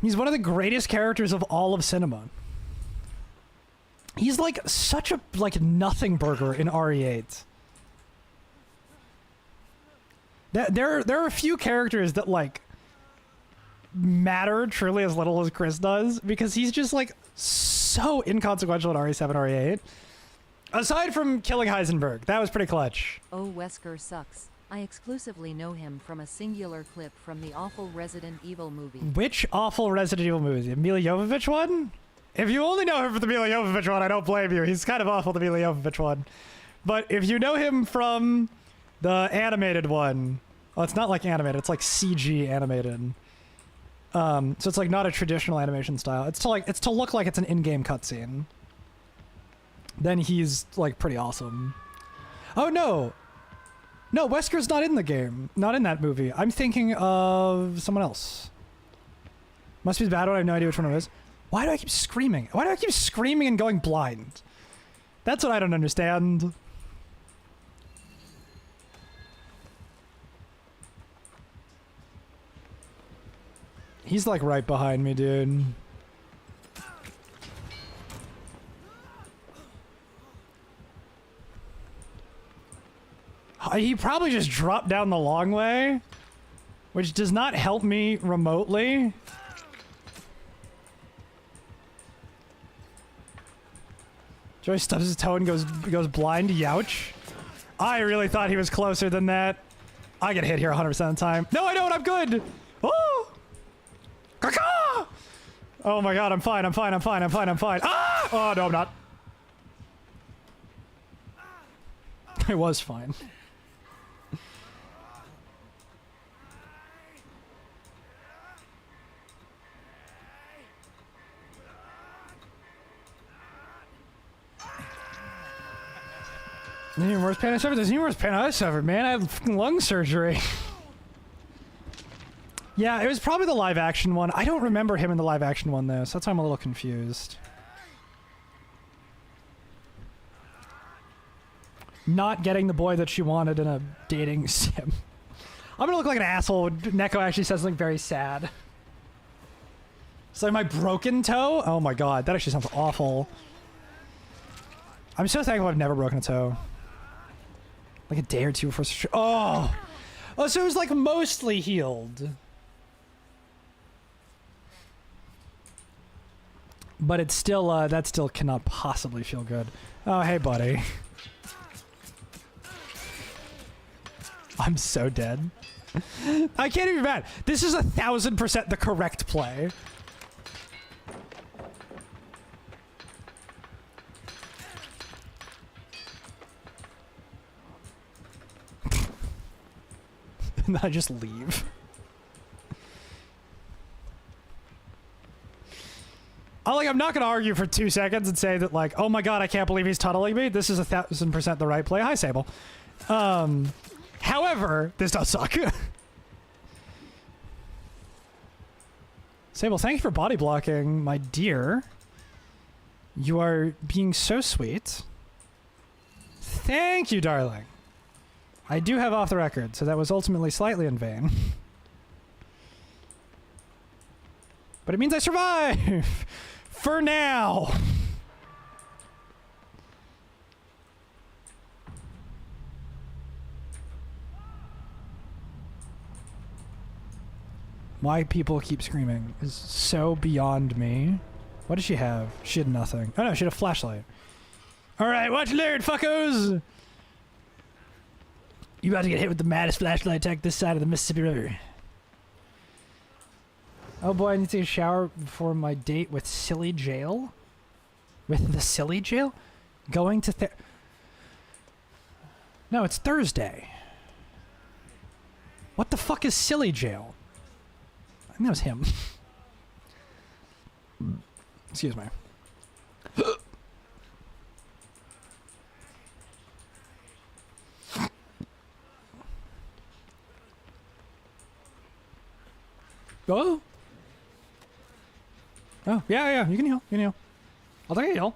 He's one of the greatest characters of all of cinema. He's like such a like nothing burger in RE8. There are a few characters that like matter truly as little as Chris does because he's just like so inconsequential in RE7, RE8. Aside from killing Heisenberg, that was pretty clutch. Oh, Wesker sucks. I exclusively know him from a singular clip from the awful Resident Evil movie. Which awful Resident Evil movie? The Mila Jovovich one? If you only know him from the Mila Jovovich one, I don't blame you. He's kind of awful, the Mila Jovovich one. But if you know him from the animated one, well, it's not like animated, it's like CG animated. So it's like not a traditional animation style. It's to look like it's an in-game cutscene. Then he's like pretty awesome. Oh no! No, Wesker's not in the game. Not in that movie. I'm thinking of someone else. Must be the bad one. I have no idea which one it is. Why do I keep screaming? Why do I keep screaming and going blind? That's what I don't understand. He's like right behind me, dude. He probably just dropped down the long way, which does not help me remotely. Joey stubs his toe and goes blind. Youch. I really thought he was closer than that. I get hit here 100% of the time. No, I don't. I'm good. Oh! Caca! Oh my god, I'm fine. I'm fine. I'm fine. I'm fine. I'm fine. Ah! Oh, no, I'm not. I was fine. The worst pain I suffered? There's the worst pain I suffered, man. I had fucking lung surgery. Yeah, it was probably the live action one. I don't remember him in the live action one though, so that's why I'm a little confused. Not getting the boy that she wanted in a dating sim. I'm gonna look like an asshole when Neko actually says something very sad. It's like my broken toe? Oh my god, that actually sounds awful. I'm so thankful I've never broken a toe. Like a day or two before. Oh! Oh, so it was like mostly healed. But it's still, that still cannot possibly feel good. Oh, hey, buddy. I'm so dead. I can't even be mad. This is 1000% the correct play. And then I just leave. I'm not gonna argue for 2 seconds and say that like, oh my god, I can't believe he's tunneling me. This is 1000% the right play. Hi, Sable. However, this does suck. Sable, thank you for body blocking, my dear. You are being so sweet. Thank you, darling. I do have off the record, so that was ultimately slightly in vain. But it means I survive! For now! Why people keep screaming is so beyond me. What did she have? She had nothing. Oh no, she had a flashlight. Alright, watch Laird, fuckos! You about to get hit with the maddest flashlight attack this side of the Mississippi River. Oh boy, I need to take a shower before my date with Silly Jail? With the Silly Jail? Going to No, it's Thursday. What the fuck is Silly Jail? I think that was him. Excuse me. Oh. Oh, yeah, you can heal. You can heal. I'll take a heal.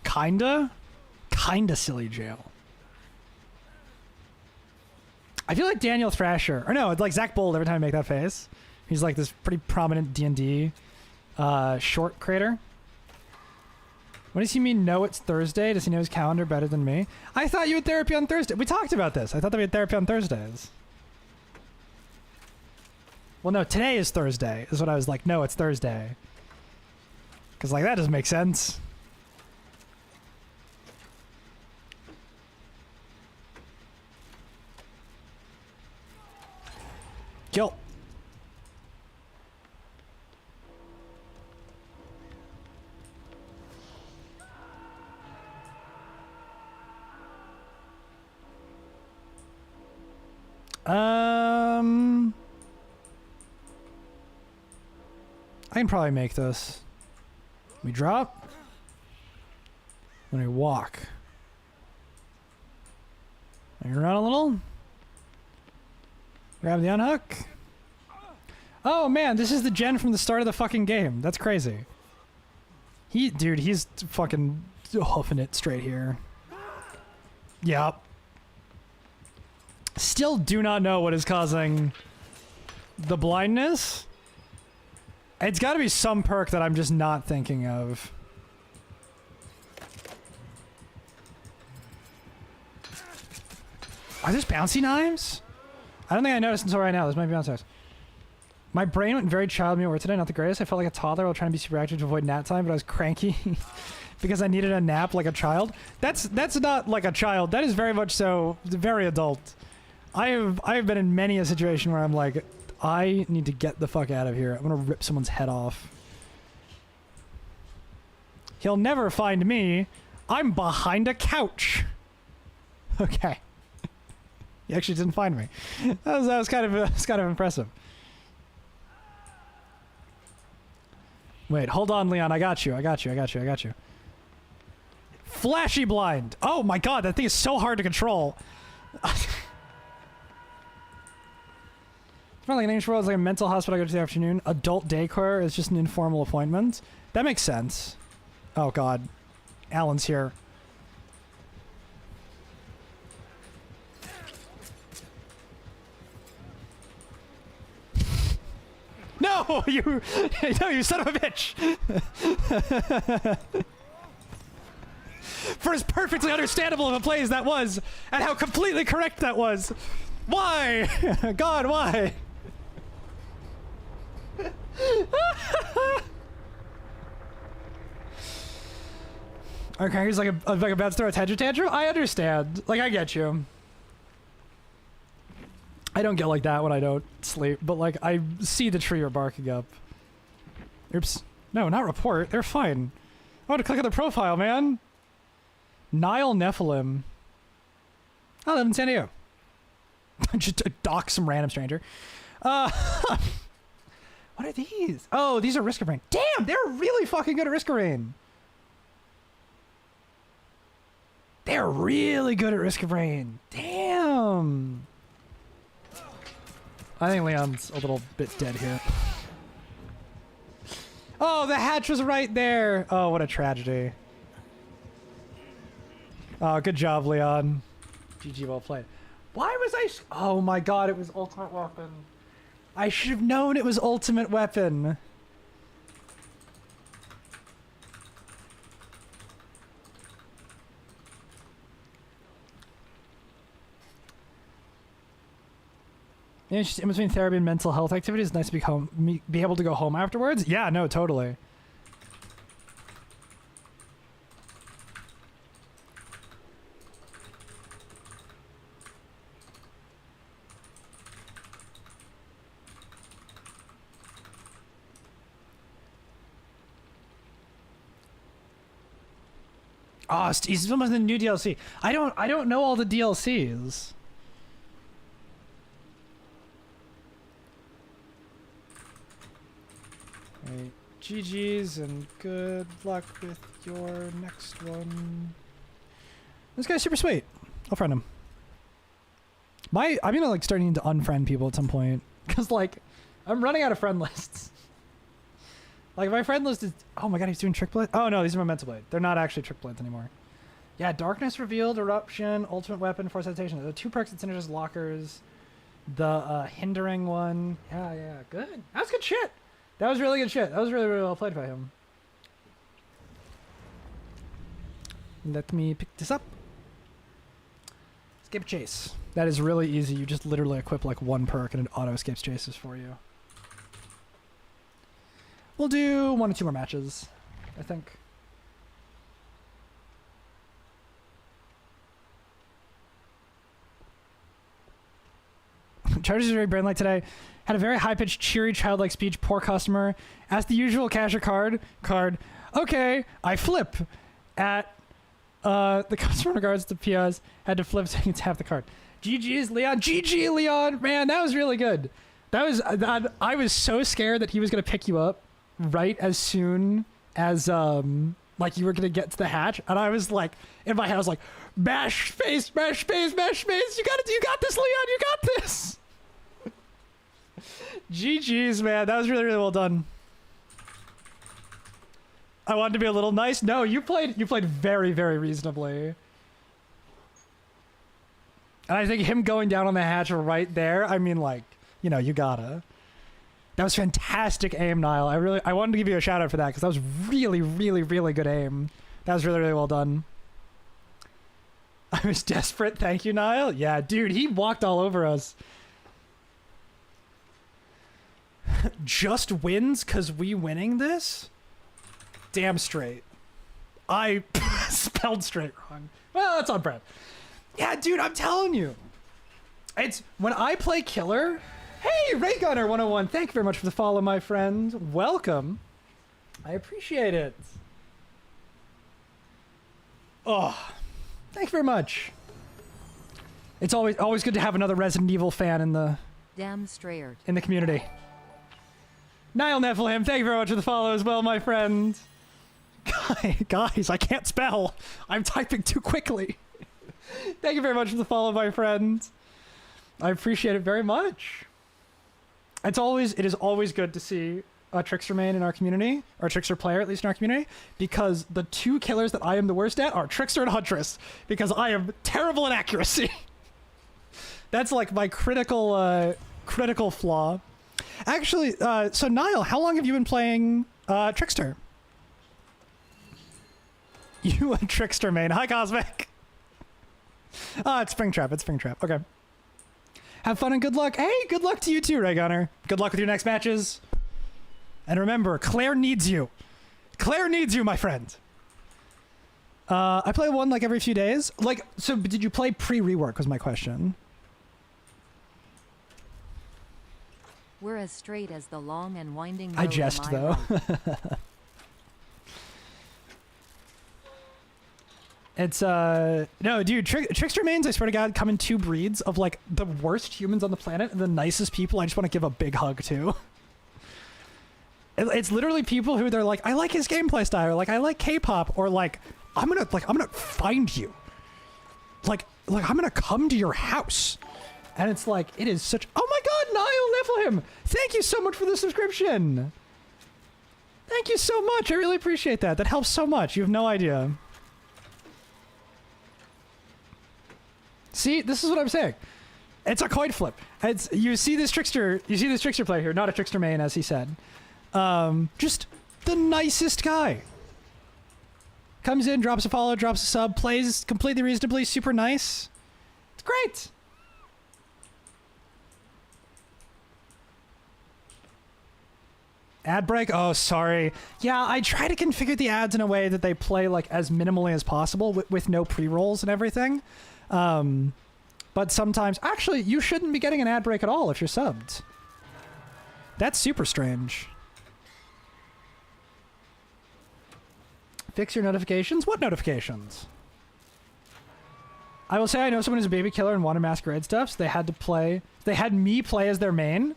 Kinda Silly Jail. I feel like Daniel Thrasher. Or no, it's like Zach Bold every time I make that face. He's like this pretty prominent D&D Short Crater. What does he mean, no, it's Thursday? Does he know his calendar better than me? I thought you had therapy on Thursday. We talked about this. I thought that we had therapy on Thursdays. Well, no, today is Thursday, is what I was like. No, it's Thursday. Because, like, that doesn't make sense. Kill. I can probably make this. We drop. Then we walk. Hang around a little. Grab the unhook. Oh man, this is the gen from the start of the fucking game. That's crazy. Dude, he's fucking hoofing it straight here. Yep. Still do not know what is causing the blindness. It's got to be some perk that I'm just not thinking of. Are those bouncy knives? I don't think I noticed until right now. This might be bouncy knives. My brain went very child mute today. Not the greatest. I felt like a toddler while trying to be super active to avoid nap time, but I was cranky because I needed a nap like a child. That's not like a child. That is very much so very adult. I have been in many a situation where I'm like, I need to get the fuck out of here. I'm gonna rip someone's head off. He'll never find me. I'm behind a couch. Okay. He actually didn't find me. That was kind of impressive. Wait, hold on, Leon. I got you. Flashy blind. Oh my god, that thing is so hard to control. It's not like an English world is like a mental hospital I go to the afternoon. Adult daycare is just an informal appointment. That makes sense. Oh god. Alan's here. No, you son of a bitch. For as perfectly understandable of a play as that was, and how completely correct that was. Why? God, why? Okay, he's like about to throw a tantrum. I understand. Like, I get you. I don't get like that when I don't sleep, but like I see the tree you're barking up. Oops. No, not report. They're fine. I want to click on the profile, man. Nile Nephilim. I live in San Diego. Just dock some random stranger. What are these? Oh, these are Risk of Rain. Damn, they're really fucking good at Risk of Rain. They're really good at Risk of Rain. Damn. I think Leon's a little bit dead here. Oh, the hatch was right there. Oh, what a tragedy. Oh, good job, Leon. GG, well played. Why was I... Oh my god, it was Ultimate Weapon. I should have known it was Ultimate Weapon. In between therapy and mental health activities, it's nice to be able to go home afterwards. Yeah, no, totally. Oh, he's almost in the new DLC. I don't know all the DLCs. Right. GG's and good luck with your next one. This guy's super sweet. I'll friend him. I'm gonna like starting to unfriend people at some point because like I'm running out of friend lists. Like my friend list is. Oh my god, he's doing Trick Blade. Oh no, these are Memento Blade. They're not actually Trick Blades anymore. Yeah, Darkness Revealed, Eruption, Ultimate Weapon, Force Hesitation. The 2 perks that synergize lockers. The hindering one. Yeah, good. That's good shit. That was really good shit. That was really, really well played by him. Let me pick this up. Escape chase. That is really easy. You just literally equip like one perk and it auto escapes chases for you. We'll do 1 or 2 more matches, I think. Chargers is very brain-like today. Had a very high-pitched, cheery, childlike speech. Poor customer. Asked the usual cash or card. Okay, I flip. At the customer in regards to POs had to flip so he could tap the card. GG's Leon. GG Leon. Man, that was really good. That was I was so scared that he was gonna pick you up right as soon as like you were gonna get to the hatch, and I was like in my head I was like, mash space, mash space, mash space. You got this, Leon. You got this. GG's, man. That was really, really well done. I wanted to be a little nice. No, you played very, very reasonably. And I think him going down on the hatch right there, I mean, like, you know, you gotta. That was fantastic aim, Niall. I wanted to give you a shout out for that because that was really, really, really good aim. That was really, really well done. I was desperate. Thank you, Niall. Yeah, dude, he walked all over us. Just wins because we winning this? Damn straight. I spelled straight wrong. Well, that's on brand. Yeah, dude, I'm telling you. It's when I play killer. Hey, Raygunner 101. Thank you very much for the follow, my friend. Welcome. I appreciate it. Oh, thank you very much. It's always good to have another Resident Evil fan in the Damn straight. in the community. Niall Nephilim, thank you very much for the follow as well, my friend. Guys, I can't spell. I'm typing too quickly. Thank you very much for the follow, my friend. I appreciate it very much. It is always good to see a Trickster main in our community, or a Trickster player at least in our community, because the 2 killers that I am the worst at are Trickster and Huntress, because I am terrible at accuracy. That's like my critical flaw. Actually, so Niall, how long have you been playing Trickster? You a Trickster main. Hi, Cosmic. It's Springtrap. It's Springtrap. Okay. Have fun and good luck. Hey, good luck to you too, Raygunner. Good luck with your next matches. And remember, Claire needs you. Claire needs you, my friend. I play one like every few days. Like, so did you play pre-rework was my question. We're as straight as the long and winding road. I jest, am I though. right? It's no, dude, Trickster mains, I swear to God, come in 2 breeds of like the worst humans on the planet and the nicest people I just want to give a big hug to. It's literally people who they're like, I like his gameplay style, or like I like K-pop, or like I'm gonna find you. Like I'm gonna come to your house. And it's like, it is such, oh my God, Niall Nephilim, thank you so much for the subscription. Thank you so much. I really appreciate that. That helps so much. You have no idea. See, this is what I'm saying. It's a coin flip. You see this trickster player here, not a Trickster main, as he said. Just the nicest guy. Comes in, drops a follow, drops a sub, plays completely reasonably, super nice. It's great. Ad break? Oh, sorry. Yeah, I try to configure the ads in a way that they play like as minimally as possible with no pre-rolls and everything. But sometimes, actually, you shouldn't be getting an ad break at all if you're subbed. That's super strange. Fix your notifications? What notifications? I will say I know someone who's a baby killer and wanted masquerade stuff, so they had me play as their main.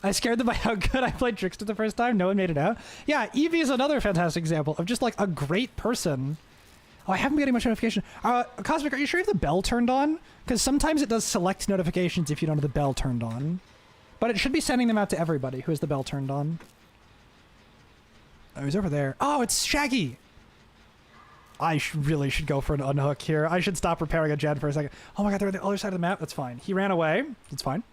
I scared them by how good I played Trickster the first time. No one made it out. Yeah, Eevee is another fantastic example of just like a great person. Oh, I haven't been getting much notification. Cosmic, are you sure you have the bell turned on? Because sometimes it does select notifications if you don't have the bell turned on. But it should be sending them out to everybody who has the bell turned on. Oh, he's over there. Oh, it's Shaggy. I really should go for an unhook here. I should stop repairing a gen for a second. Oh my God, they're on the other side of the map. That's fine. He ran away. It's fine.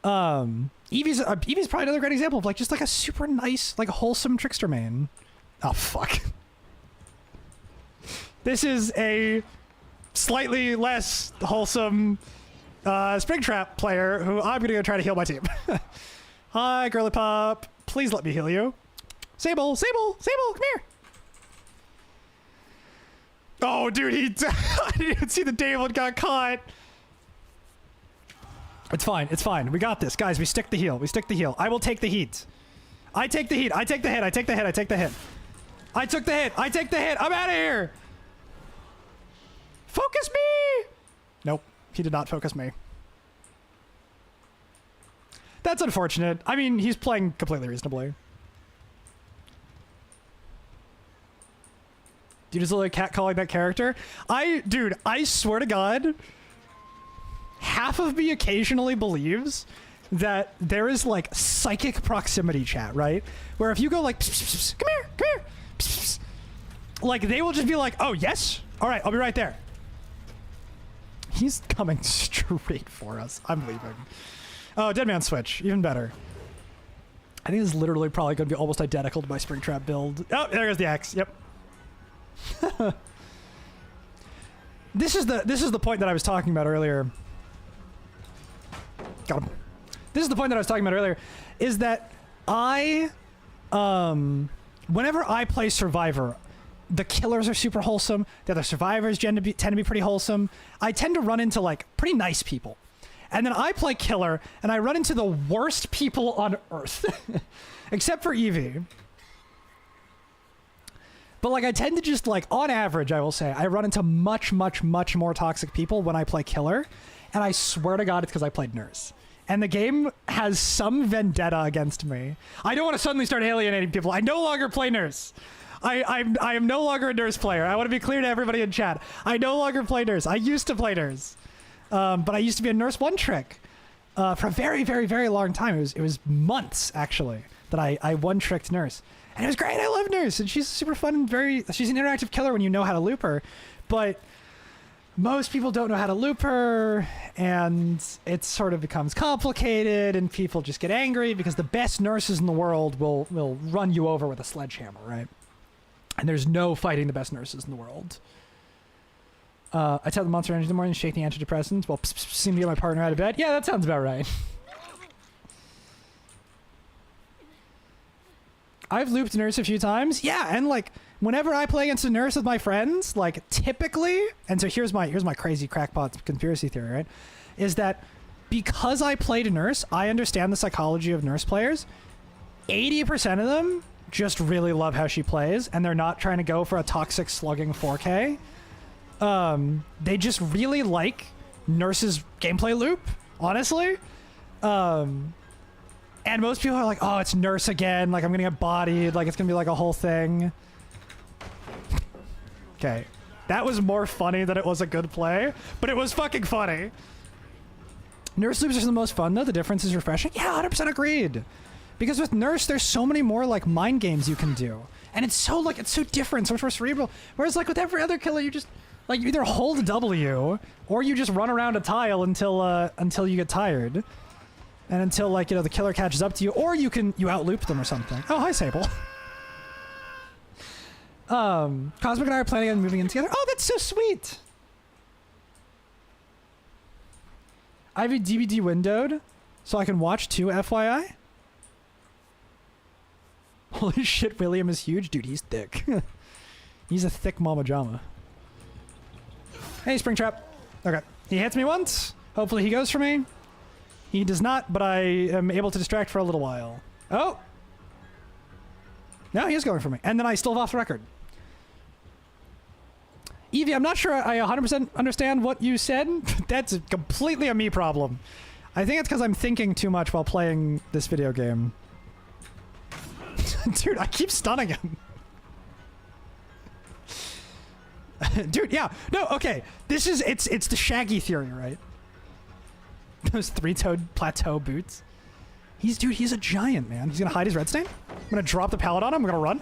Eevee's probably another great example of like just like a super nice, like wholesome trickster main. Oh fuck. This is a slightly less wholesome Springtrap player who I'm gonna go try to heal my team. Hi, girly pop. Please let me heal you. Sable, come here. Oh, dude, I didn't even see the David got caught. It's fine. We got this. Guys, we stick the heal. I will take the heat. I take the hit. I took the hit. I'm out of here. Focus me. Nope, he did not focus me. That's unfortunate. I mean, he's playing completely reasonably. Do you just look like catcalling that character? Dude, I swear to God, half of me occasionally believes that there is like psychic proximity chat, right? Where if you go like, pss, pss, pss, come here, pss, pss, like they will just be like, oh yes, all right, I'll be right there. He's coming straight for us. I'm leaving. Oh, Dead Man Switch, even better. I think this is literally probably going to be almost identical to my Springtrap build. Oh, there goes the axe. Yep. This is the point that I was talking about earlier. Got him. This is the point that I was talking about earlier, is that whenever I play Survivor, the killers are super wholesome. The other survivors tend to be pretty wholesome. I tend to run into like pretty nice people. And then I play killer and I run into the worst people on earth. Except for Eevee. But like I tend to just like, on average, I will say, I run into much more toxic people when I play killer. And I swear to God, it's because I played nurse. And the game has some vendetta against me. I don't want to suddenly start alienating people. I no longer play nurse. I am no longer a nurse player. I want to be clear to everybody in chat. I no longer play nurse. I used to play nurse. But I used to be a nurse one trick for a very long time. It was months, actually, that I one-tricked nurse. And it was great. I love nurse. And she's super fun and she's an interactive killer when you know how to loop her. But most people don't know how to loop her, and it sort of becomes complicated, and people just get angry because the best nurses in the world will run you over with a sledgehammer, right? And there's no fighting the best nurses in the world. I tell the Monster Energy in the morning, shake the antidepressants. Well, seem to get my partner out of bed. Yeah, that sounds about right. I've looped nurse a few times. Yeah, and like whenever I play against a nurse with my friends, like typically, and so here's my crazy crackpot conspiracy theory, right? Is that because I played a nurse, I understand the psychology of nurse players. 80% of them just really love how she plays, and they're not trying to go for a toxic slugging 4K. They just really like nurse's gameplay loop, honestly. And most people are like, oh, it's nurse again. Like, I'm going to get bodied. Like, it's going to be like a whole thing. Okay. That was more funny than it was a good play, but it was fucking funny. Nurse loops are the most fun, though. The difference is refreshing. Yeah, 100% agreed. Because with nurse, there's so many more, like, mind games you can do. And it's so different, so much more cerebral. Whereas, like, with every other killer, you just, like, you either hold W, or you just run around a tile until you get tired. And until, like, you know, the killer catches up to you, or you out-loop them or something. Oh, hi, Sable. Cosmic and I are planning on moving in together. Oh, that's so sweet. I have a DVD windowed, so I can watch too, FYI. Holy shit, William is huge. Dude, he's thick. He's a thick mama jama. Hey, Springtrap. Okay. He hits me once. Hopefully he goes for me. He does not, but I am able to distract for a little while. Oh! No, he is going for me. And then I still have off the record. Eevee, I'm not sure I 100% understand what you said. That's completely a me problem. I think it's because I'm thinking too much while playing this video game. Dude, I keep stunning him. Dude, yeah. No, okay. It's the Shaggy theory, right? Those three-toed plateau boots. He's a giant, man. He's gonna hide his red stain. I'm gonna drop the pallet on him. I'm gonna run.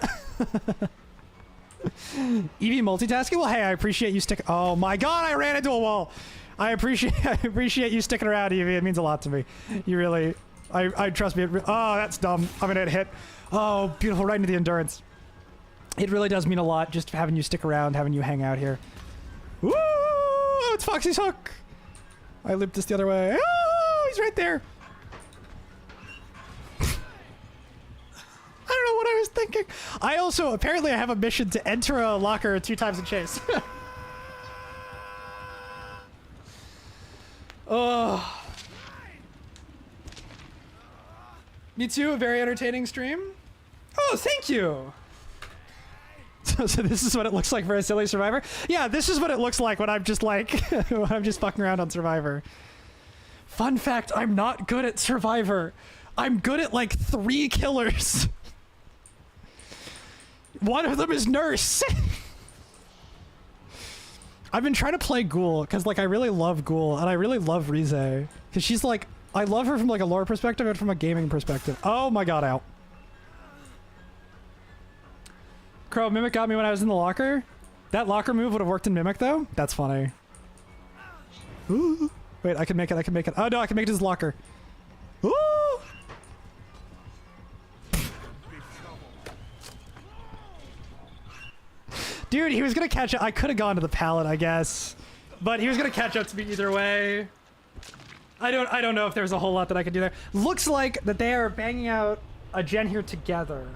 Eevee multitasking? Well, hey, I appreciate you Oh my god, I ran into a wall. I appreciate you sticking around, Evie. It means a lot to me. You really, I trust me. Oh, that's dumb. I'm gonna hit. Oh, beautiful, right into the endurance. It really does mean a lot just having you stick around, having you hang out here. Woo! Oh, it's Foxy's hook. I looped this the other way. Oh, he's right there. I don't know what I was thinking. I also, apparently I have a mission to enter a locker 2 times in chase. Oh. Me too, a very entertaining stream. Oh, thank you. So this is what it looks like for a silly Survivor? Yeah, this is what it looks like when I'm just like, when I'm just fucking around on Survivor. Fun fact, I'm not good at Survivor. I'm good at like 3 killers. One of them is Nurse. I've been trying to play Ghoul because like I really love Ghoul and I really love Rize because she's like, I love her from like a lore perspective and from a gaming perspective. Oh my god, out. Crow, Mimic got me when I was in the locker. That locker move would have worked in Mimic though. That's funny. Ooh. Wait, I can make it. I can make it. Oh no, I can make it as locker. Ooh. Dude, he was gonna catch up. I could have gone to the pallet, I guess, but he was gonna catch up to me either way. I don't know if there's a whole lot that I could do there. Looks like that they are banging out a gen here together.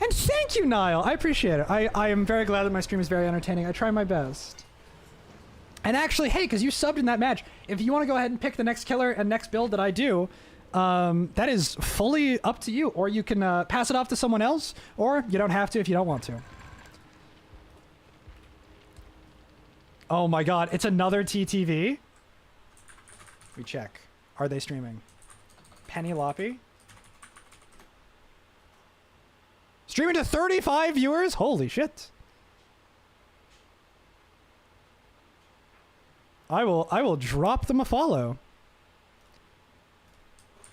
And thank you, Niall. I appreciate it. I am very glad that my stream is very entertaining. I try my best. And actually, hey, because you subbed in that match, if you want to go ahead and pick the next killer and next build that I do, that is fully up to you. Or you can pass it off to someone else, or you don't have to if you don't want to. Oh my god, it's another TTV? We check. Are they streaming? Penny Loppy? Streaming to 35 viewers? Holy shit. I will drop them a follow.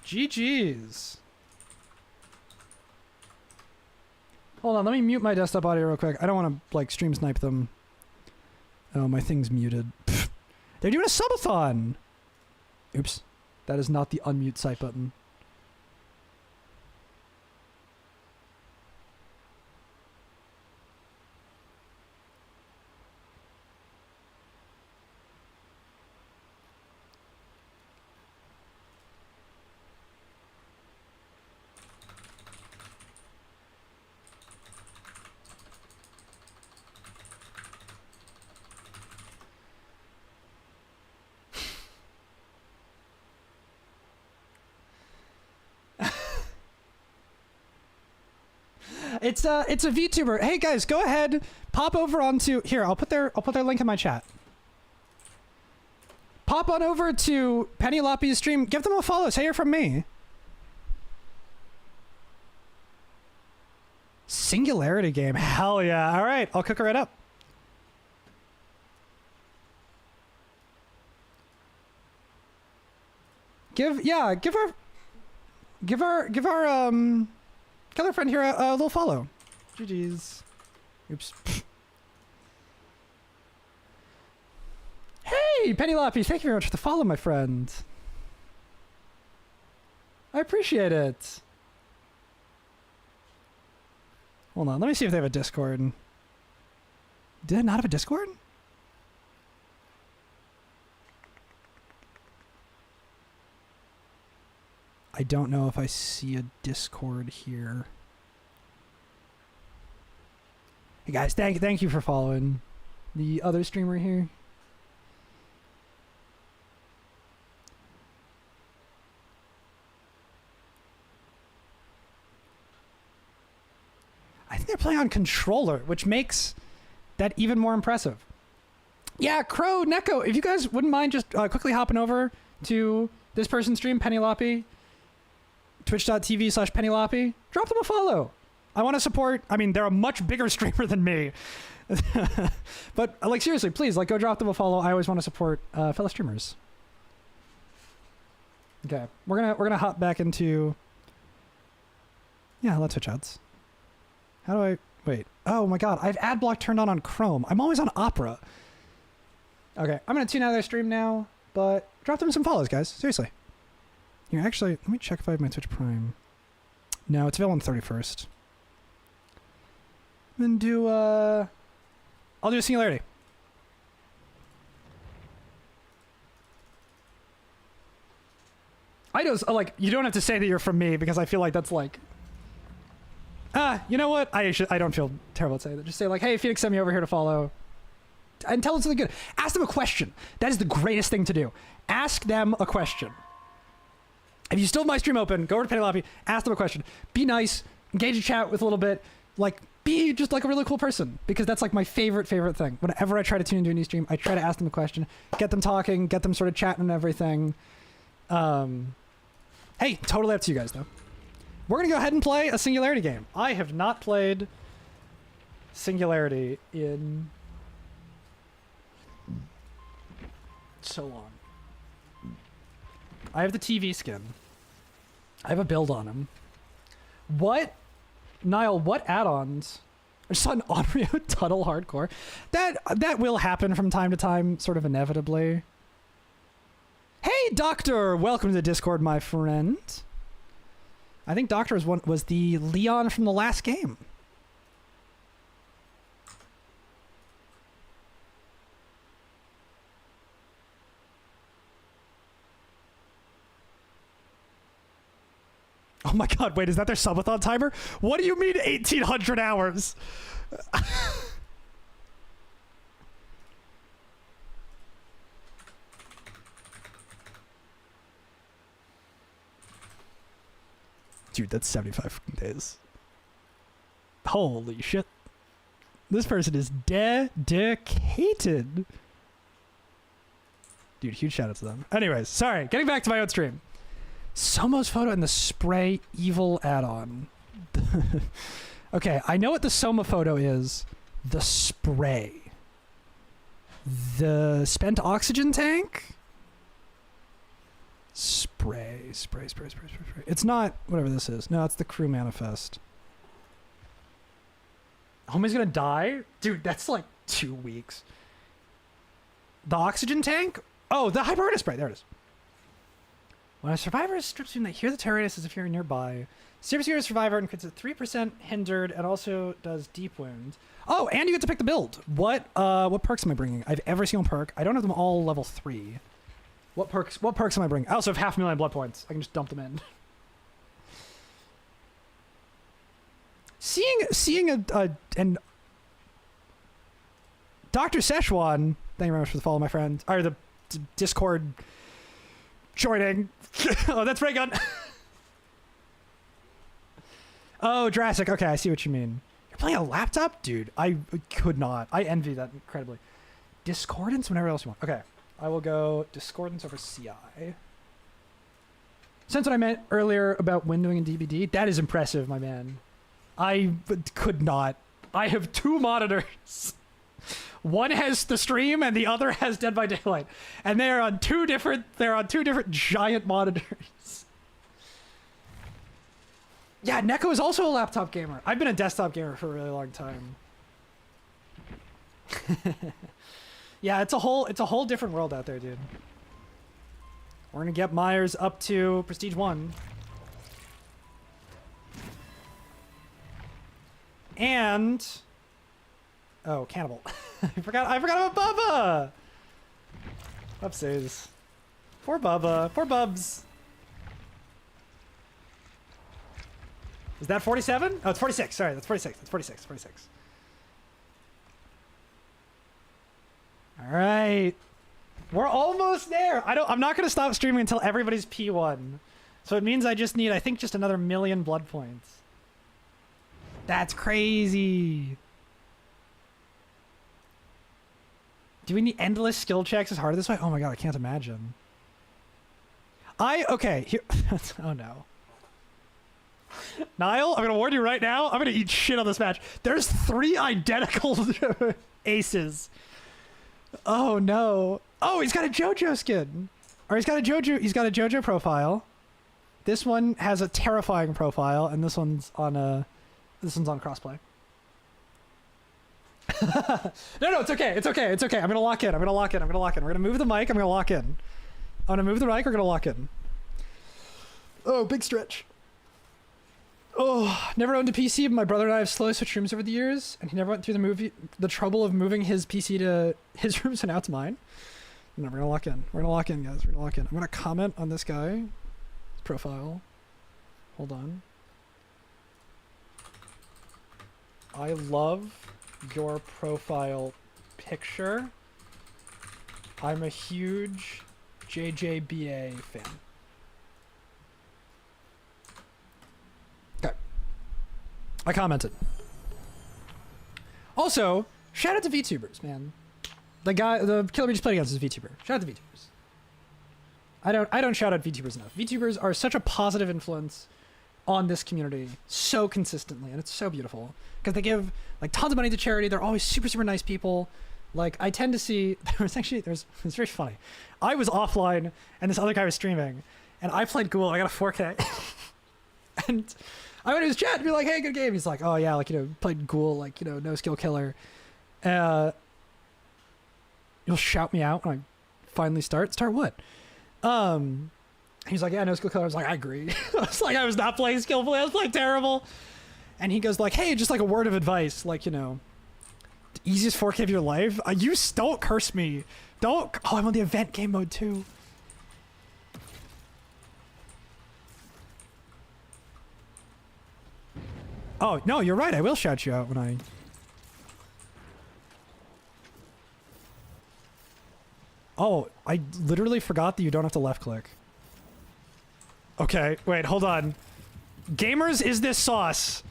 GG's. Hold on, let me mute my desktop audio real quick. I don't want to like stream snipe them. Oh, my thing's muted. Pfft. They're doing a subathon. Oops. That is not the unmute site button. It's a VTuber. Hey guys, go ahead, pop over onto here. I'll put their link in my chat. Pop on over to Penny Loppy's stream. Give them a follow. Say you're from me. Singularity game. Hell yeah. All right, I'll cook her right up. Give our killer friend here a little follow. GG's. Oops. Hey, Penny Loppy, thank you very much for the follow, my friend. I appreciate it. Hold on, let me see if they have a Discord. Did it not have a Discord? I don't know if I see a Discord here. Hey guys, thank you for following the other streamer here. I think they're playing on controller, which makes that even more impressive. Yeah, Crow, Neko, if you guys wouldn't mind just quickly hopping over to this person's stream, Penny Loppy, twitch.tv/Penny Loppy, drop them a follow. I want to support, I mean, they're a much bigger streamer than me. But like seriously, please, like go drop them a follow. I always want to support fellow streamers. Okay, we're gonna hop back into, yeah, let's Twitch ads. How do I wait? Oh my god, I have ad block turned on Chrome. I'm always on Opera. Okay, I'm gonna tune out of their stream now, but drop them some follows, guys. Seriously. Here, actually, let me check if I have my Twitch Prime. No, it's available on the 31st. Then do I'll do a Singularity. I know, like, you don't have to say that you're from me because I feel like that's like, you know what? I don't feel terrible saying that. Just say like, hey, Phoenix sent me over here to follow, and tell them something good. Ask them a question. That is the greatest thing to do. Ask them a question. If you still have my stream open, go over to Penny Lobby, ask them a question. Be nice, engage in chat with a little bit, like, be just like a really cool person, because that's like my favorite thing. Whenever I try to tune into a new stream, I try to ask them a question, get them talking, get them sort of chatting and everything. Hey, totally up to you guys though. We're gonna go ahead and play a Singularity game. I have not played Singularity in so long. I have the TV skin. I have a build on him. What? Niall, what add-ons? I just saw an Onryo Tunnel Hardcore. That will happen from time to time, sort of inevitably. Hey, Doctor! Welcome to the Discord, my friend. I think Doctor was the Leon from the last game. Oh my god, wait, is that their subathon timer? What do you mean 1,800 hours? Dude, that's 75 days. Holy shit. This person is dedicated. Dude, huge shout out to them. Anyways, sorry, getting back to my own stream. Somo's photo and the spray evil add-on. Okay, I know what the Soma photo is. The spray. The spent oxygen tank? Spray. It's not whatever this is. No, it's the crew manifest. Homie's gonna die? Dude, that's like 2 weeks. The oxygen tank? Oh, the hyperita spray. There it is. When a survivor is stripped scene, they hear the terror radius as if you're nearby. Serious survivor and crits at 3% hindered and also does deep wound. Oh, and you get to pick the build. What perks am I bringing? I have every single perk. I don't have them all level 3. What perks am I bringing? I also have 500,000 blood points. I can just dump them in. Seeing and Dr. Szechuan, thank you very much for the follow, my friend. Or the Discord joining. Oh, that's Ray Gun. Oh, Jurassic. Okay, I see what you mean. You're playing a laptop? Dude, I could not. I envy that incredibly. Discordance whenever else you want. Okay, I will go Discordance over CI. Since what I meant earlier about windowing and DBD, that is impressive, my man. I could not. I have 2 monitors. One has the stream and the other has Dead by Daylight. And they're on two different giant monitors. Yeah, Neko is also a laptop gamer. I've been a desktop gamer for a really long time. Yeah, it's a whole different world out there, dude. We're gonna get Myers up to Prestige 1. And oh, Cannibal. I forgot about Bubba! Upstairs. Poor Bubba. Poor Bubs. Is that 47? Oh, it's 46. Sorry, that's 46. That's 46. 46. All right. We're almost there. I'm not going to stop streaming until everybody's P1. So it means I just need, I think, just another 1,000,000 blood points. That's crazy. Do we need endless skill checks as hard this way? Oh my god, I can't imagine. Okay, here. Oh no. Niall, I'm gonna warn you right now, I'm gonna eat shit on this match. There's 3 identical aces. Oh no. Oh, he's got a JoJo skin. Or he's got a JoJo profile. This one has a terrifying profile, and this one's on crossplay. No, it's okay. It's okay. It's okay. I'm gonna lock in. I'm gonna lock in. I'm gonna lock in. We're gonna move the mic. I'm gonna lock in. I'm gonna move the mic. We're gonna lock in. Oh, big stretch. Oh, never owned a PC, but my brother and I have slowly switched rooms over the years, and he never went through the trouble of moving his PC to his room, so now it's mine. No, we're gonna lock in. We're gonna lock in, guys. We're gonna lock in. I'm gonna comment on this guy. His profile. Hold on. I love your profile picture. I'm a huge JJBA fan. Okay. I commented. Also, shout out to VTubers, man. The killer we just played against is a VTuber. Shout out to VTubers. I don't shout out VTubers enough. VTubers are such a positive influence on this community so consistently, and it's so beautiful because they give like tons of money to charity. They're always super nice people. Like I tend to see it's very funny. I was offline and this other guy was streaming, and I played Ghoul. I got a 4K, and I went to his chat and be like, "Hey, good game." He's like, "Oh yeah, like played Ghoul, like no skill killer." You'll shout me out when I finally start. Start what? He's like, yeah, no skill killer. I was like, I agree. I was like, I was not playing skillfully. I was playing terrible. And he goes like, hey, just like a word of advice, like, the easiest 4K of your life. Don't curse me. Don't. Oh, I'm on the event game mode too. Oh, no, you're right. I will shout you out when I... Oh, I literally forgot that you don't have to left click. Okay, wait, hold on. Gamers, is this sauce?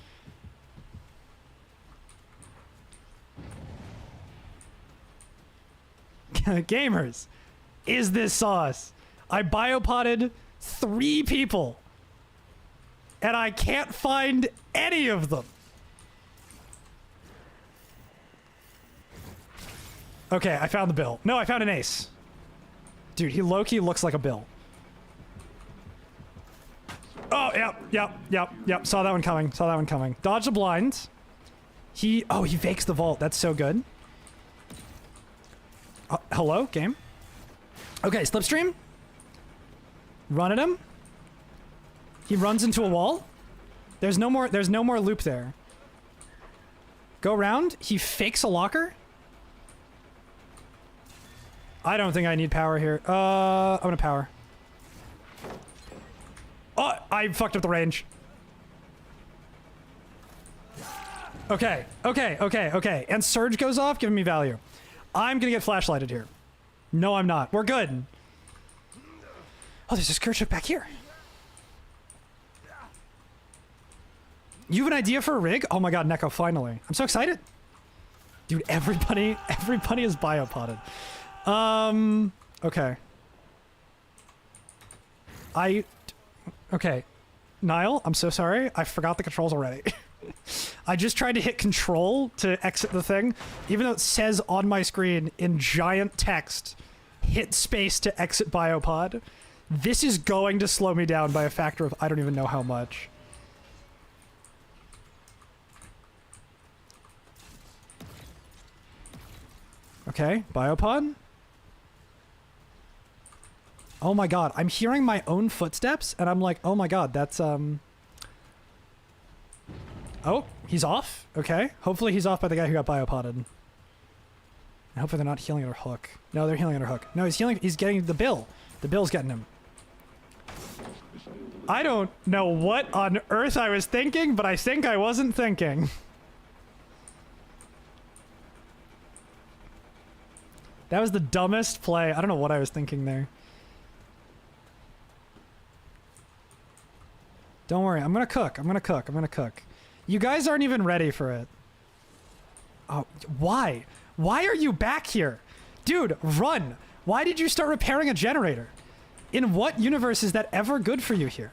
Gamers, is this sauce? I biopotted 3 people. And I can't find any of them. Okay, I found the bill. No, I found an ace. Dude, he low-key looks like a bill. Oh, yep. Saw that one coming. Dodge the blind. He fakes the vault. That's so good. Hello, game? Okay, slipstream. Run at him. He runs into a wall. There's no more loop there. Go around. He fakes a locker. I don't think I need power here. I'm gonna power. Oh, I fucked up the range. Okay. And surge goes off, giving me value. I'm gonna get flashlighted here. No, I'm not. We're good. Oh, there's a skirt ship back here. You have an idea for a rig? Oh my god, Neko, finally. I'm so excited. Dude, everybody is biopotted. Okay. Okay. Niall, I'm so sorry. I forgot the controls already. I just tried to hit control to exit the thing, even though it says on my screen in giant text, hit space to exit biopod. This is going to slow me down by a factor of I don't even know how much. Okay, biopod. Oh my god, I'm hearing my own footsteps, and I'm like, oh my god, that's, Oh, he's off? Okay. Hopefully he's off by the guy who got biopotted. And hopefully they're not healing under hook. No, they're healing under hook. No, he's getting the bill. The bill's getting him. I don't know what on earth I was thinking, but I think I wasn't thinking. That was the dumbest play. I don't know what I was thinking there. Don't worry, I'm gonna cook. You guys aren't even ready for it. Oh, why? Why are you back here? Dude, run! Why did you start repairing a generator? In what universe is that ever good for you here?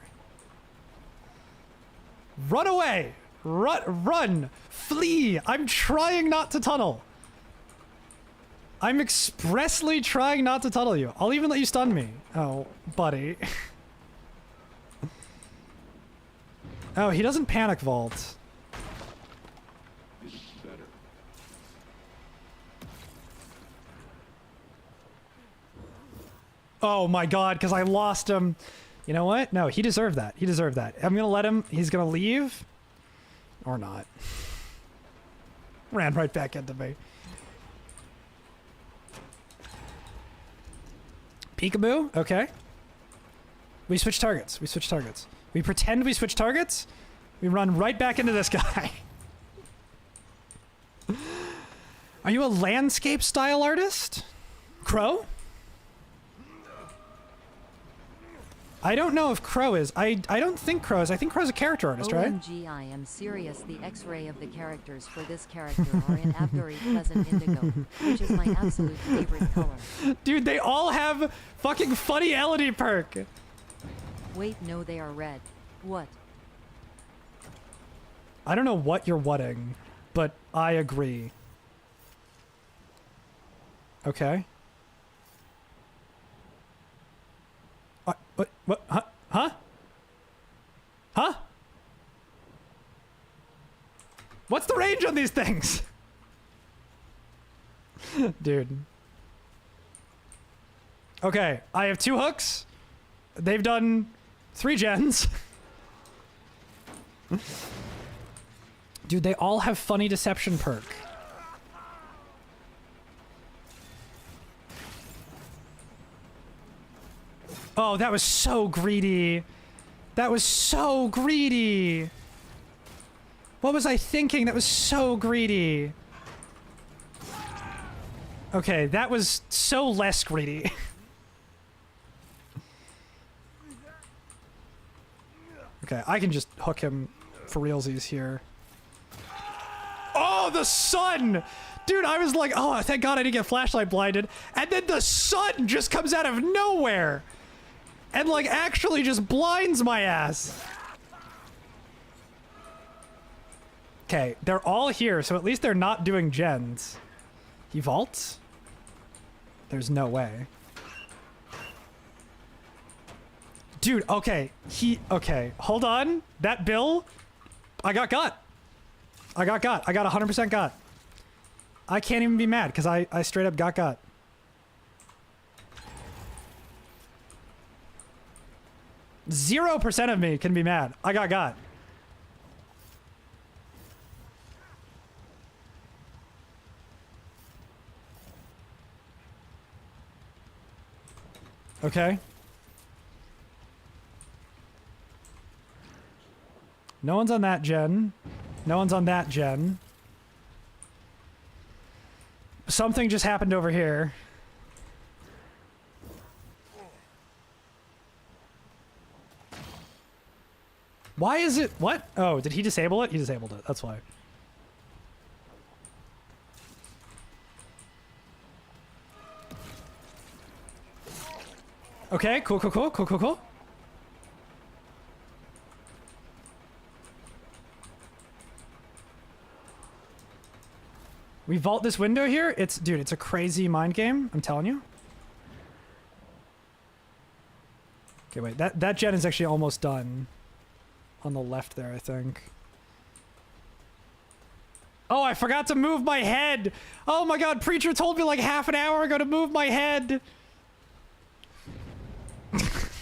Run away! Run! Flee! I'm trying not to tunnel. I'm expressly trying not to tunnel you. I'll even let you stun me. Oh, buddy. Oh, he doesn't panic vault. Oh my god, because I lost him. You know what? No, he deserved that. He deserved that. I'm gonna let him. He's gonna leave. Or not. Ran right back into me. Peekaboo? Okay. We switch targets. We switch targets. We pretend we switch targets. We run right back into this guy. Are you a landscape style artist? Crow? I don't know if Crow is. I don't think Crow is. I think Crow's a character artist, right? OMG, I am serious. The X-ray of the characters for this character are in very pleasant indigo, which is my absolute favorite color. Dude, they all have fucking funny Elodie perk. Wait, no, they are red. What? I don't know what you're whatting, but I agree. Okay. What? Huh? Huh? Huh? What's the range on these things? Dude. Okay, I have 2 hooks. They've done 3 gens. Dude, they all have funny deception perk. Oh, that was so greedy. That was so greedy. What was I thinking? That was so greedy. Okay, that was so less greedy. Okay, I can just hook him for realsies here. Oh, the sun! Dude, I was like, oh, thank God I didn't get flashlight blinded. And then the sun just comes out of nowhere. And, like, actually just blinds my ass. Okay, they're all here, so at least they're not doing gens. He vaults? There's no way. Dude, okay. Okay, hold on. That bill, I got got. I got 100% got. I can't even be mad, because I straight up got. 0% of me can be mad. I got. Okay. No one's on that gen. No one's on that gen. Something just happened over here. Why is it? What? Oh, did he disable it? He disabled it. That's why. Okay, cool. We vault this window here. Dude, it's a crazy mind game. I'm telling you. Okay, wait. That gen is actually almost done. On the left there, I think. Oh, I forgot to move my head. Oh my God, Preacher told me like half an hour ago to move my head.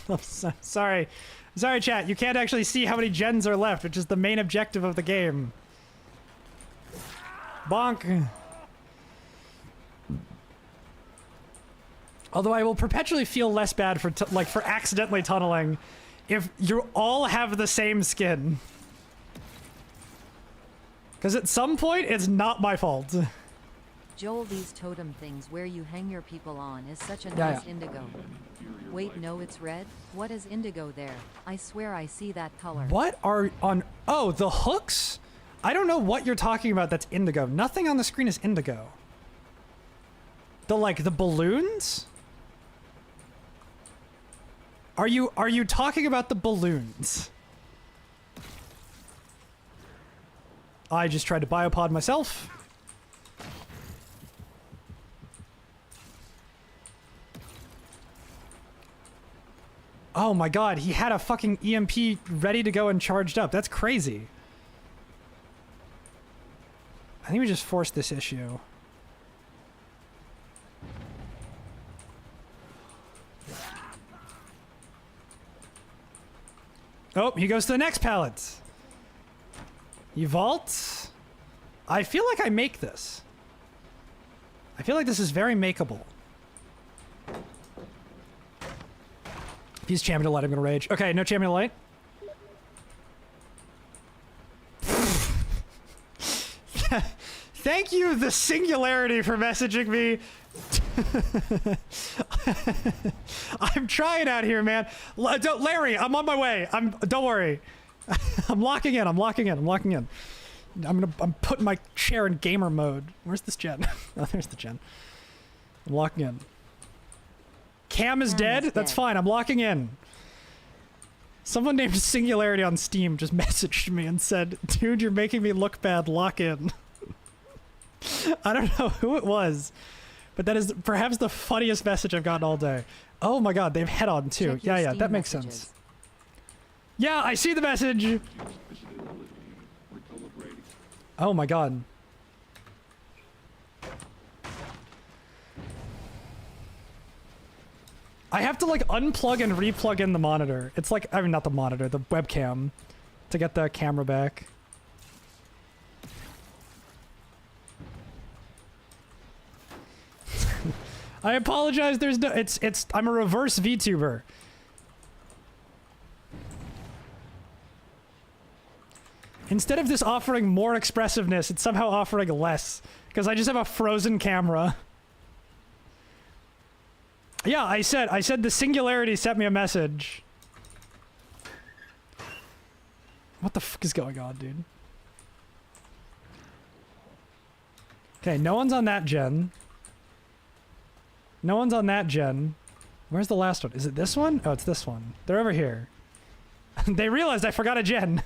I'm sorry. Sorry, chat. You can't actually see how many gens are left, which is the main objective of the game. Bonk. Although I will perpetually feel less bad for for accidentally tunneling if you all have the same skin. Because at some point, it's not my fault. Joel, these totem things where you hang your people on is such a nice indigo. Wait, no, it's red? What is indigo there? I swear I see that color. What are on... Oh, the hooks? I don't know what you're talking about that's indigo. Nothing on the screen is indigo. The balloons? Are you talking about the balloons? I just tried to biopod myself. Oh my God, he had a fucking EMP ready to go and charged up. That's crazy. I think we just forced this issue. Oh, he goes to the next pallet. You vault. I feel like I make this. I feel like this is very makeable. If he's champion to light, I'm gonna rage. Okay, no champion to light. Thank you, the Singularity, for messaging me. I'm trying out here, man. Larry, I'm on my way. Don't worry. I'm locking in. I'm locking in. I'm putting my chair in gamer mode. Where's this gen? Oh, there's the gen. I'm locking in. Cam is dead? That's fine. I'm locking in. Someone named Singularity on Steam just messaged me and said, dude, you're making me look bad. Lock in. I don't know who it was, but that is perhaps the funniest message I've gotten all day. Oh my god, they have head-on too. Check your Yeah, Steam that makes messages. sense. Yeah, I see the message. Oh my god. I have to like unplug and replug in the monitor. It's like, I mean, not the monitor, the webcam, to get the camera back. I apologize. There's no. I'm a reverse VTuber. Instead of this offering more expressiveness, it's somehow offering less because I just have a frozen camera. Yeah, I said the Singularity sent me a message. What the fuck is going on, dude? Okay, no one's on that gen. No one's on that gen. Where's the last one? Is it this one? Oh, it's this one. They're over here. They realized I forgot a gen.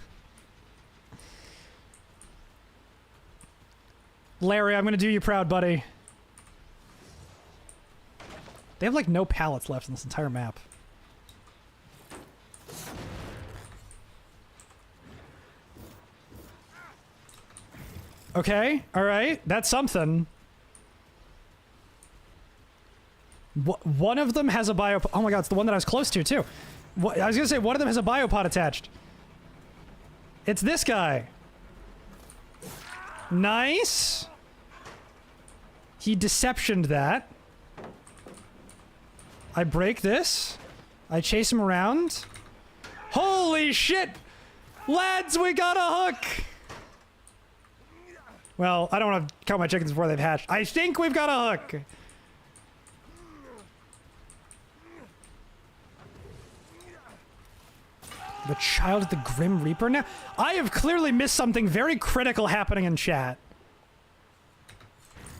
Larry, I'm gonna do you proud, buddy. They have like no pallets left in this entire map. Okay, alright. That's something. One of them has a biopod. Oh my god, it's the one that I was close to, too. I was gonna say, one of them has a biopod attached. It's this guy. Nice. He deceptioned that. I break this. I chase him around. Holy shit! Lads, we got a hook! Well, I don't want to count my chickens before they've hatched. I think we've got a hook. The child of the Grim Reaper now? I have clearly missed something very critical happening in chat.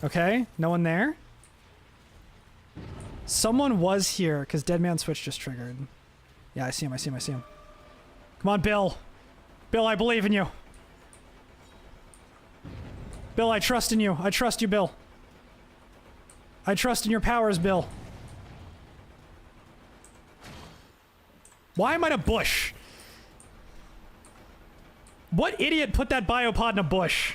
Okay, no one there? Someone was here, because Dead Man Switch just triggered. Yeah, I see him, I see him, I see him. Come on, Bill. Bill, I believe in you. Bill, I trust in you. I trust you, Bill. I trust in your powers, Bill. Why am I in a bush? What idiot put that biopod in a bush?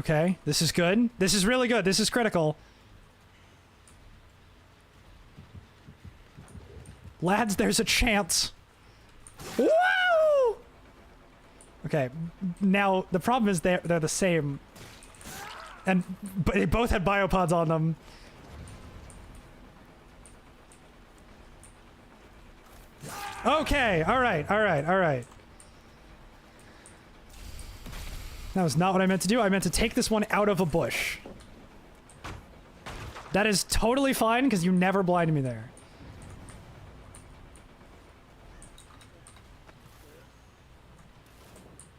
Okay, this is good. This is really good. This is critical. Lads, there's a chance. Woo! Okay, now the problem is they're the same. But they both had biopods on them. Okay, alright. That was not what I meant to do. I meant to take this one out of a bush. That is totally fine, because you never blinded me there.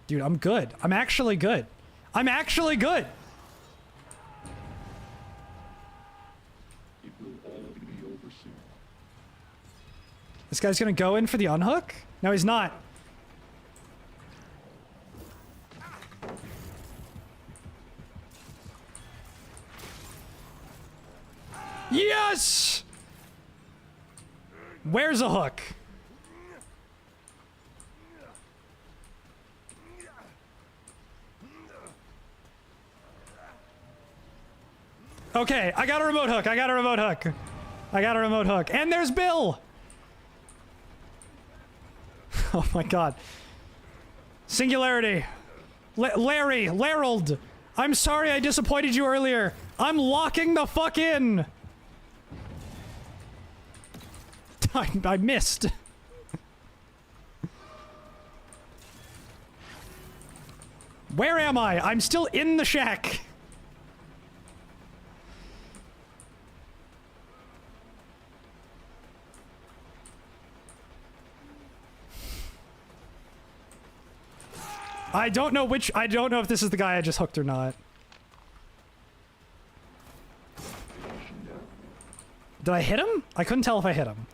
Dude, I'm good. I'm actually good. I'm actually good! This guy's gonna go in for the unhook? No, he's not. Yes! Where's a hook? Okay, I got a remote hook. I got a remote hook. I got a remote hook. And there's Bill! Oh my god. Singularity. Larry, Larold. I'm sorry I disappointed you earlier. I'm locking the fuck in. I missed. Where am I? I'm still in the shack. I don't know if this is the guy I just hooked or not. Did I hit him? I couldn't tell if I hit him.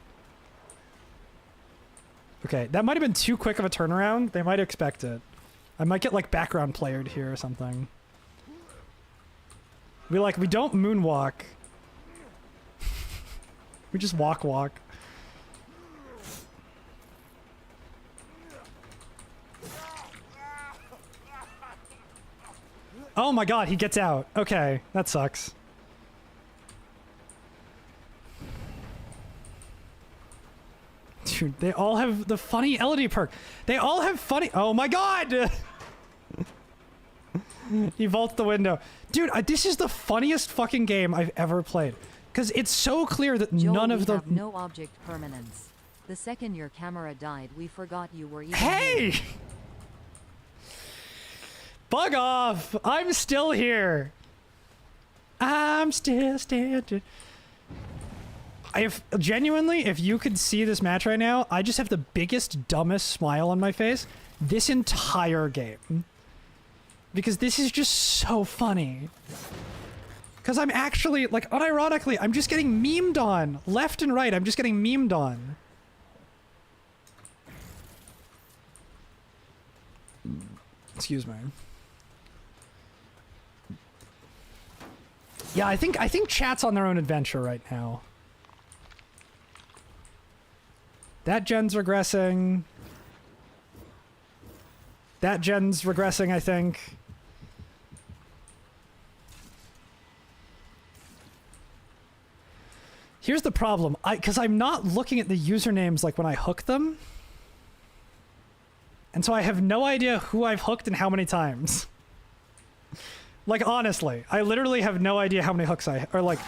Okay, that might have been too quick of a turnaround. They might expect it. I might get like background playered here or something. We don't moonwalk. We just walk. Oh my god, he gets out. Okay, that sucks. Dude, they all have the funny Elodie perk. They all have funny— oh my god! He vaults the window. Dude, this is the funniest fucking game I've ever played. Because it's so clear that Joel, none of we the— have no object permanence. The second your camera died, we forgot you were even Hey! here. Bug off! I'm still here. I'm still standing. Genuinely, if you could see this match right now, I just have the biggest, dumbest smile on my face this entire game. Because this is just so funny. Because I'm actually, like, unironically, I'm just getting memed on. Left and right, I'm just getting memed on. Excuse me. Yeah, I think chat's on their own adventure right now. That gen's regressing. That gen's regressing, I think. Here's the problem. Because I'm not looking at the usernames like when I hook them. And so I have no idea who I've hooked and how many times. Like, honestly, I literally have no idea how many hooks or like,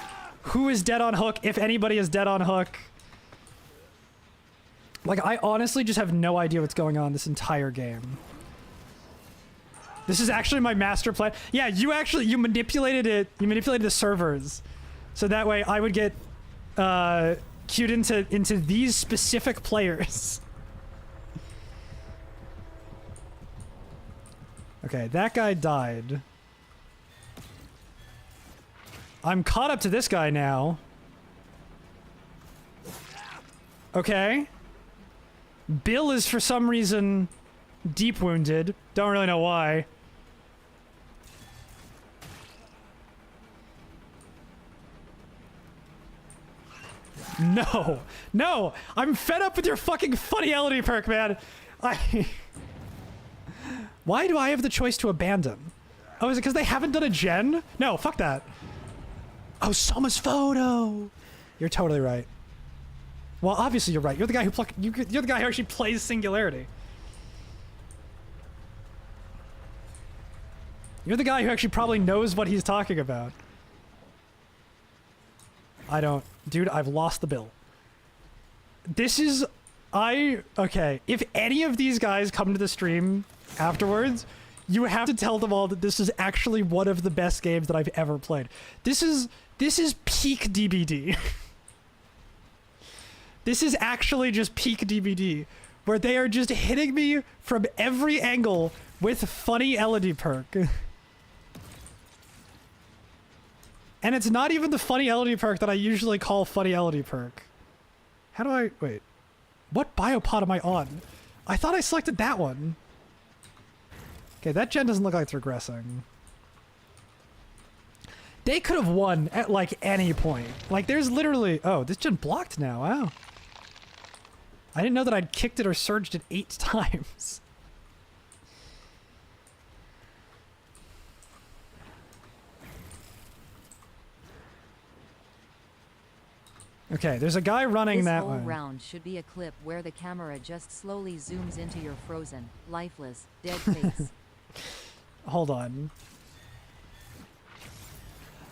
who is dead on hook, if anybody is dead on hook. Like, I honestly just have no idea what's going on this entire game. This is actually my master plan. Yeah, you manipulated it. You manipulated the servers. So that way I would get queued into these specific players. Okay, that guy died. I'm caught up to this guy now. Okay. Bill is for some reason deep wounded. Don't really know why. No. No! I'm fed up with your fucking funny Elodie perk, man. Why do I have the choice to abandon? Oh, is it because they haven't done a gen? No, fuck that. Oh, Soma's photo. You're totally right. Well, obviously you're right. You're the guy who you're the guy who actually plays Singularity. You're the guy who actually probably knows what he's talking about. I don't. Dude, I've lost the bill. This is... Okay, if any of these guys come to the stream afterwards, you have to tell them all that this is actually one of the best games that I've ever played. This is peak DBD. This is actually just peak DBD, where they are just hitting me from every angle with funny Elodie perk. And it's not even the funny Elodie perk that I usually call funny Elodie perk. How do I... Wait. What biopod am I on? I thought I selected that one. Okay, that gen doesn't look like it's regressing. They could have won at, like, any point. Like, there's literally... Oh, this gen blocked now. Wow. I didn't know that I'd kicked it or surged it 8 times. Okay, there's a guy running This that whole way. round should be a clip where the camera just slowly zooms into your frozen, lifeless, dead face. Hold on.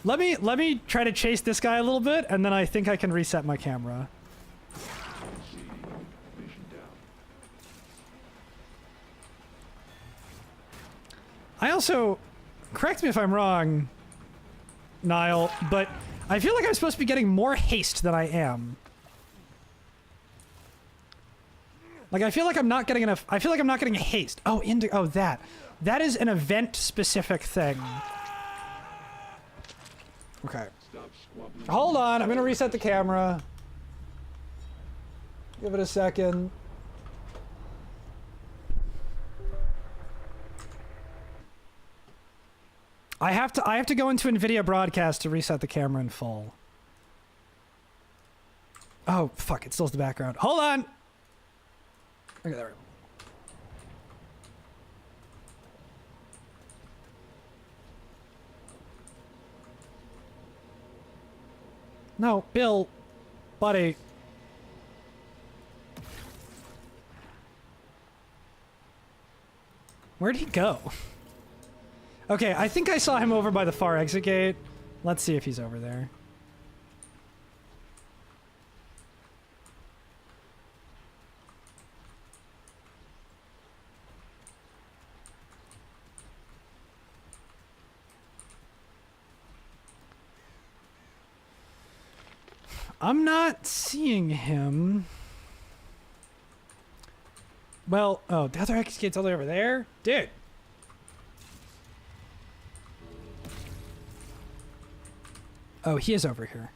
Let me try to chase this guy a little bit, and then I think I can reset my camera. I also, correct me if I'm wrong, Niall, but I feel like I'm supposed to be getting more haste than I am. Like, I feel like I'm not getting enough. I feel like I'm not getting haste. Oh, oh, that. That is an event-specific thing. Okay. Hold on. I'm going to reset the camera. Give it a second. I have to go into NVIDIA Broadcast to reset the camera in full. Oh, fuck. It still has the background. Hold on. Okay, there we go. No, Bill, buddy. Where'd he go? Okay, I think I saw him over by the far exit gate. Let's see if he's over there. I'm not seeing him. Well, oh, the other exit gate's all the way over there? Dude. Oh, he is over here.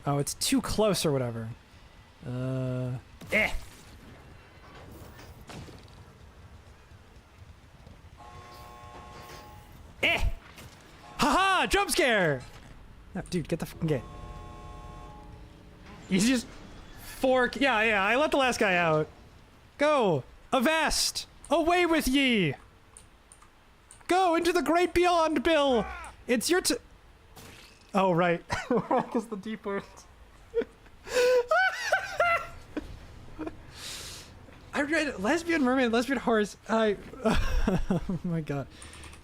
Oh, it's too close or whatever. Eh. Eh. Haha, jump scare. No, dude, get the fucking gate. He's just fork. Yeah, I let the last guy out. Go. Avast. Away with ye. Go into the great beyond, Bill. It's your oh, right. Because the deep earth. I read lesbian mermaid, lesbian horse. Oh my god.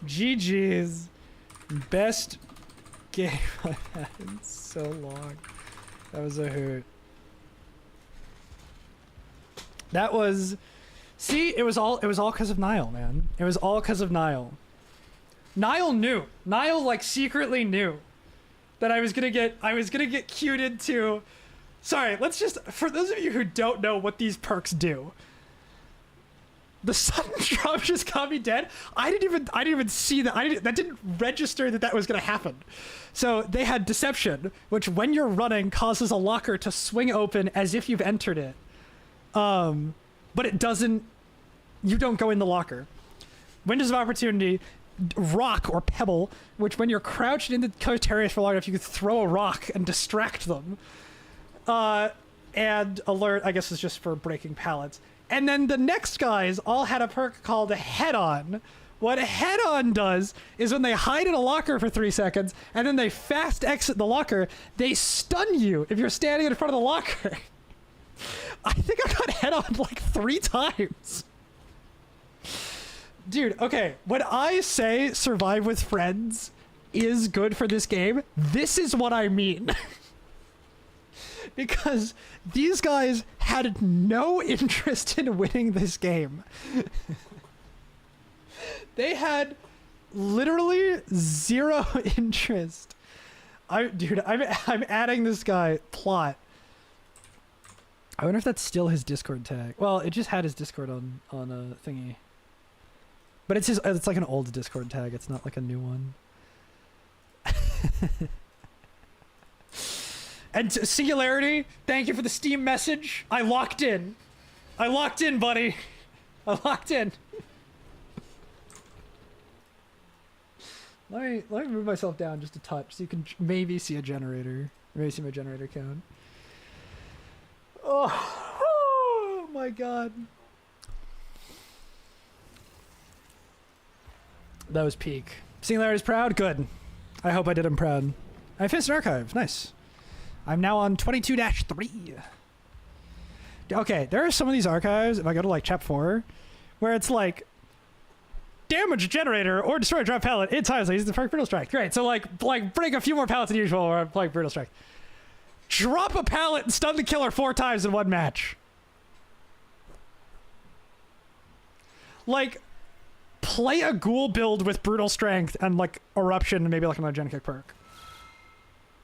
GG's. Best game I've had in so long. That was a hoot. That was, see, it was all because of Niall, man. It was all because of Niall. Niall knew. Niall like secretly knew that I was gonna get cued into. Sorry, let's just, for those of you who don't know what these perks do. The sudden drop just got me dead. I didn't even see that. That didn't register that was gonna happen. So they had deception, which when you're running causes a locker to swing open as if you've entered it. But it doesn't. You don't go in the locker. Windows of opportunity, rock or pebble, which when you're crouched in the terrace for long enough, you can throw a rock and distract them. And alert, I guess, is just for breaking pallets. And then the next guys all had a perk called Head On. What Head On does is when they hide in a locker for 3 seconds and then they fast exit the locker, they stun you if you're standing in front of the locker. I think I got Head On like 3 times. Dude, okay, when I say survive with friends is good for this game, this is what I mean. Because these guys had no interest in winning this game. They had literally 0 interest. Dude, I'm adding this guy plot. I wonder if that's still his Discord tag. Well, it just had his Discord on a thingy. But it's like an old Discord tag. It's not like a new one. And Singularity, thank you for the Steam message. I locked in. I locked in, buddy. I locked in. Let me move myself down just a touch so you can maybe see a generator. Maybe see my generator count. Oh my god. That was peak. Seeing Larry's proud? Good. I hope I did him proud. I finished an archive. Nice. I'm now on 22-3. Okay, there are some of these archives, if I go to like chap 4, where it's like, damage a generator or destroy a drop pallet in time, so use the perk Brutal Strike. Great, so like break a few more pallets than usual or like Brutal Strike. Drop a pallet and stun the killer 4 times in one match. Like, play a ghoul build with Brutal Strength and like Eruption and maybe like another Gen Kick perk.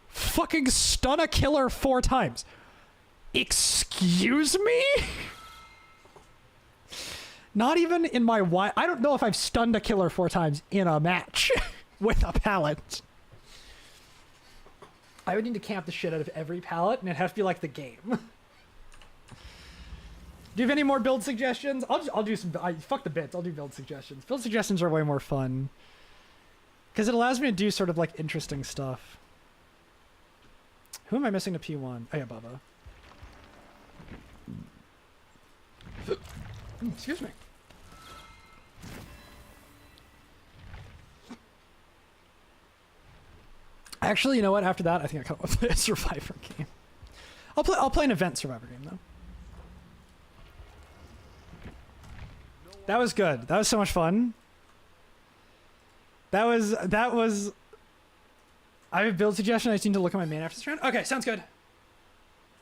Fucking stun a killer 4 times. Excuse me? Not even in my I don't know if I've stunned a killer 4 times in a match with a pallet. I would need to camp the shit out of every pallet, and it'd have to be like the game. Do you have any more build suggestions? I'll do some. Fuck the bits. I'll do build suggestions. Build suggestions are way more fun because it allows me to do sort of like interesting stuff. Who am I missing to P1? Oh yeah, Bubba. Excuse me. Actually, you know what? After that, I think I kind of want to play a Survivor game. I'll play an event Survivor game though. That was good. That was so much fun. That was. I have a build suggestion. I just need to look at my main after this round. Okay, sounds good.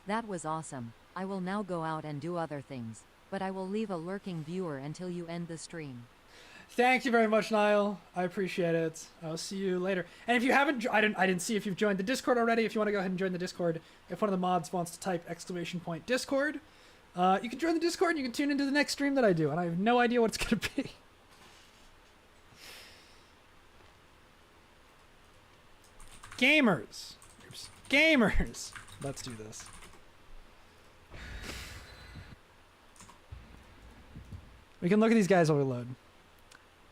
That was awesome. I will now go out and do other things, but I will leave a lurking viewer until you end the stream. Thank you very much, Niall. I appreciate it. I'll see you later. And if you haven't, I didn't see if you've joined the Discord already. If you want to go ahead and join the Discord, if one of the mods wants to type !Discord, you can join the Discord and you can tune into the next stream that I do. And I have no idea what it's going to be. Gamers. Oops. Gamers. Let's do this. We can look at these guys while we load.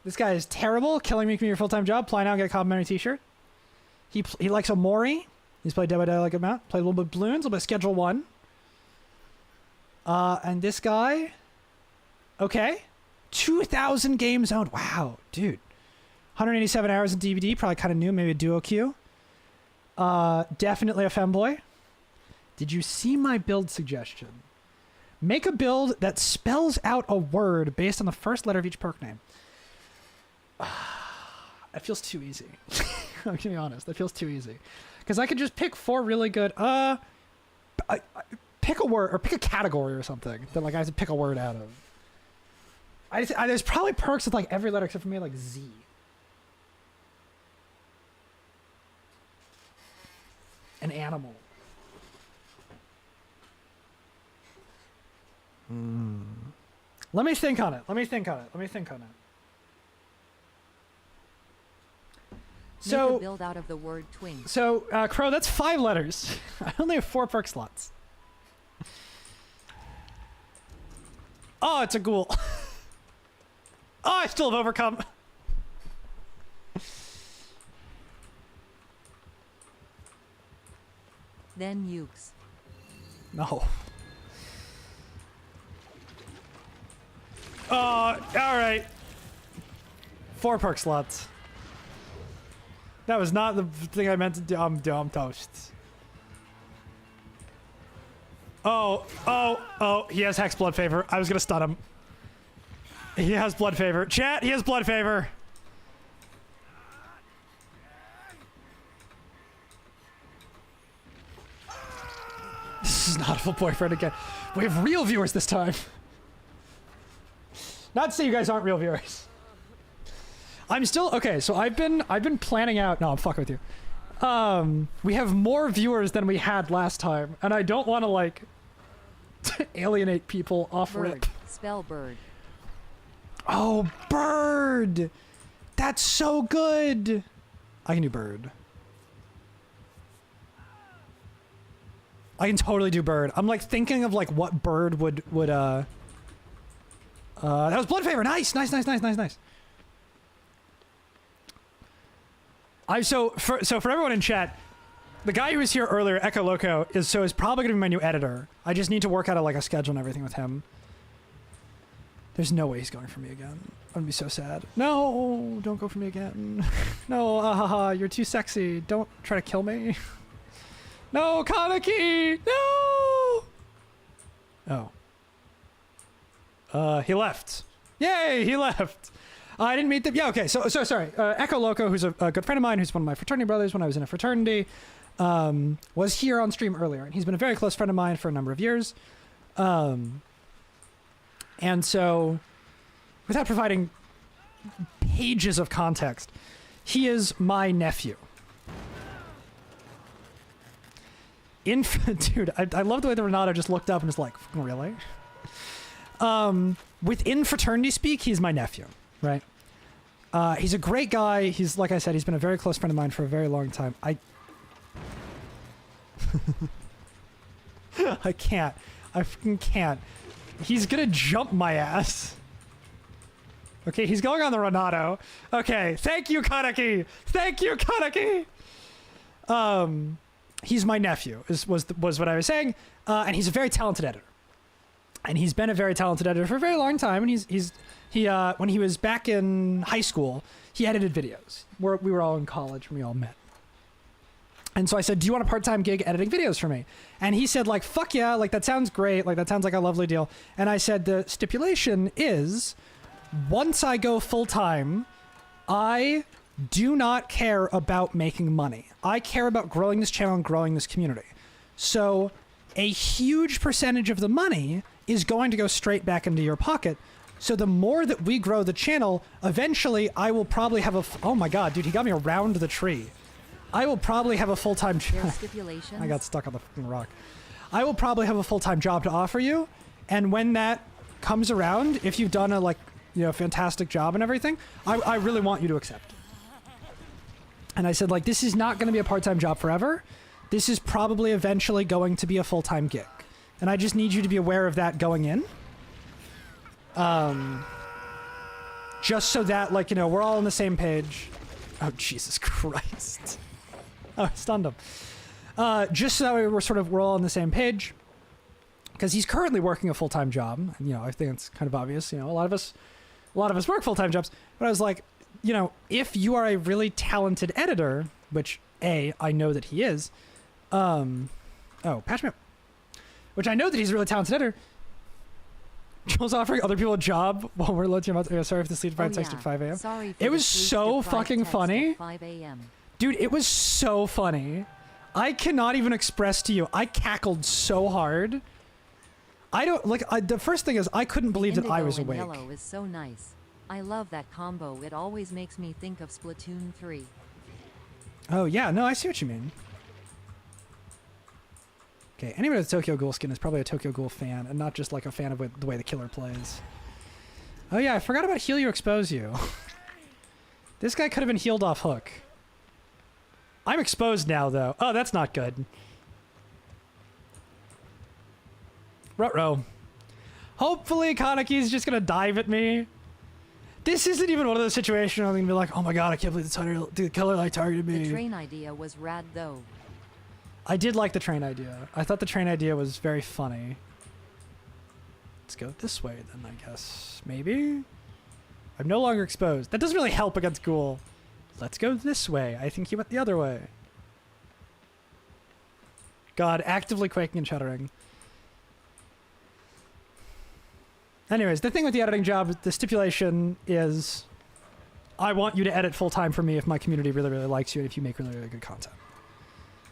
This guy is terrible. Killing me can be your full-time job. Apply now and get a complimentary t-shirt. He likes Omori. He's played Dead by Daylight like a amount. Played a little bit of Bloons, a little bit of Schedule 1. And this guy... Okay. 2,000 games owned. Wow, dude. 187 hours in DVD. Probably kind of new. Maybe a duo queue. Definitely a femboy. Did you see my build suggestion? Make a build that spells out a word based on the first letter of each perk name. That feels too easy. I'm gonna be honest. That feels too easy. Because I could just pick 4 really good... pick a word, or pick a category or something that like I have to pick a word out of. There's probably perks with like every letter except for me, like Z. An animal. Let me think on it. Let me think on it. So, Make a build out of the word twink. So, Crow, that's 5 letters. I only have 4 perk slots. Oh, it's a ghoul. Oh, I still have overcome. Then Ukes. No. Oh, alright. 4 perk slots. That was not the thing I meant to do. I'm toast. Oh, he has Hex Blood Favor. I was gonna stun him. He has Blood Favor. Chat, he has Blood Favor. This is not a full boyfriend again. We have real viewers this time. Not to say you guys aren't real viewers. I'm still okay. So I've been planning out. No, I'm fucking with you. We have more viewers than we had last time, and I don't want to like alienate people off Bird. rip. Spell bird. Oh, bird! That's so good. I can do bird. I can totally do bird. I'm like thinking of like what bird would that was Blood Favor. Nice. So for everyone in chat, the guy who was here earlier, Echo Loco, is probably gonna be my new editor. I just need to work out like a schedule and everything with him. There's no way he's going for me again. I'm gonna be so sad. No, don't go for me again. No, you're too sexy. Don't try to kill me. No, Kaneki! No! Oh. He left. Yay, he left. I didn't meet them. Yeah, okay, so sorry. Echo Loco, who's a good friend of mine, who's one of my fraternity brothers when I was in a fraternity, was here on stream earlier. And he's been a very close friend of mine for a number of years. And so, without providing pages of context, he is my nephew. Dude, I love the way that Renato just looked up and was like, really? Within fraternity speak, he's my nephew, right? He's a great guy. He's, like I said, he's been a very close friend of mine for a very long time. I can't. I fucking can't. He's gonna jump my ass. Okay, he's going on the Renato. Okay, thank you, Kaneki. Thank you, Kaneki. He's my nephew. Was what I was saying, and he's a very talented editor. And he's been a very talented editor for a very long time. And he when he was back in high school, he edited videos. We were all in college when we all met. And so I said, do you want a part-time gig editing videos for me? And he said, like, fuck yeah, like, that sounds great. Like, that sounds like a lovely deal. And I said, the stipulation is, once I go full-time, I do not care about making money. I care about growing this channel and growing this community. So a huge percentage of the money is going to go straight back into your pocket. So the more that we grow the channel, eventually I will probably have oh my god, dude, he got me around the tree. I will probably have a full-time job. Stipulations? I got stuck on the fucking rock. I will probably have a full-time job to offer you, and when that comes around, if you've done a fantastic job and everything, I really want you to accept. And I said, like, this is not going to be a part-time job forever. This is probably eventually going to be a full-time gig. And I just need you to be aware of that going in. Just so that, like, we're all on the same page. Oh, Jesus Christ. Oh, I stunned him. Just so that we're all on the same page. Because he's currently working a full-time job. And, I think it's kind of obvious. A lot of us work full-time jobs. But I was like, if you are a really talented editor, which, I know that he is. Patch me up. Which I know that he's a really talented editor. Joel's offering other people a job while we're loading about. Sorry if the sleep deprived text at 5 a.m. Sorry. It was so fucking funny. 5 a.m. Dude, it was so funny. I cannot even express to you. I cackled so hard. I don't the first thing is I couldn't believe that I was awake. Yellow is so nice. I love that combo. It always makes me think of Splatoon 3. Oh yeah, no, I see what you mean. Okay, anybody with a Tokyo Ghoul skin is probably a Tokyo Ghoul fan, and not just like a fan of the way the killer plays. Oh yeah, I forgot about Heal You, Expose You. This guy could have been healed off hook. I'm exposed now, though. Oh, that's not good. Ruh-roh. Hopefully Kaneki's just gonna dive at me. This isn't even one of those situations where I'm gonna be like, oh my god, I can't believe the killer like targeted me. The train idea was rad, though. I did like the train idea. I thought the train idea was very funny. Let's go this way then, I guess. Maybe? I'm no longer exposed. That doesn't really help against Ghoul. Let's go this way. I think he went the other way. God, actively quaking and shuddering. Anyways, the thing with the editing job, the stipulation is I want you to edit full-time for me if my community really, really likes you and if you make really, really good content.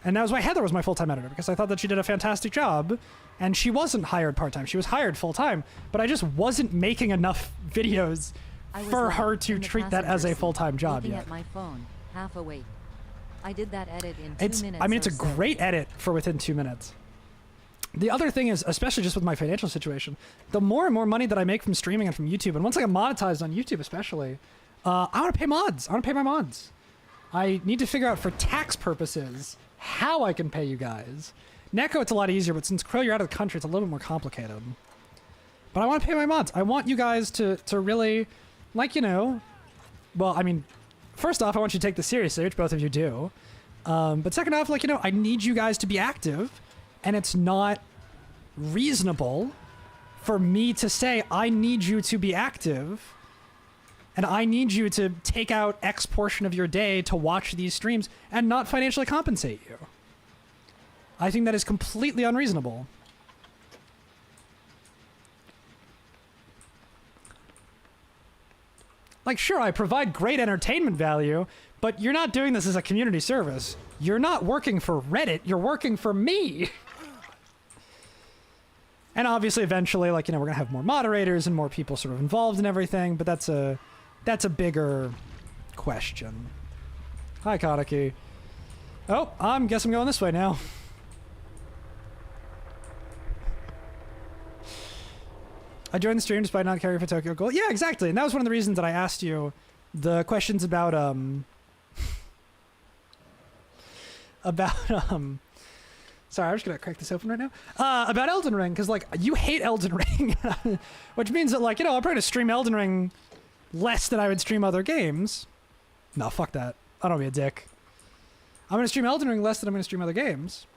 And that was why Heather was my full-time editor, because I thought that she did a fantastic job, and she wasn't hired part-time. She was hired full-time, but I just wasn't making enough videos for her to treat that as a full-time job yet. At my phone, half awake. I did that edit in 2 minutes. I mean, it's a great edit for within 2 minutes. The other thing is, especially just with my financial situation, the more and more money that I make from streaming and from YouTube, and once I get monetized on YouTube especially, I want to pay mods. I want to pay my mods. I need to figure out for tax purposes how I can pay you guys. Neko, it's a lot easier, but since Crow, you're out of the country, it's a little bit more complicated. But I want to pay my mods. I want you guys to really, like, well, I mean, first off, I want you to take this seriously, which both of you do. But second off, like, I need you guys to be active, and it's not reasonable for me to say, I need you to be active and I need you to take out X portion of your day to watch these streams and not financially compensate you. I think that is completely unreasonable. Like, sure, I provide great entertainment value, but you're not doing this as a community service. You're not working for Reddit, you're working for me. And obviously, eventually, like, you know, we're gonna have more moderators and more people sort of involved in everything, but that's a bigger question. Hi, Kaneki. Oh, guess I'm going this way now. I joined the stream despite not caring for Tokyo Ghoul. Yeah, exactly. And that was one of the reasons that I asked you the questions about, sorry, I'm just gonna crack this open right now. About Elden Ring, because, like, you hate Elden Ring, which means that, like, you know, I'm probably gonna stream Elden Ring less than I would stream other games. No, fuck that. I don't be a dick. I'm gonna stream Elden Ring less than I'm gonna stream other games.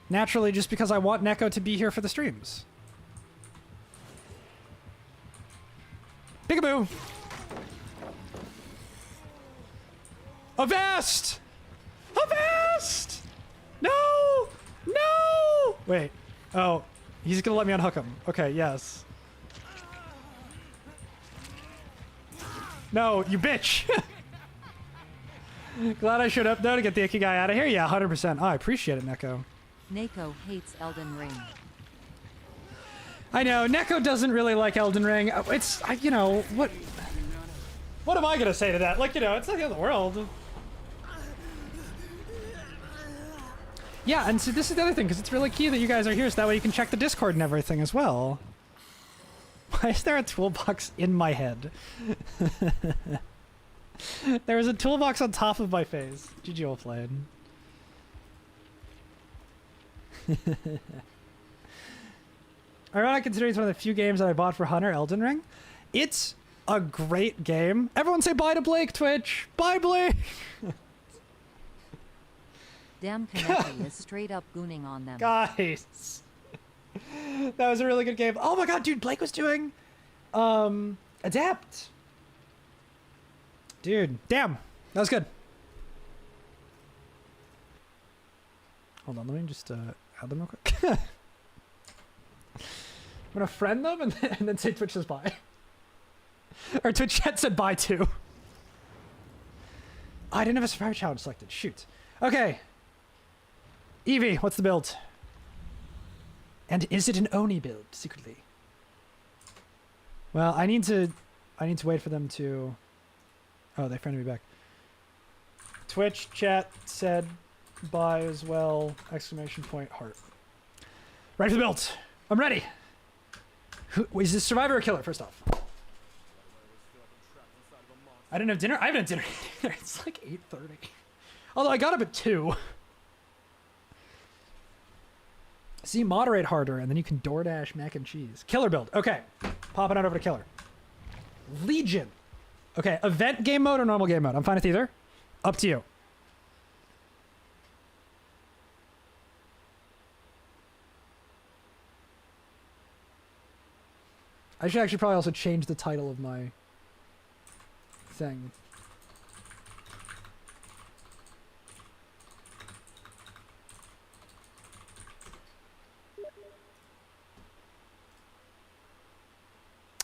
Naturally, just because I want Neko to be here for the streams. Peekaboo! Avast! Avast! No! No! Wait. Oh, he's gonna let me unhook him. Okay, yes. No, you bitch! Glad I showed up though to get the icky guy out of here. Yeah, 100%. Oh, I appreciate it, Neko. Neko hates Elden Ring. I know, Neko doesn't really like Elden Ring. You know, what am I gonna say to that? Like, you know, it's not the end of the world. Yeah, and so this is the other thing, because it's really key that you guys are here, so that way you can check the Discord and everything as well. Why is there a toolbox in my head? There was a toolbox on top of my face. GG all played. Ironic considering it's one of the few games that I bought for Hunter, Elden Ring. It's a great game. Everyone say bye to Blake, Twitch. Bye, Blake! Damn Kaneki is straight up gooning on them. Guys. That was a really good game. Oh my god, dude, Blake was doing Adept. Dude, damn. That was good. Hold on, let me just add them real quick. I'm gonna friend them and then say Twitch says bye. Or Twitch chat said bye too. I didn't have a Survivor Challenge selected. Shoot. Okay. Evie, what's the build? And is it an Oni build, secretly? Well, I need to wait for them to... Oh, they friended me back. Twitch chat said bye as well, exclamation point, heart. Ready for the build. I'm ready. Is this survivor or killer, first off? I didn't have dinner? I haven't had dinner either. It's like 8:30. Although I got up at 2. See, moderate harder, and then you can DoorDash mac and cheese. Killer build. Okay. Popping out over to killer. Legion. Okay, event game mode or normal game mode? I'm fine with either. Up to you. I should actually probably also change the title of my thing.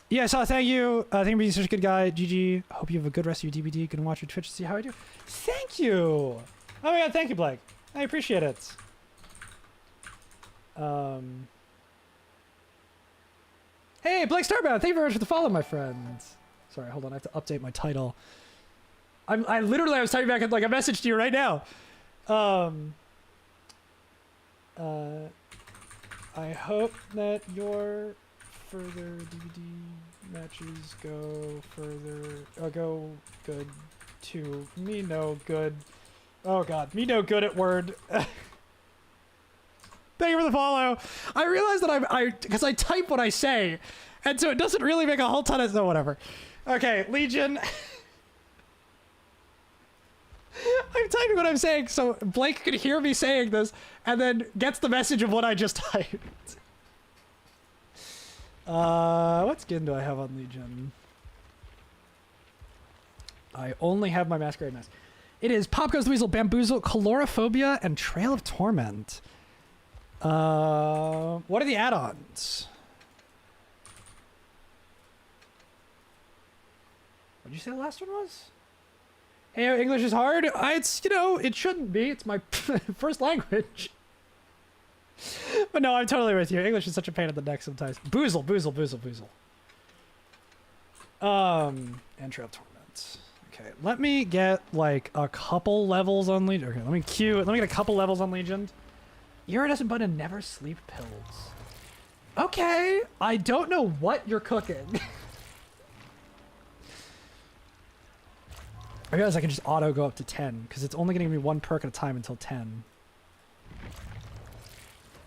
Yeah, so thank you. Thank you for being such a good guy. GG. Hope you have a good rest of your DBD. Gonna watch your Twitch to see how I do. Thank you. Oh my god, thank you, Blake. I appreciate it. Hey, Blake Starbound. Thank you very much for the follow, my friend. Sorry, hold on. I have to update my title. I literally was typing back like a message to you right now. I hope that your further DVD matches go good to me no good. Oh god, me no good at word. Thank you for the follow. I realized that because I type what I say, and so it doesn't really make a whole ton of whatever. Okay, Legion. I'm typing what I'm saying, so Blake could hear me saying this, and then gets the message of what I just typed. What skin do I have on Legion? I only have my Masquerade mask. It is Pop Goes the Weasel, Bamboozle, Calorophobia, and Trail of Torment. What are the add-ons? What did you say the last one was? Hey, English is hard. It's, you know, it shouldn't be. It's my first language. But no, I'm totally with you. English is such a pain in the neck sometimes. Boozle, boozle, boozle, boozle. And Trail of Torment. Okay, let me get like a couple levels on Legion. Okay, let me get a couple levels on Legion. Iridescent button, never sleep pills. Okay, I don't know what you're cooking. I realize I can just auto go up to 10 because it's only going to give me one perk at a time until 10.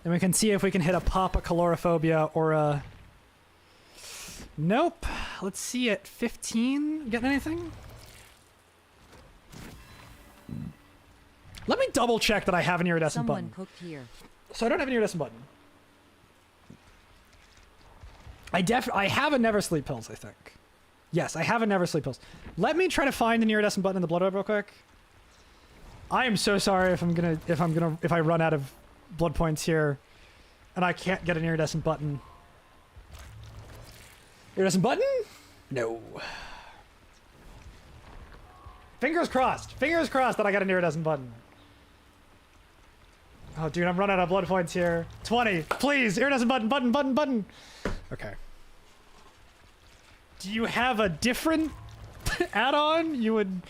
Then we can see if we can hit a pop, a Calorophobia, or a... Nope. Let's see at 15. Getting anything? Let me double check that I have an iridescent Someone button. cooked here. So I don't have an iridescent button. I have a never sleep pills, I think. Yes, I have a never sleep pills. Let me try to find an iridescent button in the blood web real quick. I am so sorry if I run out of blood points here and I can't get an iridescent button. Iridescent button? No. Fingers crossed. Fingers crossed that I got an iridescent button. Oh, dude, I'm running out of blood points here. 20. Please, iridescent button, button. Okay. Do you have a different add-on you would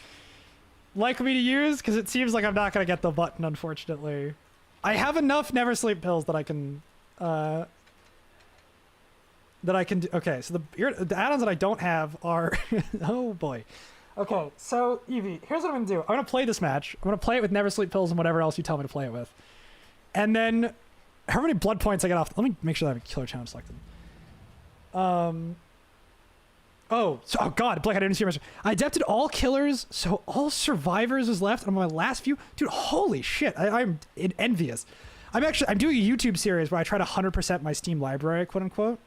like me to use? Because it seems like I'm not going to get the button, unfortunately. I have enough never sleep pills that I can... do. Okay, so the add-ons that I don't have are... oh, boy. Okay, so, Evie, here's what I'm going to do. I'm going to play this match. I'm going to play it with never sleep pills and whatever else you tell me to play it with. And then, how many blood points I get off... Let me make sure that I have a killer challenge selected. Oh, God, Blake, I didn't see your message. I adepted all killers, so all survivors is left on my last few. Dude, holy shit, I'm envious. I'm doing a YouTube series where I try to 100% my Steam library, quote unquote.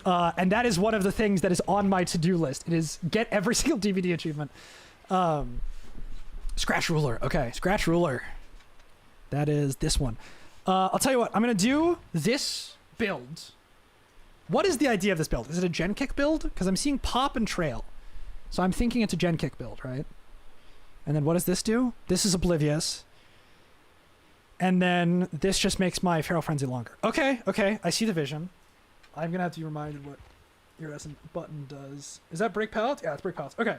And that is one of the things that is on my to-do list. It is get every single DVD achievement. Scratch Ruler, okay, Scratch Ruler. That is this one. I'll tell you what, I'm gonna do this build. What is the idea of this build? Is it a gen kick build? Because I'm seeing pop and trail. So I'm thinking it's a gen kick build, right? And then what does this do? This is oblivious. And then this just makes my Feral Frenzy longer. Okay, I see the vision. I'm going to have to be reminded what iridescent button does. Is that break pellets? Yeah, it's break pellets. Okay.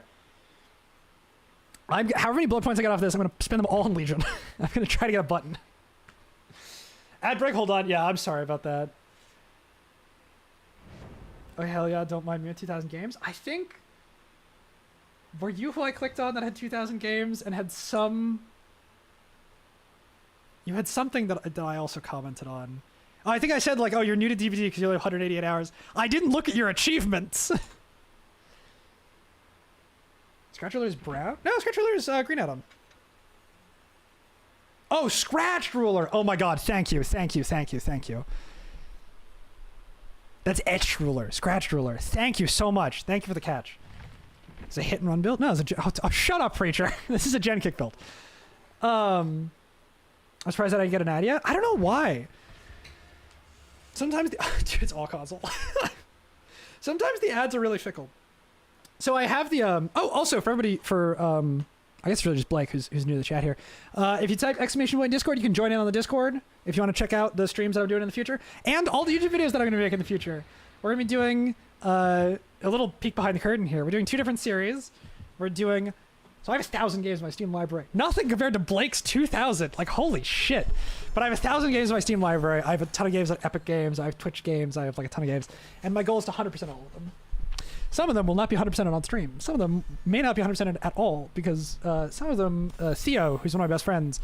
However many blood points I got off this, I'm going to spend them all on Legion. I'm going to try to get a button. Ad break, hold on. Yeah, I'm sorry about that. Oh, hell yeah, don't mind me at 2,000 games. I think... Were you who I clicked on that had 2,000 games and had some... You had something that I also commented on. Oh, I think I said, like, oh, you're new to DBD because you only have 188 hours. I didn't look at your achievements. Scratch Ruler's brown? No, Scratch Ruler's green add-on. Oh, Scratch Ruler! Oh my god, thank you. That's Etch Ruler, Scratch Ruler. Thank you so much. Thank you for the catch. It's a hit and run build? No, it's a shut up, Preacher. This is a gen kick build. I'm surprised that I didn't get an ad yet. I don't know why. Sometimes dude, it's all console. Sometimes the ads are really fickle. So I have the oh, also for everybody, I guess it's really just Blake who's new to the chat here. If you type exclamation point Discord, you can join in on the Discord if you want to check out the streams that I'm doing in the future and all the YouTube videos that I'm going to make in the future. We're going to be doing a little peek behind the curtain here. We're doing 2 different series. We're doing... So I have 1,000 games in my Steam library. Nothing compared to Blake's 2,000. Like, holy shit. But I have 1,000 games in my Steam library. I have a ton of games on Epic Games. I have Twitch games. I have like a ton of games. And my goal is to 100% all of them. Some of them will not be 100% on stream. Some of them may not be 100% at all because some of them, Theo, who's one of my best friends,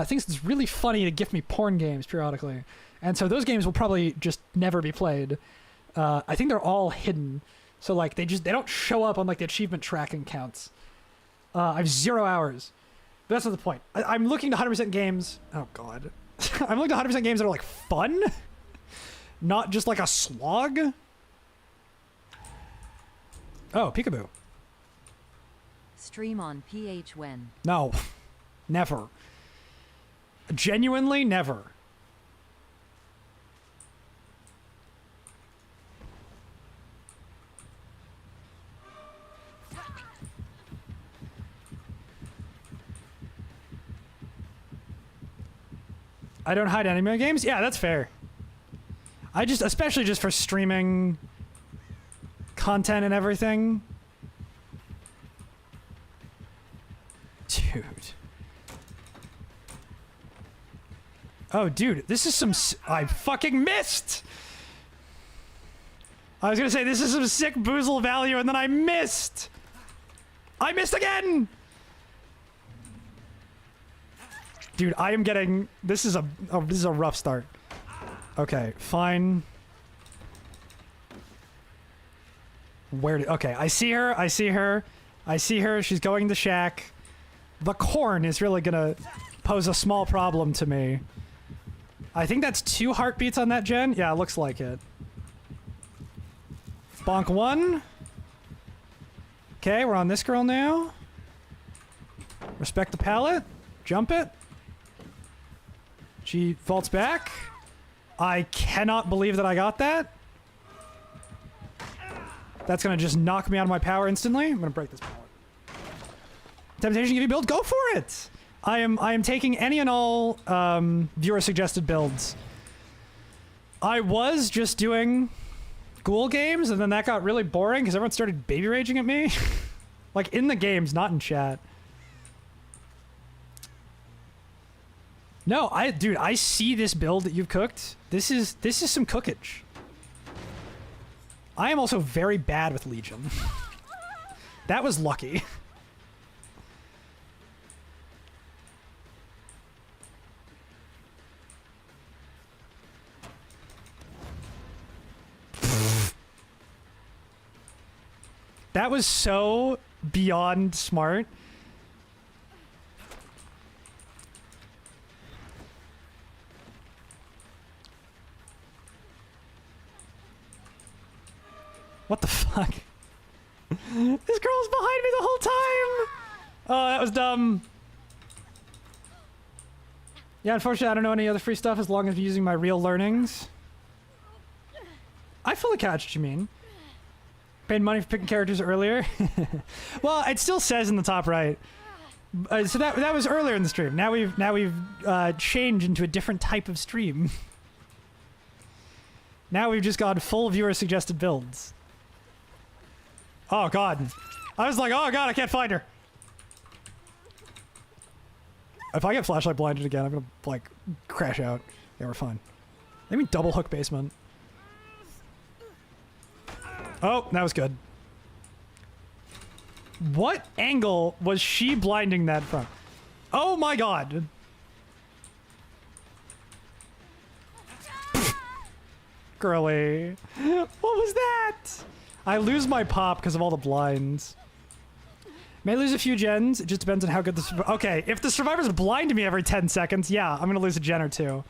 thinks it's really funny to gift me porn games periodically. And so those games will probably just never be played. I think they're all hidden. So like they don't show up on like the achievement tracking counts. I have 0 hours. But that's not the point. I'm looking to 100% games. Oh, God. I'm looking to 100% games that are, like, fun. Not just, like, a slog. Oh, peekaboo. Stream on PH when. No. Never. Genuinely never. I don't hide anime games? Yeah, that's fair. I just, especially just for streaming content and everything. Dude. Oh, dude, this is some... I fucking missed! I was gonna say, this is some sick boozle value, and then I missed! I missed again! Dude, I am getting... This is a rough start. Okay, fine. Okay, I see her, I see her. I see her, she's going to shack. The corn is really gonna pose a small problem to me. I think that's 2 heartbeats on that gen. Yeah, it looks like it. Bonk 1. Okay, we're on this girl now. Respect the pallet. Jump it. She vaults back. I cannot believe that I got that. That's gonna just knock me out of my power instantly. I'm gonna break this pallet. Temptation give you build? Go for it! I am taking any and all viewer suggested builds. I was just doing ghoul games, and then that got really boring because everyone started baby raging at me. Like in the games, not in chat. No, dude, I see this build that you've cooked. This is some cookage. I am also very bad with Legion. That was lucky. That was so beyond smart. What the fuck? This girl was behind me the whole time! Oh, that was dumb. Yeah, unfortunately, I don't know any other free stuff as long as I'm using my real learnings. I fully catch what you mean. Paid money for picking characters earlier. Well, it still says in the top right. So that was earlier in the stream. Now we've changed into a different type of stream. Now we've just got full viewer suggested builds. Oh god. I was like, oh god, I can't find her. If I get flashlight blinded again, I'm gonna like crash out. Yeah, we're fine. Maybe double hook basement. Oh, that was good. What angle was she blinding that from? Oh my god. Girly. What was that? I lose my pop because of all the blinds. May lose a few gens. It just depends on how good the... Okay, if the survivors blind me every 10 seconds, yeah, I'm gonna lose a gen or 2.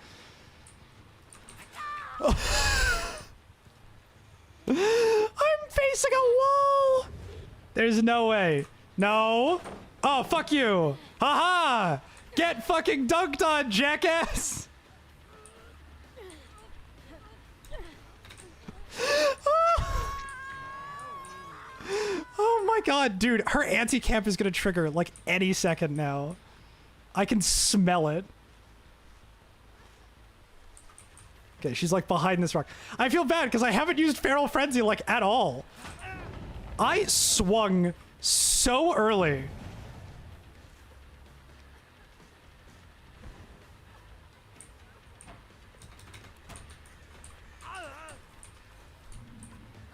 I'm facing a wall! There's no way. No. Oh, fuck you. Haha! Get fucking dunked on, jackass! Oh my god, dude. Her anti-camp is gonna trigger like any second now. I can smell it. Okay, she's like behind this rock. I feel bad because I haven't used Feral Frenzy like at all. I swung so early.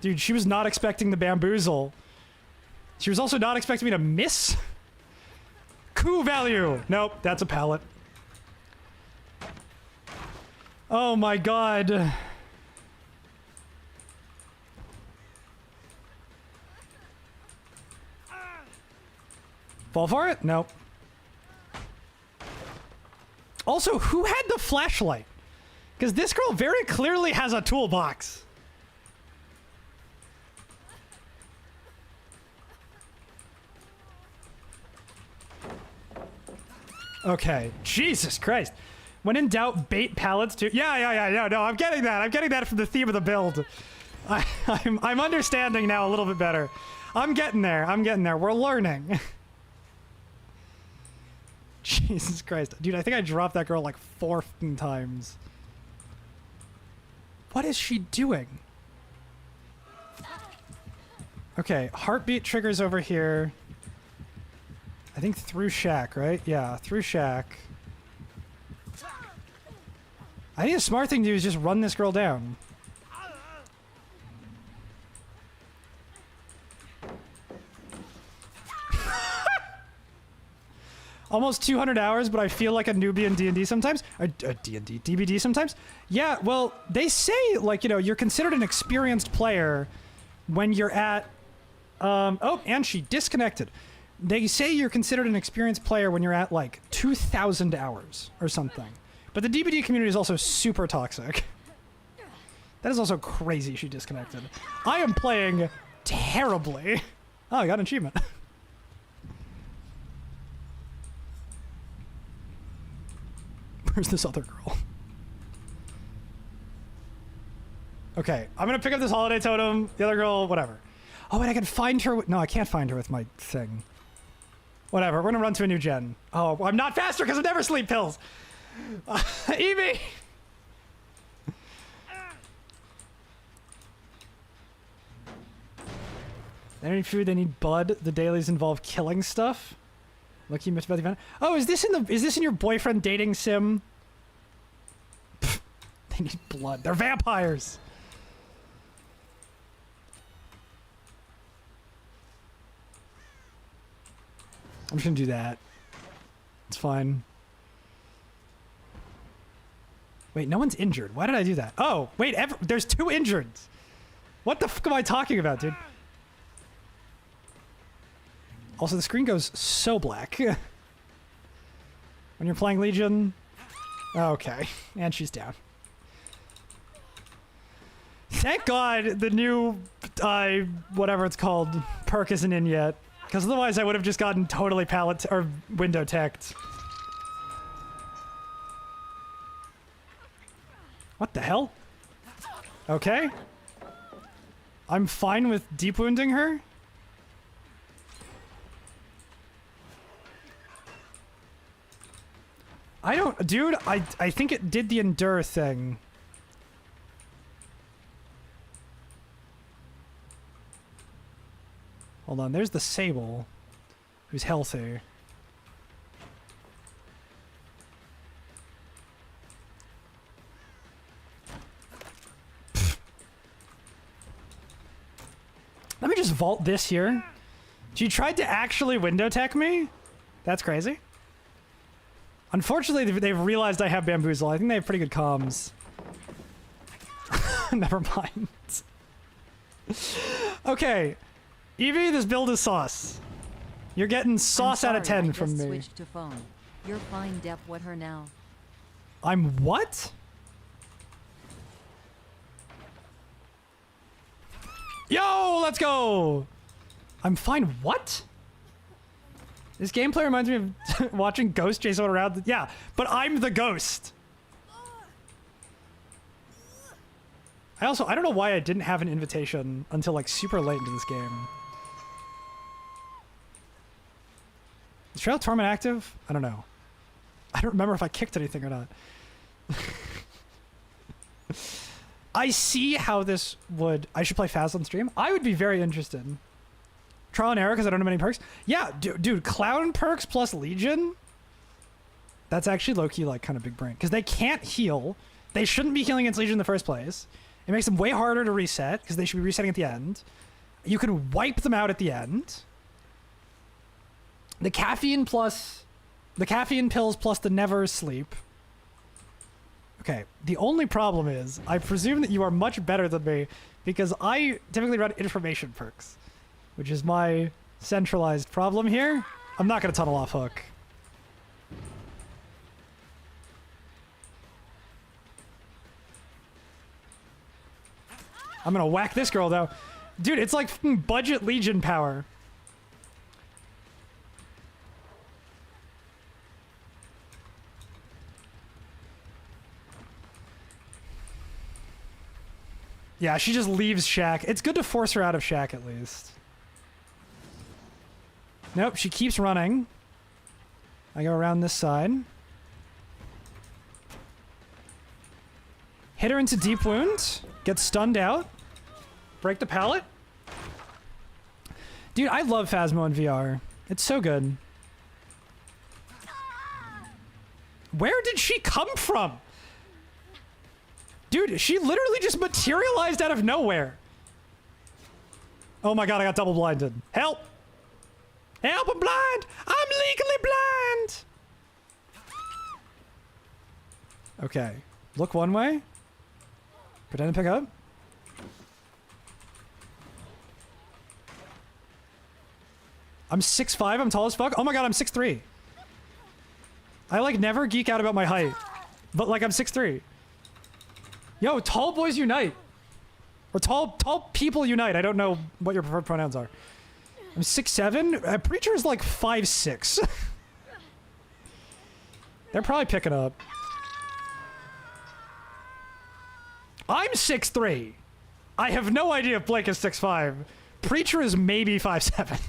Dude, she was not expecting the bamboozle. She was also not expecting me to miss. Coup value. Nope, that's a pallet. Oh my god. Fall for it? Nope. Also, who had the flashlight? Because this girl very clearly has a toolbox. Okay. Jesus Christ. When in doubt, bait pallets too. Yeah. No, I'm getting that. I'm getting that from the theme of the build. I'm understanding now a little bit better. I'm getting there. We're learning. Jesus Christ. Dude, I think I dropped that girl like 4 times. What is she doing? Okay, heartbeat triggers over here. I think through shack, right? Yeah, through shack. I think a smart thing to do is just run this girl down. Almost 200 hours, but I feel like a newbie in D&D sometimes. D&D, DBD sometimes. Yeah, well, they say, like, you know, you're considered an experienced player when you're at... oh, and she disconnected. They say you're considered an experienced player when you're at, like, 2,000 hours or something. But the DBD community is also super toxic. That is also crazy she disconnected. I am playing terribly. Oh, I got an achievement. Where's this other girl? Okay, I'm gonna pick up this holiday totem. The other girl, whatever. Oh, and I can find her with... No, I can't find her with my thing. Whatever, we're gonna run to a new gen. Oh, I'm not faster because of never sleep pills. Evie! They need food, they need blood. The dailies involve killing stuff. Lucky you missed about the event. Oh, is this in your boyfriend dating sim? Pfft, they need blood. They're vampires. I'm just gonna do that. It's fine. Wait, no one's injured. Why did I do that? Oh, wait, there's 2 injureds. What the fuck am I talking about, dude? Also, the screen goes so black. When you're playing Legion... Okay, and she's down. Thank God the new, whatever it's called, perk isn't in yet. Because otherwise I would have just gotten totally or window teched. What the hell? Okay. I'm fine with deep wounding her. Dude, I think it did the endure thing. Hold on, there's the Sable, who's healthy. Let me just vault this here. She tried to actually window tech me? That's crazy. Unfortunately, they've realized I have Bamboozle. I think they have pretty good comms. Never mind. Okay. Evie, this build is sauce. You're getting sauce out of 10 from me. Switched to phone. You're fine, Dep. What her now? I'm what? Yo, let's go! I'm fine. What? This gameplay reminds me of watching Ghost chase someone around. Yeah, but I'm the ghost. I don't know why I didn't have an invitation until like super late into this game. Is Trail of Torment active? I don't know. I don't remember if I kicked anything or not. I see how this would... I should play Faz on stream. I would be very interested. Trial and error because I don't know many perks. Yeah, dude, Clown perks plus Legion? That's actually low-key like kind of big brain. Because they can't heal. They shouldn't be healing against Legion in the first place. It makes them way harder to reset because they should be resetting at the end. You can wipe them out at the end. The caffeine pills plus the never sleep. Okay, the only problem is I presume that you are much better than me because I typically run information perks, which is my centralized problem here. I'm not going to tunnel off hook. I'm gonna whack this girl, though. Dude, it's like budget Legion power. Yeah, she just leaves Shack. It's good to force her out of Shack, at least. Nope, she keeps running. I go around this side. Hit her into deep wound. Get stunned out. Break the pallet. Dude, I love Phasmo in VR. It's so good. Where did she come from? Dude, she literally just materialized out of nowhere. Oh my god, I got double blinded. Help! Help, I'm blind! I'm legally blind! Okay. Look one way. Pretend to pick up. I'm 6'5", I'm tall as fuck. Oh my god, I'm 6'3". I like never geek out about my height. But like I'm 6'3". Yo, tall boys unite. Or tall people unite. I don't know what your preferred pronouns are. I'm 6'7". Preacher is like 5'6". They're probably picking up. I'm 6'3". I have no idea if Blake is 6'5". Preacher is maybe 5'7".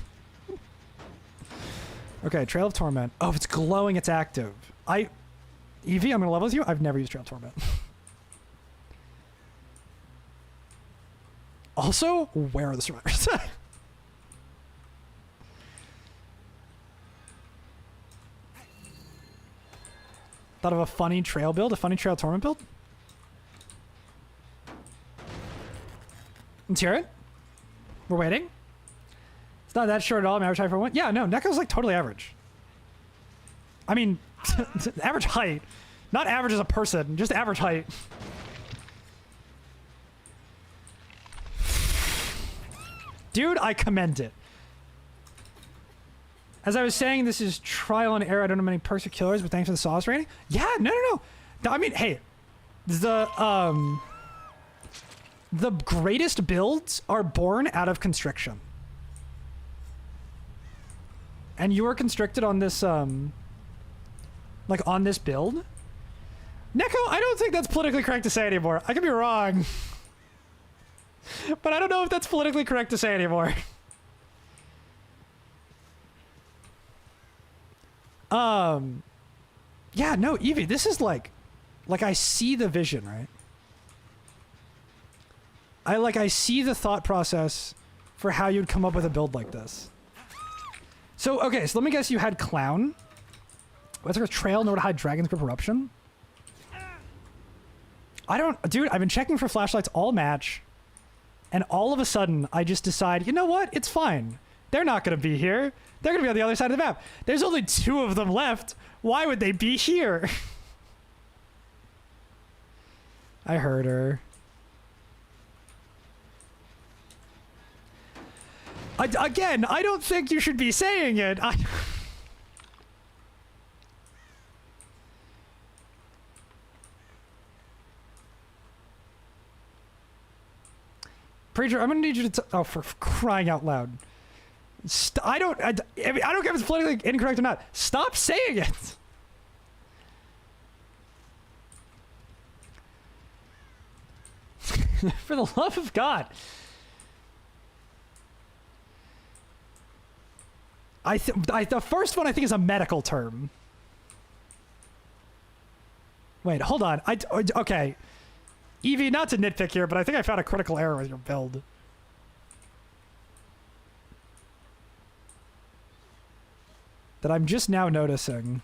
Okay, Trail of Torment. Oh, if it's glowing, it's active. Evie, I'm gonna level with you. I've never used Trail of Torment. Also, where are the survivors? Thought of a funny trail build? A funny Trail of Torment build? Let's hear it. We're waiting. It's not that short at all. I'm average height for one. Yeah, no, Neko's like totally average. I mean, average height. Not average as a person, just average height. Dude, I commend it. As I was saying, this is trial and error. I don't know many perks or killers, but thanks for the sauce rating. Yeah, no. I mean, hey, the greatest builds are born out of constriction. And you are constricted on this, like on this build. Neko, I don't think that's politically correct to say anymore. I could be wrong. But I don't know if that's politically correct to say anymore. Yeah, no, Evie, this is like I see the vision, right? I see the thought process for how you'd come up with a build like this. So, okay, so let me guess you had Clown. What's a trail in order to hide Dragon's Grip Eruption? Dude, I've been checking for flashlights all match. And all of a sudden, I just decide, you know what? It's fine. They're not going to be here. They're going to be on the other side of the map. There's only 2 of them left. Why would they be here? I heard her. Again, I don't think you should be saying it. Preacher, I'm gonna need you to. Oh, for crying out loud! I don't care if it's politically incorrect or not. Stop saying it. For the love of God. The first one I think is a medical term. Wait, hold on. Okay. Evie, not to nitpick here, but I think I found a critical error with your build. That I'm just now noticing.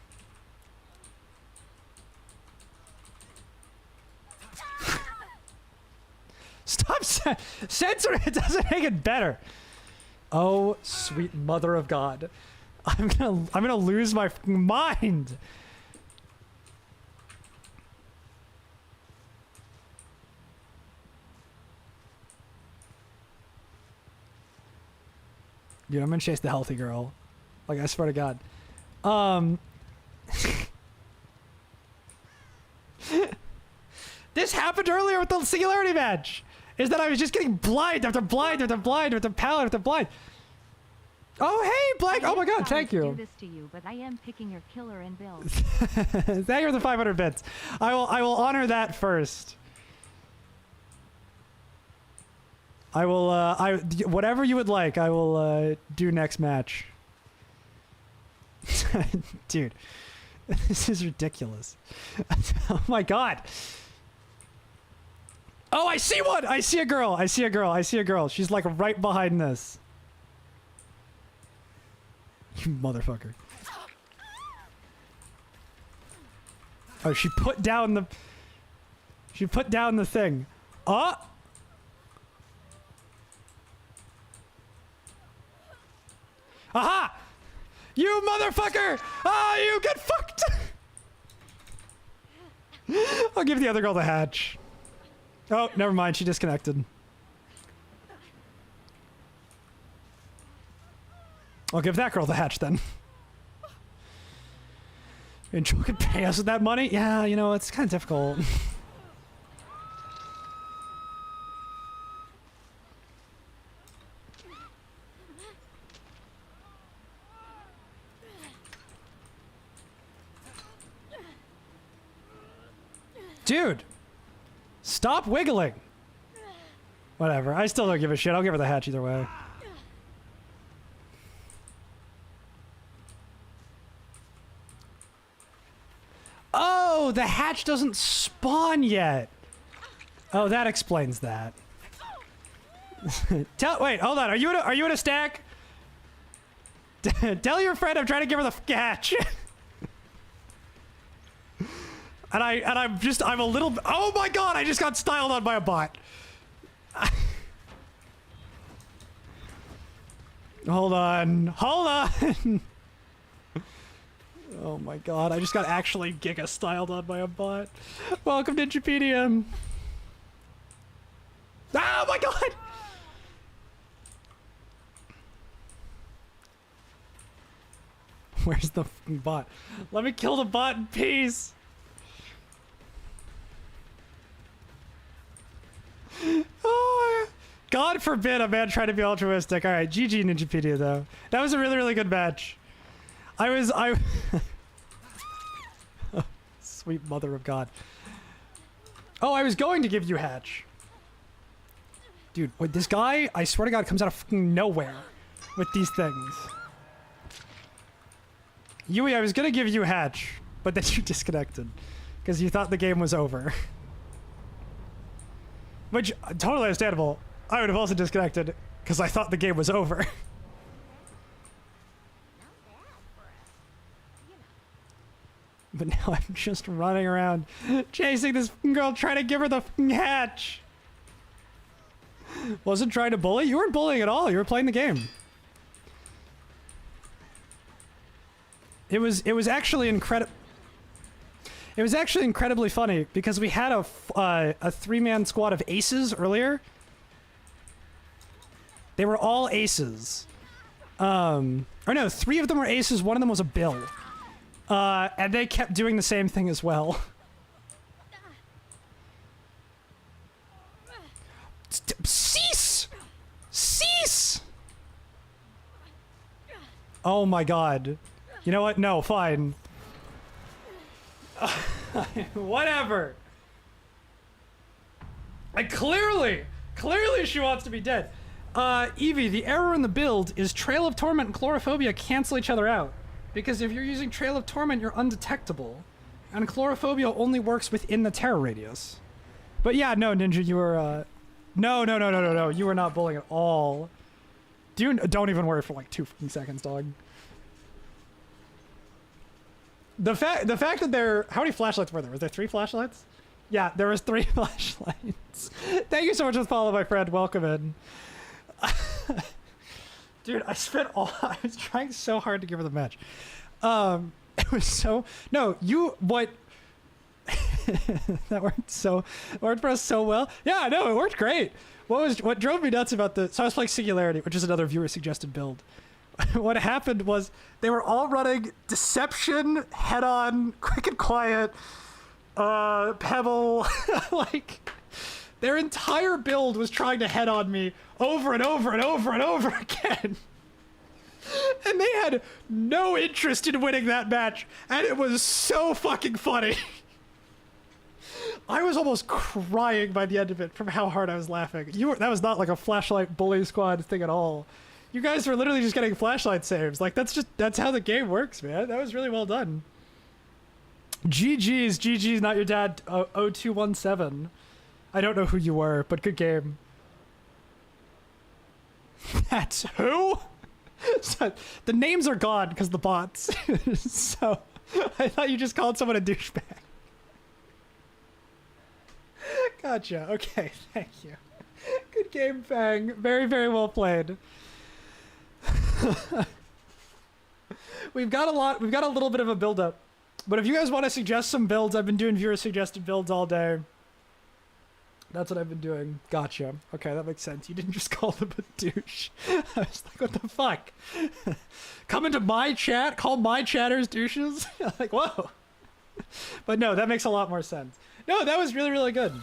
Stop censoring it. Doesn't make it better. Oh, sweet mother of God. I'm gonna lose my mind. Dude, I'm gonna chase the healthy girl. Like, I swear to God. This happened earlier with the Singularity match. is that I was just getting blind after blind after blind after pallet after blind. Oh, hey, Black. Oh, my God. Thank Do you. this to you, but I am picking your killer and build. Thank you for the 500 bits. I will honor that first. I will, whatever you would like, I will, do next match. Dude, this is ridiculous. Oh my God. Oh, I see one. I see a girl. I see a girl. I see a girl. She's like right behind this. You motherfucker. Oh, she put down the thing. Oh! Aha! You motherfucker! Ah, you get fucked! I'll give the other girl the hatch. Oh, never mind. She disconnected. I'll give that girl the hatch then. And Joel could pay us with that money? Yeah, you know, it's kind of difficult. Dude! Stop wiggling! Whatever, I still don't give a shit. I'll give her the hatch either way. Oh, the hatch doesn't spawn yet. Oh, that explains that. Wait, hold on. Are you in a stack? Tell your friend I'm trying to give her the hatch. and I'm a little. Oh my God! I just got styled on by a bot. Hold on. Oh my God, I just got actually giga styled on by a bot. Welcome to Ninjapedia. Oh my God! Where's the fucking bot? Let me kill the bot in peace. Oh, God forbid a man try to be altruistic. All right, GG Ninjapedia though. That was a really, really good match. I Sweet mother of God. Oh, I was going to give you hatch. Dude, with this guy, I swear to God, comes out of fucking nowhere with these things. Yui, I was gonna give you hatch, but then you disconnected because you thought the game was over. Which, totally understandable. I would have also disconnected because I thought the game was over. But now I'm just running around chasing this girl trying to give her the hatch. Wasn't trying to bully? You weren't bullying at all. You were playing the game. It was actually incredible. It was actually incredibly funny because we had a 3-man squad of aces earlier. They were all aces. Or no, 3 of them were aces. 1 of them was a bill. And they kept doing the same thing as well. Cease! Cease! Oh my God. You know what? No, fine. Whatever. Clearly she wants to be dead. Evie, the error in the build is Trail of Torment and Chlorophobia cancel each other out. Because if you're using Trail of Torment, you're undetectable. And Chlorophobia only works within the terror radius. But yeah, no, Ninja, you were, No. You were not bullying at all. Don't even worry for like 2 fucking seconds, dog. The fact that there... How many flashlights were there? Was there 3 flashlights? Yeah, there was 3 flashlights. Thank you so much for the follow, my friend. Welcome in. Dude, I was trying so hard to give her the match. It was so... No, what... that worked for us so well. Yeah, no, it worked great. What drove me nuts about so I was playing Singularity, which is another viewer suggested build. What happened was they were all running Deception, Head On, Quick and Quiet, Pebble, like Their entire build was trying to head on me over and over and over and over again. And they had no interest in winning that match, and it was so fucking funny. I was almost crying by the end of it from how hard I was laughing. That was not like a flashlight bully squad thing at all. You guys were literally just getting flashlight saves. Like, that's how the game works, man. That was really well done. GG's, not your dad, 0217. I don't know who you were, but good game. That's who? So, the names are gone because the bots. So, I thought you just called someone a douchebag. Gotcha. Okay, thank you. Good game, Fang. Very, very well played. We've got a little bit of a build-up. But if you guys want to suggest some builds, I've been doing viewer-suggested builds all day. That's what I've been doing. Gotcha. Okay, that makes sense. You didn't just call them a douche. I was like, what the fuck? Come into my chat, call my chatters douches? Like, whoa. But no, that makes a lot more sense. No, that was really, really good.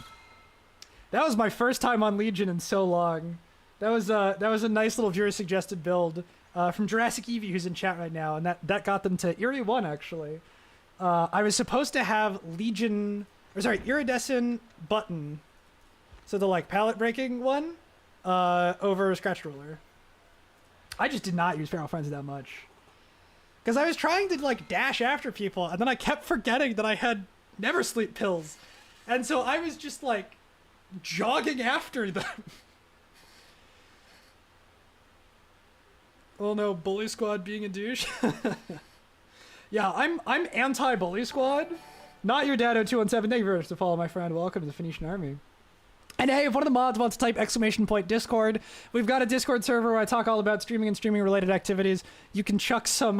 That was my first time on Legion in so long. That was a nice little viewer-suggested build from Jurassic Eevee, who's in chat right now, and that got them to Eerie 1, actually. I was supposed to have Iridescent Button, so the, like, palette-breaking one, over Scratch Ruler. I just did not use Feral Frenzy that much. Because I was trying to, like, dash after people, and then I kept forgetting that I had Never Sleep pills. And so I was just, like, jogging after them. Oh no, Bully Squad being a douche. Yeah, I'm anti-Bully Squad. Not your dad 0217. Thank you very much to follow, my friend. Welcome to the Phoenician Army. And hey, if one of the mods wants to type !Discord, we've got a Discord server where I talk all about streaming and streaming related activities. You can chuck some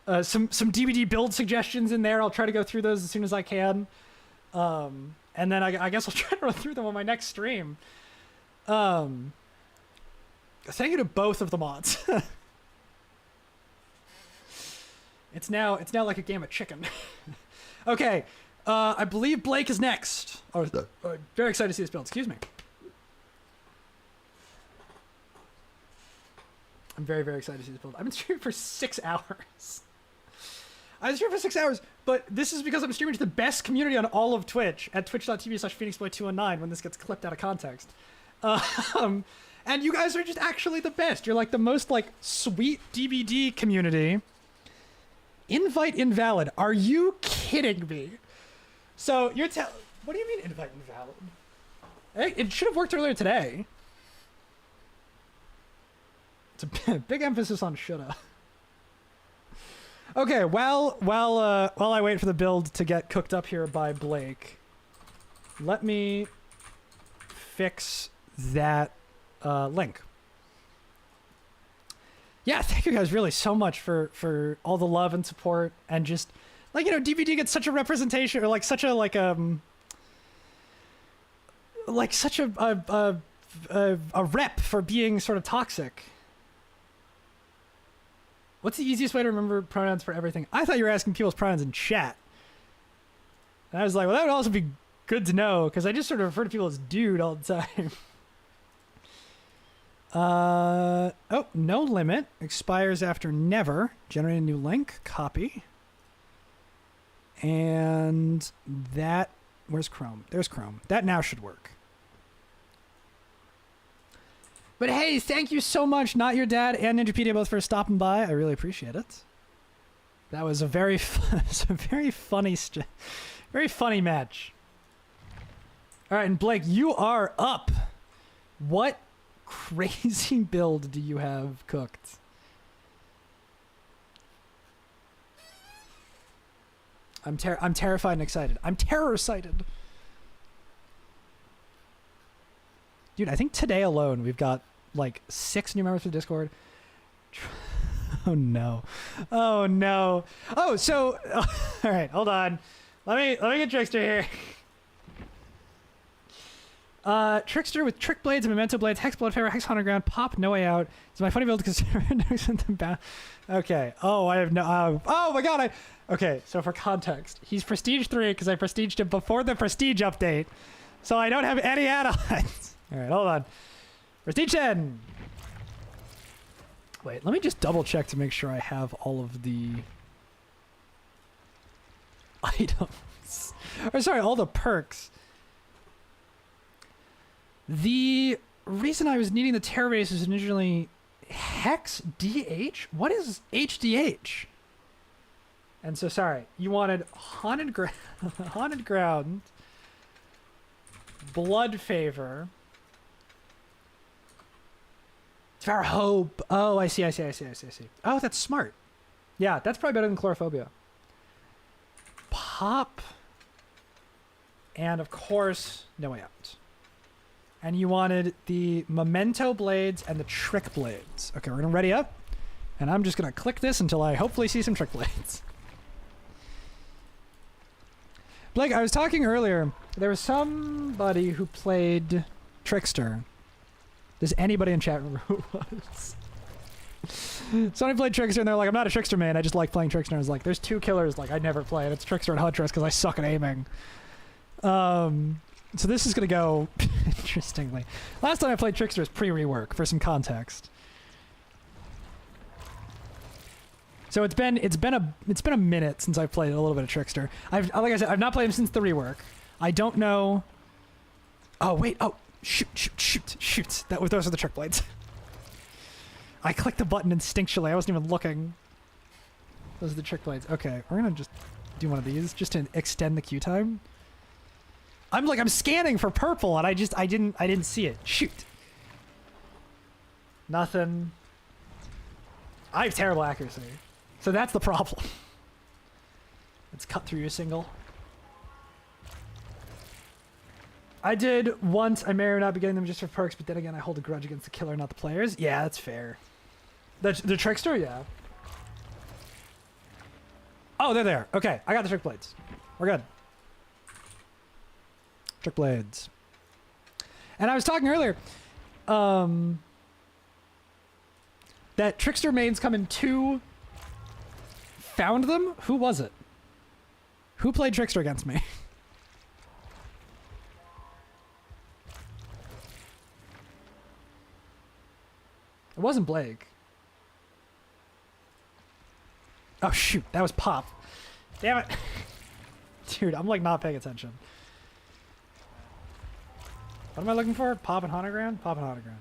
DVD build suggestions in there. I'll try to go through those as soon as I can. And then I guess I'll try to run through them on my next stream. Thank you to both of the mods. It's now like a game of chicken. Okay, I believe Blake is next. Oh, very excited to see this build. Excuse me. I'm very, very excited to see this build. I've been streaming for 6 hours. I've been streaming for 6 hours, but this is because I'm streaming to the best community on all of Twitch at twitch.tv/PhoenixBoy219 when this gets clipped out of context. And you guys are just actually the best. You're like the most like sweet DBD community. Invite invalid. Are you kidding me? So you're what do you mean invite invalid? Hey, it should have worked earlier today. It's a big emphasis on shoulda. Okay, while I wait for the build to get cooked up here by Blake, let me fix that link. Yeah, thank you guys really so much for all the love and support, and just like, you know, DBD gets such a representation, or like such a a rep for being sort of toxic. What's the easiest way to remember pronouns for everything? I thought you were asking people's pronouns in chat. And I was like, well, that would also be good to know, because I just sort of refer to people as dude all the time. Oh, no limit. Expires after never. Generate a new link. Copy. And that... Where's Chrome? There's Chrome. That now should work. But hey, thank you so much, Not Your Dad and Ninjapedia, both for stopping by. I really appreciate it. That was a very very funny match. All right, and Blake, you are up. What crazy build do you have cooked? I'm terrified and excited. I'm terror-sighted. Dude, I think today alone we've got like 6 new members for the Discord. Oh no. Oh no. Oh, so all right, hold on. Let me get Trickster here. Trickster with Trick Blades and Memento Blades, Hex Blood Fair, Hex Haunted Ground, Pop, No Way Out. It's my funny build because okay. Oh, I have no. Oh my god. Okay, so for context, he's Prestige 3 because I prestiged him before the Prestige update. So I don't have any add-ons. All right, hold on. Prestige. Wait, let me just double check to make sure I have all of the items. Or sorry, all the perks. The reason I was needing the terror base was originally Hex DH? What is HDH? And so, sorry, you wanted Haunted Ground, Blood Favor, Devour Hope. Oh, I see. Oh, that's smart. Yeah, that's probably better than Chlorophobia. Pop. And, of course, No Way Out. And you wanted the Memento Blades and the Trick Blades. Okay, we're going to ready up. And I'm just going to click this until I hopefully see some Trick Blades. Blake, I was talking earlier. There was somebody who played Trickster. Does anybody in chat remember who it was? Somebody played Trickster and they're like, I'm not a Trickster man, I just like playing Trickster. And I was like, there's two killers like I never play, and it's Trickster and Huntress because I suck at aiming. So this is gonna go interestingly. Last time I played Trickster was pre-rework for some context. So it's been a minute since I've played a little bit of Trickster. Like I said, I've not played him since the rework. I don't know. Oh wait, oh shoot. Those are the Trick Blades. I clicked the button instinctually. I wasn't even looking. Those are the Trick Blades. Okay, we're gonna just do one of these just to extend the queue time. I'm scanning for purple and I didn't see it. Shoot. Nothing. I have terrible accuracy. So that's the problem. Let's cut through your single. I did once. I may or not be getting them just for perks, but then again, I hold a grudge against the killer, not the players. Yeah, that's fair. The Trickster, yeah. Oh, they're there. Okay, I got the Trick Blades. We're good. Trick Blades. And I was talking earlier, that Trickster mains come in two. Found them? Who was it? Who played Trickster against me? It wasn't Blake. Oh shoot, that was Pop. Damn it. Dude, I'm like not paying attention. What am I looking for? Pop and Haunted Ground? Pop and Haunted Ground.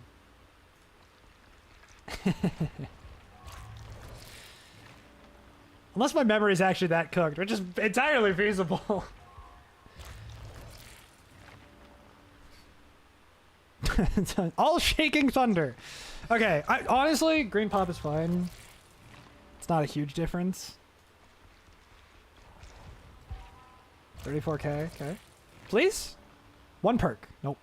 Unless my memory is actually that cooked, which is entirely feasible. All Shaking Thunder. Okay, honestly, green pop is fine. It's not a huge difference. 34k, okay. Please? One perk. Nope.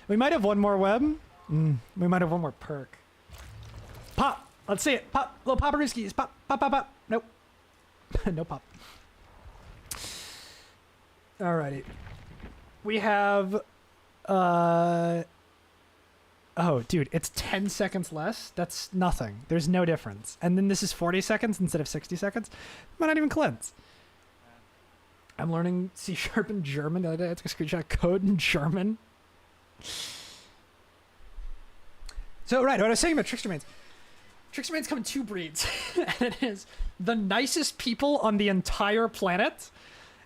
We might have one more web. We might have one more perk. Pop! Let's see it. Pop! Little Poparooskies. Pop, pop, pop, pop. Nope. No pop. Alrighty. We have... Oh, dude, it's 10 seconds less? That's nothing. There's no difference. And then this is 40 seconds instead of 60 seconds? Might not even cleanse. I'm learning C# in German. The other day I took a screenshot code in German. So, right, what I was saying about Trickster mains. Trickster mains come in two breeds. And it is the nicest people on the entire planet.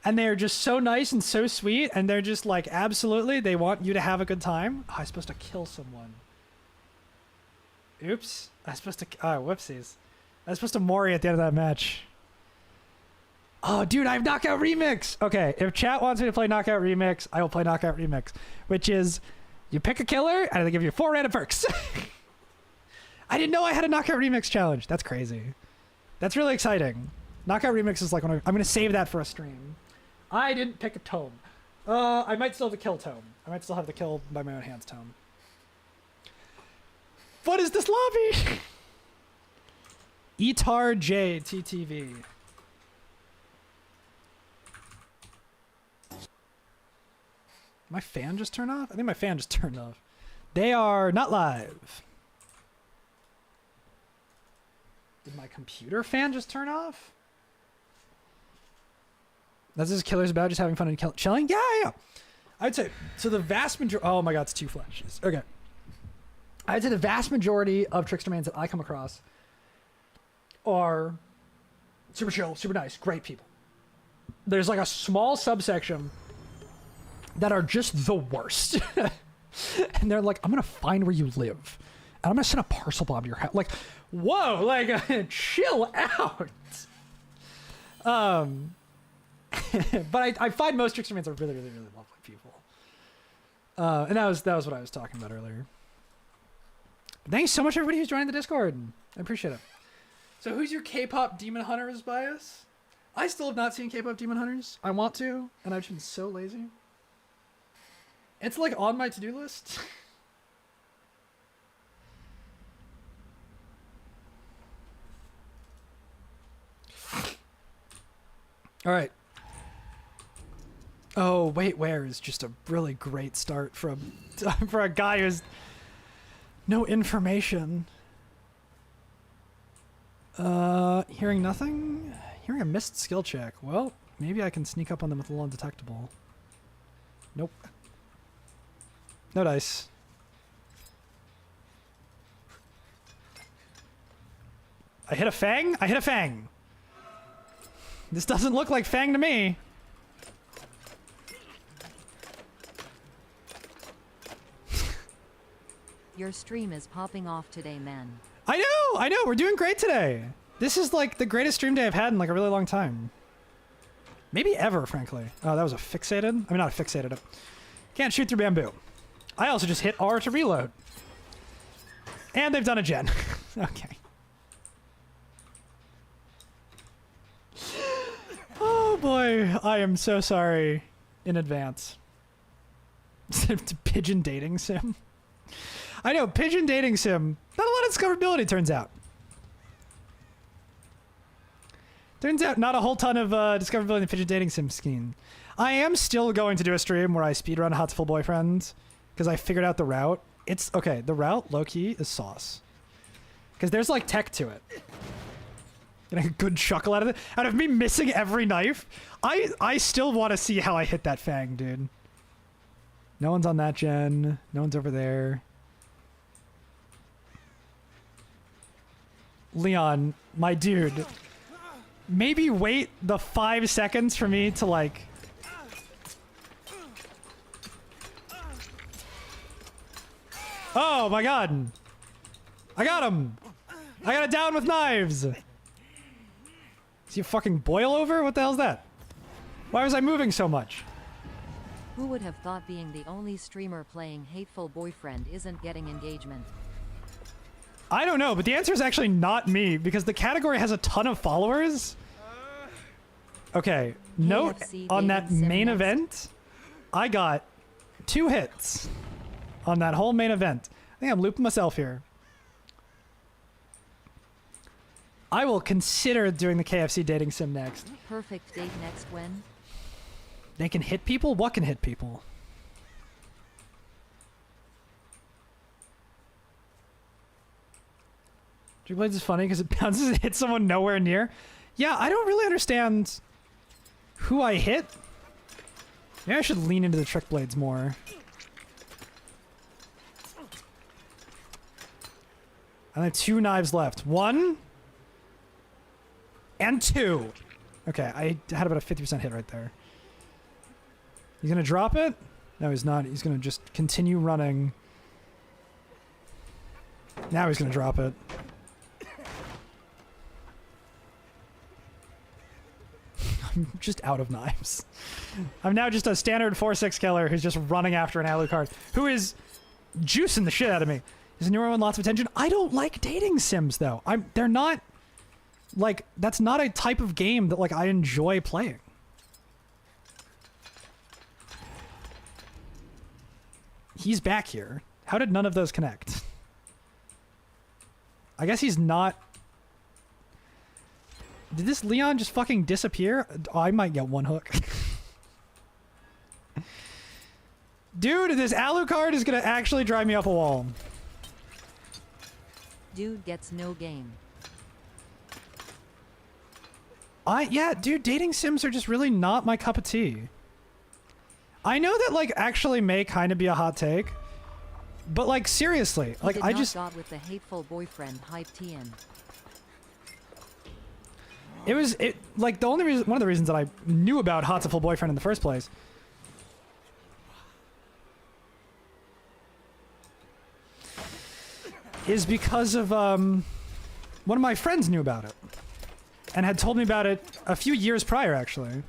And they're just so nice and so sweet. And they're just like, absolutely, they want you to have a good time. Oh, I was supposed to kill someone. Oops. I was supposed to... Oh, whoopsies. I was supposed to Mori at the end of that match. Oh, dude, I have Knockout Remix. Okay, if chat wants me to play Knockout Remix, I will play Knockout Remix. Which is, you pick a killer, and they give you 4 random perks. I didn't know I had a Knockout Remix challenge. That's crazy. That's really exciting. Knockout Remix is like when I'm going to save that for a stream. I didn't pick a tome. I might still have the kill tome. I might still have the kill by my own hands tome. What is this lobby? Etar J TTV. My fan just turned off? I think my fan just turned off. They are not live. Did my computer fan just turn off? That's what this killer's about, just having fun and chilling? Yeah. I'd say so. The vast majority. Oh my god, it's 2 flashes. Okay. I'd say the vast majority of trickster mains that I come across are super chill, super nice, great people. There's like a small subsection that are just the worst. And they're like, I'm going to find where you live. And I'm going to send a parcel bomb to your house. Like, whoa, like, chill out. But I find most trickster mains are really, really, really lovely people. And that was what I was talking about earlier. But thanks so much, everybody who's joining the Discord. I appreciate it. So who's your K-pop Demon Hunters bias? I still have not seen K-pop Demon Hunters. I want to, and I've been so lazy. It's like on my to-do list. All right. Oh, wait, where is just a really great start from for a guy who's no information. Hearing nothing? Hearing a missed skill check. Well, maybe I can sneak up on them with a little undetectable. Nope. No dice. I hit a fang? I hit a fang. This doesn't look like fang to me. Your stream is popping off today, man. I know, we're doing great today. This is like the greatest stream day I've had in like a really long time. Maybe ever, frankly. Oh, that was a fixated? I mean, not a fixated. Can't shoot through bamboo. I also just hit R to reload. And they've done a gen. Okay. Oh boy, I am so sorry in advance. Pigeon dating sim. I know, pigeon dating sim. Not a lot of discoverability, turns out. Turns out not a whole ton of discoverability in the pigeon dating sim scheme. I am still going to do a stream where I speedrun Hotful Boyfriend because I figured out the route. It's okay. The route, low key, is sauce. Because there's like tech to it. Getting a good chuckle out of it. Out of me missing every knife, I still want to see how I hit that fang, dude. No one's on that gen. No one's over there. Leon, my dude, maybe wait the 5 seconds for me to like... Oh my god! I got him! I got it down with knives! Is he a fucking boil over? What the hell's that? Why was I moving so much? Who would have thought being the only streamer playing Hateful Boyfriend isn't getting engagement? I don't know, but the answer is actually not me, because the category has a ton of followers. Okay, note KFC on that dating sim main next. event, I got 2 hits on that whole main event. I think I'm looping myself here. I will consider doing the KFC dating sim next. Perfect date next when? They can hit people? What can hit people? Trick Blades is funny because it bounces and hits someone nowhere near. Yeah, I don't really understand who I hit. Maybe I should lean into the Trick Blades more. I have 2 knives left. 1 and 2. Okay, I had about a 50% hit right there. He's gonna drop it? No, he's not. He's gonna just continue running. Now he's gonna drop it. I'm just out of knives. I'm now just a standard 4-6 killer who's just running after an Alucard, who is juicing the shit out of me. Is a newer one lots of attention? I don't like dating sims though. They're not like, that's not a type of game that like I enjoy playing. He's back here. How did none of those connect? I guess he's not... Did this Leon just fucking disappear? Oh, I might get one hook. Dude, this Alucard is gonna actually drive me off a wall. Dude gets no game. Yeah, dude, dating sims are just really not my cup of tea. I know that like actually may kind of be a hot take, but like seriously, He like did I not just got with the hateful boyfriend hype TN. it like the only reason, one of the reasons that I knew about Hatsuful Boyfriend in the first place is because of one of my friends knew about it and had told me about it a few years prior actually.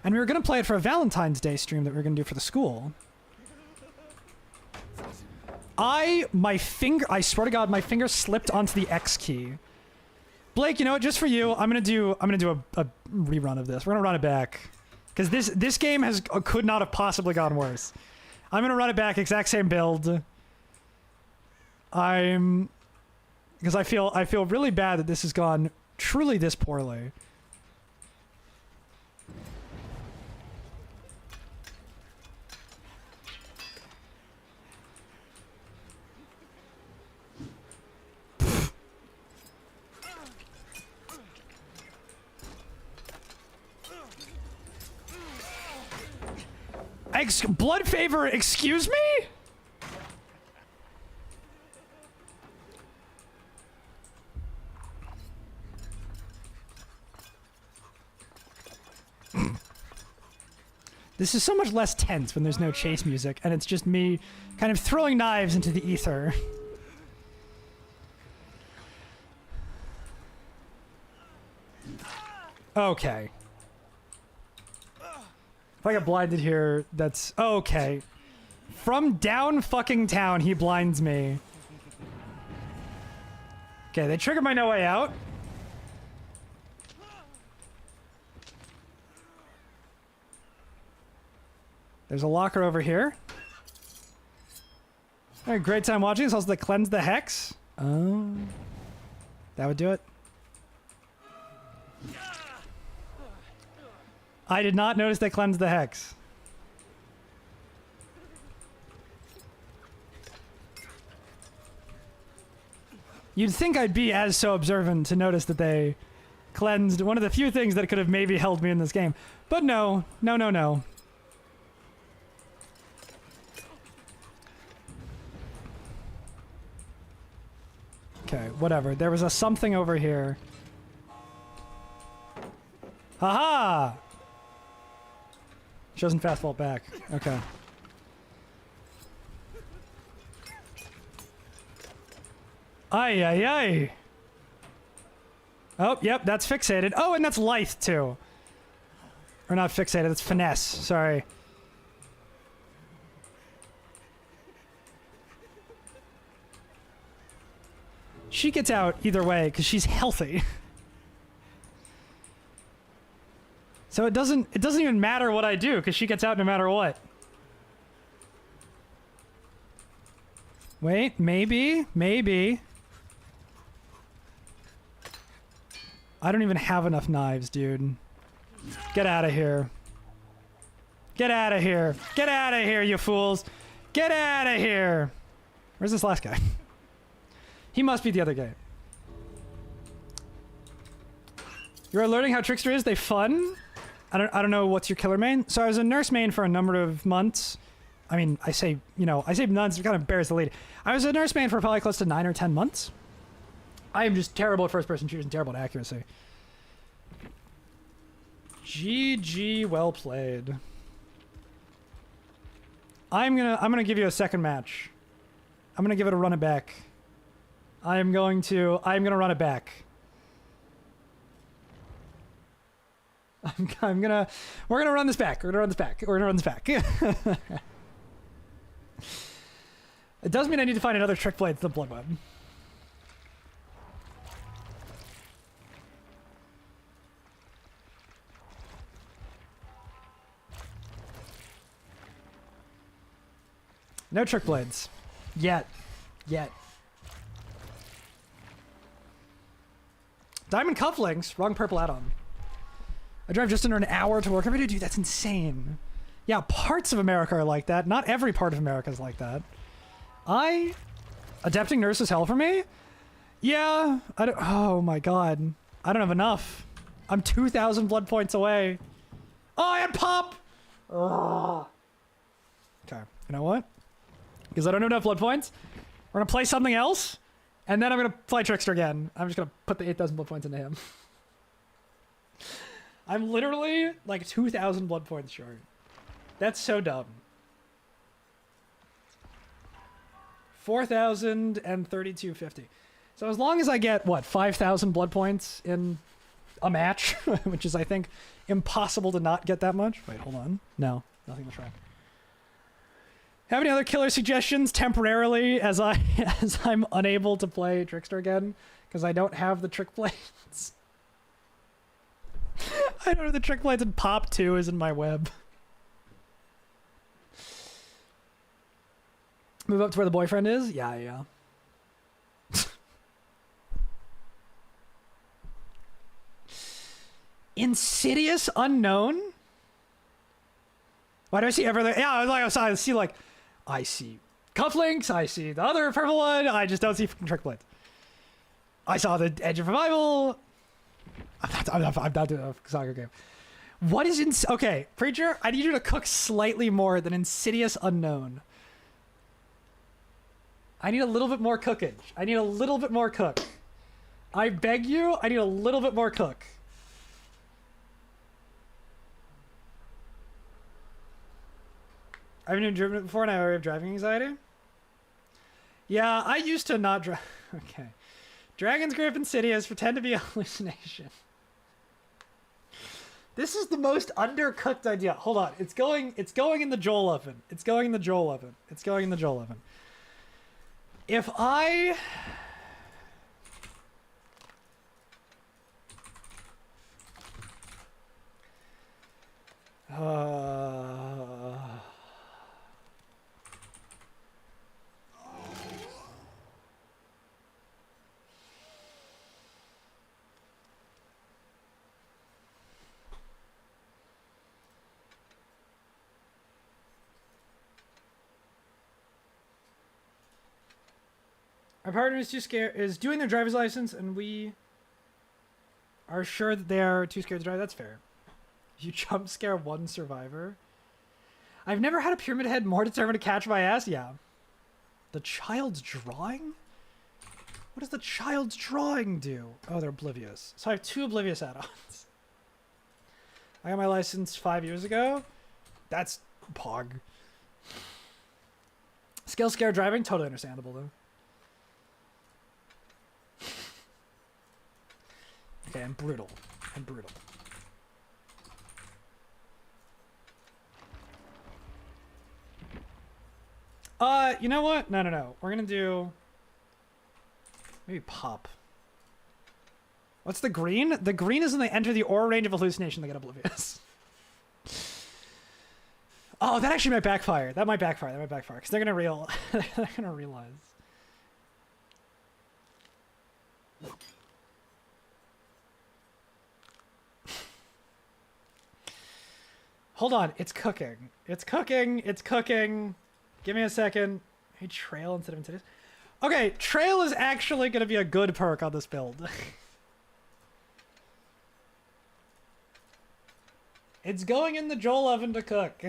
And we were going to play it for a Valentine's Day stream that we were going to do for the school. I swear to God, my finger slipped onto the X key. Blake, you know what? Just for you, I'm gonna do a rerun of this. We're gonna run it back because this game could not have possibly gone worse. I'm gonna run it back, exact same build. Because I feel really bad that this has gone truly this poorly. Blood favor, excuse me? This is so much less tense when there's no chase music and it's just me kind of throwing knives into the ether. Okay. If I get blinded here, that's okay. From down fucking town, he blinds me. Okay, they triggered my no way out. There's a locker over here. All right, great time watching. It's also the cleanse the hex. Oh, that would do it. I did not notice they cleansed the hex. You'd think I'd be as so observant to notice that they cleansed one of the few things that could have maybe held me in this game. But no, no, no, no. Okay, whatever. There was a something over here. Haha! She doesn't fast vault back. Okay. Ay, ay, ay. Oh, yep, that's fixated. Oh, and that's lithe, too. Or not fixated, that's finesse. Sorry. She gets out either way, because she's healthy. So it doesn't even matter what I do, because she gets out no matter what. Wait, maybe. I don't even have enough knives, dude. Get out of here. Get out of here. Get out of here, you fools. Get out of here. Where's this last guy? He must be the other guy. You're learning how Trickster is? They fun? I don't know what's your killer main. So I was a nurse main for a number of months. I mean, I say nuns, it kind of bears the lead. I was a nurse main for probably close to 9 or 10 months. I am just terrible at first-person shooters and terrible at accuracy. GG, well played. I'm gonna give you a second match. I'm gonna give it a run it back. I'm gonna run it back. We're gonna run this back. We're gonna run this back. It does mean I need to find another trick blade to the blood web. No trick blades. Yet. Diamond cufflinks. Wrong purple add-on. I drive just under an hour to work every day. Dude, that's insane. Yeah, parts of America are like that. Not every part of America is like that. Adapting nurse is hell for me? Yeah. Oh my god. I don't have enough. I'm 2,000 blood points away. Oh, I had pop! Ugh. You know what? Because I don't have enough blood points. We're going to play something else. And then I'm going to play Trickster again. I'm just going to put the 8,000 blood points into him. I'm literally like 2,000 blood points short. That's so dumb. 4,032.50. So as long as I get, what, 5,000 blood points in a match, which is, I think, impossible to not get that much. Wait, hold on. No, nothing to try. Have any other killer suggestions temporarily as I'm unable to play Trickster again because I don't have the trick blades? I don't have the trick blades and Pop 2 is in my web. Move up to where the boyfriend is? Yeah. Insidious Unknown? Why do I see everything? Yeah, I see like, I see cufflinks, I see the other purple one, I just don't see trick blades. I saw the Edge of Revival. I'm not doing a soccer game. What is okay, Preacher, I need you to cook slightly more than Insidious Unknown. I need a little bit more cookage. I need a little bit more cook. I beg you, I need a little bit more cook. I've never driven it before and I already have driving anxiety. Yeah, I used to not drive. Okay. Dragon's Grip Insidious pretend to be a hallucination. This is the most undercooked idea. Hold on. It's going in the Joel oven. It's going in the Joel oven. It's going in the Joel oven. If I our partner is doing their driver's license, and we are sure that they are too scared to drive. That's fair. You jump scare one survivor. I've never had a pyramid head more determined to catch my ass. Yeah. The child's drawing? What does the child's drawing do? Oh, they're oblivious. So I have 2 oblivious add-ons. I got my license 5 years ago. That's pog. Skill scare driving? Totally understandable, though. Okay, I'm brutal. You know what? No. We're gonna do maybe Pop. What's the green? The green is when they enter the aura range of hallucination, they get oblivious. Oh, that actually might backfire. That might backfire, because they're gonna they're gonna realize. Hold on, it's cooking. It's cooking. Give me a second. Hey, Trail instead of Insidious. Okay, Trail is actually going to be a good perk on this build. It's going in the Joel oven to cook.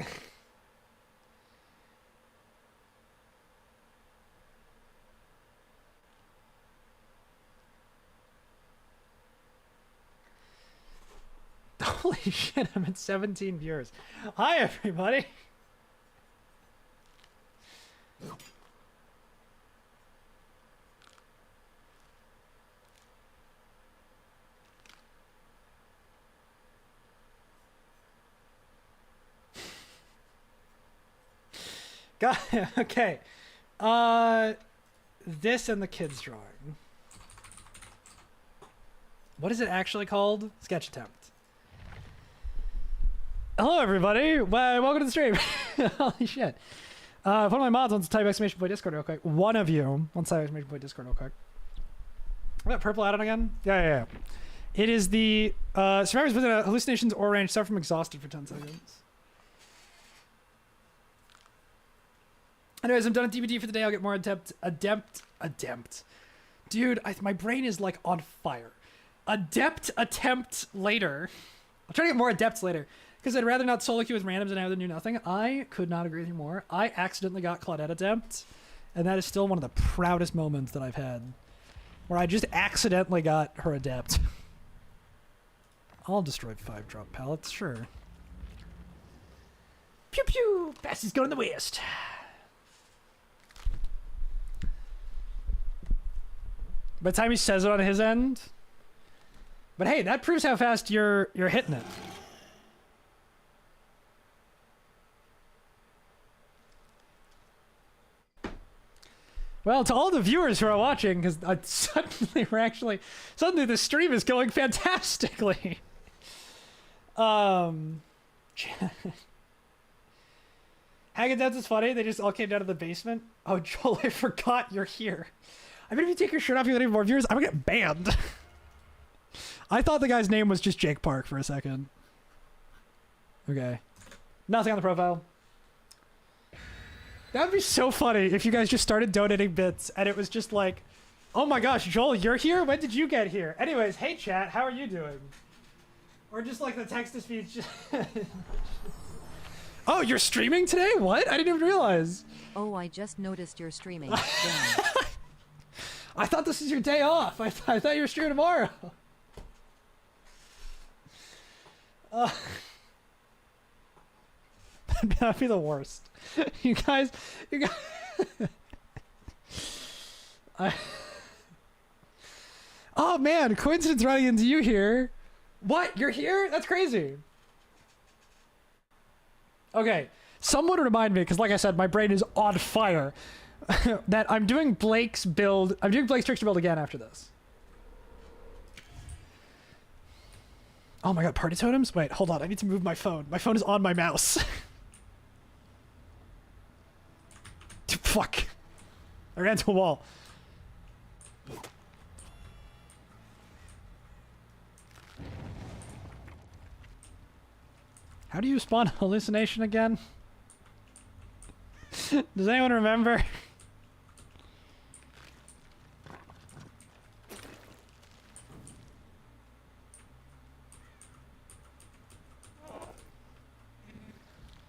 Holy shit, I'm at 17 viewers. Hi, everybody. Got it. Okay. This and the kids drawing. What is it actually called? Sketch attempt. Hello, everybody. Welcome to the stream. Holy shit. One of my mods wants to type exclamation point Discord real quick. One of you wants to type exclamation point Discord real quick. What, purple add-on again? Yeah. It is the survivors within a hallucinations or range suffer from exhausted for 10 seconds. Anyways, I'm done at DBD for the day. I'll get more adept. Dude, my brain is like on fire. Adept attempt later. I'll try to get more adepts later. Because I'd rather not solo queue with randoms and I would do nothing. I could not agree with you more. I accidentally got Claudette Adept, and that is still one of the proudest moments that I've had. Where I just accidentally got her Adept. I'll destroy 5 drop pallets, sure. Pew pew! Fastest going in the west. By the time he says it on his end. But hey, that proves how fast you're hitting it. Well, to all the viewers who are watching, because suddenly the stream is going fantastically. Haggadets is funny. They just all came down to the basement. Oh, Joel, I forgot you're here. I bet if you take your shirt off, you get any more viewers. I'm gonna get banned. I thought the guy's name was just Jake Park for a second. Okay. Nothing on the profile. That would be so funny if you guys just started donating bits and it was just like, oh my gosh, Joel, you're here? When did you get here? Anyways, hey chat, how are you doing? Or just like the text-to-speech. Oh, you're streaming today? What? I didn't even realize. Oh, I just noticed you're streaming. Damn. I thought this was your day off. I thought you were streaming tomorrow. That'd be the worst. You guys. Oh man, coincidence running into you here. What? You're here? That's crazy. Okay, someone remind me, because like I said, my brain is on fire, that I'm doing Blake's build. I'm doing Blake's Trickster build again after this. Oh my god, party totems? Wait, hold on. I need to move my phone. My phone is on my mouse. Fuck. I ran into a wall. How do you spawn hallucination again? Does anyone remember?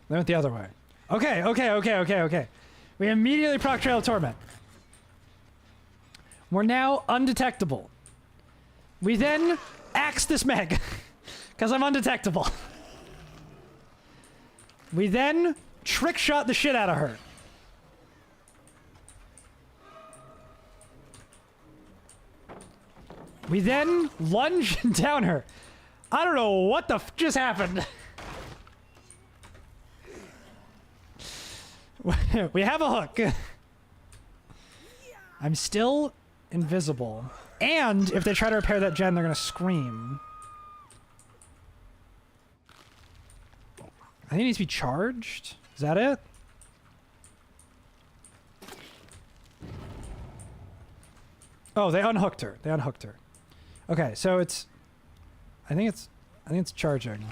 They went the other way. Okay. We immediately proc Trail of Torment. We're now undetectable. We then axe this Meg, because I'm undetectable. We then trick shot the shit out of her. We then lunge and down her. I don't know what the f just happened. We have a hook. I'm still invisible. And if they try to repair that gen, they're gonna scream. I think it needs to be charged. Is that it? Oh, they unhooked her. Okay, so it's... I think it's charging.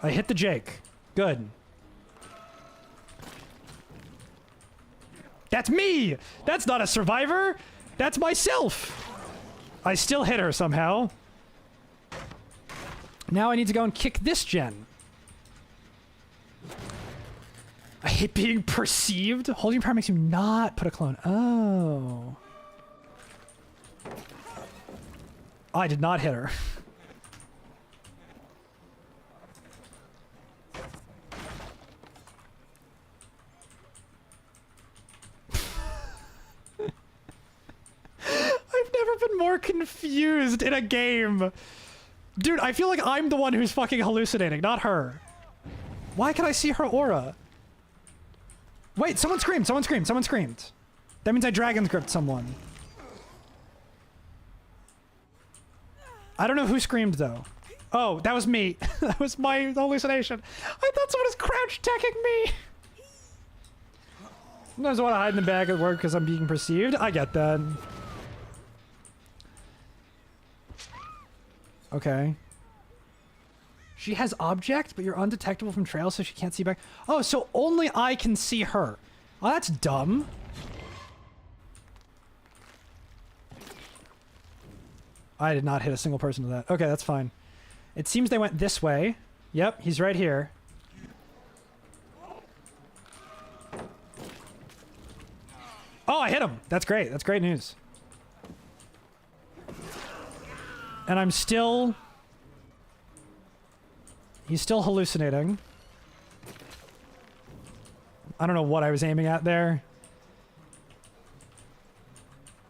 I hit the Jake. Good. That's me! That's not a survivor! That's myself! I still hit her somehow. Now I need to go and kick this gen. I hate being perceived. Holding power makes you not put a clone. Oh. I did not hit her. I've never been more confused in a game. Dude, I feel like I'm the one who's fucking hallucinating, not her. Why can I see her aura? Wait, someone screamed. That means I dragon gripped someone. I don't know who screamed though. Oh, that was me. That was my hallucination. I thought someone was crouch attacking me. Sometimes I want to hide in the bag at work because I'm being perceived. I get that. Okay. She has object, but you're undetectable from trail, so she can't see back. Oh, so only I can see her. Oh, that's dumb. I did not hit a single person with that. Okay, that's fine. It seems they went this way. Yep, he's right here. Oh, I hit him. That's great. That's great news. And I'm still... He's still hallucinating. I don't know what I was aiming at there.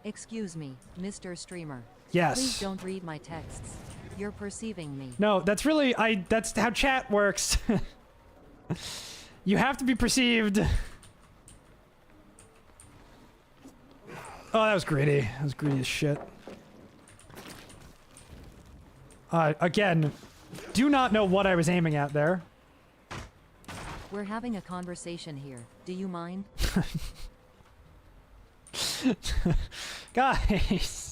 Excuse me, Mr. Streamer. Yes. Please don't read my texts. You're perceiving me. No, that's really... That's how chat works. You have to be perceived. Oh, that was greedy. That was greedy as shit. Again, do not know what I was aiming at there. We're having a conversation here. Do you mind? Guys.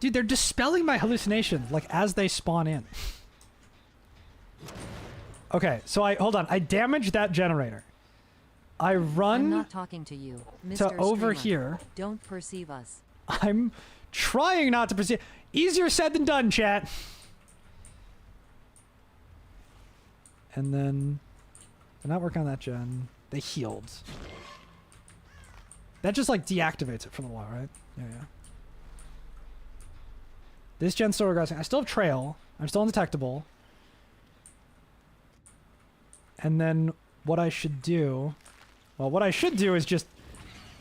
Dude, they're dispelling my hallucinations, like, as they spawn in. Okay, so hold on. I damaged that generator. I I'm run not talking to you, Mr. to over Streamer. here. Don't perceive us. I'm trying not to perceive. Easier said than done, chat. And then... Did not work on that gen. They healed. That just, like, deactivates it for a little while, right? Yeah, yeah. This gen's still regressing. I still have trail. I'm still undetectable. And then what I should do... Well, what I should do is just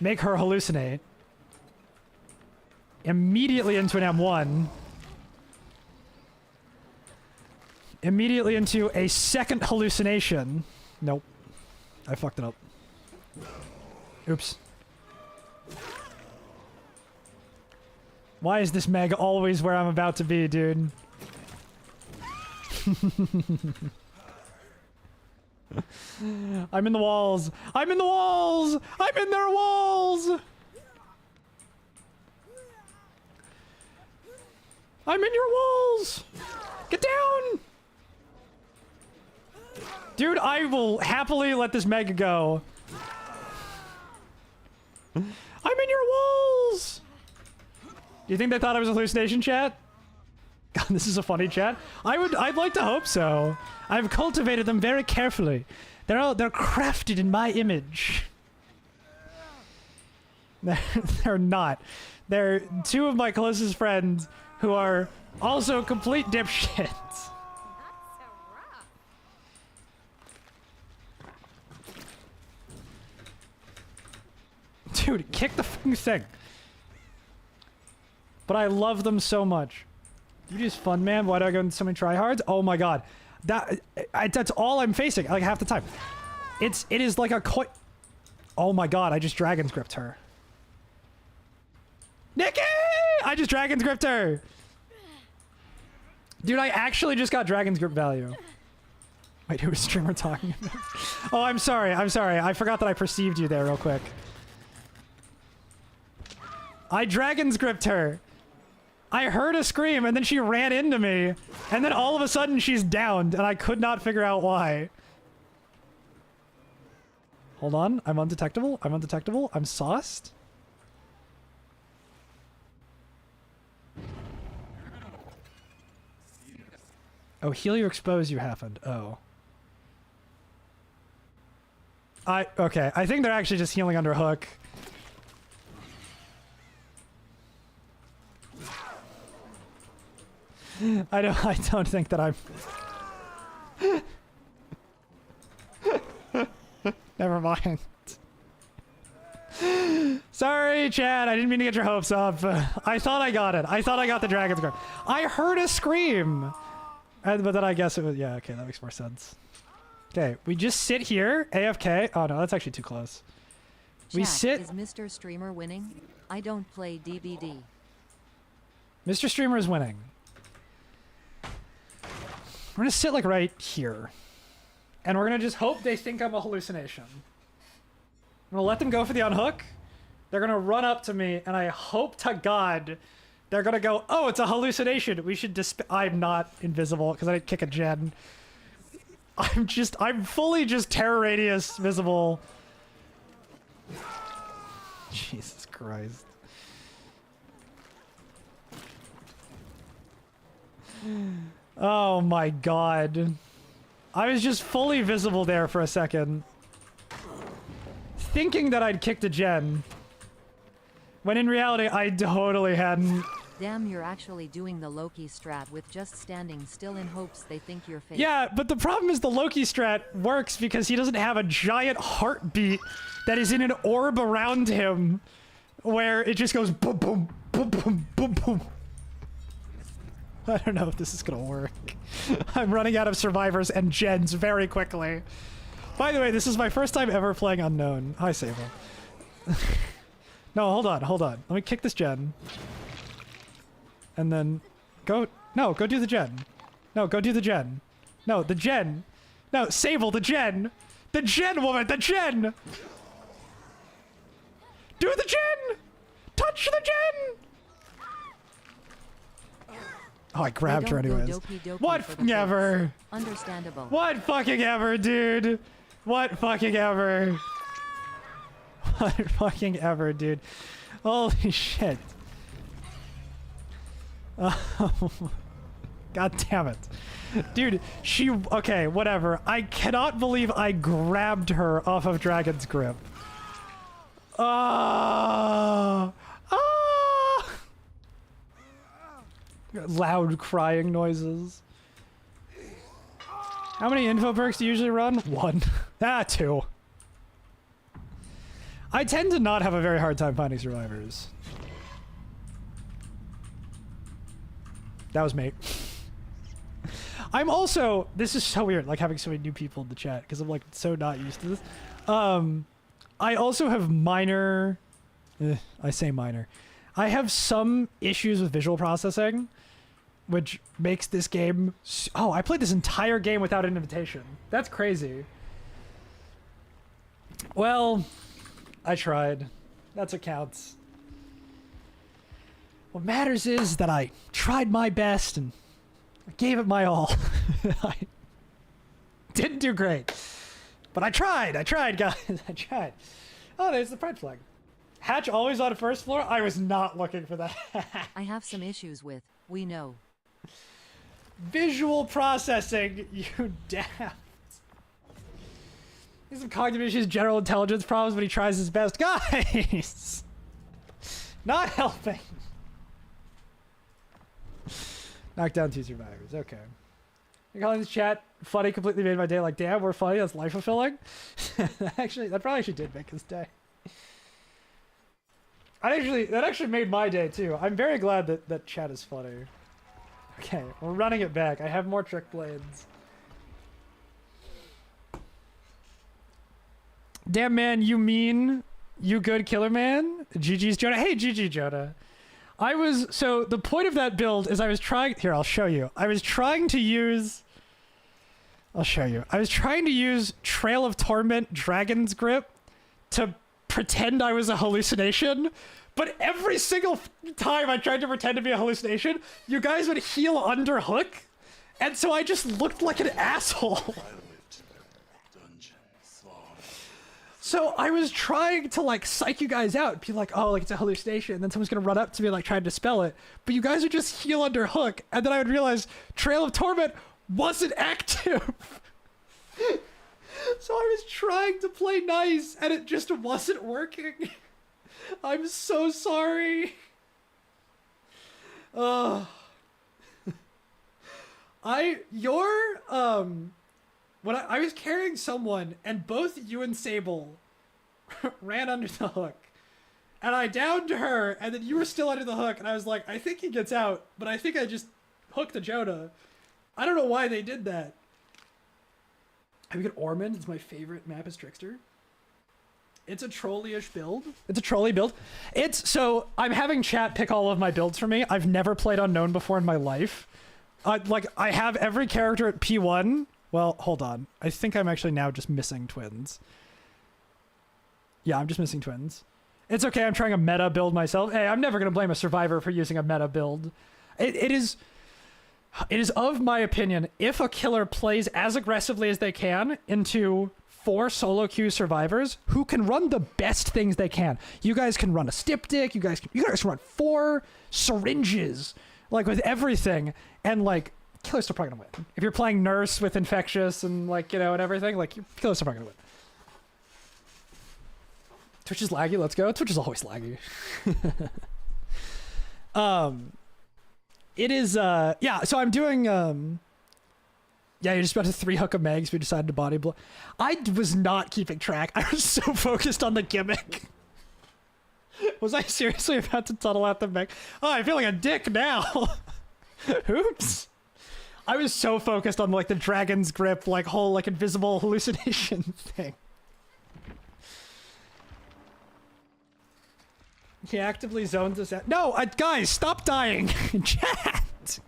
make her hallucinate. Immediately into an M1. Immediately into a second hallucination. Nope. I fucked it up. Oops. Why is this Meg always where I'm about to be, dude? I'm in the walls. I'm in the walls. I'm in their walls. I'm in your walls. Get down. Dude, I will happily let this Meg go. I'm in your walls. Do you think they thought I was a hallucination, chat? God, this is a funny chat. I'd like to hope so. I've cultivated them very carefully. They're crafted in my image. They're not. They're two of my closest friends who are also complete dipshits. Not so rough. Dude, kick the fucking thing. But I love them so much. You just fun, man. Why do I go into so many tryhards? Oh my god, that's all I'm facing like half the time. It is like a Oh my god, I just dragon's gripped her. Nikki! I just dragon's gripped her. Dude, I actually just got dragon's grip value. Wait, who was streamer talking about? Oh, I'm sorry. I'm sorry. I forgot that I perceived you there real quick. I dragon's gripped her. I heard a scream and then she ran into me. And then all of a sudden she's downed and I could not figure out why. Hold on. I'm undetectable. I'm undetectable. I'm sauced. Oh, heal your expose you happened. Oh. Okay. I think they're actually just healing under hook. I don't think that I'm... Never mind. Sorry, Chad. I didn't mean to get your hopes up. I thought I got it. I thought I got the dragon's grip. I heard a scream. But then I guess it was... Yeah, okay. That makes more sense. Okay. We just sit here. AFK. Oh, no. That's actually too close. We Chat, sit... Is Mr. Streamer winning? I don't play DBD. Mr. Streamer is winning. We're gonna sit like right here. And we're gonna just hope they think I'm a hallucination. I'm gonna let them go for the unhook. They're gonna run up to me and I hope to God they're gonna go, oh, it's a hallucination. We should I'm not invisible because I didn't kick a gen. I'm fully just terror radius visible. Jesus Christ. Oh my god. I was just fully visible there for a second. Thinking that I'd kicked a gen. When in reality, I totally hadn't. Damn, you're actually doing the Loki strat with just standing still in hopes they think you're fake. Yeah, but the problem is the Loki strat works because he doesn't have a giant heartbeat that is in an orb around him where it just goes boom, boom, boom, boom, boom, boom. I don't know if this is gonna work. I'm running out of survivors and gens very quickly. By the way, this is my first time ever playing Unknown. Hi, Sable. No, hold on. Let me kick this gen. And then go... No, go do the gen. No, go do the gen. No, the gen. No, Sable, the gen. The gen, woman, the gen! Do the gen! Touch the gen! Oh, I grabbed her They don't anyways. go dopey-dopey What for the ever? fakes. Understandable. What fucking ever, dude? What fucking ever? What fucking ever, dude? Holy shit. God damn it. Dude, she... Okay, whatever. I cannot believe I grabbed her off of Dragon's Grip. Loud crying noises. How many info perks do you usually run? 1. 2. I tend to not have a very hard time finding survivors. That was me. I'm also... This is so weird, like having so many new people in the chat, because I'm like so not used to this. I also have minor... I say minor. I have some issues with visual processing, which makes this game... Oh, I played this entire game without an invitation. That's crazy. Well, I tried. That's what counts. What matters is that I tried my best and I gave it my all. I didn't do great. But I tried, guys. I tried. Oh, there's the pride flag. Hatch always on first floor? I was not looking for that. I have some issues with, we know. Visual processing, you daft. He's some cognitive issues, general intelligence problems, but he tries his best. Guys! Not helping. Knock down 2 survivors, okay. You're calling this chat funny, completely made my day. Like, damn, we're funny, that's life fulfilling. Actually, that probably actually did make his day. That actually made my day too. I'm very glad that chat is funny. Okay, we're running it back. I have more trick blades. Damn man, you mean you good killer man? GG's Jonah. Hey GG Jonah. So the point of that build is I was trying, here I'll show you. I was trying to use Trail of Torment Dragon's Grip to pretend I was a hallucination, but every single time I tried to pretend to be a hallucination, you guys would heal under hook, and so I just looked like an asshole. So I was trying to like psych you guys out, be like, oh, like it's a hallucination, and then someone's gonna run up to me like trying to dispel it, but you guys would just heal under hook, and then I would realize Trail of Torment wasn't active. So I was trying to play nice, and it just wasn't working. I'm so sorry. When I was carrying someone, and both you and Sable ran under the hook, and I downed her, and then you were still under the hook, and I was like, I think he gets out, but I think I just hooked a Jonah. I don't know why they did that. Have you got Ormond? It's my favorite map as Trickster. It's a trolley-ish build. It's a trolley build. So I'm having chat pick all of my builds for me. I've never played Unknown before in my life. I have every character at P1. Well, hold on. I think I'm actually now just missing twins. Yeah, I'm just missing twins. It's okay. I'm trying a meta build myself. Hey, I'm never going to blame a survivor for using a meta build. It is of my opinion, if a killer plays as aggressively as they can into 4 solo queue survivors who can run the best things they can. You guys can run a Styptic, you guys can run 4 syringes, like with everything, and like killer's still probably gonna win. If you're playing nurse with infectious and like, you know, and everything, like your killer's still probably gonna win. Twitch is laggy, let's go. Twitch is always laggy. It is yeah, so I'm doing yeah, you're just about to 3-hook a Megs. We decided to body blow. I was not keeping track. I was so focused on the gimmick. Was I seriously about to tunnel out the Meg? Oh, I feel like a dick now. Oops. I was so focused on like the dragon's grip, like whole like invisible hallucination thing. He actively zones us out. No, guys, stop dying. Chat.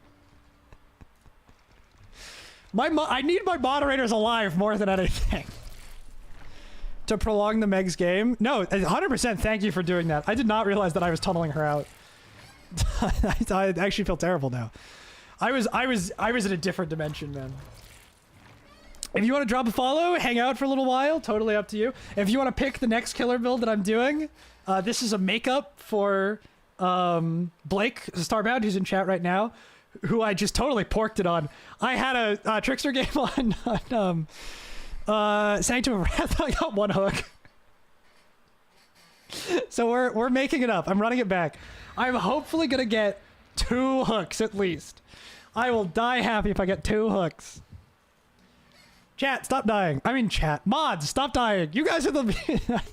I need my moderators alive more than anything. To prolong the Meg's game. No, 100% thank you for doing that. I did not realize that I was tunneling her out. I actually feel terrible now. I was in a different dimension, man. If you want to drop a follow, hang out for a little while, totally up to you. If you want to pick the next killer build that I'm doing, this is a makeup for Blake Starbound, who's in chat right now, who I just totally porked it on. I had a Trickster game on Sanctum of Wrath. I got 1 hook. So we're making it up. I'm running it back. I'm hopefully gonna get 2 hooks at least. I will die happy if I get 2 hooks. Chat, stop dying. I mean chat. Mods, stop dying. You guys are the...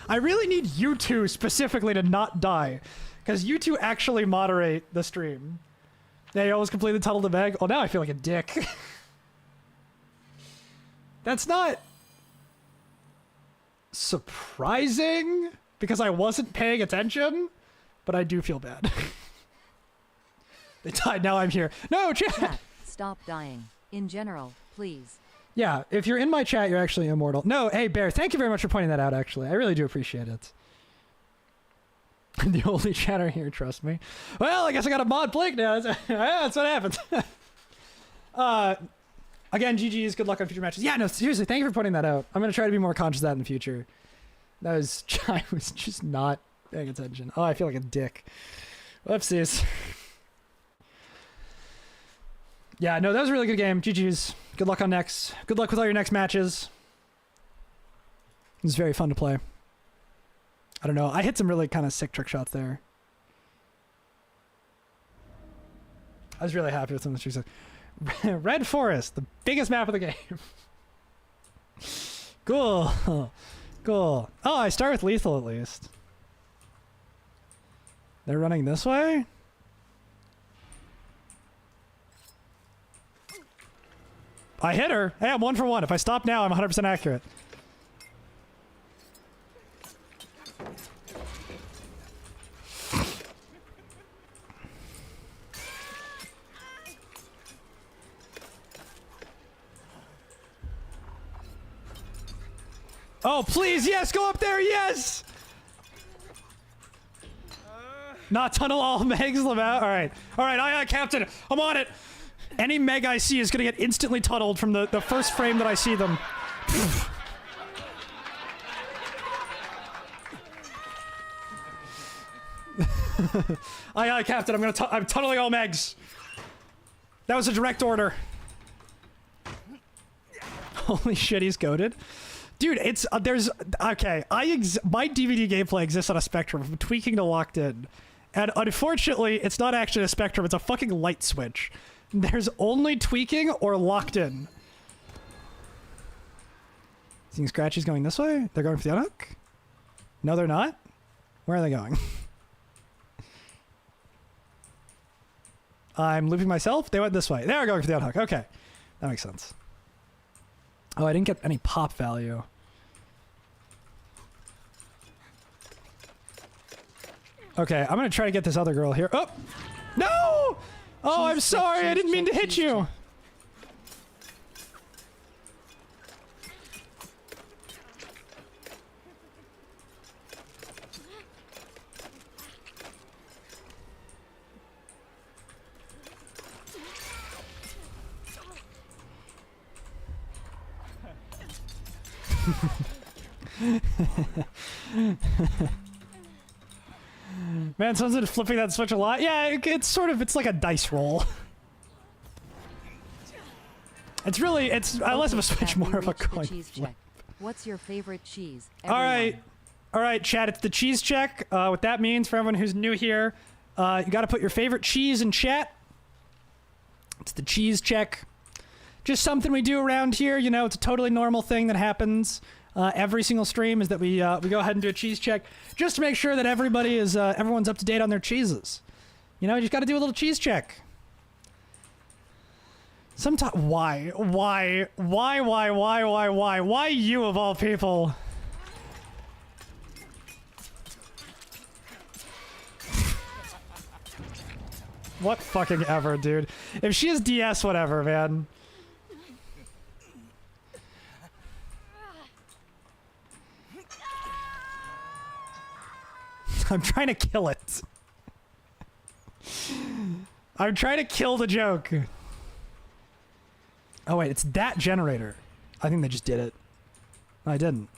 I really need you two specifically to not die. Because you two actually moderate the stream. Yeah, you almost completed Tunnel to Meg. Oh, now I feel like a dick. That's not... surprising. Because I wasn't paying attention. But I do feel bad. They died, now I'm here. No, chat! Stop dying. In general, please. Yeah, if you're in my chat, you're actually immortal. No, hey, Bear, thank you very much for pointing that out, actually. I really do appreciate it. I'm the only chatter here, trust me. Well, I guess I got a mod Blake now. That's what happens. Again, GG's, good luck on future matches. Yeah, no, seriously, thank you for pointing that out. I'm going to try to be more conscious of that in the future. I was just not paying attention. Oh, I feel like a dick. Whoopsies. Yeah, no, that was a really good game. GG's. Good luck on next. Good luck with all your next matches. It was very fun to play. I don't know. I hit some really kind of sick trick shots there. I was really happy with some of the tricks. Red Forest, the biggest map of the game. Cool. Cool. Oh, I start with lethal at least. They're running this way? I hit her. Hey, I'm 1 for 1. If I stop now, I'm 100% accurate. Oh, please, yes, go up there, yes! Not tunnel all Megs, Lamau. All right, aye, Captain, I'm on it. Any Meg I see is gonna get instantly tunneled from the first frame that I see them. Aye, Captain, I'm tunneling all Megs. That was a direct order. Holy shit, he's goated. Dude, it's there's okay. My DVD gameplay exists on a spectrum from tweaking to locked in, and unfortunately, it's not actually a spectrum. It's a fucking light switch. There's only tweaking or locked in. Seeing Scratchy's going this way. They're going for the unhook. No, they're not. Where are they going? I'm looping myself. They went this way. They are going for the unhook. Okay, that makes sense. Oh, I didn't get any pop value. Okay, I'm gonna try to get this other girl here. Oh! No! Oh, I'm sorry, I didn't mean to hit you! Man, someone's been flipping that switch a lot. Yeah, it's like a dice roll. It's really, it's less of a Okay, switch, chat, more we of a reached the coin cheese flip. check. What's your favorite cheese? All right. Everyone. All right, chat, it's the cheese check. What that means for everyone who's new here, you got to put your favorite cheese in chat. It's the cheese check. Just something we do around here. You know, it's a totally normal thing that happens every single stream is that we go ahead and do a cheese check just to make sure that everybody is, everyone's up to date on their cheeses. You know, you just got to do a little cheese check. Sometimes, why you of all people? What fucking ever, dude. If she is DS, whatever, man. I'm trying to kill it. I'm trying to kill the joke. Oh wait, it's that generator. I think they just did it. No, I didn't.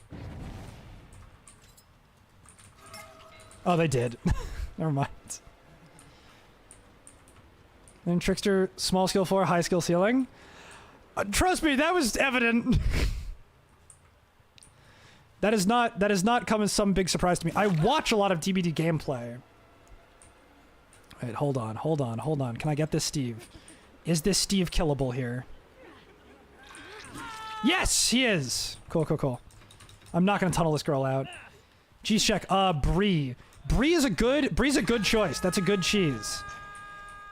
Oh, they did. Never mind. Then Trickster, small skill 4, high skill ceiling. Trust me, that was evident. That has not come as some big surprise to me. I watch a lot of DBD gameplay. Wait, hold on. Can I get this Steve? Is this Steve killable here? Yes, he is. Cool. I'm not gonna tunnel this girl out. Cheese check. Brie. Bree's a good choice. That's a good cheese.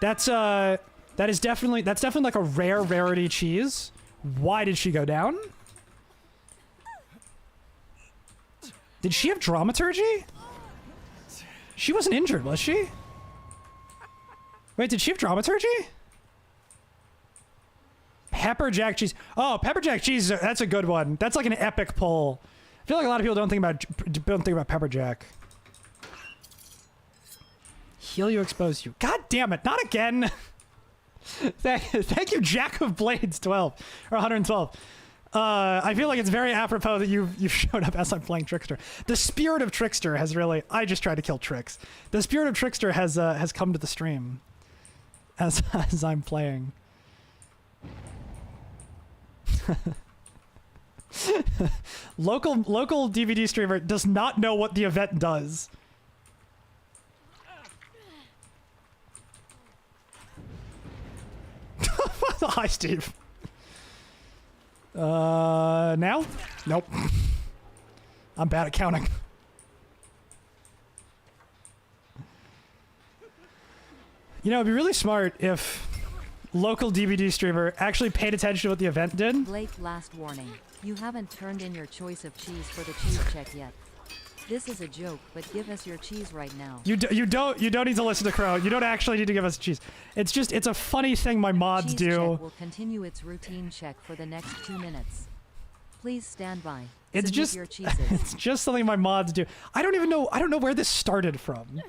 That's definitely like a rarity cheese. Why did she go down? Did she have dramaturgy? She wasn't injured, was she? Wait, did she have dramaturgy? Pepper jack cheese. Oh, pepper jack cheese. That's a good one. That's like an epic pull. I feel like a lot of people don't think about pepper jack. Heal you, expose you. God damn it! Not again. Thank you, Jack of Blades 12 or 112. I feel like it's very apropos that you've showed up as I'm playing Trickster. The spirit of Trickster has really. I just tried to kill Trix. The spirit of Trickster has come to the stream as I'm playing. Local DVD streamer does not know what the event does. Hi, Steve. Now? Nope. I'm bad at counting. You know, it'd be really smart if local DVD streamer actually paid attention to what the event did. Blake, last warning. You haven't turned in your choice of cheese for the cheese check yet. This is a joke, but give us your cheese right now. You don't need to listen to Crow. You don't actually need to give us cheese. It's a funny thing my mods Cheese do. check will continue its routine check for the next 2 minutes. Please stand by. It's Submit just your cheeses. it's just something my mods do. I don't know where this started from.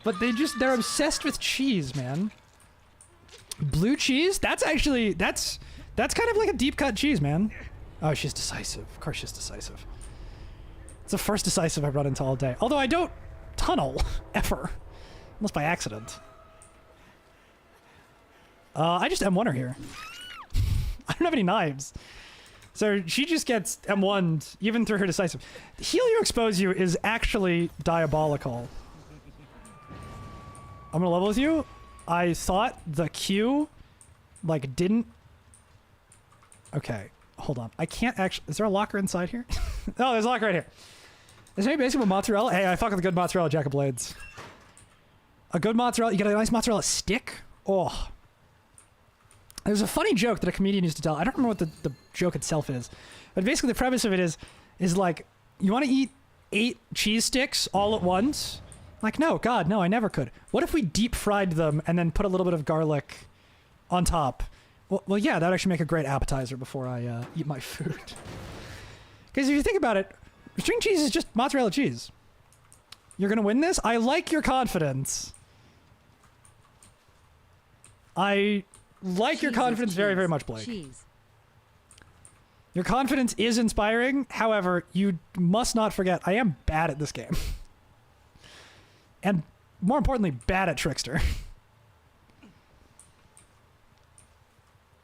But they're obsessed with cheese, man. Blue cheese? That's kind of like a deep cut cheese, man. Oh, she's decisive. Of course she's decisive. It's the first decisive I've run into all day. Although I don't tunnel, ever. Unless by accident. I just M1 her here. I don't have any knives. So she just gets M1'd, even through her decisive. Heal you, expose you is actually diabolical. I'm gonna level with you. I thought the Q, like, didn't... Okay, hold on. I can't actually... Is there a locker inside here? Oh, there's a locker right here. Is there any basic with mozzarella? Hey, I fuck with a good mozzarella, Jack of Blades. A good mozzarella... You get a nice mozzarella stick? Oh. There's a funny joke that a comedian used to tell. I don't remember what the joke itself is. But basically the premise of it is like, you want to eat 8 cheese sticks all at once? Like, no, God, no, I never could. What if we deep fried them and then put a little bit of garlic on top? Well, yeah, that would actually make a great appetizer before I eat my food. Because if you think about it, string cheese is just mozzarella cheese. You're going to win this? I like your confidence. I like your confidence very, very much, Blake. Cheese. Your confidence is inspiring. However, you must not forget, I am bad at this game. And more importantly, bad at Trickster.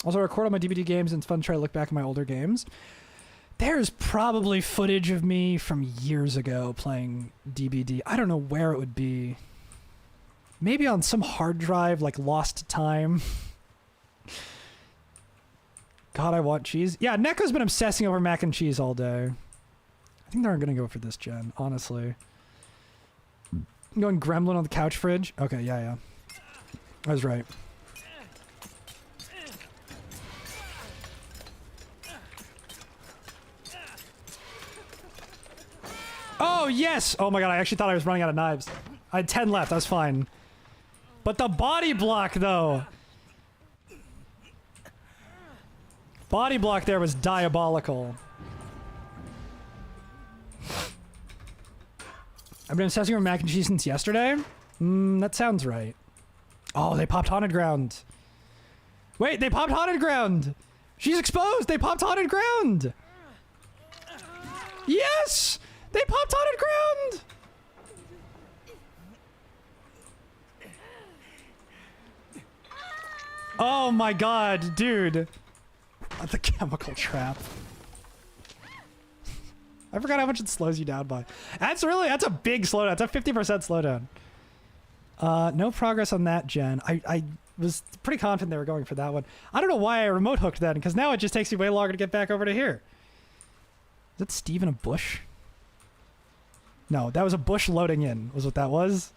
Also, I record all my DVD games, and it's fun to try to look back at my older games. There's probably footage of me from years ago playing DBD. I don't know where it would be. Maybe on some hard drive, like lost to time. God, I want cheese. Yeah, Neko's been obsessing over mac and cheese all day. I think they're going to go for this gen, honestly. I'm going Gremlin on the couch fridge. Okay, yeah. I was right. Oh, yes! Oh my god, I actually thought I was running out of knives. I had 10 left, I was fine. But the body block, though. Body block there was diabolical. I've been obsessing over mac and cheese since yesterday? That sounds right. Oh, they popped Haunted Ground. Wait, they popped Haunted Ground! She's exposed! They popped Haunted Ground! Yes! They popped Haunted Ground! Oh my god, dude. The chemical trap. I forgot how much it slows you down by. That's a big slowdown. It's a 50% slowdown. No progress on that gen. I was pretty confident they were going for that one. I don't know why I remote hooked then, because now it just takes me way longer to get back over to here. Is that Steve in a bush? No, that was a bush loading in, was what that was.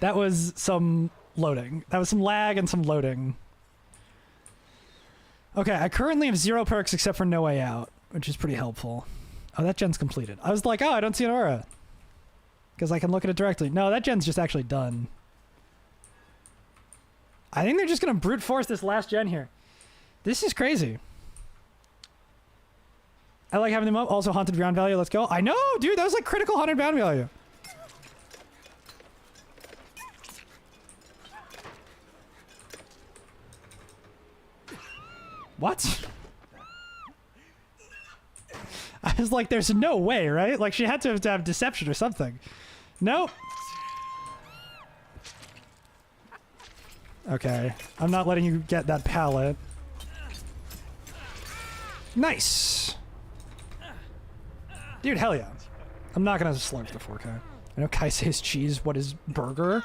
That was some loading. That was some lag and some loading. Okay, I currently have 0 perks except for No Way Out, which is pretty helpful. Oh, that gen's completed. I was like, oh, I don't see an aura. Because I can look at it directly. No, that gen's just actually done. I think they're just going to brute force this last gen here. This is crazy. I like having them up. Also, Haunted Ground value. Let's go. I know, dude. That was like critical Haunted Ground value. What? I was like, there's no way, right? Like, she had to have deception or something. Nope. Okay. I'm not letting you get that pallet. Nice. Dude, hell yeah. I'm not gonna slurp the 4K. I know Kai says cheese. What is burger?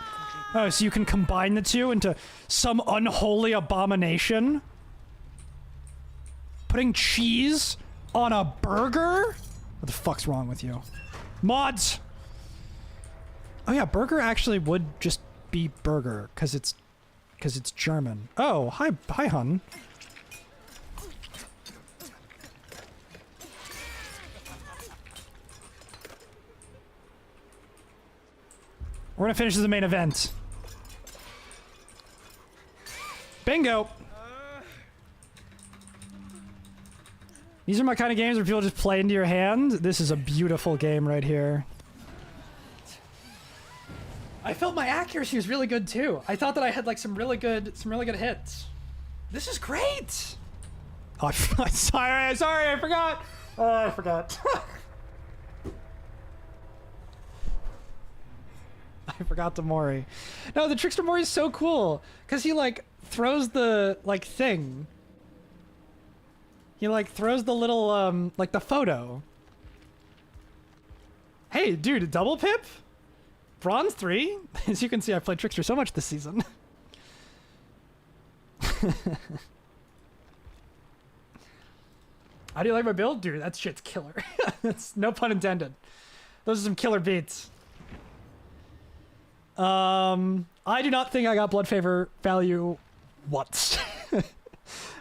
Oh, so you can combine the two into some unholy abomination? Putting cheese on a burger? What the fuck's wrong with you? Mods! Oh yeah, burger actually would just be burger, because it's German. Oh, hi hun. We're gonna finish the main event. Bingo! These are my kind of games where people just play into your hand. This is a beautiful game right here. I felt my accuracy was really good too. I thought that I had like some really good hits. This is great. Oh, sorry, I forgot. Oh, I forgot. I forgot the Mori. No, the Trickster Mori is so cool because he like throws the like thing. He like throws the little like the photo. Hey, dude, double pip? Bronze 3? As you can see, I've played Trickster so much this season. How do you like my build? Dude, that shit's killer. That's no pun intended. Those are some killer beats. I do not think I got Blood Favor value once.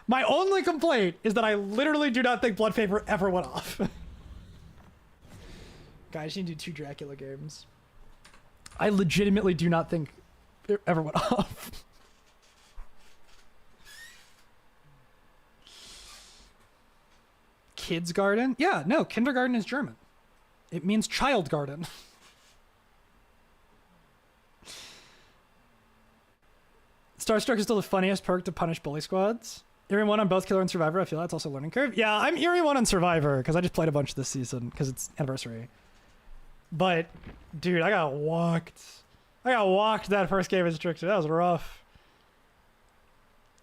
My only complaint is that I literally do not think Blood Favor ever went off. Guys, you need to do 2 Dracula games. I legitimately do not think it ever went off. Kids garden? Yeah, no, kindergarten is German. It means child garden. Starstruck is still the funniest perk to punish bully squads. Eerie 1 on both Killer and Survivor. I feel that's also a learning curve. Yeah, I'm Eerie 1 on Survivor because I just played a bunch this season because it's anniversary. But, dude, I got walked. I got walked that first game as Trickster. That was rough.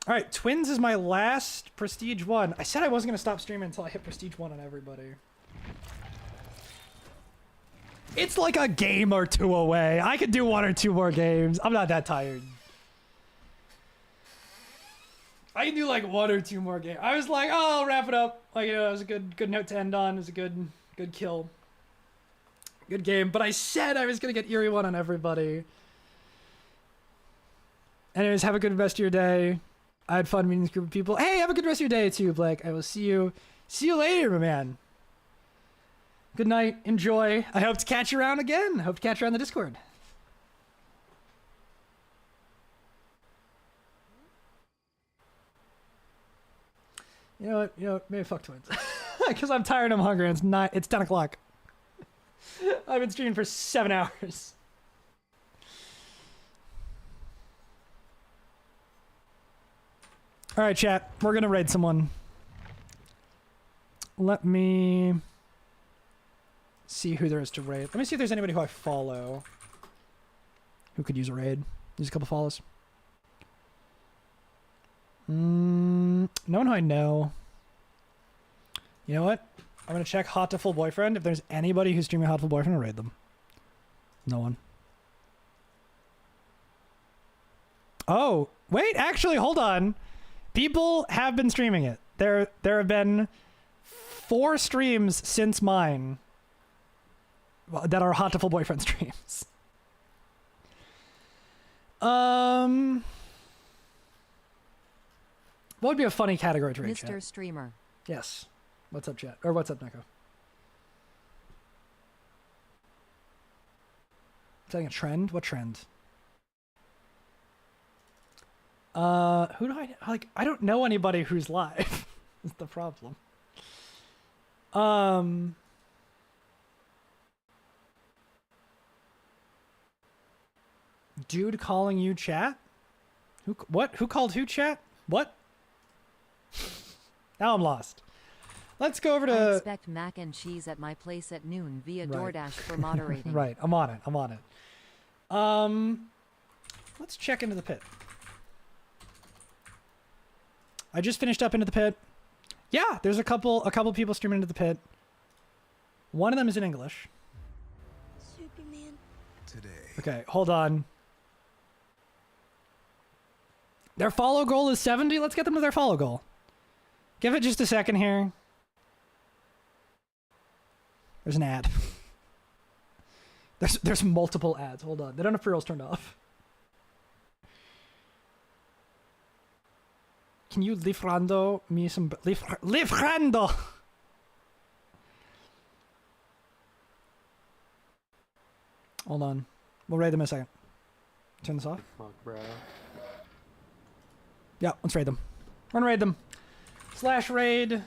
All right, Twins is my last Prestige 1. I said I wasn't going to stop streaming until I hit Prestige 1 on everybody. It's like a game or two away. I could do 1 or 2 more games. I'm not that tired. I can do like 1 or 2 more games. I was like, oh, I'll wrap it up. Like, you know, it was a good note to end on. It was a good kill. Good game. But I said I was going to get Eerie 1 on everybody. Anyways, have a good rest of your day. I had fun meeting this group of people. Hey, have a good rest of your day too, Blake. I will see you later, my man. Good night. Enjoy. I hope to catch you around again. I hope to catch you around the Discord. You know what? Maybe fuck Twins. Because I'm tired, I'm hungry, and it's 10 o'clock. I've been streaming for 7 hours. All right, chat. We're going to raid someone. Let me see who there is to raid. Let me see if there's anybody who I follow who could use a raid. Use a couple follows. No one who I know. You know what? I'm going to check Hot to Full Boyfriend. If there's anybody who's streaming Hot to Full Boyfriend, I'll raid them. No one. Oh, wait, actually, hold on. People have been streaming it. There have been 4 streams since mine that are Hot to Full Boyfriend streams. What would be a funny category to raid, Mr. chat? Streamer. Yes. What's up, chat? Or what's up, Neko? Setting a trend? What trend? Who do I like? I don't know anybody who's live. Is the problem. Dude calling you chat? What? Who called who chat? What? Now I'm lost. Let's go over I to... expect mac and cheese at my place at noon via Right. DoorDash for moderating. Right, I'm on it. Let's check into the pit. I just finished up into the pit. Yeah, there's a couple people streaming into the pit. One of them is in English. Superman. Okay, hold on. Their follow goal is 70. Let's get them to their follow goal. Give it just a second here. There's an ad. There's multiple ads. Hold on. They don't have pre-rolls turned off. Can you Lifrando me some... Lifrando! Hold on. We'll raid them in a second. Turn this off. Fuck, bro. Yeah, let's raid them. We're gonna raid them. / raid.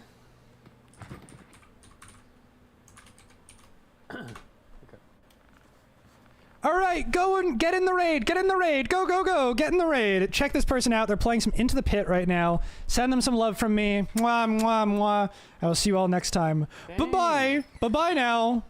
All right, go and get in the raid. Get in the raid. Go, go, go. Get in the raid. Check this person out. They're playing some Into the Pit right now. Send them some love from me. Mwah, mwah, mwah. I will see you all next time. Bye-bye. Bye-bye now.